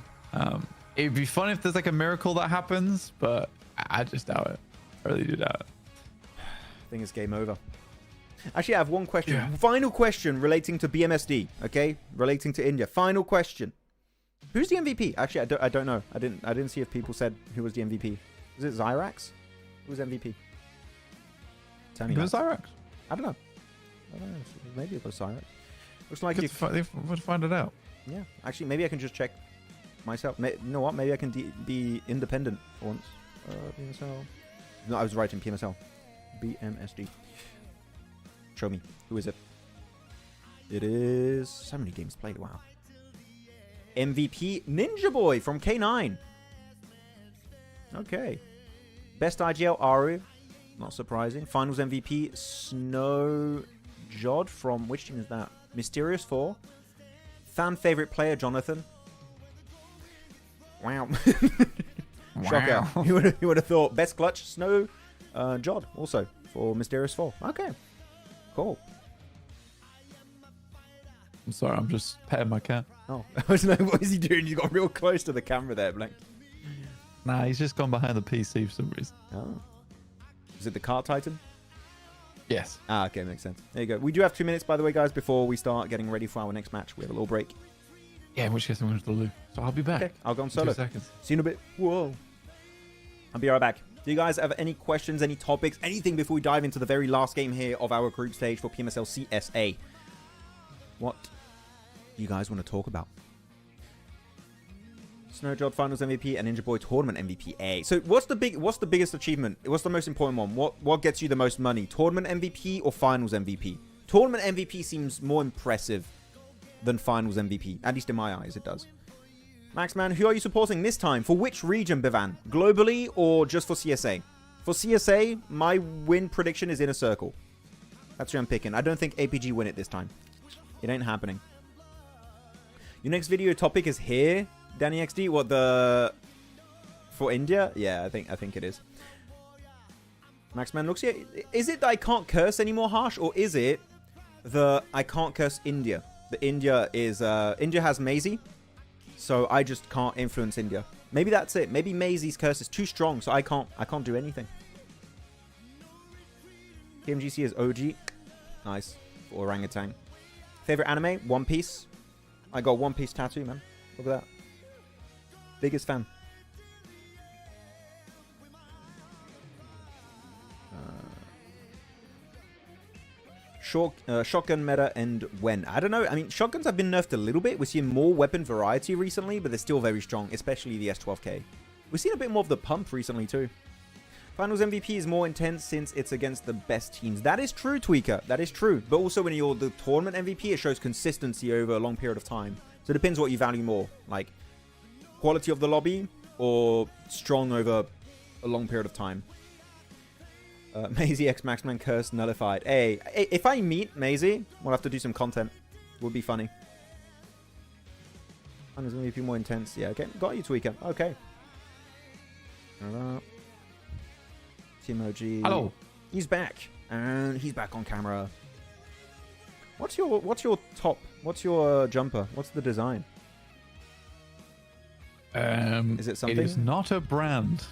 It'd be fun if there's like a miracle that happens, but I just doubt it. I really do doubt it. I think it's game over. Actually, I have one question. Yeah. Final question relating to BMSD. Okay, relating to India. Final question. Who's the MVP? Actually, I don't know. I didn't see if people said who was the MVP. Was it Zyrax? Who was MVP? Tell me. Who was Zyrax? I don't know. Maybe it was Zyrax. Looks like We'll find it out. Yeah. Actually, maybe I can just check myself. You know what? Maybe I can be independent for once. PMSL. No, I was right in PMSL. BMSD. Show me. Who is it? It is... So many games played. Wow. MVP Ninja Boy from K9. Okay. Best IGL Aru. Not surprising. Finals MVP Snow Jod from... Which team is that? Mysterious 4. Fan favorite player Jonathan. Wow. Shocker. Wow. You would have thought best clutch Snow Jod also for Mysterious 4. Okay. Cool. I'm sorry, I'm just petting my cat. Oh, I was like, what is he doing? He got real close to the camera there, Blank. Nah, he's just gone behind the PC for some reason. Oh. Is it the Car Titan? Yes. Ah, okay, makes sense. There you go. We do have 2 minutes, by the way, guys, before we start getting ready for our next match. We have a little break. Yeah, in which case I'm going to lose. So I'll be back. Okay, I'll go on In solo. 2 seconds. See you in a bit. Whoa. I'll be right back. Do you guys have any questions, any topics, anything before we dive into the very last game here of our group stage for PMSL CSA? What do you guys want to talk about? Snowjod Finals MVP and Ninja Boy Tournament MVP A. So what's the biggest achievement? What's the most important one? What gets you the most money? Tournament MVP or Finals MVP? Tournament MVP seems more impressive than Finals MVP. At least in my eyes, it does. Maxman, who are you supporting this time? For which region, Bivan? Globally or just for CSA? For CSA, my win prediction is Inner Circle. That's who I'm picking. I don't think APG win it this time. It ain't happening. Your next video topic is here, Danny XD. What, the... For India? Yeah, I think it is. Maxman looks here. Is it that I can't curse anymore, Harsh? Or is it the I can't curse India? The India is... India has Maisie. So I just can't influence India. Maybe that's it. Maybe Maisie's curse is too strong, so I can't do anything. PMGC is OG. Nice. For orangutan. Favorite anime? One Piece. I got One Piece tattoo, man. Look at that. Biggest fan. Shotgun meta and when? I don't know. I mean, shotguns have been nerfed a little bit. We're seeing more weapon variety recently, but they're still very strong, especially the S12K. We've seen a bit more of the pump recently too. Finals MVP is more intense since it's against the best teams. That is true, Tweaker. That is true. But also when you're the tournament MVP, it shows consistency over a long period of time. So it depends what you value more. Like, quality of the lobby or strong over a long period of time. Maisie X Maxman curse nullified. Hey, if I meet Maisie, we'll have to do some content. Would be funny. And there's going to be more intense. Yeah, okay. Got you, Tweaker. Okay. Team OG. Hello. He's back. And he's back on camera. What's your top? What's your jumper? What's the design? Is it something? It is not a brand.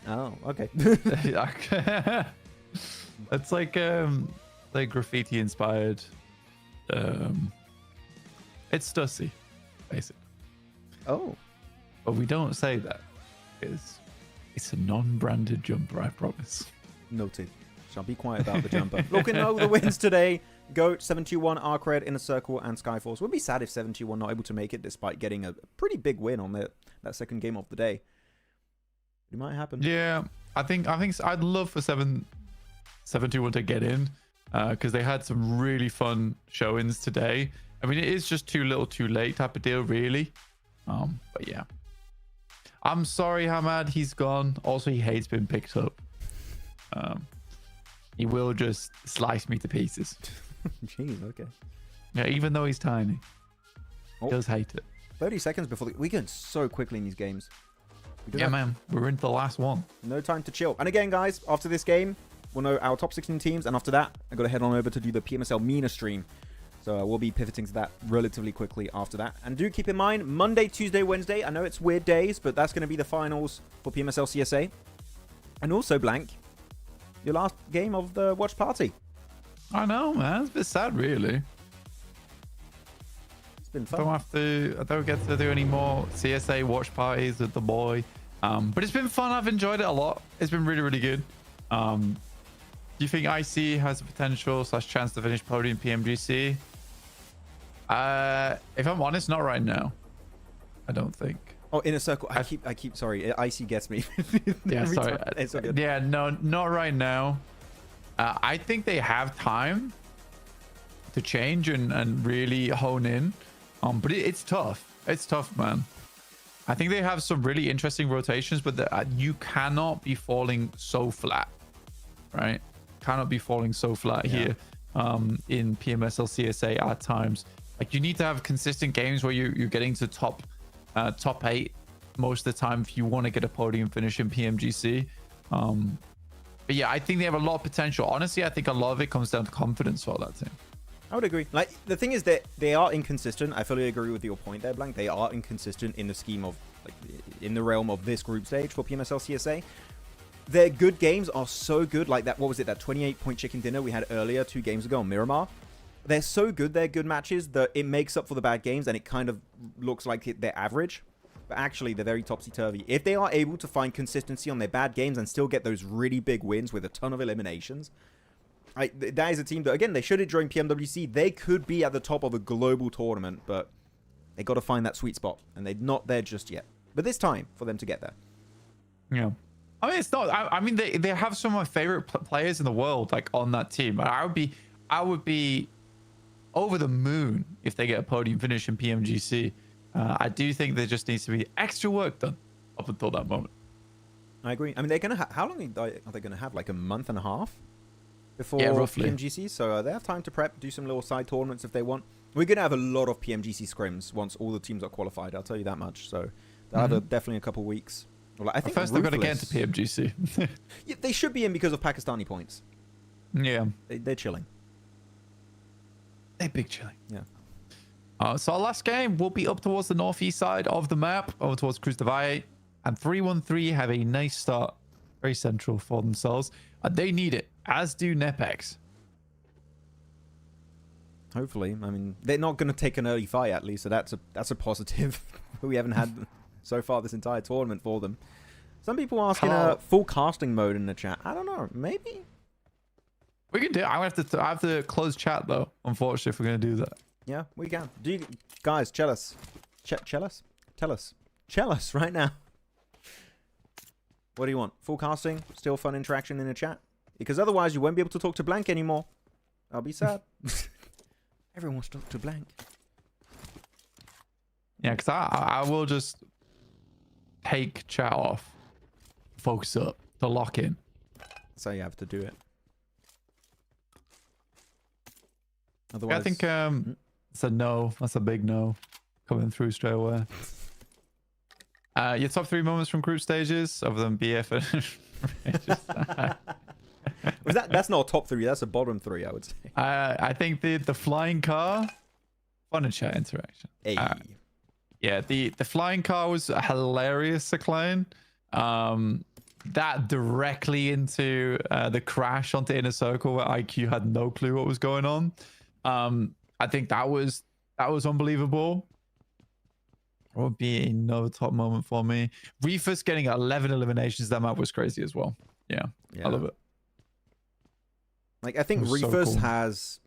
Oh, okay. It's like graffiti inspired. It's Stussy, basically. Oh. But we don't say that because it's a non-branded jumper, I promise. Noted. Shall be quiet about the jumper. Looking over the wins today. Goat, 721, ARCRED, Inner Circle, and Skyforce. Would be sad if 721 not able to make it despite getting a pretty big win on that second game of the day. It might happen. Yeah, I think I'd love for 721 to get in because they had some really fun showings today. I mean, it is just too little too late type of deal, really. But yeah. I'm sorry, Hamad, he's gone. Also, he hates being picked up. He will just slice me to pieces. Jeez, okay. Yeah, even though he's tiny. He does hate it. 30 seconds before we're going so quickly in these games. Yeah, man. We're into the last one. No time to chill. And again, guys, after this game, we'll know our top 16 teams. And after that, I got to head on over to do the PMSL MENA stream. So we'll be pivoting to that relatively quickly after that. And do keep in mind, Monday, Tuesday, Wednesday. I know it's weird days, but that's going to be the finals for PMSL CSA. And also, Blank, your last game of the watch party. I know, man. It's a bit sad, really. It's been fun. I don't get to do any more CSA watch parties with the boy. But it's been fun. I've enjoyed it a lot. It's been really, really good. Do you think IC has the potential / chance to finish podium PMGC? If I'm honest, not right now. I don't think. Oh, Inner Circle. I keep. Sorry, IC gets me. Yeah, sorry. It's so good. Yeah, no, not right now. I think they have time to change and really hone in. But it's tough. It's tough, man. I think they have some really interesting rotations, but you cannot be falling so flat, right? Cannot be falling so flat here in PMSL CSA at times. Like, you need to have consistent games where you're getting to top 8 most of the time if you want to get a podium finish in PMGC. But yeah, I think they have a lot of potential. Honestly, I think a lot of it comes down to confidence for that team. I would agree. Like, the thing is that they are inconsistent. I fully agree with your point there, Blank. They are inconsistent in the scheme of, like, in the realm of this group stage for PMSL CSA. Their good games are so good. Like that, what was it? That 28-point chicken dinner we had earlier 2 games ago on Miramar. They're so good. They're good matches that it makes up for the bad games, and it kind of looks like they're average. But actually, they're very topsy-turvy. If they are able to find consistency on their bad games and still get those really big wins with a ton of eliminations, that is a team that, again, they showed it during PMWC. They could be at the top of a global tournament, but they got to find that sweet spot, and they're not there just yet. But there's time for them to get there. Yeah. I mean, it's not. I mean, they have some of my favorite players in the world, like, on that team. I would be over the moon if they get a podium finish in PMGC. I do think there just needs to be extra work done up until that moment. I agree. I mean, they're gonna. How long are they gonna have? Like a month and a half before roughly. PMGC. So they have time to prep, do some little side tournaments if they want. We're gonna have a lot of PMGC scrims once all the teams are qualified. I'll tell you that much. So they'll have definitely a couple weeks. Well, I think first they've got to get into PMGC. Yeah, they should be in because of Pakistani points. Yeah, they're chilling. They're big chilling. Yeah. So our last game will be up towards the northeast side of the map, over towards Qadsiah, and 313 have a nice start, very central for themselves. They need it, as do NEPX. Hopefully, I mean, they're not going to take an early fight at least, so that's a positive. We haven't had so far this entire tournament for them. Some people asking a full casting mode in the chat. I don't know, maybe we can do it. I have to close chat though, unfortunately, if we're going to do that. Yeah, we can. Do you guys tell us right now? What do you want? Full casting? Still fun interaction in the chat? Because otherwise you won't be able to talk to Blank anymore. I'll be sad. Everyone wants to talk to Blank. Yeah, because I will just take chat off, focus up, to lock in. That's how you have to do it. Otherwise, yeah, I think it's a no. That's a big no. Coming through straight away. Your top 3 moments from group stages, other than BF and was that's not a top 3, that's a bottom 3, I would say. I think the flying car, fun and chat interaction. Hey. Yeah, the flying car was hilarious to climb. that directly into the crash onto Inner Circle where IQ had no clue what was going on. I think that was unbelievable. What would be another top moment for me? Reefus getting 11 eliminations. That map was crazy as well. Yeah. I love it. Like, I think Reefus so cool. has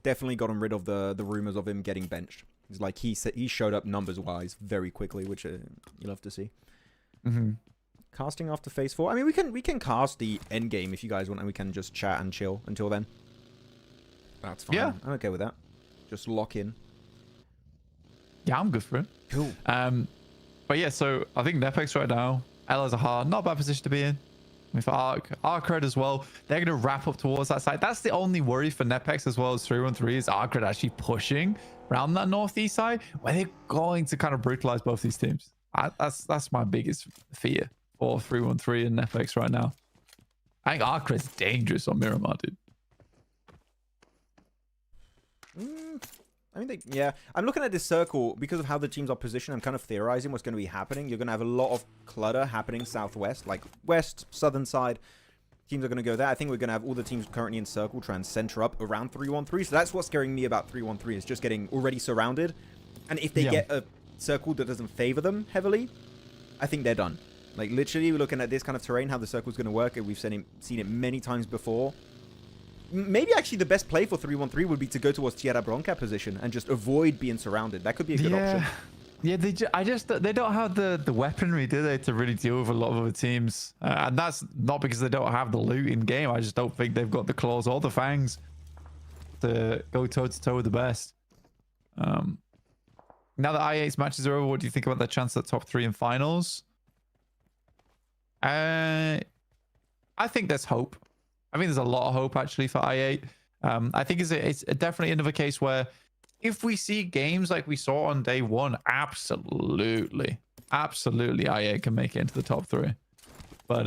definitely gotten rid of the rumors of him getting benched. He's like, he showed up numbers wise very quickly, which you love to see. Casting after phase 4. I mean, we can cast the end game if you guys want, and we can just chat and chill until then. That's fine. Yeah, I'm okay with that. Just lock in. Yeah, I'm good for it. Cool. But yeah, so I think NEPX right now, LS a hard, not a bad position to be in. I mean, for ARCRED as well, they're going to wrap up towards that side. That's the only worry for NEPX as well as 313 is ARCRED actually pushing around that northeast side where they're going to kind of brutalize both these teams. That's my biggest fear for 313 and NEPX right now. I think ARCRED's dangerous on Miramar, dude. I mean, yeah. I'm looking at this circle because of how the teams are positioned. I'm kind of theorizing what's going to be happening. You're going to have a lot of clutter happening southwest, like west, southern side. Teams are going to go there. I think we're going to have all the teams currently in circle try and center up around 313. So that's what's scaring me about 313 is just getting already surrounded. And if they get a circle that doesn't favor them heavily, I think they're done. Like, literally, we're looking at this kind of terrain, how the circle's going to work, and we've seen it many times before. Maybe actually the best play for 313 would be to go towards Tierra Bronca position and just avoid being surrounded. That could be a good option. Yeah, they don't have the weaponry, do they, to really deal with a lot of other teams. And that's not because they don't have the loot in game. I just don't think they've got the claws or the fangs to go toe-to-toe with the best. Now that I8's matches are over, what do you think about their chance at top 3 in finals? I think there's hope. I think there's a lot of hope actually for I8. I think it's definitely another case where if we see games like we saw on day 1, absolutely I8 can make it into the top 3. But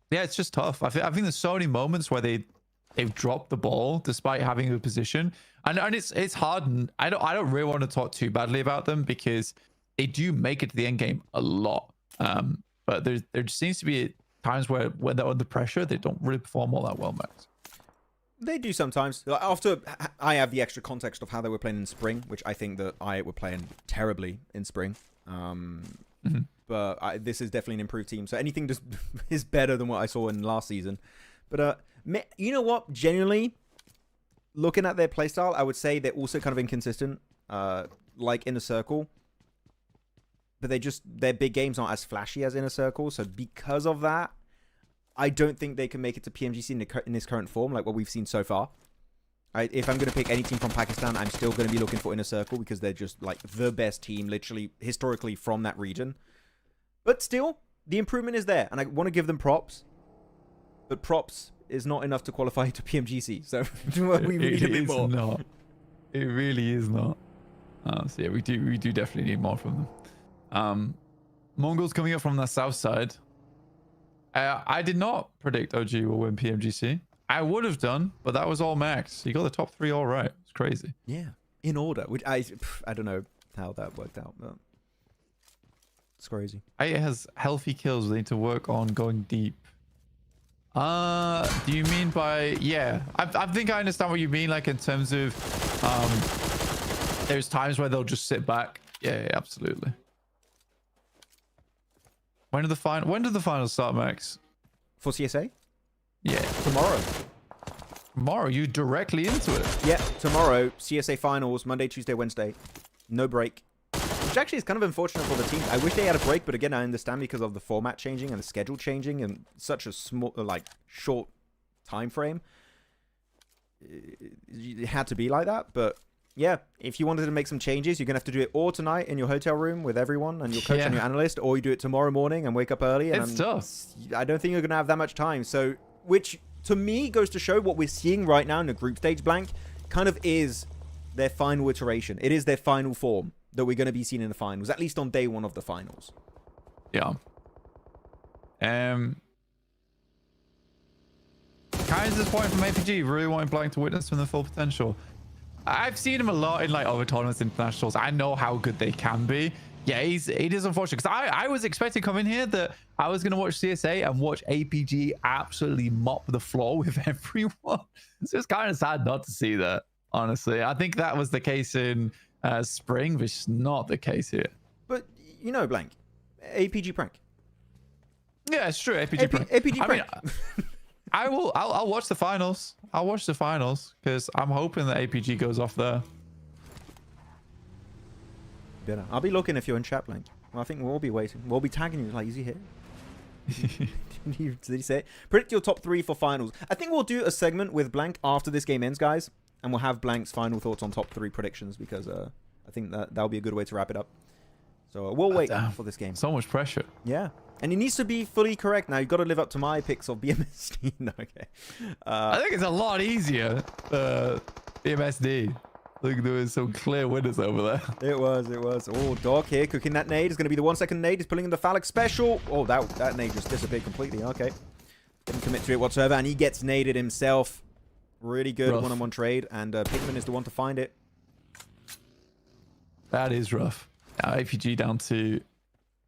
yeah, it's just tough. I think there's so many moments where they've dropped the ball despite having a position, and it's hard. And I don't really want to talk too badly about them because they do make it to the end game a lot. But there just seems to be times where when they're under pressure, they don't really perform all that well, Max. They do sometimes. After I have the extra context of how they were playing in spring, which I think that I8 were playing terribly in spring. But this is definitely an improved team. So anything just is better than what I saw in last season. But you know what? Genuinely, looking at their playstyle, I would say they're also kind of inconsistent, like Inner Circle. But their big games aren't as flashy as Inner Circle. So because of that, I don't think they can make it to PMGC in this current form, like what we've seen so far. If I'm going to pick any team from Pakistan, I'm still going to be looking for Inner Circle because they're just like the best team, literally, historically, from that region. But still, the improvement is there, and I want to give them props. But props is not enough to qualify to PMGC, so we need a bit more. Not. It really is not. So yeah, we do definitely need more from them. MongolZ coming up from the south side. I did not predict OG will win PMGC. I would have done, but that was all Max. You got the top 3 all right. It's crazy. Yeah, in order. Which I don't know how that worked out, but it's crazy. It has healthy kills. They need to work on going deep. Do you mean by I think I understand what you mean. Like in terms of there's times where they'll just sit back. Yeah, absolutely. When do the finals start, Max? For CSA? Yeah. Tomorrow, you directly into it. Yeah, tomorrow, CSA finals, Monday, Tuesday, Wednesday. No break. Which actually is kind of unfortunate for the team. I wish they had a break, but again, I understand because of the format changing and the schedule changing and such a small, short time frame. It had to be like that, but yeah, if you wanted to make some changes, you're going to have to do it all tonight in your hotel room with everyone and your coach and your analyst, or you do it tomorrow morning and wake up early. And it's tough. I don't think you're going to have that much time. So, which to me goes to show what we're seeing right now in the group stage blank kind of is their final iteration. It is their final form that we're going to be seeing in the finals, at least on day 1 of the finals. Yeah. Kind of disappointing from APG. Really wanting Blank to witness from the full potential. I've seen him a lot in other tournaments, internationals. I know how good they can be. Yeah, it is unfortunate because I was expecting to come in here that I was going to watch CSA and watch APG absolutely mop the floor with everyone. It's just kind of sad not to see that, honestly. I think that was the case in spring, which is not the case here. But, you know, Blank, APG prank. Yeah, it's true. APG prank. APG prank. I'll watch the finals. I'll watch the finals because I'm hoping that APG goes off there. Better. I'll be looking if you're in chat, Blank. Well, I think we'll all be waiting. We'll be tagging you like, is he here? Did he say it? Predict your top 3 for finals. I think we'll do a segment with Blank after this game ends, guys. And we'll have Blank's final thoughts on top 3 predictions because I think that'll be a good way to wrap it up. So we'll wait for this game. So much pressure. Yeah. And it needs to be fully correct. Now, you've got to live up to my picks of BMSD. No, okay. I think it's a lot easier, BMSD. Look, there was some clear winners over there. It was. Oh, Doc here cooking that nade. Is going to be the 1-second nade. He's pulling in the phallic special. Oh, that nade just disappeared completely. Okay. Didn't commit to it whatsoever. And he gets naded himself. Really good one-on-one trade. And Pikmin is the one to find it. That is rough. Now APG down to...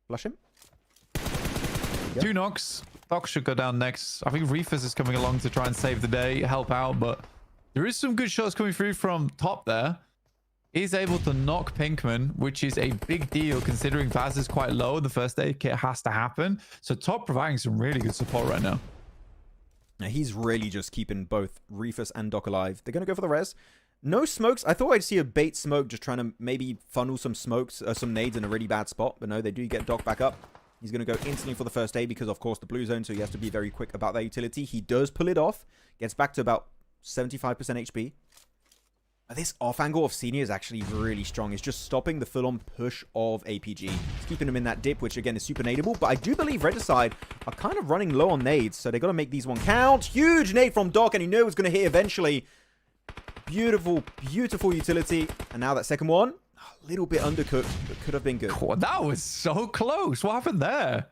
Flush him. 2 knocks. Doc should go down next. I think Reefus is coming along to try and save the day, help out, but... There is some good shots coming through from top there. He's able to knock Pinkman, which is a big deal considering Vaz is quite low. The first aid kit has to happen. So top providing some really good support right now. Now he's really just keeping both Reefus and Doc alive. They're going to go for the res. No smokes. I thought I'd see a bait smoke just trying to maybe funnel some smokes, some nades in a really bad spot. But no, they do get Doc back up. He's going to go instantly for the first aid because, of course, the blue zone. So he has to be very quick about that utility. He does pull it off. Gets back to about 75% HP. This off angle of Senior is actually really strong. It's just stopping the full-on push of APG. It's keeping him in that dip, which again is super nadeable. But I do believe Regicide are kind of running low on nades, so they got to make these one count. Huge nade from Doc, and he knew it was going to hit eventually. Beautiful, beautiful utility. And now that second one, a little bit undercooked, but could have been good. Oh, that was so close. What happened there?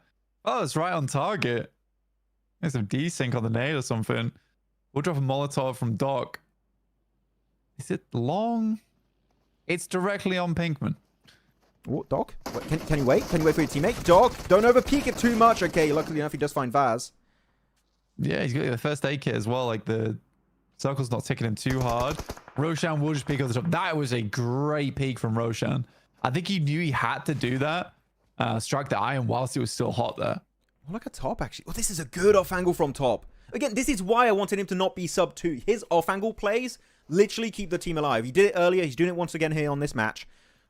Oh, it's right on target. There's some desync on the nade or something. We'll drop a Molotov from Doc. Is it long? It's directly on Pinkman. Oh, Doc? Can you wait? Can you wait for your teammate? Doc, don't overpeak it too much. Okay, luckily enough, he does find Vaz. Yeah, he's got the first aid kit as well. Like, the circle's not ticking him too hard. Roshan will just peek over the top. That was a great peek from Roshan. I think he knew he had to do that. Strike the iron whilst it was still hot there. Oh, look at top, actually. Oh, this is a good off angle from top. Again, this is why I wanted him to not be sub 2. His off-angle plays literally keep the team alive. He did it earlier. He's doing it once again here on this match.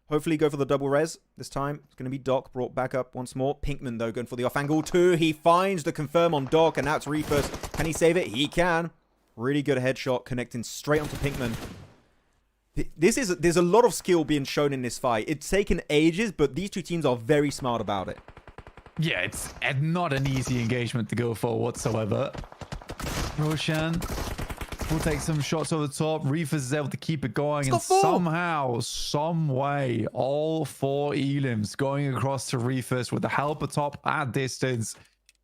Hopefully go for the double res this time. It's going to be Doc brought back up once more. Pinkman, though, going for the off-angle too. He finds the confirm on Doc, and now it's Reefus. Can he save it? He can. Really good headshot connecting straight onto Pinkman. There's a lot of skill being shown in this fight. It's taken ages, but these two teams are very smart about it. Yeah, it's not an easy engagement to go for whatsoever. Roshan will take some shots over the top. Reefus is able to keep it going. And somehow, some way, all 4 elims going across to Reefus with the help of top at distance.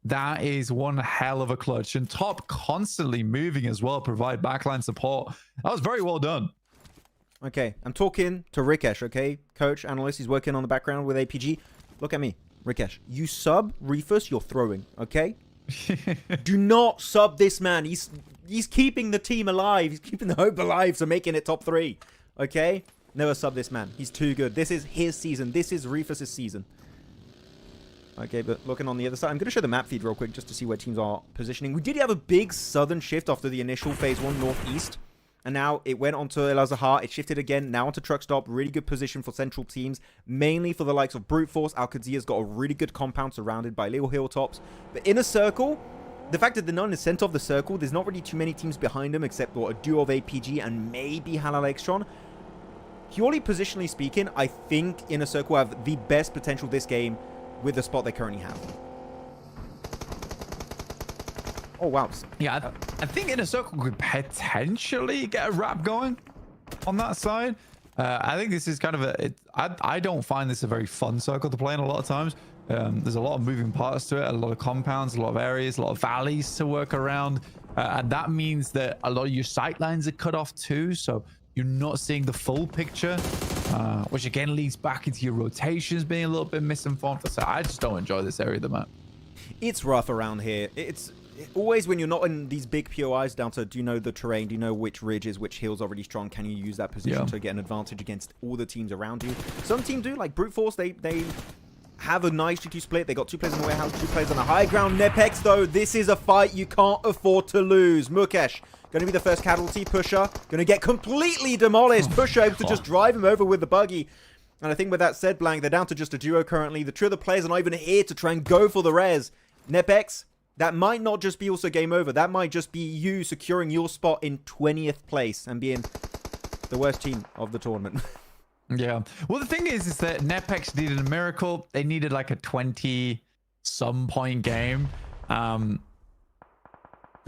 That is one hell of a clutch. And top constantly moving as well, provide backline support. That was very well done. Okay, I'm talking to Rikesh, okay? Coach, analyst, he's working on the background with APG. Look at me, Rikesh. You sub Reefus, you're throwing, okay? Do not sub this man. He's keeping the team alive. He's keeping the hope alive to making it top 3. Okay? Never sub this man. He's too good. This is his season. This is Reefus' season. Okay, but looking on the other side, I'm going to show the map feed real quick just to see where teams are positioning. We did have a big southern shift after the initial phase 1 northeast. And now it went onto El Azahar. It shifted again. Now onto Truck Stop. Really good position for central teams. Mainly for the likes of Brute Force. Qadsiah's got a really good compound surrounded by little hilltops. But in a circle, the fact that they're not in the center of the circle, there's not really too many teams behind them except for a duo of APG and maybe HALAL AXETRON. Purely positionally speaking, I think Inner Circle have the best potential this game with the spot they currently have. Oh, wow. Yeah, I think Inner Circle could potentially get a wrap going on that side. I think this is kind of I don't find this a very fun circle to play in a lot of times. There's a lot of moving parts to it, a lot of compounds, a lot of areas, a lot of valleys to work around. And that means that a lot of your sight lines are cut off too. So you're not seeing the full picture which again leads back into your rotations being a little bit misinformed. So I just don't enjoy this area of the map. It's rough around here. It's always when you're not in these big POIs down to, do you know the terrain? Do you know which ridges, which hills are really strong? Can you use that position to get an advantage against all the teams around you? Some teams do, like Brute Force, they have a nice GQ split. They got 2 players in the warehouse, 2 players on the high ground. NEPX, though, this is a fight you can't afford to lose. Mukesh going to be the first casualty. Pusher going to get completely demolished. Pusher able to just drive him over with the buggy. And I think with that said, Blank, they're down to just a duo currently. The 2 of the players are not even here to try and go for the res. NEPX, that might not just be also game over. That might just be you securing your spot in 20th place and being the worst team of the tournament. Yeah. Well, the thing is that NEPX needed a miracle. They needed like a 20-some point game.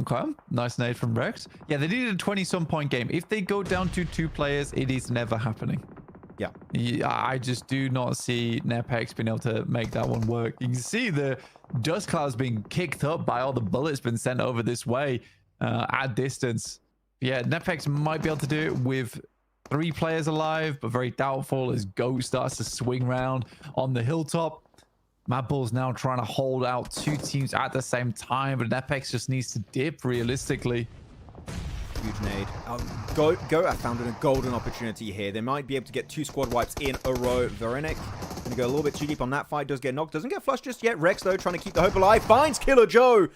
Okay. Nice nade from Rex. Yeah, they needed a 20-some point game. If they go down to 2 players, it is never happening. Yeah. I just do not see NEPX being able to make that one work. You can see the dust clouds being kicked up by all the bullets being sent over this way at distance. Yeah, NEPX might be able to do it with 3 players alive, but very doubtful as Goat starts to swing round on the hilltop. MadBulls now trying to hold out 2 teams at the same time, but NEPX just needs to dip realistically. Huge nade. Goat have found a golden opportunity here. They might be able to get 2 squad wipes in a row. Verenik going to go a little bit too deep on that fight. Does get knocked. Doesn't get flushed just yet. Rex, though, trying to keep the hope alive. Finds Killer Joe.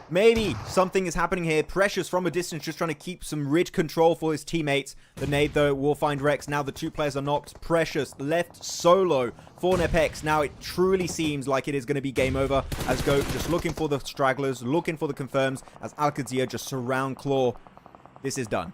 Maybe something is happening here. Precious from a distance, just trying to keep some ridge control for his teammates. The nade, though, will find Rex. Now the 2 players are knocked. Precious left solo for NEPX. Now it truly seems like it is going to be game over, as Goat just looking for the stragglers, looking for the confirms, as Qadsiah just surround Claw. This is done.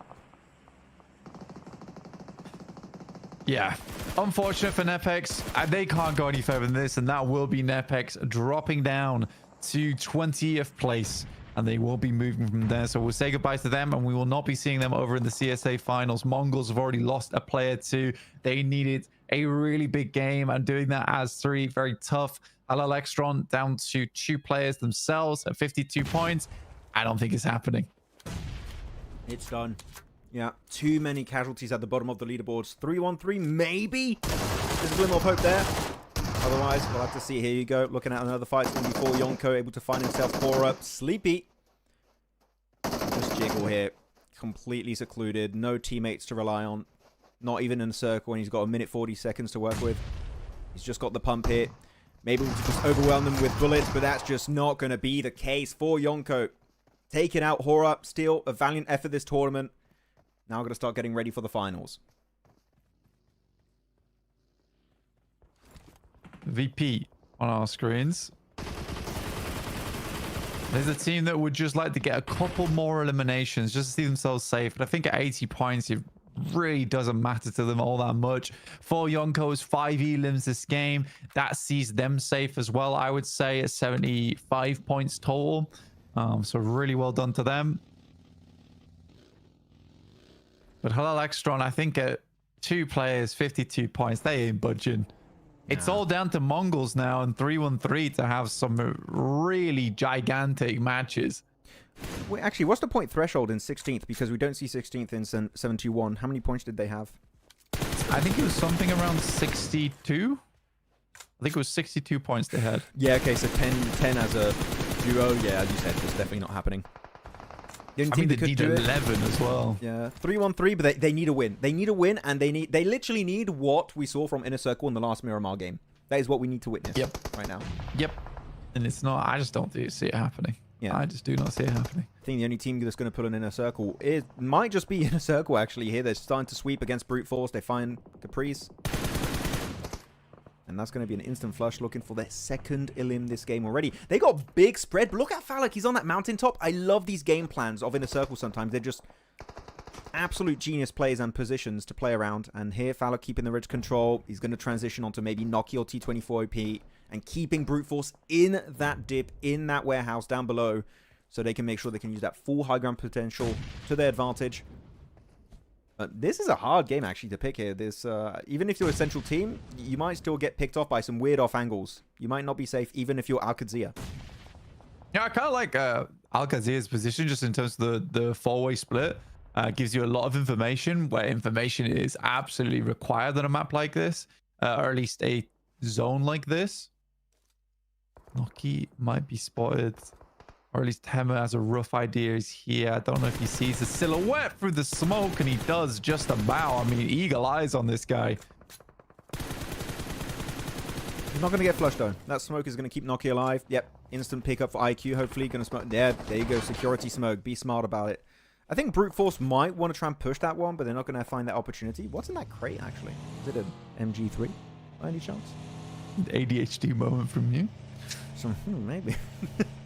Yeah, unfortunate for NEPX. They can't go any further than this, and that will be NEPX dropping down to 20th place, and they will be moving from there. So we'll say goodbye to them, and we will not be seeing them over in the CSA finals. MongolZ have already lost a player too. They needed a really big game, and doing that as 3, very tough. HALAL AXETRON down to 2 players themselves at 52 points. I don't think it's happening. It's done. Yeah, too many casualties at the bottom of the leaderboards. 3-1-3, maybe? There's a glimmer of hope there. Otherwise, we'll have to see. Here you go. Looking at another fight. It's going to be for Yonko, able to find himself HORAA. Sleepy. Just jiggle here. Completely secluded. No teammates to rely on. Not even in a circle, and he's got 1:40 seconds to work with. He's just got the pump here. Maybe we'll just overwhelm them with bullets, but that's just not going to be the case for Yonko. Taking out HORAA. Still a valiant effort this tournament. Now we're going to start getting ready for the finals. VP on our screens. There's a team that would just like to get a couple more eliminations just to see themselves safe. But I think at 80 points, it really doesn't matter to them all that much. For Yonko's 5 elims this game, that sees them safe as well, I would say, at 75 points total. So really well done to them. But HALAL AXETRON, I think at 2 players, 52 points, they ain't budging. It's all down to MongolZ now and 3-1-3 to have some really gigantic matches. Wait, actually, what's the point threshold in 16th? Because we don't see 16th in 71. How many points did they have? I think it was something around 62. I think it was 62 points they had. Yeah, okay, so 10 as a duo. Yeah, as you said, it's definitely not happening. The only I team mean, that they could need do 11 as well. Yeah, 3-1-3, but they need a win. They need a win, and they literally need what we saw from Inner Circle in the last Miramar game. That is what we need to witness right now. Yep. And it's not, I just don't see it happening. Yeah. I just do not see it happening. I think the only team that's going to pull an Inner Circle might just be Inner Circle, actually, here. They're starting to sweep against Brute Force. They find Caprice. And that's going to be an instant flush, looking for their 2nd elim this game already. They got big spread, but look at Falak. He's on that mountaintop. I love these game plans of Inner Circle sometimes. They're just absolute genius plays and positions to play around. And here, Falak keeping the ridge control. He's going to transition onto maybe Noki or T24 OP and keeping Brute Force in that dip, in that warehouse down below, so they can make sure they can use that full high ground potential to their advantage. This is a hard game, actually, to pick here. This, even if you're a central team, you might still get picked off by some weird off angles. You might not be safe, even if you're Qadsiah. Yeah, I kind of like Qadsiah's position just in terms of the 4-way split. Gives you a lot of information, where information is absolutely required on a map like this, or at least a zone like this. Noki might be spotted, or at least Hema has a rough idea. He's here. I don't know if he sees the silhouette through the smoke, and he does just about. I mean, eagle eyes on this guy. He's not going to get flushed, though. That smoke is going to keep Noki alive. Yep. Instant pickup for IQ, hopefully. Going to smoke. There you go. Security smoke. Be smart about it. I think Brute Force might want to try and push that one, but they're not going to find that opportunity. What's in that crate, actually? Is it an MG3 by any chance? ADHD moment from you. Maybe.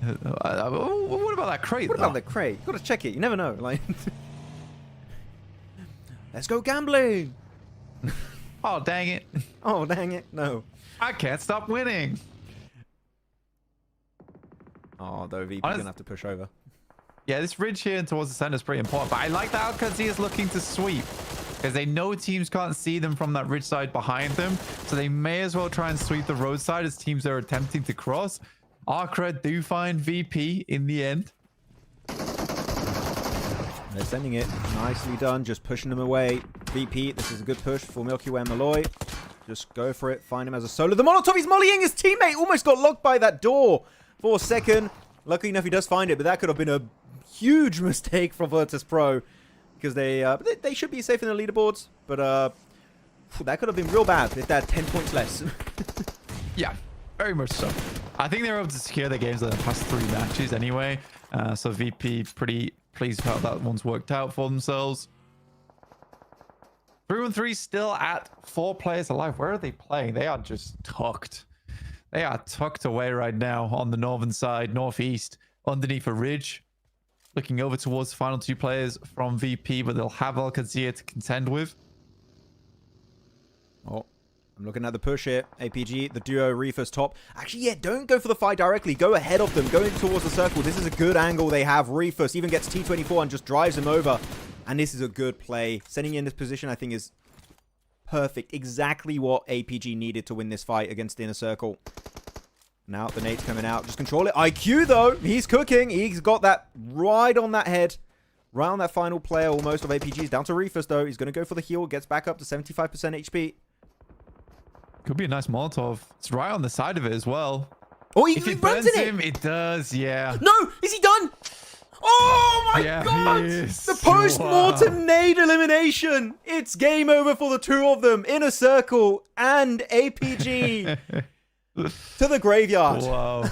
What about that crate? What about the crate? You got to check it. You never know. Like, let's go gambling. Oh, dang it. Oh, dang it. No. I can't stop winning. Oh, though VP's going to have to push over. Yeah, this ridge here and towards the center is pretty important. But I like that Qadsiah is looking to sweep, because they know teams can't see them from that ridge side behind them. So they may as well try and sweep the roadside as teams are attempting to cross. ARCRED do find VP in the end. They're sending it. Nicely done. Just pushing them away. VP, this is a good push for Milky Way and Malloy. Just go for it. Find him as a solo. The Molotov, he's mollying his teammate. Almost got locked by that door for a second. Lucky enough, he does find it, but that could have been a huge mistake from VIRTUS.PRO, because they should be safe in the leaderboards, but that could have been real bad if they had 10 points less. Yeah, very much so. I think they were able to secure their games in the past 3 matches anyway, so VP pretty pleased with how that one's worked out for themselves. 3-1-3 still at 4 players alive. Where are they playing? They are just tucked. They are tucked away right now on the northern side, northeast, underneath a ridge. Looking over towards the final 2 players from VP, but they'll have Qadsiah to contend with. Oh, I'm looking at the push here. APG, the duo, Reefers top. Actually, yeah, don't go for the fight directly. Go ahead of them. Go in towards the circle. This is a good angle they have. Reefers even gets T24 and just drives him over. And this is a good play. Sending you in this position, I think, is perfect. Exactly what APG needed to win this fight against the inner circle. Now the nade's coming out. Just control it. IQ, though, he's cooking. He's got that right on that head. Right on that final player almost of APG's. Down to Reefers, though. He's going to go for the heal. Gets back up to 75% HP. Could be a nice Molotov. It's right on the side of it as well. Oh, he if it runs burns in him, it does, yeah. No! Is he done? Oh my god! The post-mortem nade elimination! It's game over for the 2 of them. Inner Circle and APG. To the graveyard. Wow.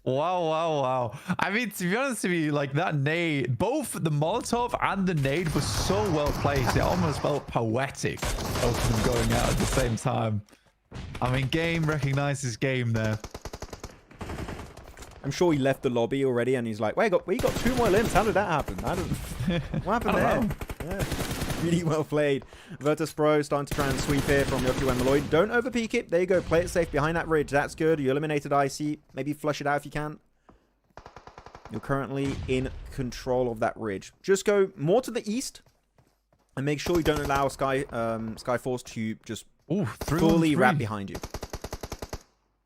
Wow. I mean, to be honest with you, like that nade, both the Molotov and the nade were so well placed. It almost felt poetic, both of them going out at the same time. I mean, game recognizes game there. I'm sure he left the lobby already and he's like, wait, we got 2 more limbs. How did that happen? What happened there? Yeah. Really well played. VIRTUS.PRO starting to try and sweep here from Yoki and Malloy. Don't overpeak it. There you go. Play it safe behind that ridge. That's good. You eliminated IC. Maybe flush it out if you can. You're currently in control of that ridge. Just go more to the east and make sure you don't allow Skyforce to just fully wrap behind you.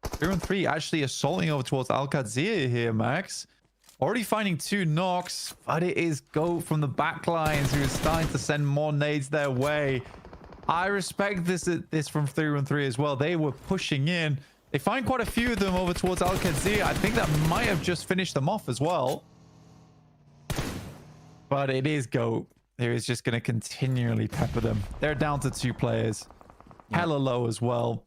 3-on-3 actually assaulting over towards Qadsiah here, Max. Already finding 2 knocks, but it is GOAT from the back lines who is starting to send more nades their way. I respect this from 3-on-3 as well. They were pushing in. They find quite a few of them over towards Qadsiah. I think that might have just finished them off as well. But it is GOAT. He is just going to continually pepper them. They're down to 2 players. Hella low as well.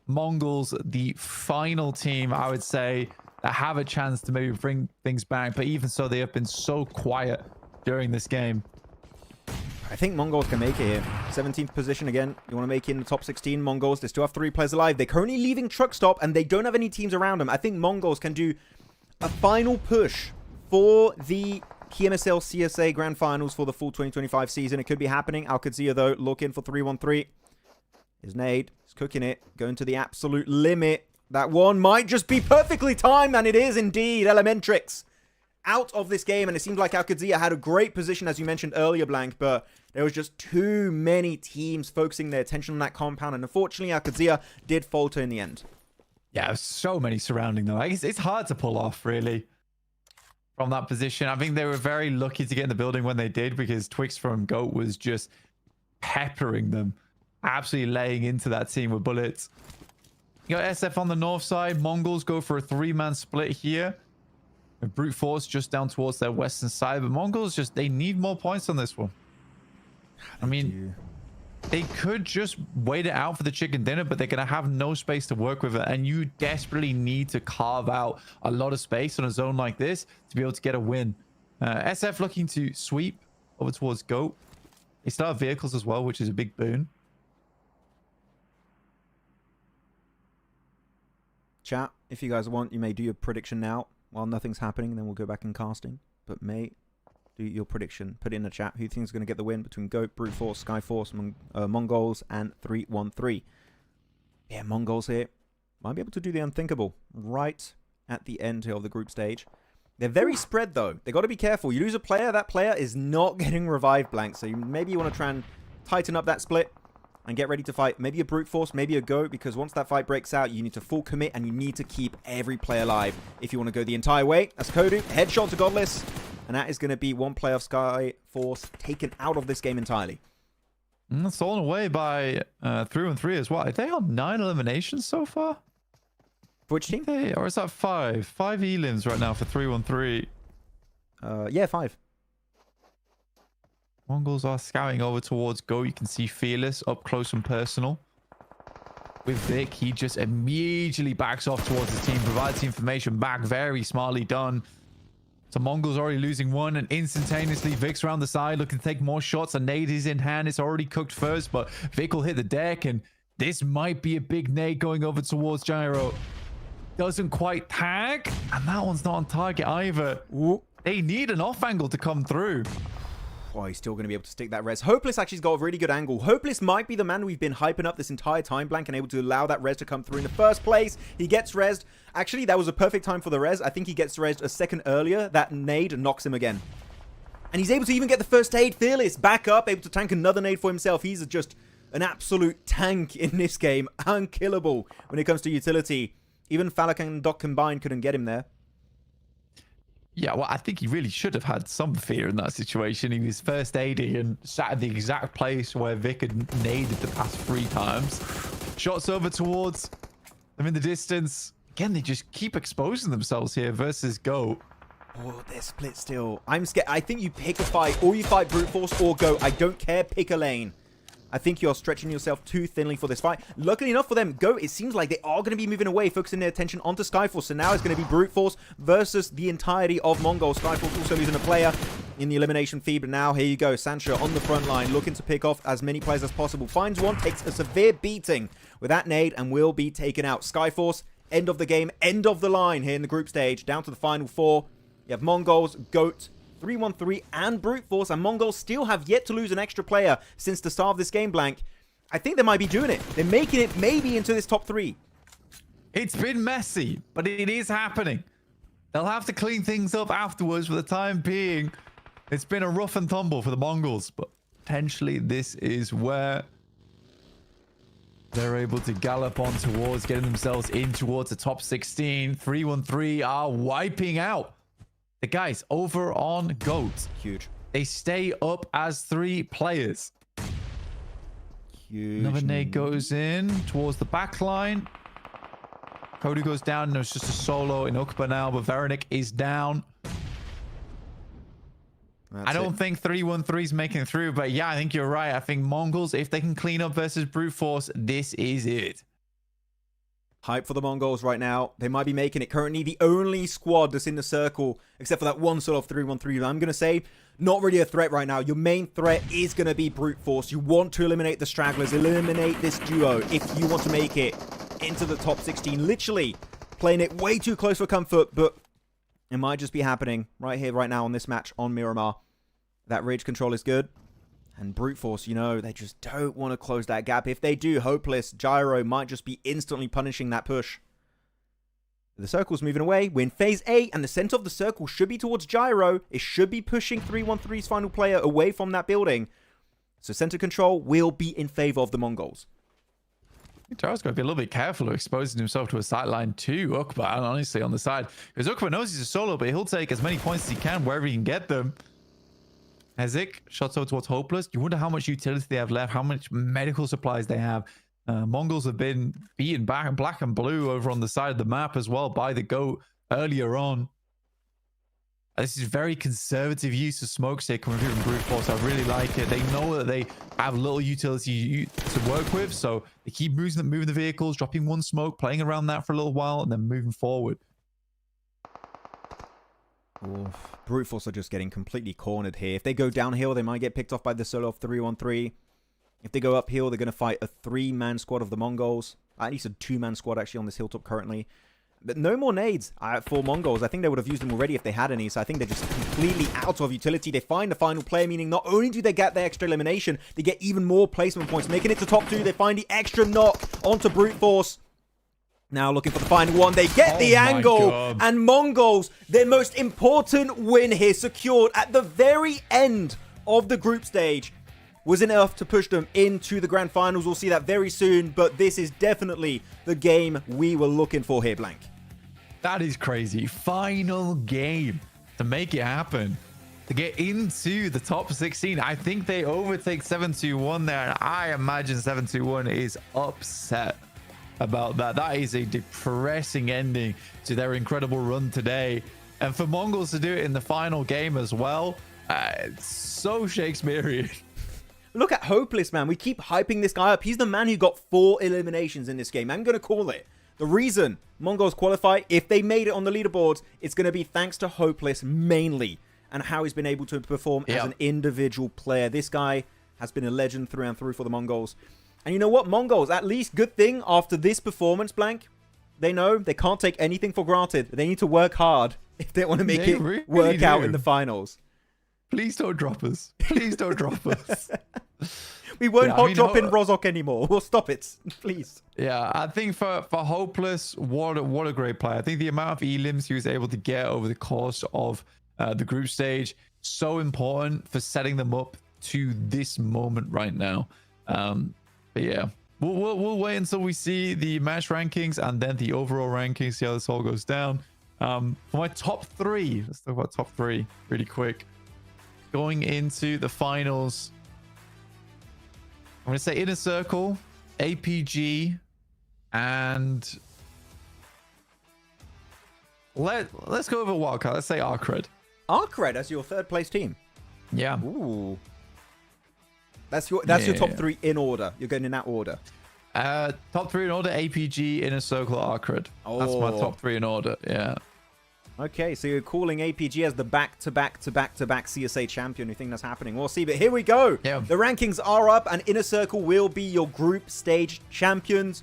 MongolZ, the final team, I would say, that have a chance to maybe bring things back. But even so, they have been so quiet during this game. I think MongolZ can make it here. 17th position again. You want to make it in the top 16. MongolZ, they still have 3 players alive. They're currently leaving truck stop and they don't have any teams around them. I think MongolZ can do a final push for the PMSL CSA Grand Finals for the full 2025 season. It could be happening. Qadsiah, though, looking for 3-1-3. His nade is cooking it. Going to the absolute limit. That one might just be perfectly timed, and it is indeed. Elementrix out of this game, and it seemed like Qadsiah had a great position, as you mentioned earlier, Blank, but there was just too many teams focusing their attention on that compound, and unfortunately, Qadsiah did falter in the end. Yeah, so many surrounding them. It's hard to pull off, really. from that position. I think they were very lucky to get in the building when they did, because Twix from GOAT was just peppering them, absolutely laying into that team with bullets. You got SF on the north side. Mongols go for a 3-man split here. And Brute Force just down towards their western side. But Mongols just, they need more points on this one. I mean, they could just wait it out for the chicken dinner, but they're going to have no space to work with it. And you desperately need to carve out a lot of space on a zone like this to be able to get a win. SF looking to sweep over towards GOAT. They still have vehicles as well, which is a big boon. Chat, if you guys want, you may do your prediction now while nothing's happening, and then we'll go back in casting. But may do your prediction. Put it in the chat. Who thinks is going to get the win between GOAT, Brute Force, Skyforce, MongolZ, and 313? Yeah, MongolZ here might be able to do the unthinkable right at the end here of the group stage. They're very spread, though. They got to be careful. You lose a player, that player is not getting revived blank. So maybe you want to try and tighten up that split and get ready to fight. Maybe a Brute Force, maybe a GOAT, because once that fight breaks out, you need to full commit and you need to keep every player alive if you want to go the entire way. That's Kodu. Headshot to Godless. And that is going to be one player of Skyforce taken out of this game entirely. And stolen away by 313 as well. Are they on 9 eliminations so far? For which team? Hey, or is that 5? 5 elims right now for 313. Yeah, 5. Mongols are scouting over towards GOAT. You can see Fearless up close and personal. With Vic, he just immediately backs off towards his team, provides the information back. Very smartly done. So Mongols already losing one, and instantaneously Vic's around the side looking to take more shots. A nade is in hand. It's already cooked first, but Vic will hit the deck, and this might be a big nade going over towards Gyro. Doesn't quite tag, and that one's not on target either. Ooh. They need an off angle to come through. Oh, he's still going to be able to stick that res. Hopeless actually has got a really good angle. Hopeless might be the man we've been hyping up this entire time, Blank, and able to allow that res to come through in the first place. He gets resed. Actually, that was a perfect time for the res. I think he gets resed a second earlier. That nade knocks him again. And he's able to even get the first aid. Fearless back up, able to tank another nade for himself. He's just an absolute tank in this game. Unkillable when it comes to utility. Even Falak and Doc combined couldn't get him there. Yeah, well, I think he really should have had some fear in that situation. He was first aiding and sat at the exact place where Vic had naded the past 3 times. Shots over towards them in the distance. Again, they just keep exposing themselves here versus GOAT. Oh, they're split still. I'm scared. I think you pick a fight, or you fight Brute Force or GOAT. I don't care. Pick a lane. I think you're stretching yourself too thinly for this fight. Luckily enough for them, GOAT, it seems like they are going to be moving away, focusing their attention onto Skyforce. So now it's going to be Brute Force versus the entirety of Mongol. Skyforce also losing a player in the elimination feed. But now, here you go. Sancho on the front line, looking to pick off as many players as possible. Finds one, takes a severe beating with that nade, and will be taken out. Skyforce, end of the game, end of the line here in the group stage. Down to the final 4. You have MongolZ, GOAT, 313 and Brute Force, and Mongols still have yet to lose an extra player since the start of this game, Blank. I think they might be doing it. They're making it maybe into this top 3. It's been messy, but it is happening. They'll have to clean things up afterwards. For the time being, it's been a rough and tumble for the Mongols, but potentially this is where they're able to gallop on towards getting themselves in towards the top 16. 313 are wiping out the guys over on GOAT. Huge. They stay up as 3 players. Huge. Another nade goes in towards the back line. Cody goes down. And it's just a solo in Ukba now, but Veronik is down. I don't think 313 is making it through, but yeah, I think you're right. I think Mongols, if they can clean up versus Brute Force, this is it. Hype for the Mongols right now. They might be making it. Currently, the only squad that's in the circle, except for that one sort of 313, I'm going to say, not really a threat right now. Your main threat is going to be Brute Force. You want to eliminate the stragglers, eliminate this duo if you want to make it into the top 16. Literally playing it way too close for comfort, but it might just be happening right here, right now on this match on Miramar. That rage control is good. And Brute Force, you know, they just don't want to close that gap. If they do, Hopeless, Gyro might just be instantly punishing that push. The circle's moving away. We're in phase A, and the center of the circle should be towards Gyro. It should be pushing 313's final player away from that building. So center control will be in favor of the Mongols. Charles got to be a little bit careful of exposing himself to a sideline too, Ukba, and honestly on the side. Because Ukba knows he's a solo, but he'll take as many points as he can wherever he can get them. Hezik shots over towards Hopeless. You wonder how much utility they have left, how much medical supplies they have. Mongols have been beaten back in black and blue over on the side of the map as well by the GOAT earlier on. This is very conservative use of smoke stick coming through from Brute Force. I really like it. They know that they have little utility to work with, so they keep moving the vehicles, dropping one smoke, playing around that for a little while, and then moving forward. Oof. Brute Force are just getting completely cornered here. If they go downhill, they might get picked off by the solo of 3-1-3. If they go uphill, they're going to fight a 3-man squad of the Mongols. At least a 2-man squad actually on this hilltop currently. But no more nades for Mongols. I think they would have used them already if they had any. So I think they're just completely out of utility. They find the final player, meaning not only do they get their extra elimination, they get even more placement points. Making it to top 2, they find the extra knock onto Brute Force. Now looking for the final one. They get the angle. And Mongols, their most important win here, secured at the very end of the group stage, was enough to push them into the grand finals. We'll see that very soon. But this is definitely the game we were looking for here, Blank. That is crazy. Final game to make it happen. To get into the top 16. I think they overtake 7-2-1 there. And I imagine 7-2-1 is upset about that. That is a depressing ending to their incredible run today. And for Mongols to do it in the final game as well, it's so Shakespearean. Look at Hopeless, man. We keep hyping this guy up. He's the man who got 4 eliminations in this game. I'm going to call it. The reason Mongols qualify, if they made it on the leaderboards, it's going to be thanks to Hopeless mainly and how he's been able to perform as an individual player. This guy has been a legend through and through for the Mongols. And you know what? Mongols, at least good thing after this performance, Blank, they know they can't take anything for granted. They need to work hard if they want to make it really work out in the finals. Please don't drop us. Please don't drop us. We won't hot drop in Rozhok anymore. We'll stop it, please. Yeah, I think for Hopeless, what a great player. I think the amount of elims he was able to get over the course of the group stage, so important for setting them up to this moment right now. But yeah, we'll wait until we see the match rankings and then the overall rankings, see how this all goes down. For my top 3, let's talk about top 3 really quick. Going into the finals, I'm going to say Inner Circle, APG, and let's go over wildcard. Let's say ARCRED. ARCRED as your 3rd place team. Yeah. Ooh. That's your top 3 in order. You're going in that order. Top 3 in order: APG, Inner Circle, ARCRED. Oh. That's my top 3 in order. Yeah. Okay, so you're calling APG as the back-to-back CSA champion. You think that's happening? We'll see, but here we go. Yeah. The rankings are up, and Inner Circle will be your group stage champions.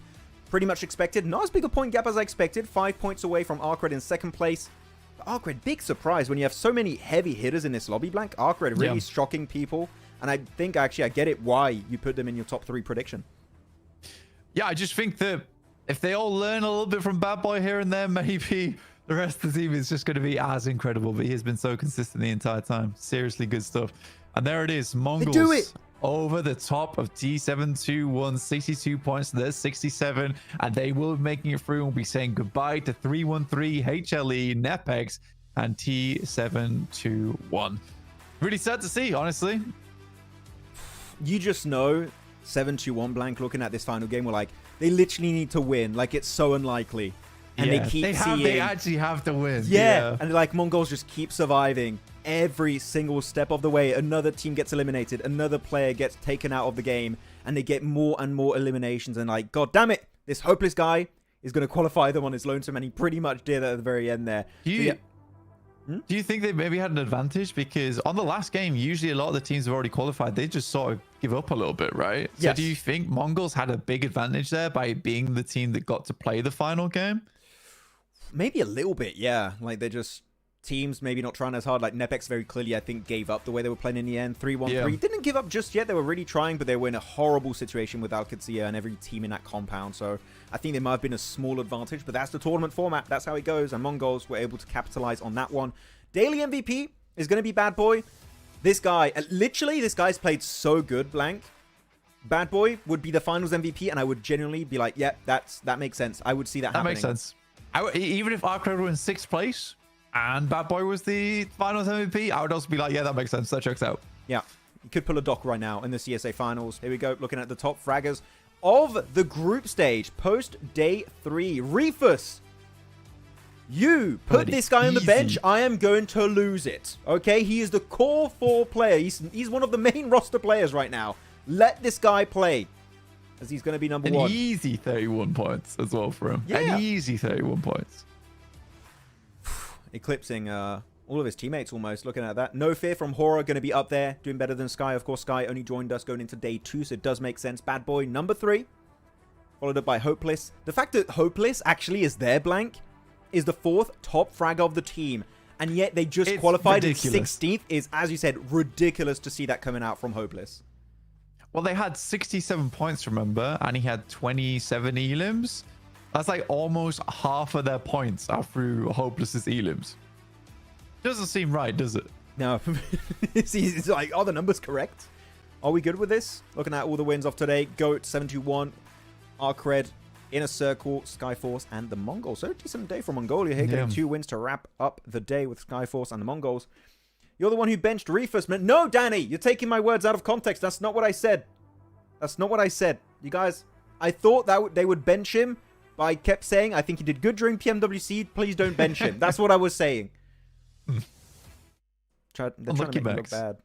Pretty much expected. Not as big a point gap as I expected. 5 points away from ARCRED in 2nd place. But ARCRED, big surprise when you have so many heavy hitters in this lobby, Blank. ARCRED really shocking people. And I think, actually, I get it why you put them in your top 3 prediction. Yeah, I just think that if they all learn a little bit from Bad Boy here and there, maybe the rest of the team is just going to be as incredible. But he has been so consistent the entire time. Seriously good stuff. And there it is. Mongols do it over the top of T721, 62 points. There's 67. And they will be making it through. We'll be saying goodbye to 313, HLE, NEPX, and T721. Really sad to see, honestly. You just know 7-2-1, Blank, looking at this final game, we're like, they literally need to win. Like, it's so unlikely. And they keep seeing... They actually have to win. Yeah. And like, Mongols just keep surviving every single step of the way. Another team gets eliminated. Another player gets taken out of the game. And they get more and more eliminations. And like, God damn it, this Hopeless guy is going to qualify them on his lonesome. And he pretty much did at the very end there. Do you think they maybe had an advantage? Because on the last game, usually a lot of the teams have already qualified. They just sort of give up a little bit, right? Yes. So do you think Mongols had a big advantage there by being the team that got to play the final game? Maybe a little bit, yeah. Like, they're just teams maybe not trying as hard. Like, NEPX very clearly, I think, gave up the way they were playing in the end. 3-1-3. Didn't give up just yet. They were really trying, but they were in a horrible situation with Qadsiah and every team in that compound. So I think there might have been a small advantage, but that's the tournament format. That's how it goes. And Mongols were able to capitalize on that one. Daily MVP is going to be Bad Boy. This guy, literally, this guy's played so good, Blank, Bad Boy would be the finals MVP, and I would genuinely be like, yeah, that makes sense. I would see that happening. That makes sense. Even if ARCRED were in 6th place and Bad Boy was the finals MVP, I would also be like, yeah, that makes sense. That checks out. Yeah, you could pull a doc right now in the CSA finals. Here we go, looking at the top fraggers of the group stage post day 3. Reefus, you put this guy on the bench. I am going to lose it. Okay, he is the core 4 player. He's one of the main roster players right now. Let this guy play, as he's going to be number 1. An easy 31 points as well for him. Yeah. An easy 31 points. Eclipsing all of his teammates almost. Looking at that. No Fear from HORAA going to be up there, doing better than Sky. Of course, Sky only joined us going into day 2, so it does make sense. Bad Boy, number 3. Followed up by Hopeless. The fact that Hopeless actually is there, Blank, is the 4th top fragger of the team. And yet they just qualified ridiculous. in 16th is, as you said, ridiculous to see that coming out from Hopeless. Well, they had 67 points, remember? And he had 27 elims. That's like almost half of their points are through Hopeless's elims. Doesn't seem right, does it? No. It's like, are the numbers correct? Are we good with this? Looking at all the wins of today. GOAT, 721, ARCRED, Inner Circle, Skyforce, and the Mongols. So decent day for Mongolia here, getting 2 wins to wrap up the day with Skyforce and the Mongols. You're the one who benched Reefus, man. No, Danny, you're taking my words out of context. That's not what I said. That's not what I said. You guys, I thought that they would bench him, but I kept saying, I think he did good during PMWC. Please don't bench him. That's what I was saying. They're trying to make me look bad.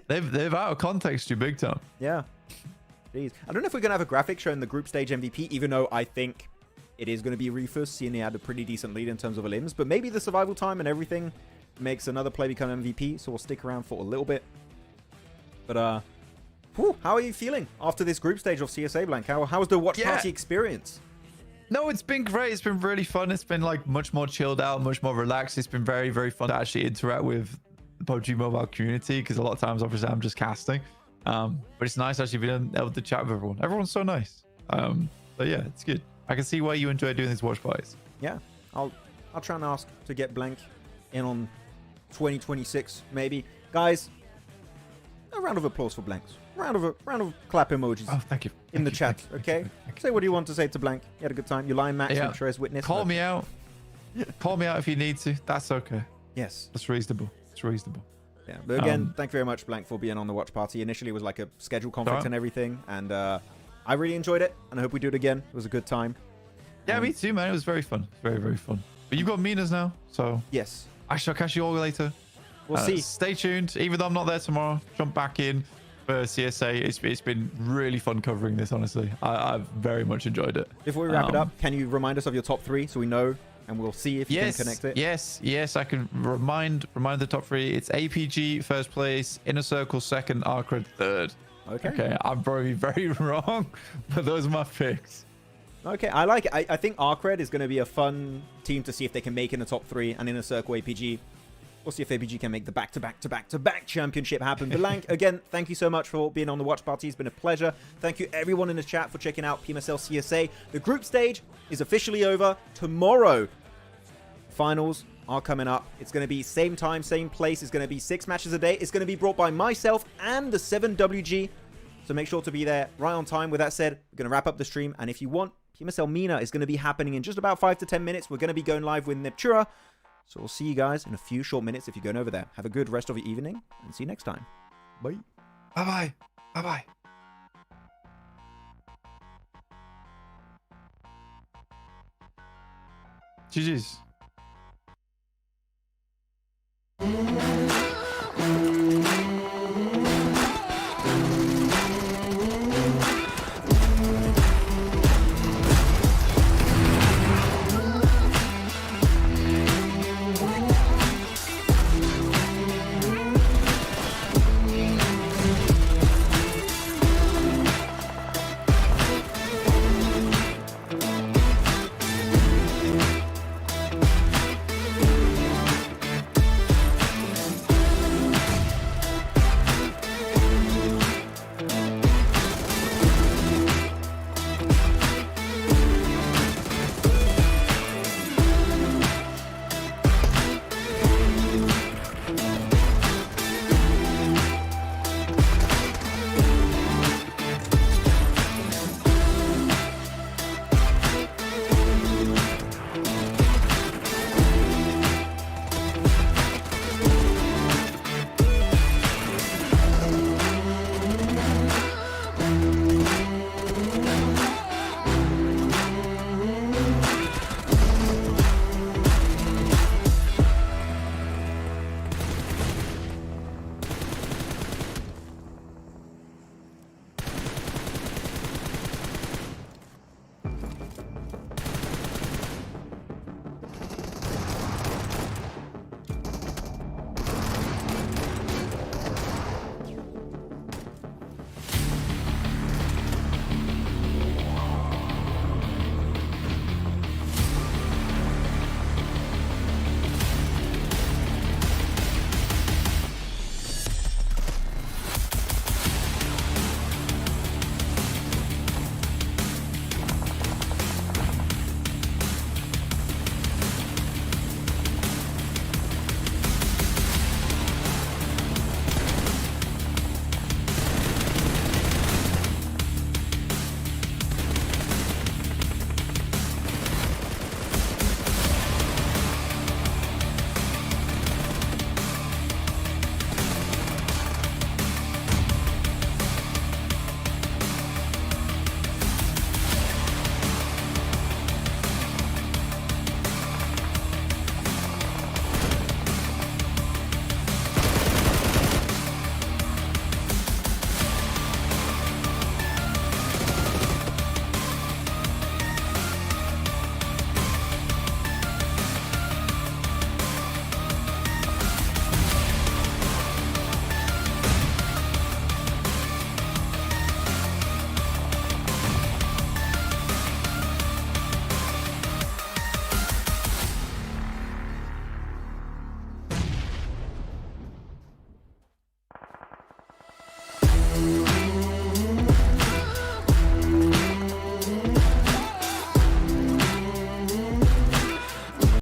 They've out of context you big time. Yeah. Jeez. I don't know if we're going to have a graphic showing the group stage MVP, even though I think it is going to be Reefus, seeing he had a pretty decent lead in terms of limbs. But maybe the survival time and everything makes another player become MVP, so we'll stick around for a little bit. But, how are you feeling after this group stage of CSA, Blank? How was the watch party experience? No, it's been great. It's been really fun. It's been like much more chilled out, much more relaxed. It's been very, very fun to actually interact with the PUBG Mobile community, because a lot of times, obviously, I'm just casting. But it's nice actually being able to chat with everyone. Everyone's so nice. But yeah, it's good. I can see why you enjoy doing these watch parties. Yeah, I'll try and ask to get Blank in on 2026 maybe. Guys, a round of applause for Blanks. Round of clap emojis. Oh, thank you. In the chat, okay? Say what do you want to say to Blank. You had a good time. You lying, Max. I'm sure as witness. Call me out. Call me out if you need to. That's okay. Yes. That's reasonable. It's reasonable. Yeah, but again, thank you very much, Blank, for being on the watch party. Initially, it was like a schedule conflict and everything, and I really enjoyed it, and I hope we do it again. It was a good time. Yeah, me too, man. It was very fun. Very, very fun. But you've got Minas now, so yes, I shall catch you all later. We'll see. Stay tuned. Even though I'm not there tomorrow, jump back in for CSA. It's been really fun covering this, honestly. I've very much enjoyed it. Before we wrap it up, can you remind us of your top 3 so we know, and we'll see if you can connect it? Yes, I can remind the top 3. It's APG first place, Inner Circle second, ARCRED third. Okay, I'm probably very wrong, but those are my picks. Okay, I like it. I think ARCRED is going to be a fun team to see if they can make in the top 3, and Inner Circle APG. We'll see if APG can make the back-to-back championship happen. But Lank, again, thank you so much for being on the watch party. It's been a pleasure. Thank you everyone in the chat for checking out PMSL CSA. The group stage is officially over tomorrow. Finals are coming up. It's going to be same time, same place. It's going to be 6 matches a day. It's going to be brought by myself and the 7WG. So make sure to be there right on time. With that said, we're going to wrap up the stream. And if you want, PMSL MENA is going to be happening in just about 5 to 10 minutes. We're going to be going live with NEPX. So we'll see you guys in a few short minutes if you're going over there. Have a good rest of your evening and see you next time. Bye. Bye-bye. Bye-bye. GG's.